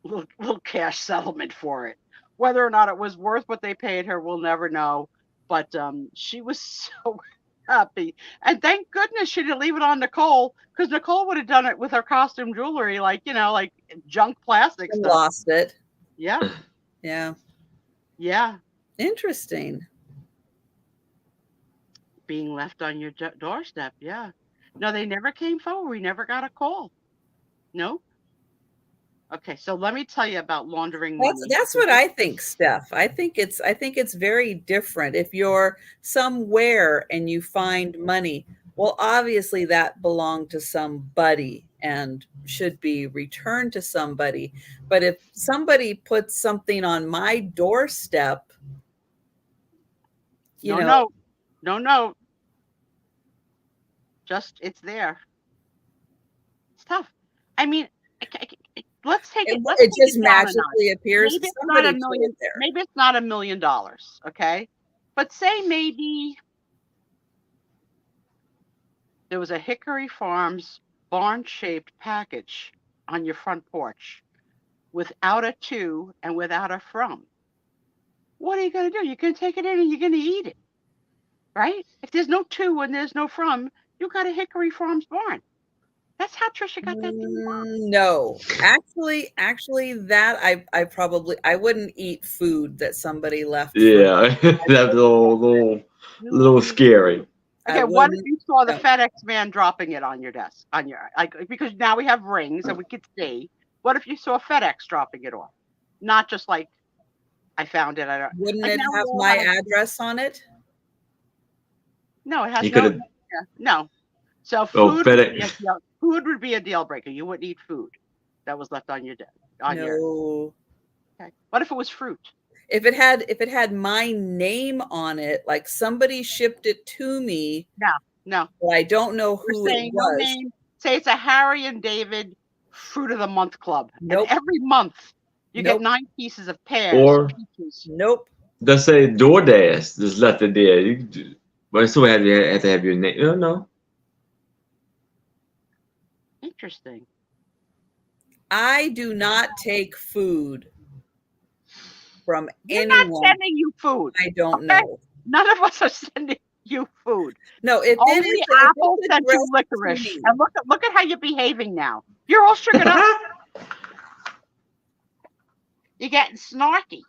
little cash settlement for it. Whether or not it was worth what they paid her, we'll never know. But she was so happy, and thank goodness she didn't leave it on Nicole, because Nicole would have done it with her costume jewelry, like, you know, like junk plastic And stuff. lost it. Yeah. Yeah. Interesting. Being left on your doorstep. Yeah. No, they never came forward. We never got a call. No. Okay, so let me tell you about laundering money. That's what I think, Steph. I think it's very different. If you're somewhere and you find money, well, obviously that belonged to somebody and should be returned to somebody. But if somebody puts something on my doorstep, no, just it's there. It's tough. I mean, let's take it. It just magically appears. Maybe it's not $1 million. Maybe it's not $1 million. Okay, but say maybe there was a Hickory Farms barn-shaped package on your front porch without a to and without a from. What are you going to do? You're going to take it in and you're going to eat it, right? If there's no to and there's no from, you got a Hickory Farms barn. That's how Trisha got that thing. No, actually, that I wouldn't eat food that somebody left. Yeah, that's a little scary. Okay, what if you saw the FedEx man dropping it on your desk, because now we have rings and we could see. What if you saw FedEx dropping it off? Not just like, I found it. Wouldn't it have my address on it? No, it has no. So food would be a deal breaker. You wouldn't eat food that was left on your desk. No. Okay. What if it was fruit? If it had my name on it, like somebody shipped it to me. No. But I don't know who it was. No name. Say it's a Harry and David Fruit of the Month Club. Nope. And every month you get 9 pieces of pears. Or nope. Let's say DoorDash just left it there. But still have to have your name. No. Interesting. I do not take food from anyone. We're not sending you food. I don't know. None of us are sending you food. No, only Apple sent you licorice. And look at how you're behaving now. You're all sugared up. You're getting snarky.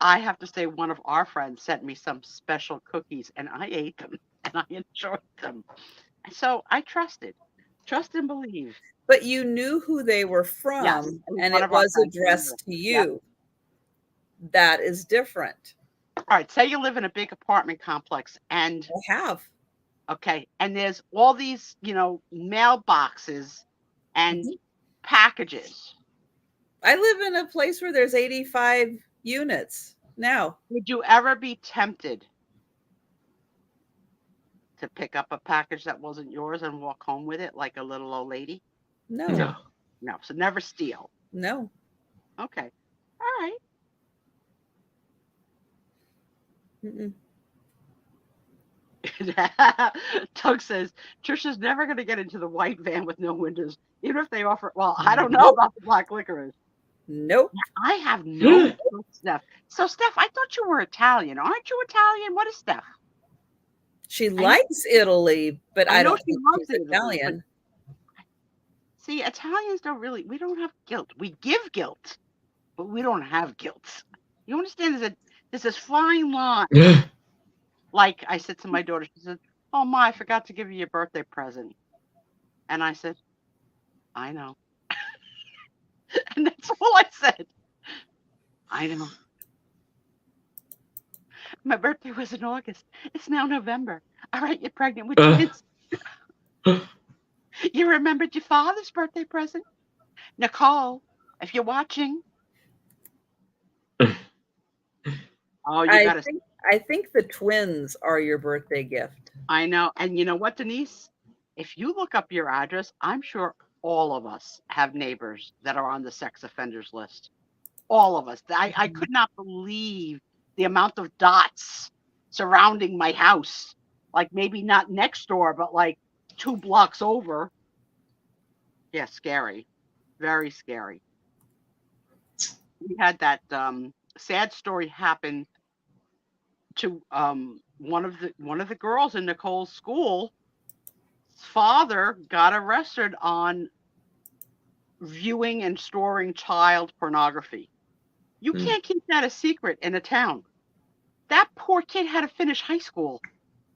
I have to say, one of our friends sent me some special cookies, and I ate them, and I enjoyed them. And so I trust and believe. But you knew who they were from, Yes, and one it of our was friends addressed to Yep. you. That is different. All right, say you live in a big apartment complex, and I have. okay, and there's all these, mailboxes and packages. I live in a place where there's 85 units now. Would you ever be tempted to pick up a package that wasn't yours and walk home with it like a little old lady? No. No. No, so never steal. No. Okay. All right. Mm-mm. Doug says, Trisha's never going to get into the white van with no windows, even if they offer. Well, I don't know about the black licorice. Nope. I have no clue, Steph. So, Steph, I thought you were Italian. Aren't you Italian? What is Steph? She likes Italy, but I don't she think loves she's Italy, Italian. See, Italians we don't have guilt. We give guilt, but we don't have guilt. You understand? There's this fine line. Like I said to my daughter, she said, "Oh, Ma, I forgot to give you your birthday present." And I said, "I know." And that's all I said. I know. My birthday was in August. It's now November. All right, you're pregnant with twins. You remembered your father's birthday present? Nicole, if you're watching. Oh, you got to. I think the twins are your birthday gift. I know. And you know what, Denise? If you look up your address, I'm sure all of us have neighbors that are on the sex offenders list. All of us. I could not believe the amount of dots surrounding my house. Like maybe not next door, but like 2 blocks over. Yeah, scary. Very scary. We had that sad story happen to one of the girls in Nicole's school. Father got arrested on viewing and storing child pornography. You can't keep that a secret in a town. That poor kid had to finish high school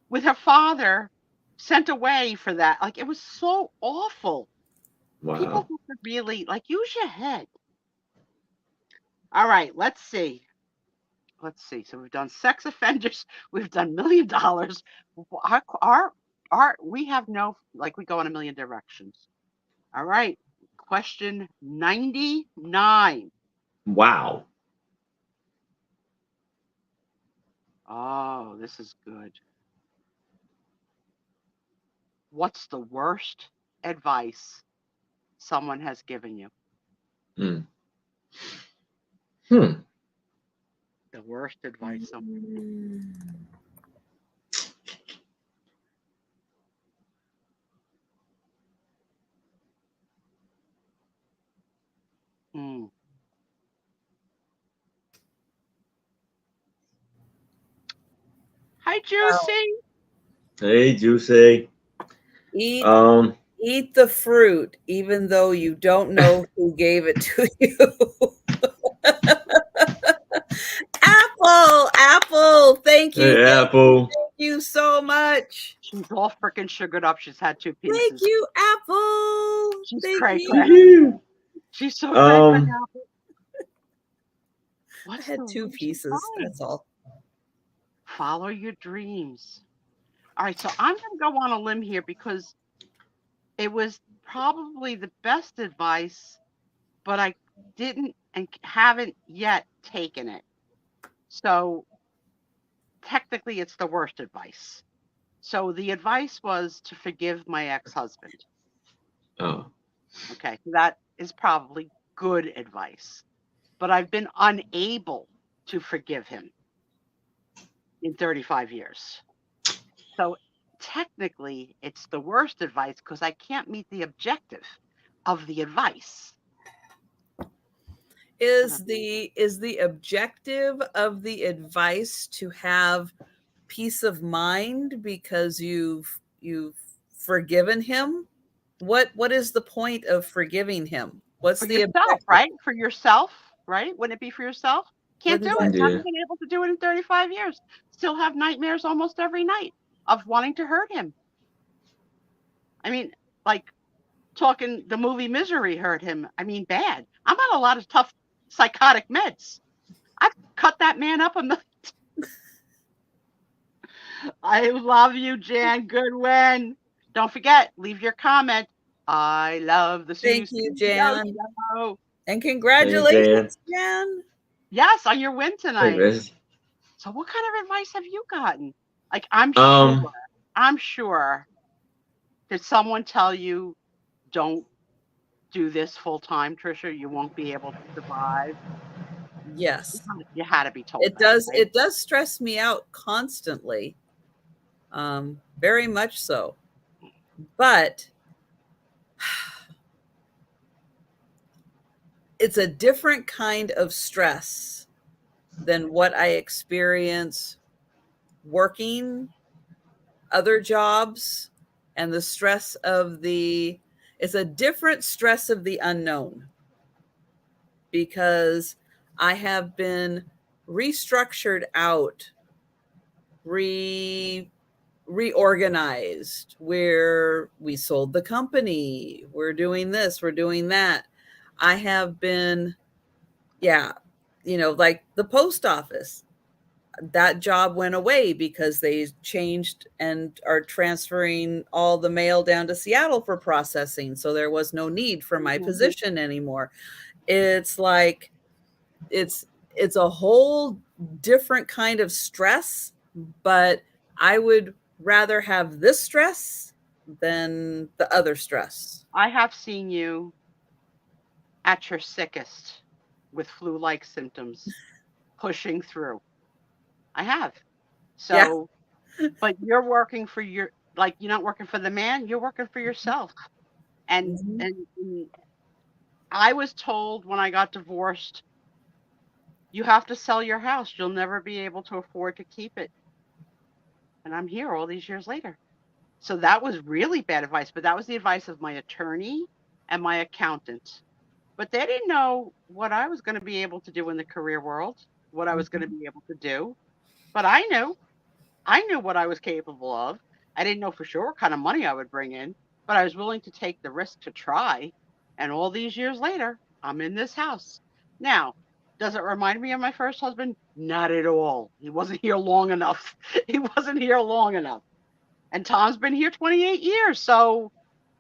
with her father sent away for that. Like, it was so awful. Wow. People have to really, use your head. All right, let's see. So we've done sex offenders. We've done $1 million. We have no, we go in a million directions. All right. Question 99. Wow. Oh, this is good. What's the worst advice someone has given you? The worst advice someone. Hi, Juicy. Hey, Juicy. Eat the fruit, even though you don't know who gave it to you. Apple. Thank you. Hey, Apple. Thank you so much. She's all freaking sugared up. She's had 2 pieces. Thank you, Apple. She's Thank you. She's so great. I had 2 pieces. That's all. Follow your dreams. All right, so I'm going to go on a limb here because it was probably the best advice, but I didn't and haven't yet taken it. So technically it's the worst advice. So the advice was to forgive my ex-husband. Oh. Okay, that is probably good advice. But I've been unable to forgive him in 35 years. So technically it's the worst advice because I can't meet the objective of the advice. Is the objective of the advice to have peace of mind because you've forgiven him? What is the point of forgiving him? What's for the yourself, objective? right? For yourself, right? Wouldn't it be for yourself? Can't do What it. does Haven't been able to do it in 35 years. Still have nightmares almost every night of wanting to hurt him. I mean, like talking the movie Misery hurt him. I mean, bad. I'm on a lot of tough psychotic meds. I've cut that man up a million. I love you, Jan Goodwin. Don't forget, leave your comment. I love the Sue Thank you, Jan. show. And congratulations, Hey, Jan. Yes, on your win Hey, tonight. man. So what kind of advice have you gotten? Like, I'm sure. Did someone tell you, don't do this full time, Trisha? You won't be able to survive. Yes. You had to be told. It does. Right? It does stress me out constantly. Very much so. But it's a different kind of stress than what I experience working other jobs, and the stress of it's a different stress of the unknown, because I have been restructured out, reorganized, where we sold the company, we're doing this, we're doing that. I have been, like the post office, that job went away because they changed and are transferring all the mail down to Seattle for processing. So there was no need for my position anymore. It's like, it's a whole different kind of stress, but I would rather have this stress than the other stress. I have seen you at your sickest with flu-like symptoms, pushing through. I have. So, but you're working for you're not working for the man, you're working for yourself. And I was told when I got divorced, you have to sell your house. You'll never be able to afford to keep it. And I'm here all these years later. So that was really bad advice, but that was the advice of my attorney and my accountant. But they didn't know what I was going to be able to do in the career world, what I was going to be able to do. But I knew what I was capable of. I didn't know for sure what kind of money I would bring in, but I was willing to take the risk to try. And all these years later, I'm in this house. Now, does it remind me of my first husband? Not at all. He wasn't here long enough. And Tom's been here 28 years. So,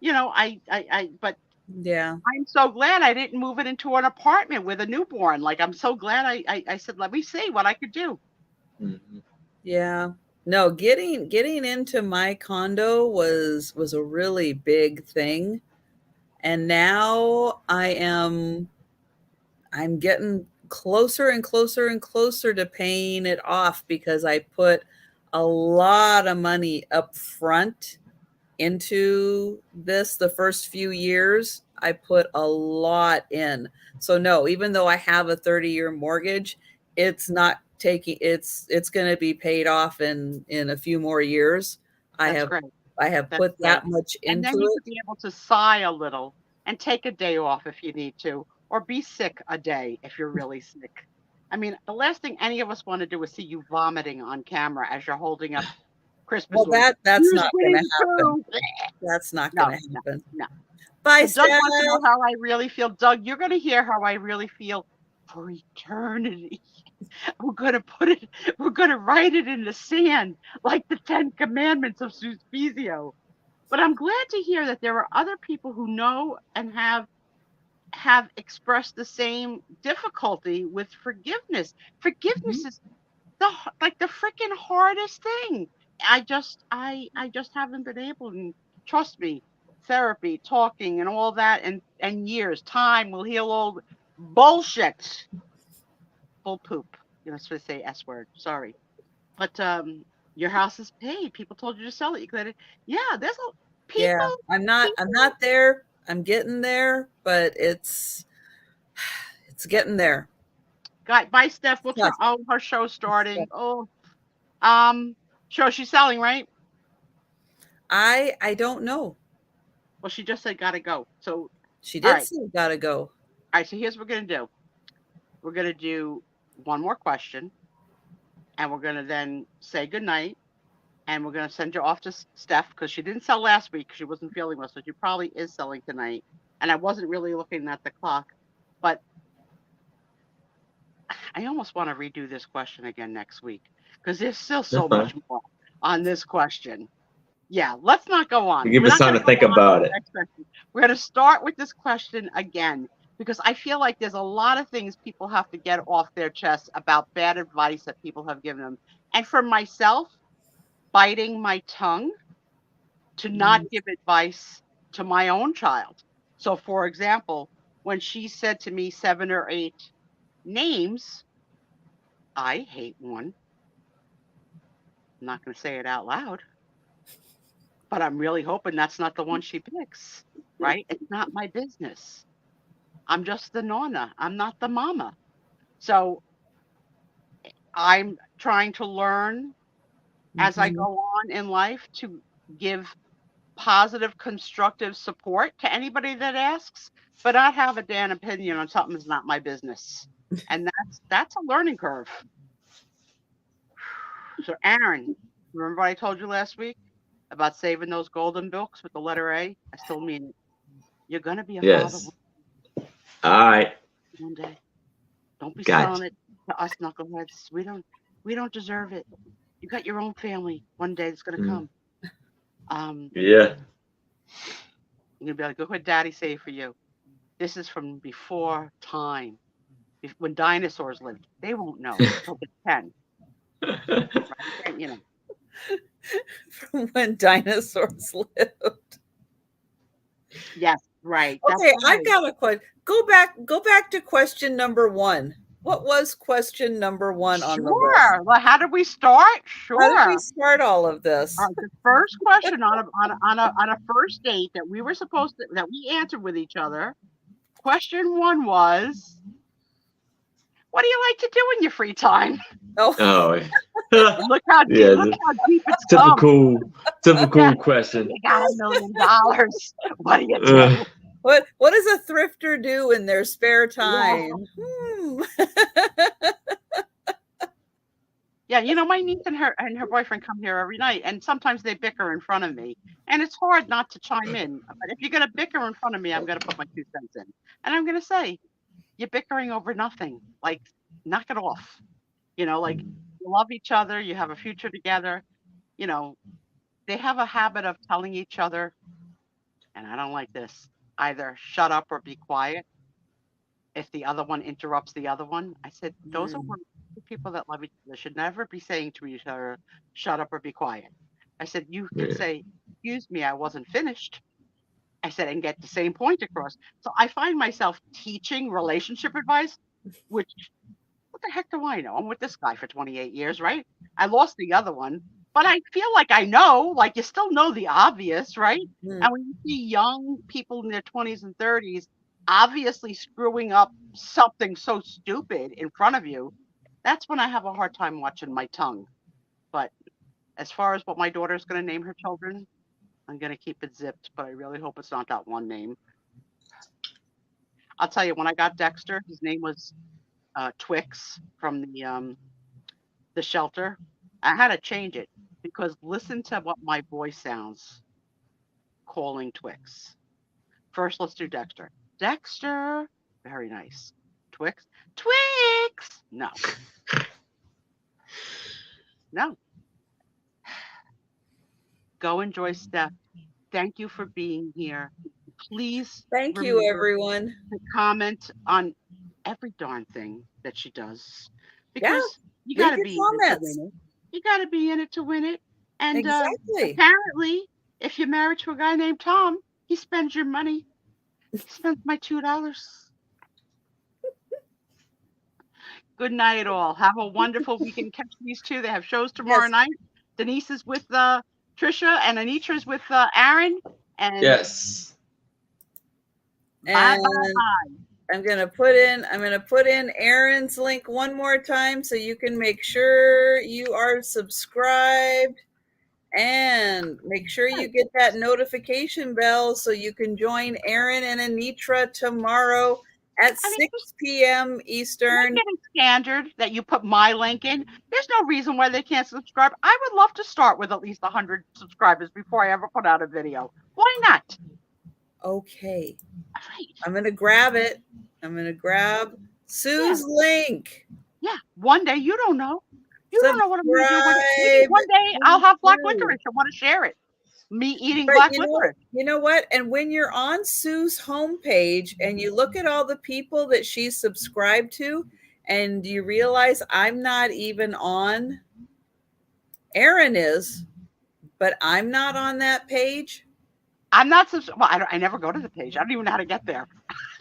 but yeah, I'm so glad I didn't move it into an apartment with a newborn. Like, I'm so glad I said, let me see what I could do. Mm-hmm. Yeah. No, getting into my condo was a really big thing. And now I'm getting closer and closer and closer to paying it off, because I put a lot of money up front into this. The first few years, I put a lot in. So no, even though I have a 30-year mortgage, it's not taking, it's going to be paid off in a few more years. I have put that much into it. And then you could be able to sigh a little and take a day off if you need to, or be sick a day if you're really sick. I mean, the last thing any of us want to do is see you vomiting on camera as you're holding up Christmas. Well, that's not going to happen. That's not going to happen. No. Bye, so Doug wants to know how I really feel. Doug, you're going to hear how I really feel for eternity. We're going to write it in the sand like the 10 Commandments of Sue Spiezio. But I'm glad to hear that there are other people who know and have expressed the same difficulty with forgiveness. Forgiveness is the freaking hardest thing. I just haven't been able, and trust me, therapy, talking, and all that, and years, time will heal all bullshit. Bull poop. You're not supposed to say S word. Sorry. But your house is paid. People told you to sell it. You could. Yeah, there's a people. Yeah, I'm not there. I'm getting there, but it's getting there. Bye, Steph. What's her show starting? Show she's selling, right? I don't know. Well, she just said gotta go. So she did say gotta go. All right, so here's what we're gonna do. We're gonna do one more question, and we're going to then say goodnight, and we're going to send you off to Steph because she didn't sell last week because she wasn't feeling well, so she probably is selling tonight. And I wasn't really looking at the clock, but I almost want to redo this question again next week because there's still so much more on this question. Yeah, let's not go on. Give us time to think about it. We're going to start with this question again because I feel like there's a lot of things people have to get off their chest about bad advice that people have given them. And for myself, biting my tongue to not give advice to my own child. So, for example, when she said to me 7 or 8 names, I hate one. I'm not going to say it out loud, but I'm really hoping that's not the one she picks, right? It's not my business. I'm just the nonna. I'm not the mama. So I'm trying to learn as I go on in life to give positive, constructive support to anybody that asks, but not have a damn opinion on something that's not my business. And that's a learning curve. So Aaron, remember what I told you last week about saving those golden books with the letter A? I still mean it. You're gonna be a father All right. one day. Don't be selling it to us knuckleheads. We don't deserve it. You got your own family one day that's gonna come. Yeah. You're gonna be like, look what Daddy saved for you. This is from before time, when dinosaurs lived. They won't know until they're 10. Right? You know. From when dinosaurs lived. Yes, right. Okay, I've got a question. Go back to question number 1. What was question number 1 on the list? Sure. Well, how did we start? Sure. How did we start all of this? The first question on a first date that we were supposed to that we answered with each other. Question 1 was, what do you like to do in your free time? Oh. Look how deep it's come. Typical question. You got $1 million. What do you do? What does a thrifter do in their spare time? Yeah, you know, my niece and her boyfriend come here every night, and sometimes they bicker in front of me, and it's hard not to chime in. But if you're gonna bicker in front of me, I'm gonna put my 2 cents in, and I'm gonna say, you're bickering over nothing. Like, knock it off. You know, like, you love each other, you have a future together. You know, they have a habit of telling each other, and I don't like this, either shut up or be quiet if the other one interrupts the other one. I said, those are people that love each other should never be saying to each other, shut up or be quiet. I said, you could say, excuse me, I wasn't finished. I said, and get the same point across. So I find myself teaching relationship advice, which, what the heck do I know? I'm with this guy for 28 years, right? I lost the other one, but I feel like I know, like you still know the obvious, right? And when you see young people in their 20s and 30s obviously screwing up something so stupid in front of you, that's when I have a hard time watching my tongue. But as far as what my daughter's going to name her children, I'm going to keep it zipped, but I really hope it's not that one name. I'll tell you, when I got Dexter, his name was Twix from the shelter. I had to change it because listen to what my voice sounds calling Twix. First, let's do Dexter. Dexter. Very nice. Twix. Twix. No. No. Go enjoy Steph. Thank you for being here. Please. Thank you, everyone. To comment on every darn thing that she does. Because you got to be in it to win it. You got to be in it to win it. And apparently, if you're married to a guy named Tom, he spends your money. He spends my $2. Good night, all. Have a wonderful weekend. Catch these 2. They have shows tomorrow night. Denise is with Trisha, and Anitra's with Aaron. And yes. And I'm gonna put in Aaron's link one more time so you can make sure you are subscribed and make sure you get that notification bell so you can join Aaron and Anitra tomorrow at I mean, 6 p.m. Eastern. Getting standard that you put my link in. There's no reason why they can't subscribe. I would love to start with at least 100 subscribers before I ever put out a video. Why not? Okay. Right. I'm going to grab it. I'm going to grab Sue's link. Yeah. One day, you don't know. You don't know what I'm going to do with it. Maybe Subscribe. one day I'll have black licorice and want to share it. Me eating black licorice. You know what? And when you're on Sue's homepage and you look at all the people that she's subscribed to, and you realize I'm not even on, Aaron is, but I'm not on that page. I'm not well, I never go to the page. I don't even know how to get there.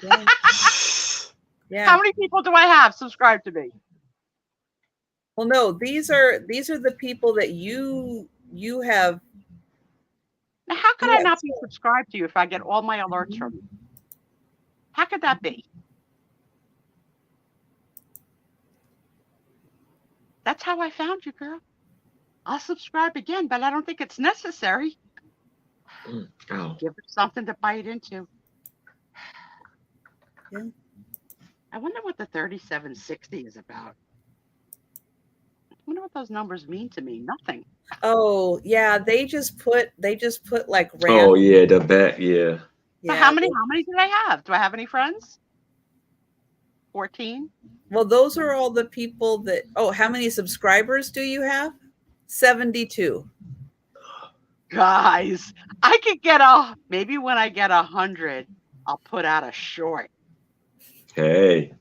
Yeah. Yeah. How many people do I have subscribed to me? Well, no, these are the people that you have. Now, how could I not be subscribed to you if I get all my alerts from you? How could that be? That's how I found you, girl. I'll subscribe again, but I don't think it's necessary. Oh. Give her something to bite into. Yeah. I wonder what the 3760 is about. I wonder what those numbers mean to me. Nothing. Oh yeah, they just put like random. Oh yeah, the back, yeah. So how many did I have? Do I have any friends? 14. Well, those are all the people that. Oh, how many subscribers do you have? 72. Guys, I could get maybe when I get 100, I'll put out a short. Hey,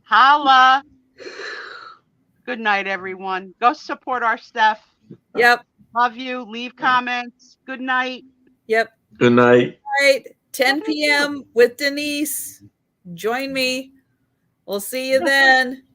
holla. Good night, everyone. Go support our Steph. Yep. Love you. Leave comments. Good night. Yep. good night. All right. 10 p.m. with Denise. Join me. We'll see you then.